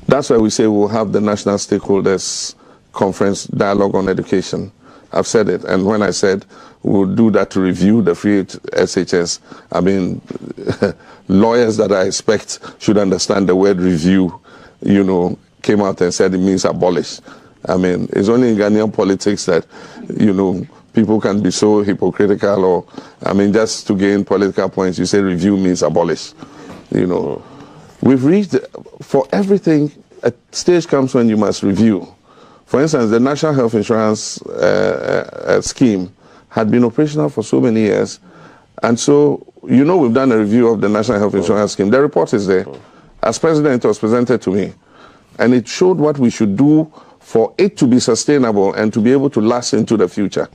That's why we say we'll have the National Stakeholders Conference Dialogue on Education. I've said it, and when I said we'll do that to review the free SHS, I mean, lawyers that I expect should understand the word review, you know, came out and said it means abolish. I mean, it's only in Ghanaian politics that, you know, people can be so hypocritical, or, I mean, just to gain political points, you say review means abolish. You know, we've reached, for everything, a stage comes when you must review. For instance, the National Health Insurance scheme had been operational for so many years. And so, you know, we've done a review of the National Health Insurance scheme. The report is there. As president, it was presented to me. And it showed what we should do for it to be sustainable and to be able to last into the future.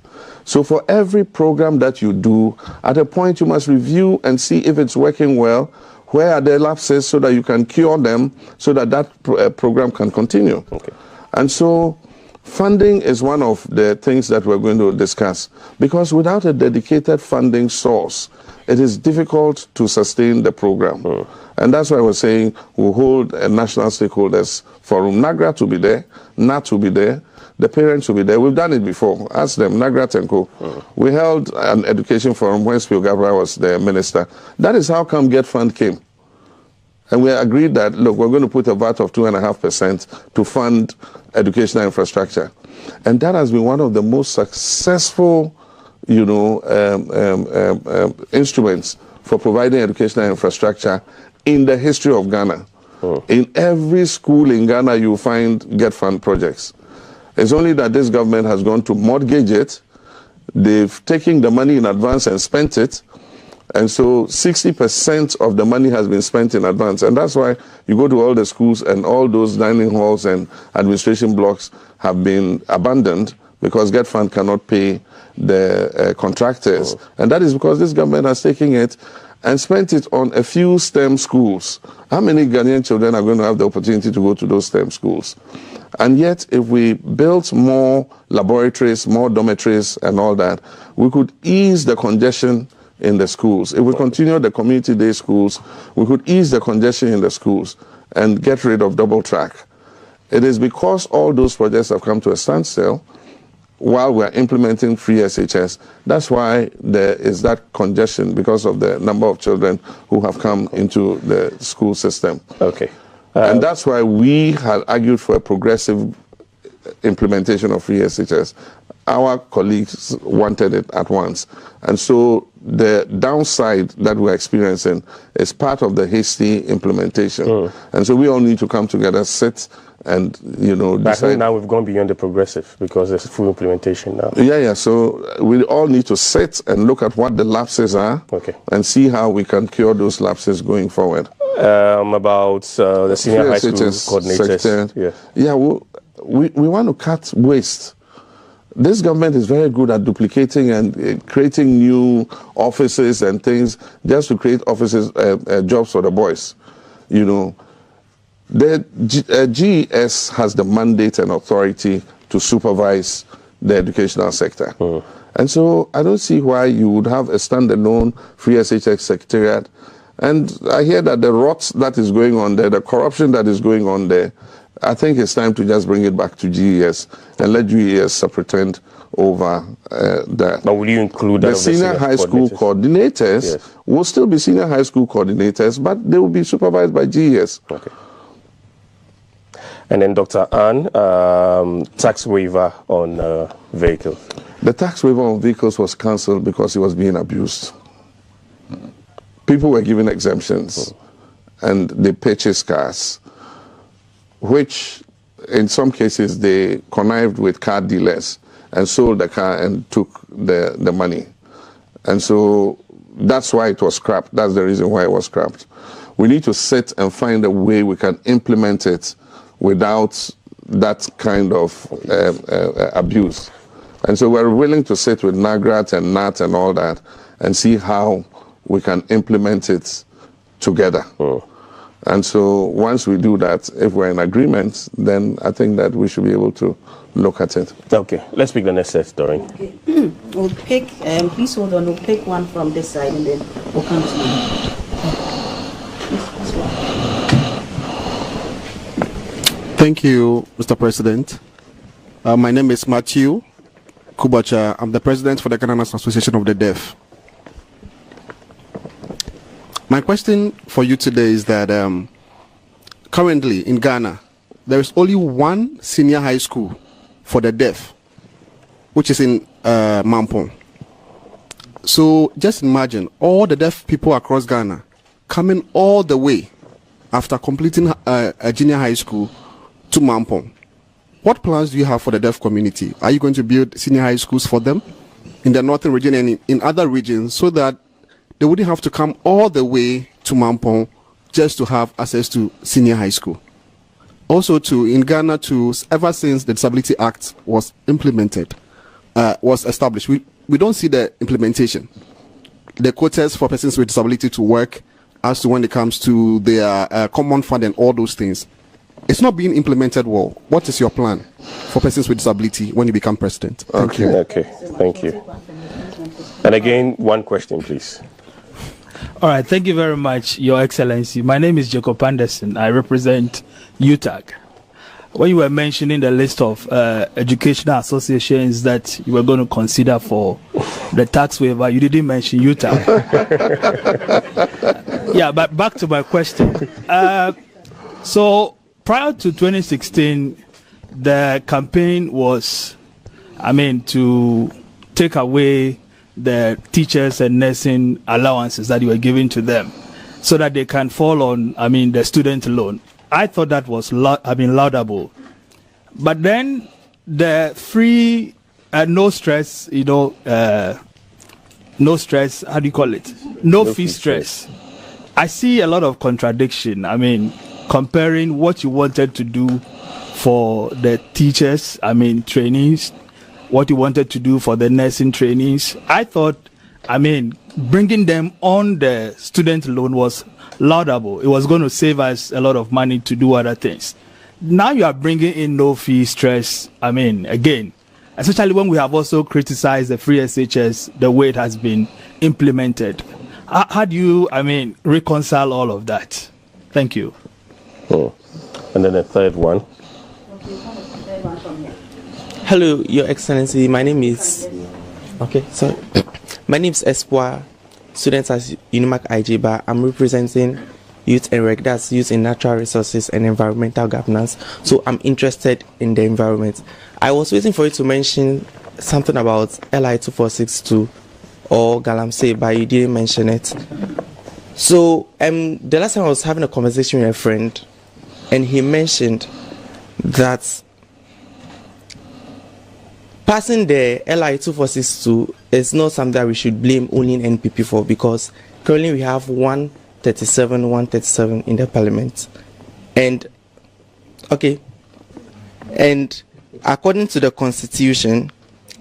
So for every program that you do, at a point you must review and see if it's working well, where are the lapses so that you can cure them so that that program can continue. Okay. And so funding is one of the things that we're going to discuss, because without a dedicated funding source, it is difficult to sustain the program. And that's why we're saying we'll hold a national stakeholders forum. NAGRA to be there, NAT to be there, the parents will be there. We've done it before. Ask them, NAGRA and Co. We held an education forum when Spio Gabra was the minister. That is how come Get Fund came. And we agreed that, look, we're going to put a VAT of 2.5% to fund educational infrastructure. And that has been one of the most successful, you know, instruments for providing educational infrastructure in the history of Ghana. In every school in Ghana, you find Get Fund projects. It's only that this government has gone to mortgage it. They've taken the money in advance and spent it. And so 60% of the money has been spent in advance. And that's why you go to all the schools and all those dining halls and administration blocks have been abandoned because Get Fund cannot pay the contractors. And that is because this government has taken it and spent it on a few STEM schools. How many Ghanaian children are going to have the opportunity to go to those STEM schools? And yet, if we built more laboratories, more dormitories and all that, we could ease the congestion in the schools. If we continue the community day schools, we could ease the congestion in the schools and get rid of double track. It is because all those projects have come to a standstill while we're implementing free SHS. That's why there is that congestion, because of the number of children who have come into the school system. Okay. And that's why we had argued for a progressive implementation of free SHS. Our colleagues wanted it at once. And so the downside that we're experiencing is part of the hasty implementation. And so we all need to come together, sit and, you know, But I decide. think now we've gone beyond the progressive because there's full implementation now. Yeah. So we all need to sit and look at what the lapses are and see how we can cure those lapses going forward. About the senior high school coordinators. Yeah, we want to cut waste. This government is very good at duplicating and creating new offices and things just to create offices, jobs for the boys. You know, the GES has the mandate and authority to supervise the educational sector. And so I don't see why you would have a standalone free SHS secretariat. And I hear that the rot that is going on there, the corruption that is going on there, I think it's time to just bring it back to GES and let GES superintend over that. But will you include that the senior high school coordinators will still be senior high school coordinators, but they will be supervised by GES. Okay. And then Dr. Ann, tax waiver on vehicles. The tax waiver on vehicles was cancelled because it was being abused. People were given exemptions and they purchased cars, which in some cases they connived with car dealers and sold the car and took the money. And so that's why it was scrapped. That's the reason why it was scrapped. We need to sit and find a way we can implement it without that kind of abuse. And so we're willing to sit with NAGRAT and NAT and all that and see how we can implement it together. And so once we do that, if we're in agreement, then I think that we should be able to look at it. Okay, let's pick the next set, Doreen. Okay. We'll pick, please hold on, we'll pick one from this side and then we'll come to you. Thank you, Mr. President. My name is Matthew Kubacha. I'm the president for the Ghana National Association of the Deaf. My question for you today is that currently in Ghana, there is only one senior high school for the deaf, which is in Mampong. So just imagine all the deaf people across Ghana coming all the way after completing a junior high school to Mampong. What plans do you have for the deaf community? Are you going to build senior high schools for them in the northern region and in other regions so that they wouldn't have to come all the way to Mampong just to have access to senior high school? Also, in Ghana, ever since the Disability Act was implemented, was established, we don't see the implementation. The quotas for persons with disability to work, as to when it comes to their common fund and all those things, it's not being implemented well. What is your plan for persons with disability when you become president? Thank you. Okay, thank you. And again, one question, please. All right, thank you very much, Your Excellency. My name is Jacob Anderson. I represent UTAG. When you were mentioning the list of educational associations that you were going to consider for the tax waiver, you didn't mention UTAG. Yeah, but back to my question. So prior to 2016, the campaign was, to take away the teachers and nursing allowances that you were giving to them so that they can fall on, the student loan. I thought that was laudable. But then the free, no stress, no stress, how do you call it? No fee stress. I see a lot of contradiction. Comparing what you wanted to do for the teachers, trainees, what you wanted to do for the nursing trainees. I thought, bringing them on the student loan was laudable. It was going to save us a lot of money to do other things. Now you are bringing in no fee stress, again, especially when we have also criticized the free SHS, the way it has been implemented. How do you, reconcile all of that? Thank you. And then the third one. Hello, Your Excellency. My name is... My name is Espoir, student at Unimac IJBA. I'm representing Youth and Rec, that's Youth in Natural Resources and Environmental Governance. So I'm interested in the environment. I was waiting for you to mention something about LI 2462 or Galamsey, but you didn't mention it. So the last time I was having a conversation with a friend, and he mentioned that passing the LI 2462 is not something that we should blame only NPP for, because currently we have 137 in the parliament. And according to the constitution,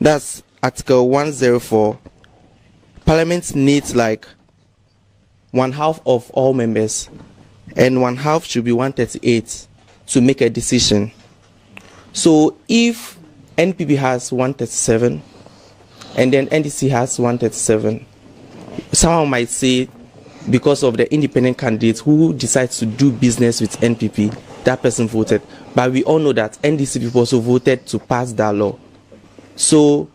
that's Article 104, parliament needs like 1/2 of all members, and 1/2 should be 138 to make a decision. So if NPP has 137 and then NDC has 137, someone might say because of the independent candidate who decides to do business with NPP, that person voted. But we all know that NDC people also voted to pass that law. So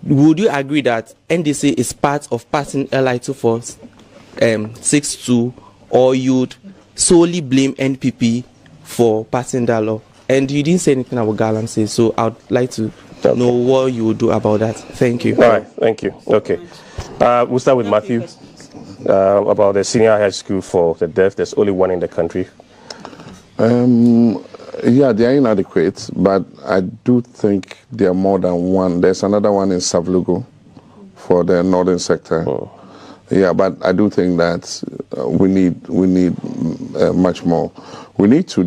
would you agree that NDC is part of passing LI 2462, or you'd solely blame NPP for passing that law? And you didn't say anything about Galamsey, so I'd like to know what you would do about that. Thank you. All right, thank you. Okay. We'll start with Matthew about the senior high school for the deaf. There's only one in the country. Yeah, they are inadequate, but I do think there are more than one. There's another one in Savlugo for the northern sector. Yeah, but I do think that we need much more. We need to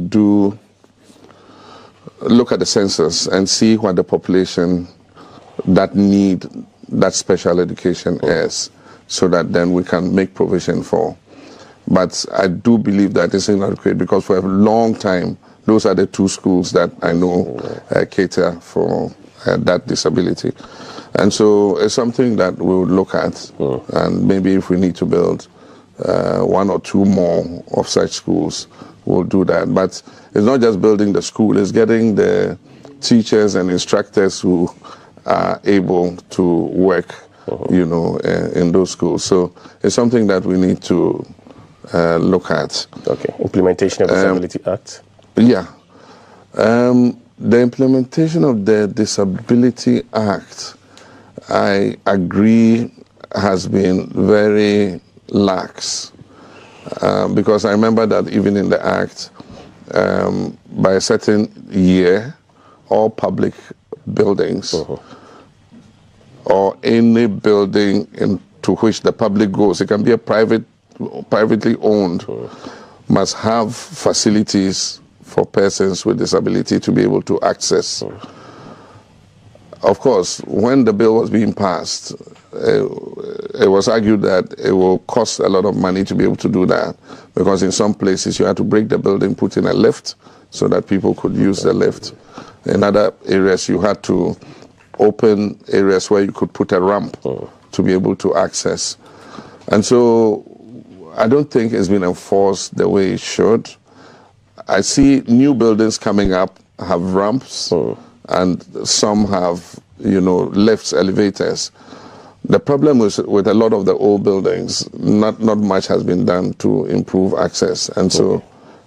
look at the census and see what the population that need that special education is, so that then we can make provision for. But I do believe that it's inadequate, because for a long time, those are the two schools that I know cater for that disability. And so it's something that we would look at, and maybe if we need to build 1 or 2 more of such schools, we'll do that. But it's not just building the school, it's getting the teachers and instructors who are able to work, in those schools. So it's something that we need to look at. Okay, implementation of the Disability Act. Yeah. The implementation of the Disability Act, I agree, has been very lax. because I remember that even in the Act, by a certain year, all public buildings or any building into which the public goes, it can be a privately owned, must have facilities for persons with disability to be able to access. Of course, when the bill was being passed, it was argued that it will cost a lot of money to be able to do that, because in some places you had to break the building, put in a lift so that people could use the lift. In other areas you had to open areas where you could put a ramp to be able to access. And so I don't think it's been enforced the way it should. I see new buildings coming up have ramps, and some have, lifts, elevators. The problem is with a lot of the old buildings, not much has been done to improve access, and so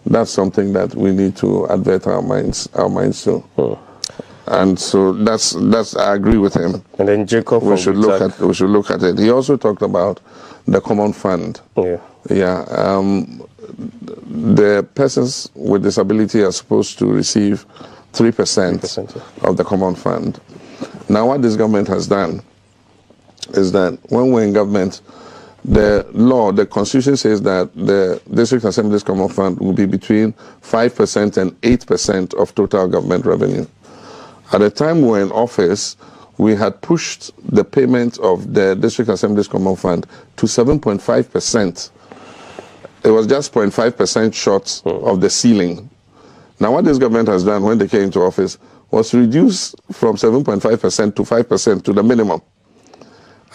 that's something that we need to advert our minds to. And so that's I agree with him. And then Jacob, we should look at it. He also talked about the common fund. The persons with disability are supposed to receive 3% of the common fund. Now, what this government has done is that when we're in government, the law, the constitution says that the district assembly's common fund will be between 5% and 8% of total government revenue. At the time we were in office, we had pushed the payment of the district assembly's common fund to 7.5%. It was just 0.5% short of the ceiling. Now, what this government has done when they came into office was to reduce from 7.5% to 5% to the minimum.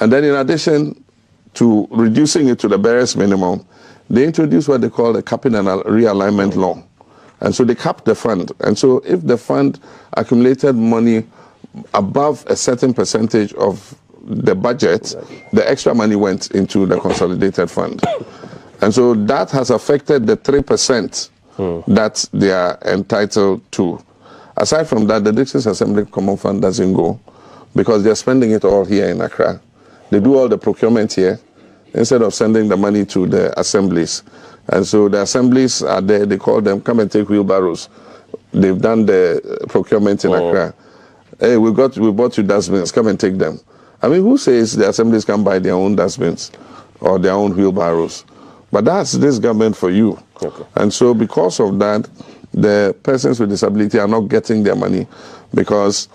And then in addition to reducing it to the barest minimum, they introduced what they call the capping and realignment law. And so they capped the fund. And so if the fund accumulated money above a certain percentage of the budget, the extra money went into the consolidated fund. And so that has affected the 3% that they are entitled to. Aside from that, the District Assembly Common Fund doesn't go because they're spending it all here in Accra. They do all the procurement here instead of sending the money to the assemblies. And so the assemblies are there, they call them, come and take wheelbarrows. They've done the procurement in Accra. Hey, we bought you dustbins, come and take them. I mean, who says the assemblies can buy their own dustbins or their own wheelbarrows? But that's this government for you. And so because of that, the persons with disability are not getting their money because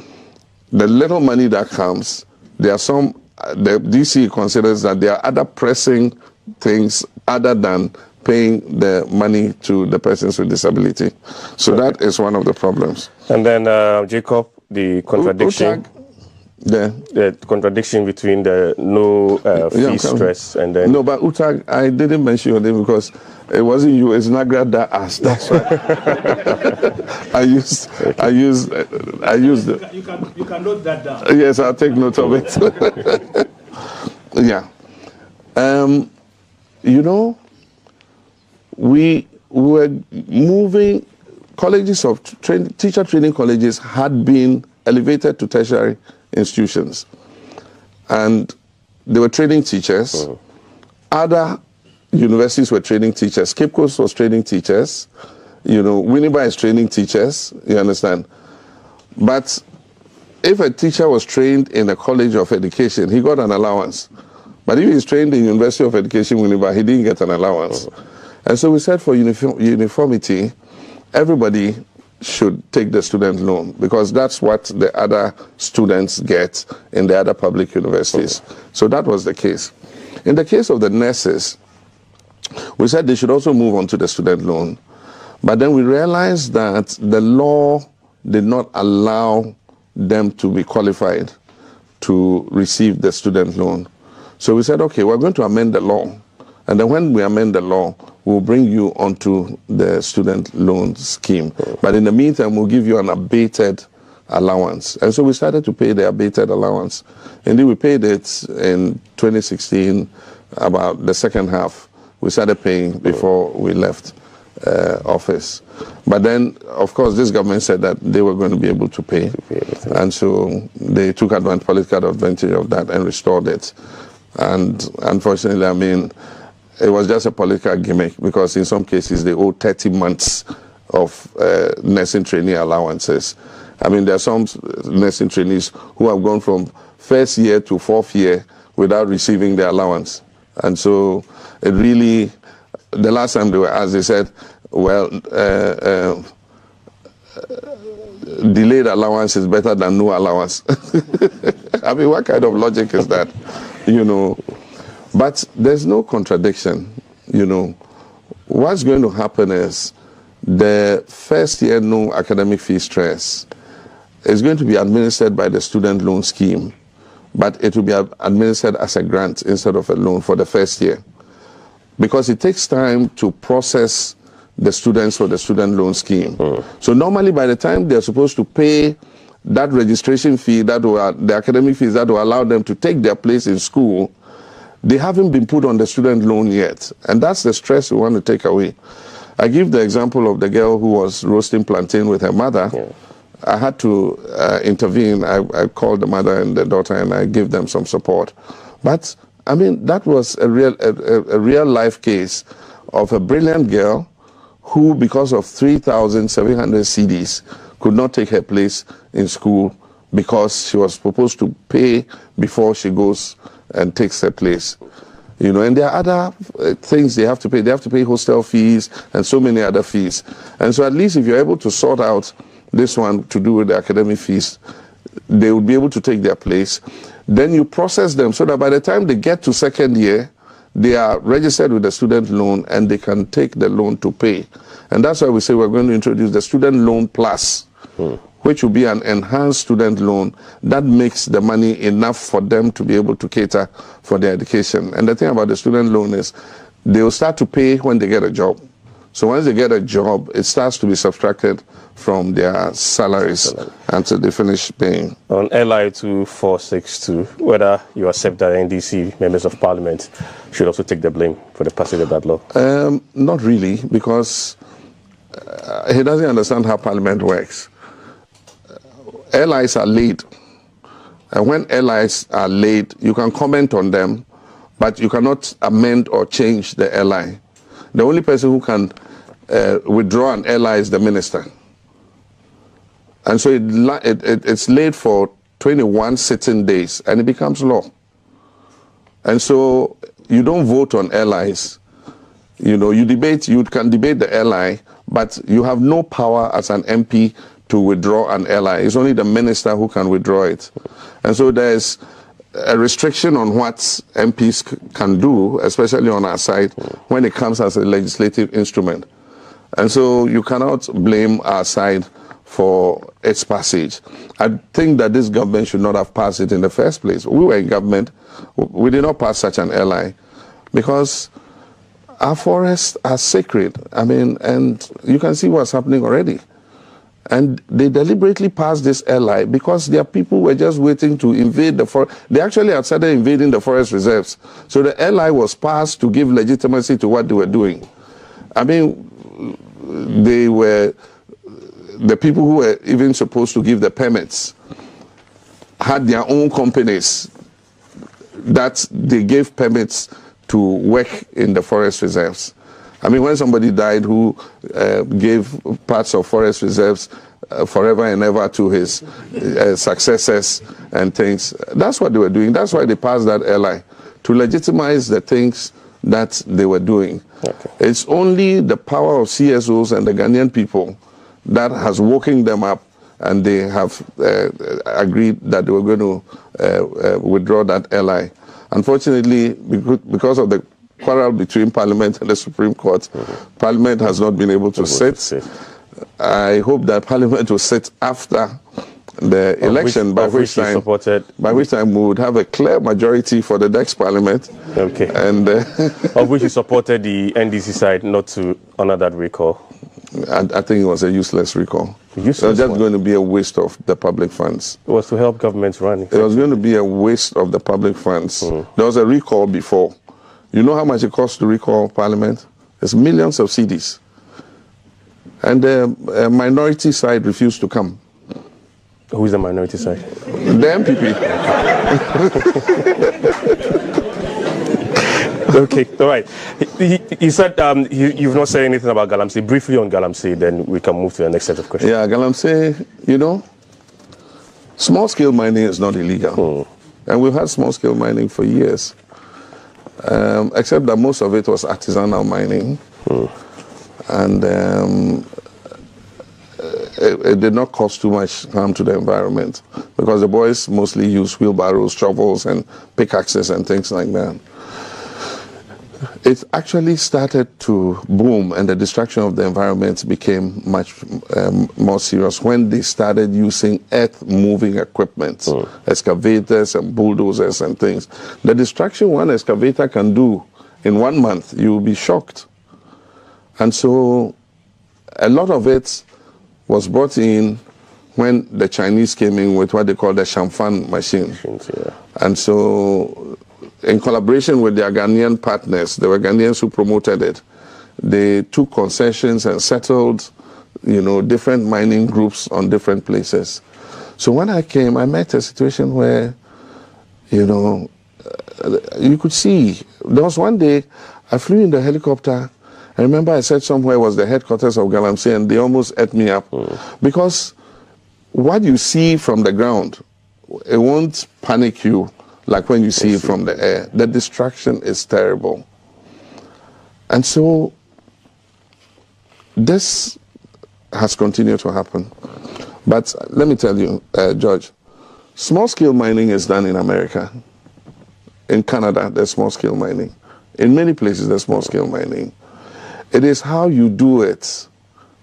the little money that comes, there are some, the DC considers that there are other pressing things other than paying the money to the persons with disability. So that is one of the problems. And then, Jacob, the contradiction. The contradiction between the no fee stress and then... No, but Utag, I didn't mention your name because it wasn't you, it's Nagra that asked. That's why. I used You can note that down. Yes, I'll take note of it. Yeah. We were moving, colleges of teacher training colleges had been elevated to tertiary institutions, and they were training teachers. Other universities were training teachers. Cape Coast was training teachers. Winneba is training teachers. You understand? But if a teacher was trained in a college of education, he got an allowance. But if he's trained in University of Education Winneba, he didn't get an allowance. And so we said for uniformity, everybody should take the student loan because that's what the other students get in the other public universities. So that was the case. In the case of the nurses, we said they should also move on to the student loan. But then we realized that the law did not allow them to be qualified to receive the student loan. So we said, okay, we're going to amend the law. And then when we amend the law, we'll bring you onto the student loan scheme. But in the meantime, we'll give you an abated allowance. And so we started to pay the abated allowance. Indeed, we paid it in 2016, about the second half. We started paying before we left office. But then, of course, this government said that they were going to be able to pay. And so they took political advantage of that and restored it. And unfortunately, I mean, it was just a political gimmick because in some cases they owe 30 months of nursing trainee allowances. I mean, there are some nursing trainees who have gone from first year to fourth year without receiving their allowance. And so it really, the last time they were asked, they said, well, delayed allowance is better than no allowance. I mean, what kind of logic is that? You know, but there's no contradiction. You know, what's going to happen is the first year no academic fee stress is going to be administered by the student loan scheme, but it will be administered as a grant instead of a loan for the first year, because it takes time to process the students for the student loan scheme. So normally by the time they're supposed to pay that registration fee, that will, the academic fees that will allow them to take their place in school, they haven't been put on the student loan yet. And that's the stress we want to take away. I give the example of the girl who was roasting plantain with her mother. I had to intervene. I called the mother and the daughter and I gave them some support. But I mean, that was a real life case of a brilliant girl who, because of 3,700 CDs, could not take her place in school because she was supposed to pay before she goes and takes her place. You know, and there are other things they have to pay. They have to pay hostel fees and so many other fees. And so at least if you're able to sort out this one to do with the academic fees, they will be able to take their place. Then you process them so that by the time they get to second year, they are registered with the student loan and they can take the loan to pay. And that's why we say we're going to introduce the Student Loan Plus, which will be an enhanced student loan that makes the money enough for them to be able to cater for their education. And the thing about the student loan is they will start to pay when they get a job. So once they get a job, it starts to be subtracted from their salaries until they finish paying. On LI 2462, whether you accept that NDC members of parliament should also take the blame for the passage of that law? Not really, because he doesn't understand how parliament works. LIs are laid. And when LIs are laid, you can comment on them, but you cannot amend or change the LI. The only person who can withdraw an LI is the minister. And so it's laid for 21 sitting days, and it becomes law. And so you don't vote on LIs. You know, you can debate the LI, but you have no power as an MP to withdraw an LI. It's only the minister who can withdraw it. And so there's a restriction on what MPs can do, especially on our side, when it comes as a legislative instrument. And so you cannot blame our side for its passage. I think that this government should not have passed it in the first place. We were in government. We did not pass such an LI because our forests are sacred. I mean, and you can see what's happening already. And they deliberately passed this LI because their people were just waiting to invade the forest. They actually had started invading the forest reserves. So the LI was passed to give legitimacy to what they were doing. I mean, the people who were even supposed to give the permits had their own companies that they gave permits to work in the forest reserves. I mean, when somebody died who gave parts of forest reserves forever and ever to his successors and things, that's what they were doing. That's why they passed that LI, to legitimize the things that they were doing. Okay. It's only the power of CSOs and the Ghanaian people that has woken them up, and they have agreed that they were going to withdraw that LI. Unfortunately, because of the quarrel between Parliament and the Supreme Court, Parliament has not been able to sit. I hope that Parliament will sit after the election, by which time we would have a clear majority for the next Parliament. Okay. And of which you supported the NDC side not to honor that recall. I think it was a useless recall. It was just going to be a waste of the public funds. It was to help governments run. Exactly. It was going to be a waste of the public funds. There was a recall before. You know how much it costs to recall Parliament? It's millions of CDs. And the minority side refused to come. Who is the minority side? The MPP. Okay, all right. You said you've not said anything about Galamsey. Briefly on Galamsey, then we can move to the next set of questions. Yeah, Galamsey, you know, small-scale mining is not illegal. And we've had small-scale mining for years, except that most of it was artisanal mining. And it did not cause too much harm to the environment because the boys mostly use wheelbarrows, shovels, and pickaxes and things like that. It actually started to boom, and the destruction of the environment became much more serious when they started using earth-moving equipment, excavators and bulldozers and things. The destruction one excavator can do in 1 month, you'll be shocked. And so a lot of it was brought in when the Chinese came in with what they call the Shamfan machine. And so in collaboration with their Ghanaian partners, there were Ghanaians who promoted it. They took concessions and settled, you know, different mining groups on different places. So when I came, I met a situation where, you know, you could see. There was one day I flew in the helicopter. I remember I said somewhere was the headquarters of Galamsey, and they almost ate me up. Because what you see from the ground, it won't panic you like when you see it from the air. The destruction is terrible. And so this has continued to happen. But let me tell you, George, small-scale mining is done in America. In Canada, there's small-scale mining. In many places, there's small-scale mining. It is how you do it.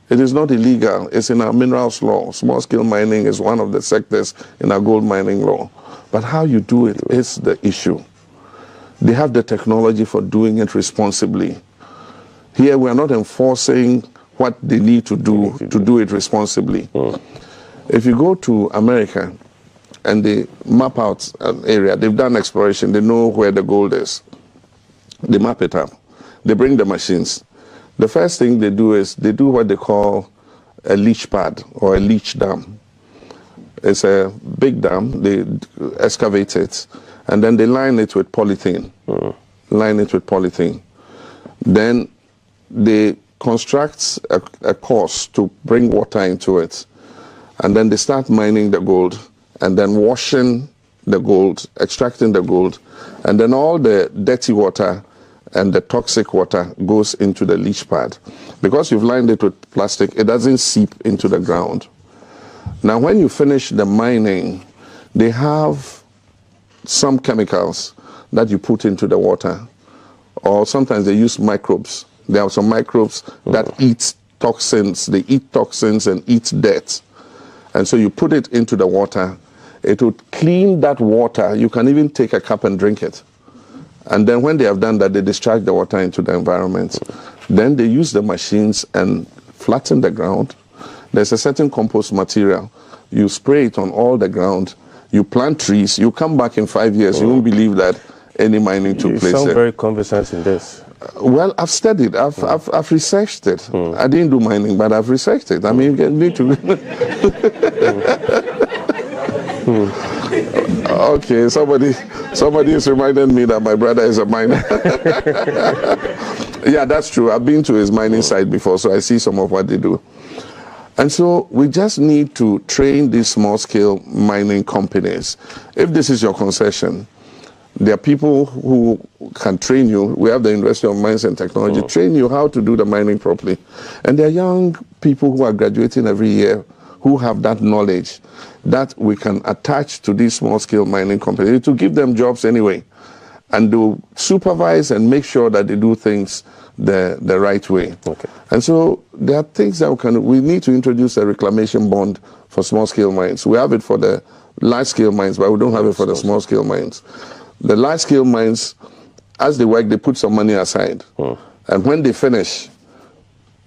It is not illegal. It's in our minerals law. Small-scale mining is one of the sectors in our gold mining law. But how you do it is the issue. They have the technology for doing it responsibly. Here, we are not enforcing what they need to do it responsibly. If you go to America and they map out an area, they've done exploration, they know where the gold is. They map it up. They bring the machines. The first thing they do is they do what they call a leach pad or a leach dam. It's a big dam. They excavate it, and then they line it with polythene. Line it with polythene. Then they construct a course to bring water into it, and then they start mining the gold, and then washing the gold, extracting the gold, and then all the dirty water and the toxic water goes into the leach pad. Because you've lined it with plastic, it doesn't seep into the ground. Now, when you finish the mining, they have some chemicals that you put into the water, or sometimes they use microbes. There are some microbes that eat toxins. They eat toxins and eat dirt. And so you put it into the water. It would clean that water. You can even take a cup and drink it. And then when they have done that, they discharge the water into the environment. Then they use the machines and flatten the ground. There's a certain compost material. You spray it on all the ground. You plant trees. You come back in 5 years. You won't believe that any mining took place. You sound very conversant in this. Well, I've studied. I've researched it. I didn't do mining, but I've researched it. I mean, you need to... Okay, somebody is reminding me that my brother is a miner. Yeah, that's true. I've been to his mining site before, so I see some of what they do. And so we just need to train these small-scale mining companies. If this is your concession, there are people who can train you. We have the University of Mines and Technology, train you how to do the mining properly. And there are young people who are graduating every year who have that knowledge that we can attach to these small-scale mining companies to give them jobs anyway, and to supervise and make sure that they do things the right way. Okay. And so there are things that we need to introduce a reclamation bond for small-scale mines. We have it for the large-scale mines, but we don't have it for the small-scale mines. The large-scale mines, as they work, they put some money aside. And when they finish,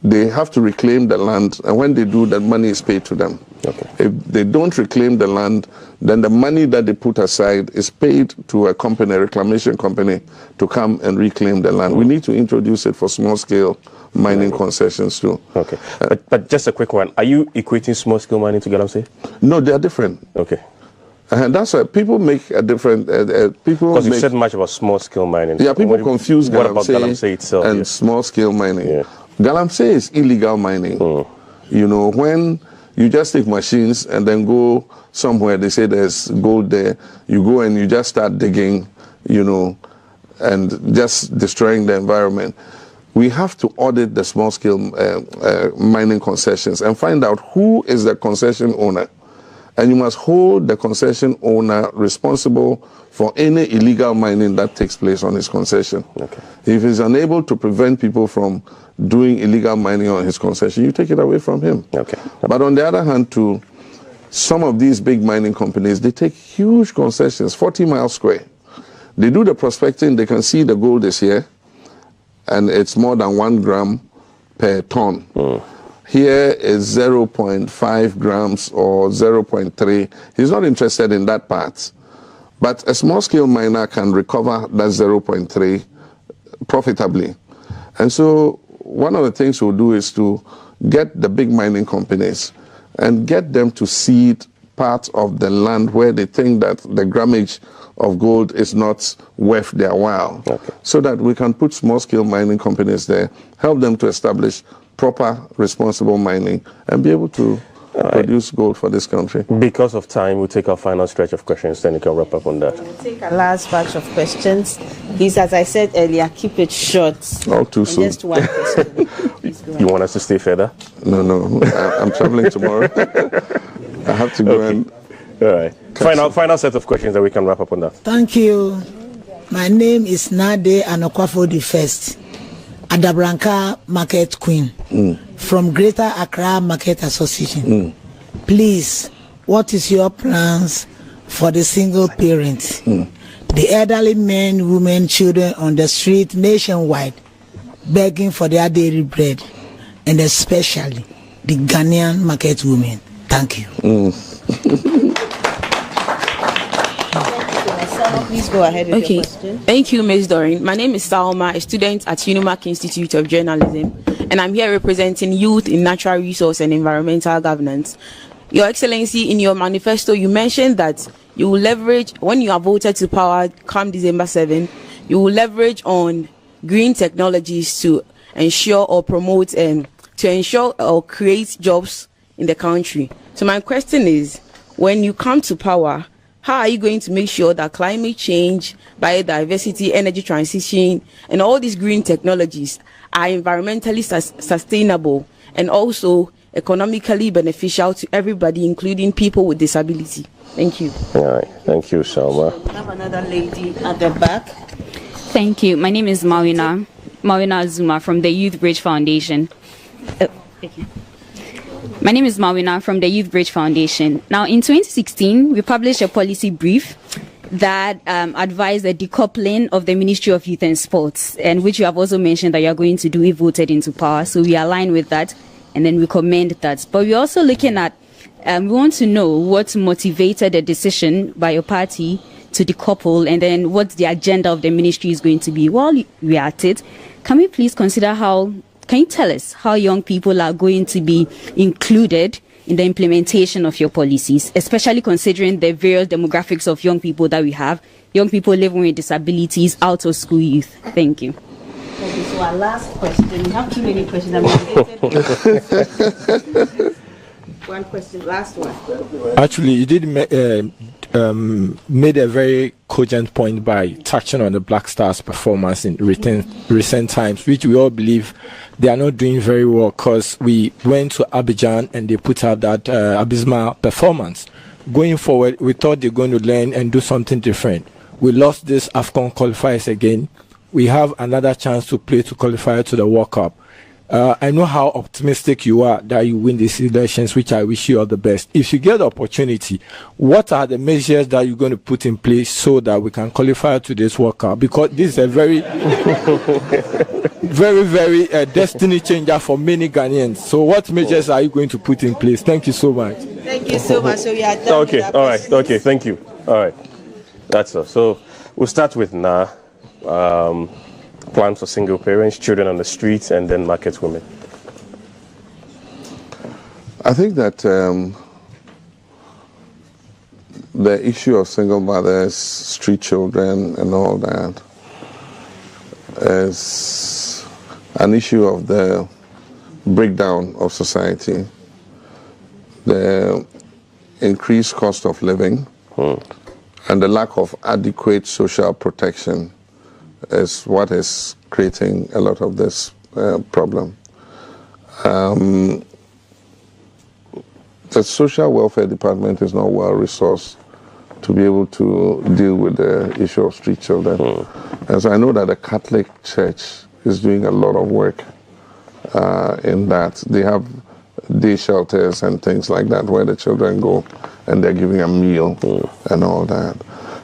they have to reclaim the land, and when they do, that money is paid to them. Okay. If they don't reclaim the land, then the money that they put aside is paid to a company, a reclamation company, to come and reclaim the land. We need to introduce it for small-scale mining concessions too. Okay. But just a quick one. Are you equating small-scale mining to Galamsey? No, they are different. Okay. And that's why people make a different. People because you make, said much about small scale mining. Yeah, people confuse what about galamsey itself and small scale mining. Yeah. Galamsey is illegal mining. You know, when you just take machines and then go somewhere, they say there's gold there. You go and you just start digging, you know, and just destroying the environment. We have to audit the small scale mining concessions and find out who is the concession owner. And you must hold the concession owner responsible for any illegal mining that takes place on his concession. Okay. If he's unable to prevent people from doing illegal mining on his concession, you take it away from him. Okay. But on the other hand, too, some of these big mining companies, they take huge concessions, 40 miles square. They do the prospecting, they can see the gold is here, and it's more than 1 gram per ton. Here is 0.5 grams or 0.3. He's not interested in that part. But a small-scale miner can recover that 0.3 profitably. And so one of the things we'll do is to get the big mining companies and get them to seed part of the land where they think that the grammage of gold is not worth their while. So that we can put small-scale mining companies there, help them to establish proper, responsible mining, and be able to produce gold for this country. Because of time, we'll take our final stretch of questions, then you can wrap up on that. We'll take a last batch of questions. Please, as I said earlier, keep it short. All too soon. Just one question. You want us to stay further? No. I'm traveling tomorrow. I have to go and... All right. Final set of questions that we can wrap up on that. Thank you. My name is Nade Anokwafo the First, Adabranka Market Queen, from Greater Accra Market Association. Please, what is your plans for the single parents, the elderly men, women, children on the street nationwide, begging for their daily bread, and especially the Ghanaian market women? Thank you. Please go ahead with your question. Thank you, Ms. Doreen. My name is Salma, a student at Unimac Institute of Journalism, and I'm here representing youth in natural resource and environmental governance. Your Excellency, in your manifesto, you mentioned that you will leverage, when you are voted to power come December 7, you will leverage on green technologies to ensure or promote and to ensure or create jobs in the country. So my question is, when you come to power, how are you going to make sure that climate change, biodiversity, energy transition, and all these green technologies are environmentally sustainable and also economically beneficial to everybody, including people with disability? Thank you. All right. Thank you, Salma. We have another lady at the back. Thank you. My name is Mawina Zuma from the Youth Bridge Foundation. My name is Mawina from the Youth Bridge Foundation. Now, in 2016, we published a policy brief that advised the decoupling of the Ministry of Youth and Sports, and which you have also mentioned that you are going to do if voted into power. So we align with that, and then we commend that. But we're also looking at, we want to know what motivated the decision by your party to decouple, and then what the agenda of the ministry is going to be. While we are at it, can we please consider can you tell us how young people are going to be included in the implementation of your policies, especially considering the various demographics of young people that we have, young people living with disabilities, out of school youth? Thank you. Okay, so our last question. We have too many questions. One question, last one. Actually, you did made a very cogent point by touching on the Black Stars' performance in recent times, which we all believe they are not doing very well, because we went to Abidjan and they put out that abysmal performance. Going forward, we thought they're going to learn and do something different. We lost this AFCON qualifiers again. We have another chance to play to qualify to the World Cup. I know how optimistic you are that you win these elections, which I wish you all the best. If you get the opportunity, what are the measures that you're going to put in place so that we can qualify to this World Cup? Because this is a very, very destiny changer for many Ghanaians. So what measures are you going to put in place? Thank you so much. Thank you so much. So we are done. Okay, all right. Okay, thank you. All right. That's all. So we'll start with Na. Plans for single parents, children on the streets, and then market women. I think that the issue of single mothers, street children, and all that is an issue of the breakdown of society, the increased cost of living, and the lack of adequate social protection is what is creating a lot of this problem. The social welfare department is not well resourced to be able to deal with the issue of street children. And so I know that the Catholic Church is doing a lot of work in that. They have day shelters and things like that where the children go and they're giving a meal and all that.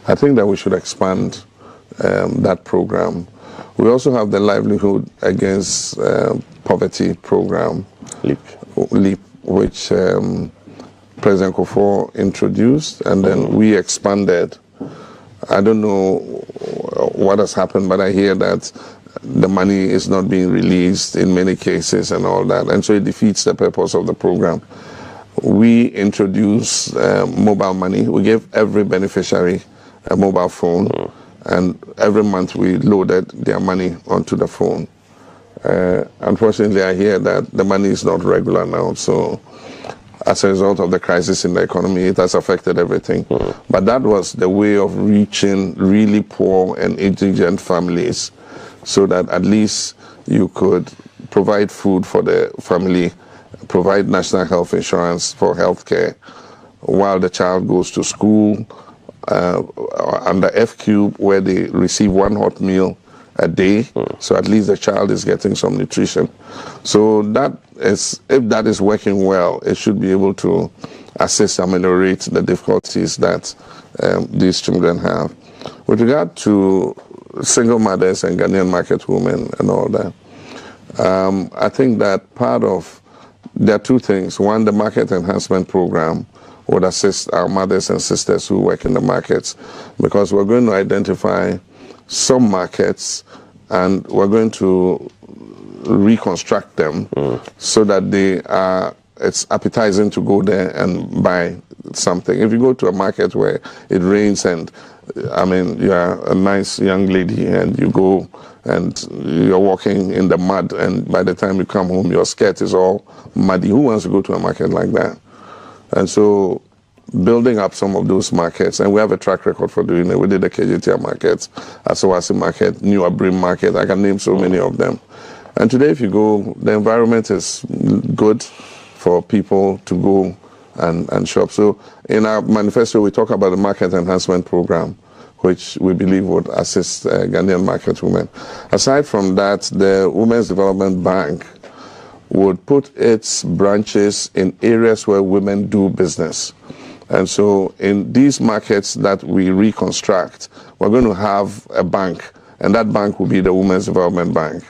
I think that we should expand that program. We also have the Livelihood Against Poverty program, LEAP, which President Kufuor introduced, and then we expanded. I don't know what has happened, but I hear that the money is not being released in many cases and all that, and so it defeats the purpose of the program. We introduced mobile money. We gave every beneficiary a mobile phone, and every month we loaded their money onto the phone. Unfortunately, I hear that the money is not regular now, so as a result of the crisis in the economy, it has affected everything. But that was the way of reaching really poor and indigent families, so that at least you could provide food for the family, provide national health insurance for healthcare, while the child goes to school under F-Cube, where they receive one hot meal a day, so at least the child is getting some nutrition. So that is, if that is working well, it should be able to assist, ameliorate the difficulties that these children have. With regard to single mothers and Ghanaian market women and all that, I think that part of, there are two things. One, the market enhancement program would assist our mothers and sisters who work in the markets, because we're going to identify some markets and we're going to reconstruct them so that they are, it's appetizing to go there and buy something. If you go to a market where it rains and, I mean, you're a nice young lady and you go and you're walking in the mud, and by the time you come home your skirt is all muddy. Who wants to go to a market like that? And so building up some of those markets, and we have a track record for doing it. We did the KJTR markets, Asawasi market, New Abrim market, I can name so many of them. And today if you go, the environment is good for people to go and shop. So in our manifesto we talk about the market enhancement program, which we believe would assist Ghanaian market women. Aside from that, the Women's Development Bank would put its branches in areas where women do business. And so in these markets that we reconstruct, we're going to have a bank, and that bank will be the Women's Development Bank.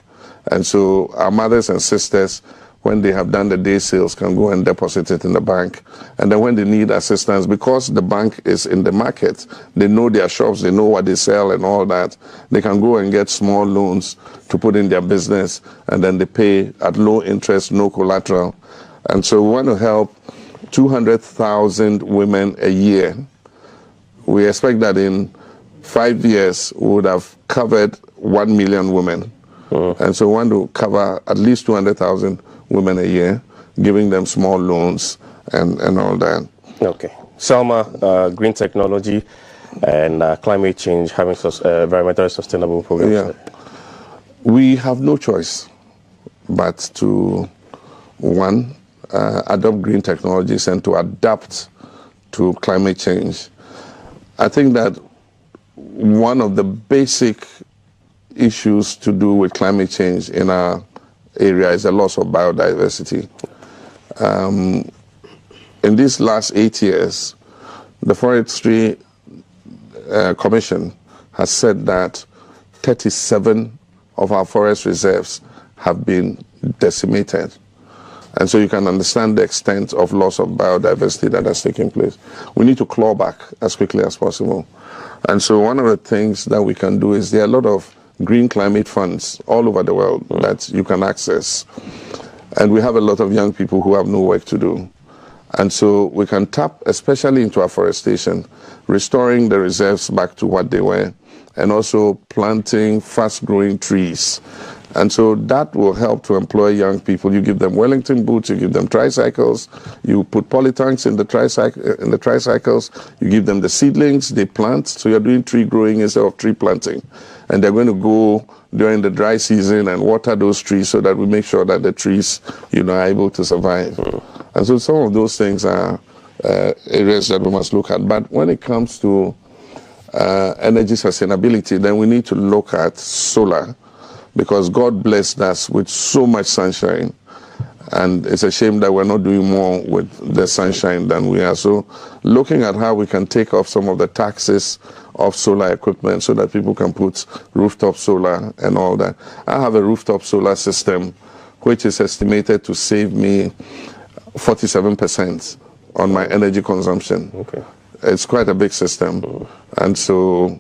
And so our mothers and sisters, when they have done the day sales, can go and deposit it in the bank. And then when they need assistance, because the bank is in the market, they know their shops, they know what they sell and all that, they can go and get small loans to put in their business, and then they pay at low interest, no collateral. And so we want to help 200,000 women a year. We expect that in 5 years we would have covered 1 million women. And so we want to cover at least 200,000 women a year, giving them small loans and all that. Okay. Salma, green technology and climate change, having environmentally sustainable programs. Yeah. We have no choice but to, one, adopt green technologies and to adapt to climate change. I think that one of the basic issues to do with climate change in our area is the loss of biodiversity. In these last 8 years, the Forestry Commission has said that 37 of our forest reserves have been decimated. And so you can understand the extent of loss of biodiversity that has taken place. We need to claw back as quickly as possible. And so one of the things that we can do is there are a lot of green climate funds all over the world that you can access. And we have a lot of young people who have no work to do. And so we can tap especially into afforestation, restoring the reserves back to what they were, and also planting fast-growing trees. And so that will help to employ young people. You give them Wellington boots, you give them tricycles, you put polytanks in the tricycles, you give them the seedlings, they plant. So you're doing tree growing instead of tree planting. And they're going to go during the dry season and water those trees so that we make sure that the trees, are able to survive. And so some of those things are areas that we must look at. But when it comes to energy sustainability, then we need to look at solar, because God blessed us with so much sunshine, and it's a shame that we're not doing more with the sunshine than we are. So looking at how we can take off some of the taxes of solar equipment so that people can put rooftop solar and all that. I have a rooftop solar system which is estimated to save me 47% on my energy consumption. Okay. It's quite a big system. And so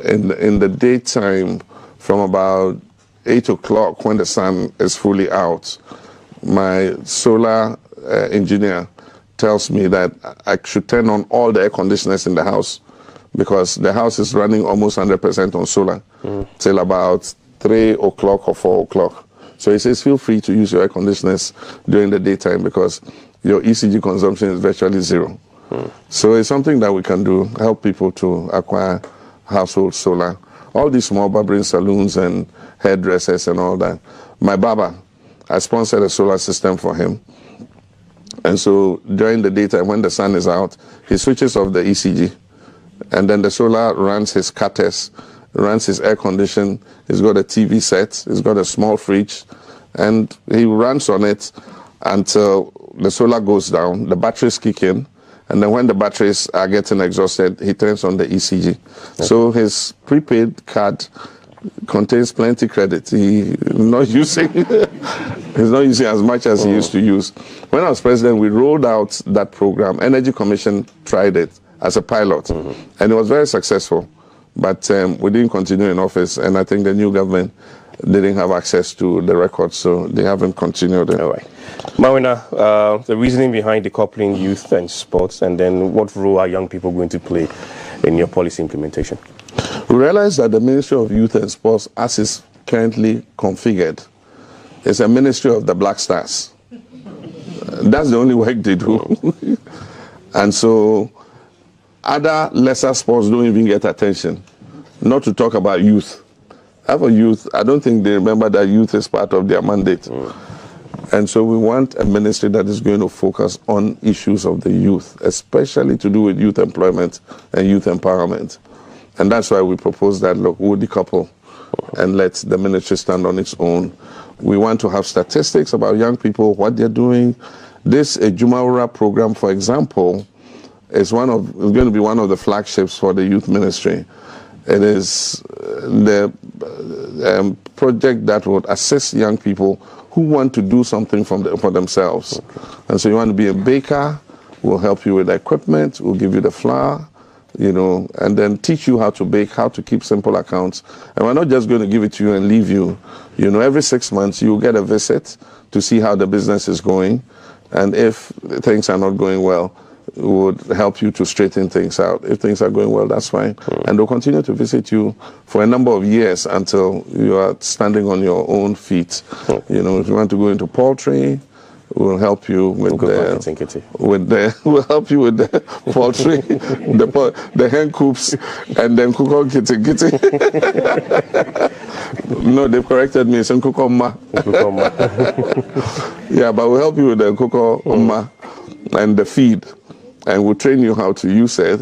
in the daytime, from about 8 o'clock when the sun is fully out, my solar engineer tells me that I should turn on all the air conditioners in the house, because the house is running almost 100% on solar till about 3 o'clock or 4 o'clock. So he says, feel free to use your air conditioners during the daytime because your ECG consumption is virtually zero. So it's something that we can do, help people to acquire household solar. All these small barbering salons and hairdressers and all that. My barber, I sponsored a solar system for him. And so during the daytime, when the sun is out, he switches off the ECG. And then the solar runs his cutters, runs his air condition. He's got a TV set. He's got a small fridge. And he runs on it until the solar goes down, the batteries kick in. And then when the batteries are getting exhausted, he turns on the ECG. Okay. So his prepaid card contains plenty credit. He's not using as much as he used to use. When I was president, we rolled out that program. Energy Commission tried it as a pilot, and it was very successful. But we didn't continue in office, and I think the new government didn't have access to the records, so they haven't continued it. All right. Mawina, the reasoning behind decoupling youth and sports, and then what role are young people going to play in your policy implementation? We realize that the Ministry of Youth and Sports, as is currently configured, is a ministry of the Black Stars. That's the only work they do. And so other lesser sports don't even get attention, not to talk about youth. As for youth, I don't think they remember that youth is part of their mandate. And so we want a ministry that is going to focus on issues of the youth, especially to do with youth employment and youth empowerment. And that's why we propose that, look, we'll decouple and let the ministry stand on its own. We want to have statistics about young people, what they're doing. This Ejumawura program, for example, is going to be one of the flagships for the youth ministry. It is the project that would assist young people who want to do something for themselves. And so you want to be a baker, we'll help you with the equipment, we'll give you the flour, and then teach you how to bake, how to keep simple accounts. And we're not just going to give it to you and leave you. Every 6 months you'll get a visit to see how the business is going. And if things are not going well, it would help you to straighten things out. If things are going well, that's fine. And they'll continue to visit you for a number of years until you are standing on your own feet. If you want to go into poultry, we'll help you with we'll help you with the poultry, the hen coops, and then cook on kitty. No, they've corrected me. It's in kukoma. Yeah, but we'll help you with the kukoma and the feed. And we'll train you how to use it.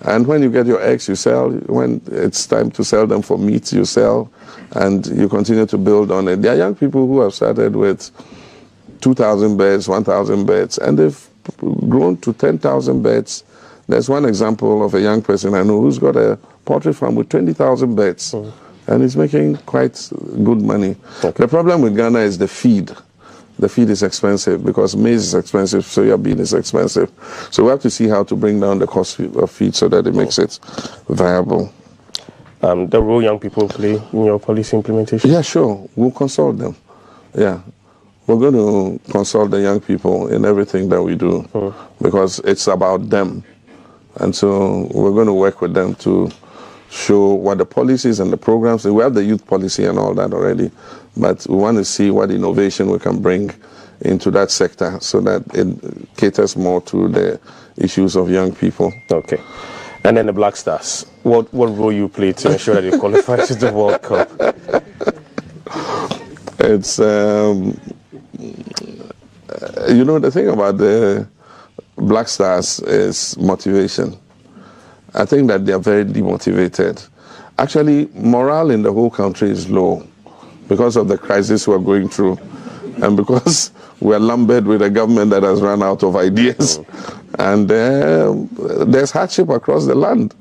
And when you get your eggs, you sell. When it's time to sell them for meat, you sell. And you continue to build on it. There are young people who have started with 2,000 beds, 1,000 beds, and they've grown to 10,000 beds. There's one example of a young person I know who's got a poultry farm with 20,000 beds. And he's making quite good money. The problem with Ghana is the feed. The feed is expensive because maize is expensive, soya bean is expensive. So we have to see how to bring down the cost of feed so that it makes it viable. The role young people play in your policy implementation? Yeah, sure. We'll consult them. Yeah. we're going to consult the young people in everything that we do because it's about them. And so we're going to work with them to show what the policies and the programs, we have the youth policy and all that already, but we want to see what innovation we can bring into that sector so that it caters more to the issues of young people. Okay. And then the Black Stars, what role you play to ensure that you qualify to the World Cup? It's, you know, the thing about the Black Stars is motivation. I think that they are very demotivated. Actually, morale in the whole country is low because of the crisis we're going through and because we're lumbered with a government that has run out of ideas. And there's hardship across the land,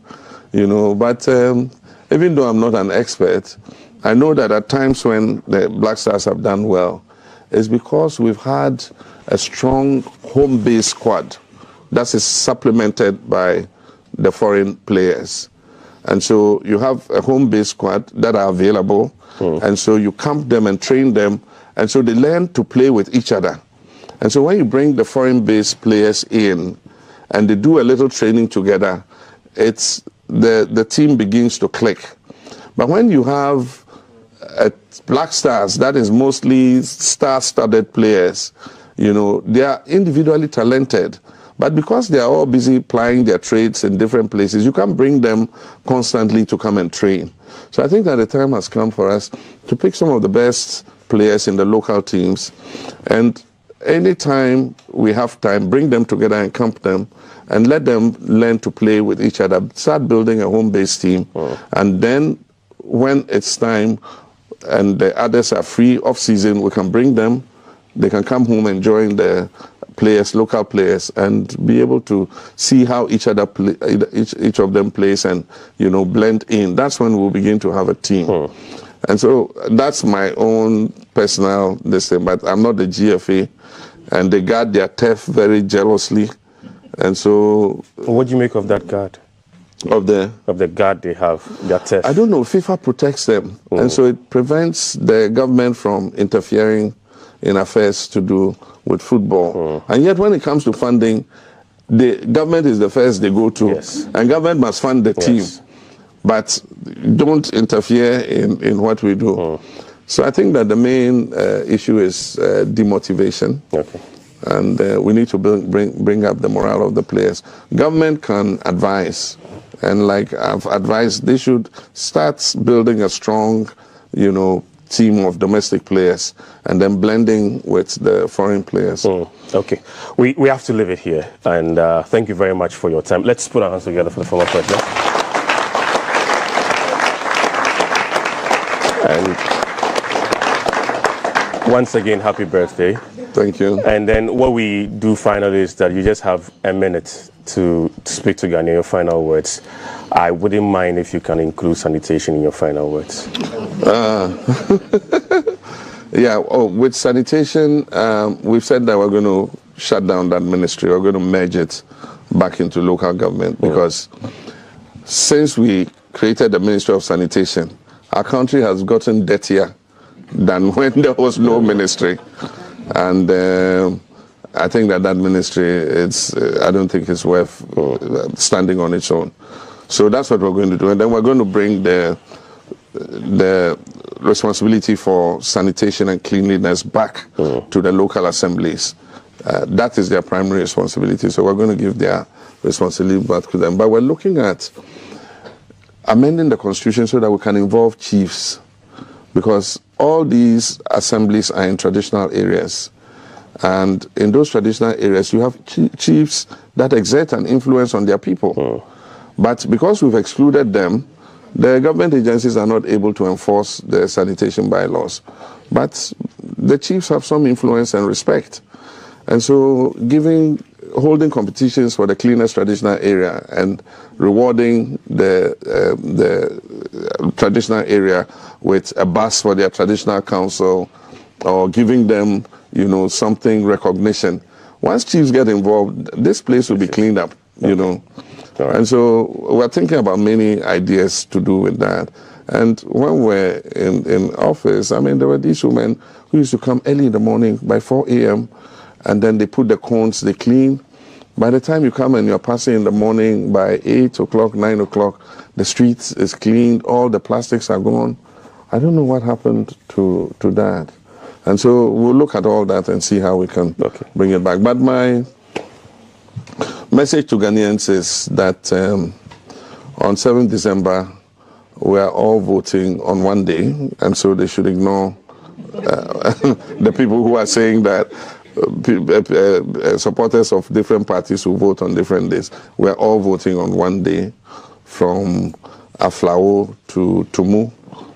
you know. But even though I'm not an expert, I know that at times when the Black Stars have done well, it's because we've had a strong home-based squad that is supplemented by the foreign players. And so you have a home-based squad that are available, and so you camp them and train them, and so they learn to play with each other. And so when you bring the foreign-based players in, and they do a little training together, it's the team begins to click. But when you have Black Stars, that is mostly star-studded players, you know, they are individually talented. But because they are all busy plying their trades in different places, you can't bring them constantly to come and train. So I think that the time has come for us to pick some of the best players in the local teams, and anytime we have time, bring them together and camp them and let them learn to play with each other, start building a home-based team, and then when it's time and the others are free off-season, we can bring them, they can come home and join the players, local players, and be able to see how each of them plays and, you know, blend in. That's when we'll begin to have a team. And so that's my own personal thing, but I'm not the GFA, and they guard their turf very jealously. And so, what do you make of that guard? Of the guard they have, their turf? I don't know. FIFA protects them, and so it prevents the government from interfering in affairs to do with football. And yet, when it comes to funding, the government is the first they go to, and government must fund the team. But don't interfere in what we do. So I think that the main issue is demotivation. And we need to bring up the morale of the players. Government can advise, and like I've advised, they should start building a strong, you know, team of domestic players and then blending with the foreign players. Okay, we have to leave it here, and thank you very much for your time. Let's put our hands together for the former president. And once again, happy birthday. Thank you. And then what we do finally is that you just have a minute to speak to Ghana, your final words. I wouldn't mind if you can include sanitation in your final words. Yeah, with sanitation, we've said that we're going to shut down that ministry. We're going to merge it back into local government because since we created the Ministry of Sanitation, our country has gotten dirtier than when there was no ministry. And I think that ministry, I don't think it's worth standing on its own. So that's what we're going to do. And then we're going to bring the responsibility for sanitation and cleanliness back to the local assemblies. That is their primary responsibility. So we're going to give their responsibility back to them. But we're looking at amending the constitution so that we can involve chiefs, because all these assemblies are in traditional areas, and in those traditional areas you have chiefs that exert an influence on their people. But because we've excluded them, the government agencies are not able to enforce the sanitation bylaws. But the chiefs have some influence and respect, and so holding competitions for the cleanest traditional area and rewarding the traditional area with a bus for their traditional council, or giving them, you know, something recognition. Once chiefs get involved, this place will be cleaned up, you know. And so we're thinking about many ideas to do with that. And when we're in office, I mean, there were these women who used to come early in the morning by 4 a.m. and then they put the cones, they clean. By the time you come and you're passing in the morning, by 8 o'clock, 9 o'clock, the streets is cleaned, all the plastics are gone. I don't know what happened to that. And so we'll look at all that and see how we can bring it back. But my message to Ghanaians is that on 7th December, we are all voting on one day, and so they should ignore the people who are saying that supporters of different parties who vote on different days. We are all voting on one day, from Aflao to Tumu,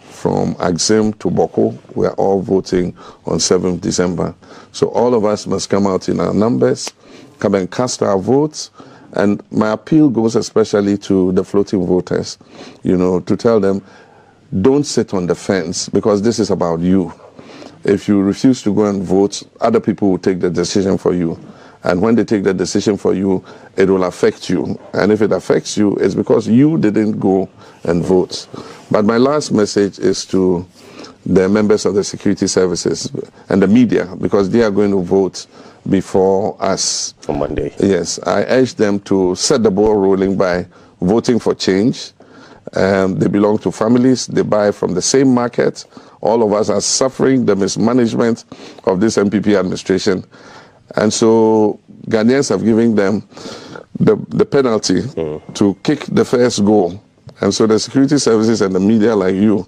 from Axim to Boko. We are all voting on 7th December. So all of us must come out in our numbers, come and cast our votes. And my appeal goes especially to the floating voters, to tell them, don't sit on the fence, because this is about you. If you refuse to go and vote, other people will take the decision for you. And when they take the decision for you, it will affect you. And if it affects you, it's because you didn't go and vote. But my last message is to the members of the security services and the media, because they are going to vote before us on Monday. Yes, I urge them to set the ball rolling by voting for change. They belong to families, they buy from the same market. All of us are suffering the mismanagement of this MPP administration. And so Ghanaians have given them the penalty to kick the first goal. And so the security services and the media like you,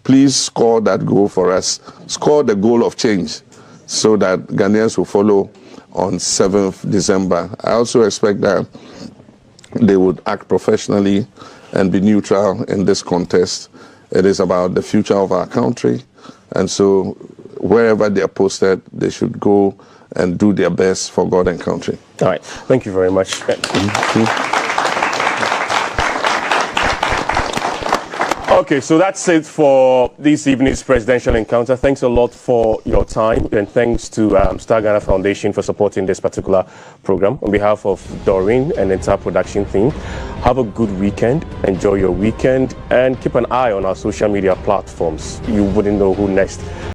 please score that goal for us. Score the goal of change so that Ghanaians will follow on 7th December. I also expect that they would act professionally and be neutral in this contest. It is about the future of our country. And so wherever they are posted, they should go and do their best for God and country. All right. Thank you very much. Okay, so that's it for this evening's presidential encounter. Thanks a lot for your time, and thanks to Star Ghana Foundation for supporting this particular program. On behalf of Doreen and the entire production team, have a good weekend, enjoy your weekend, and keep an eye on our social media platforms. You wouldn't know who next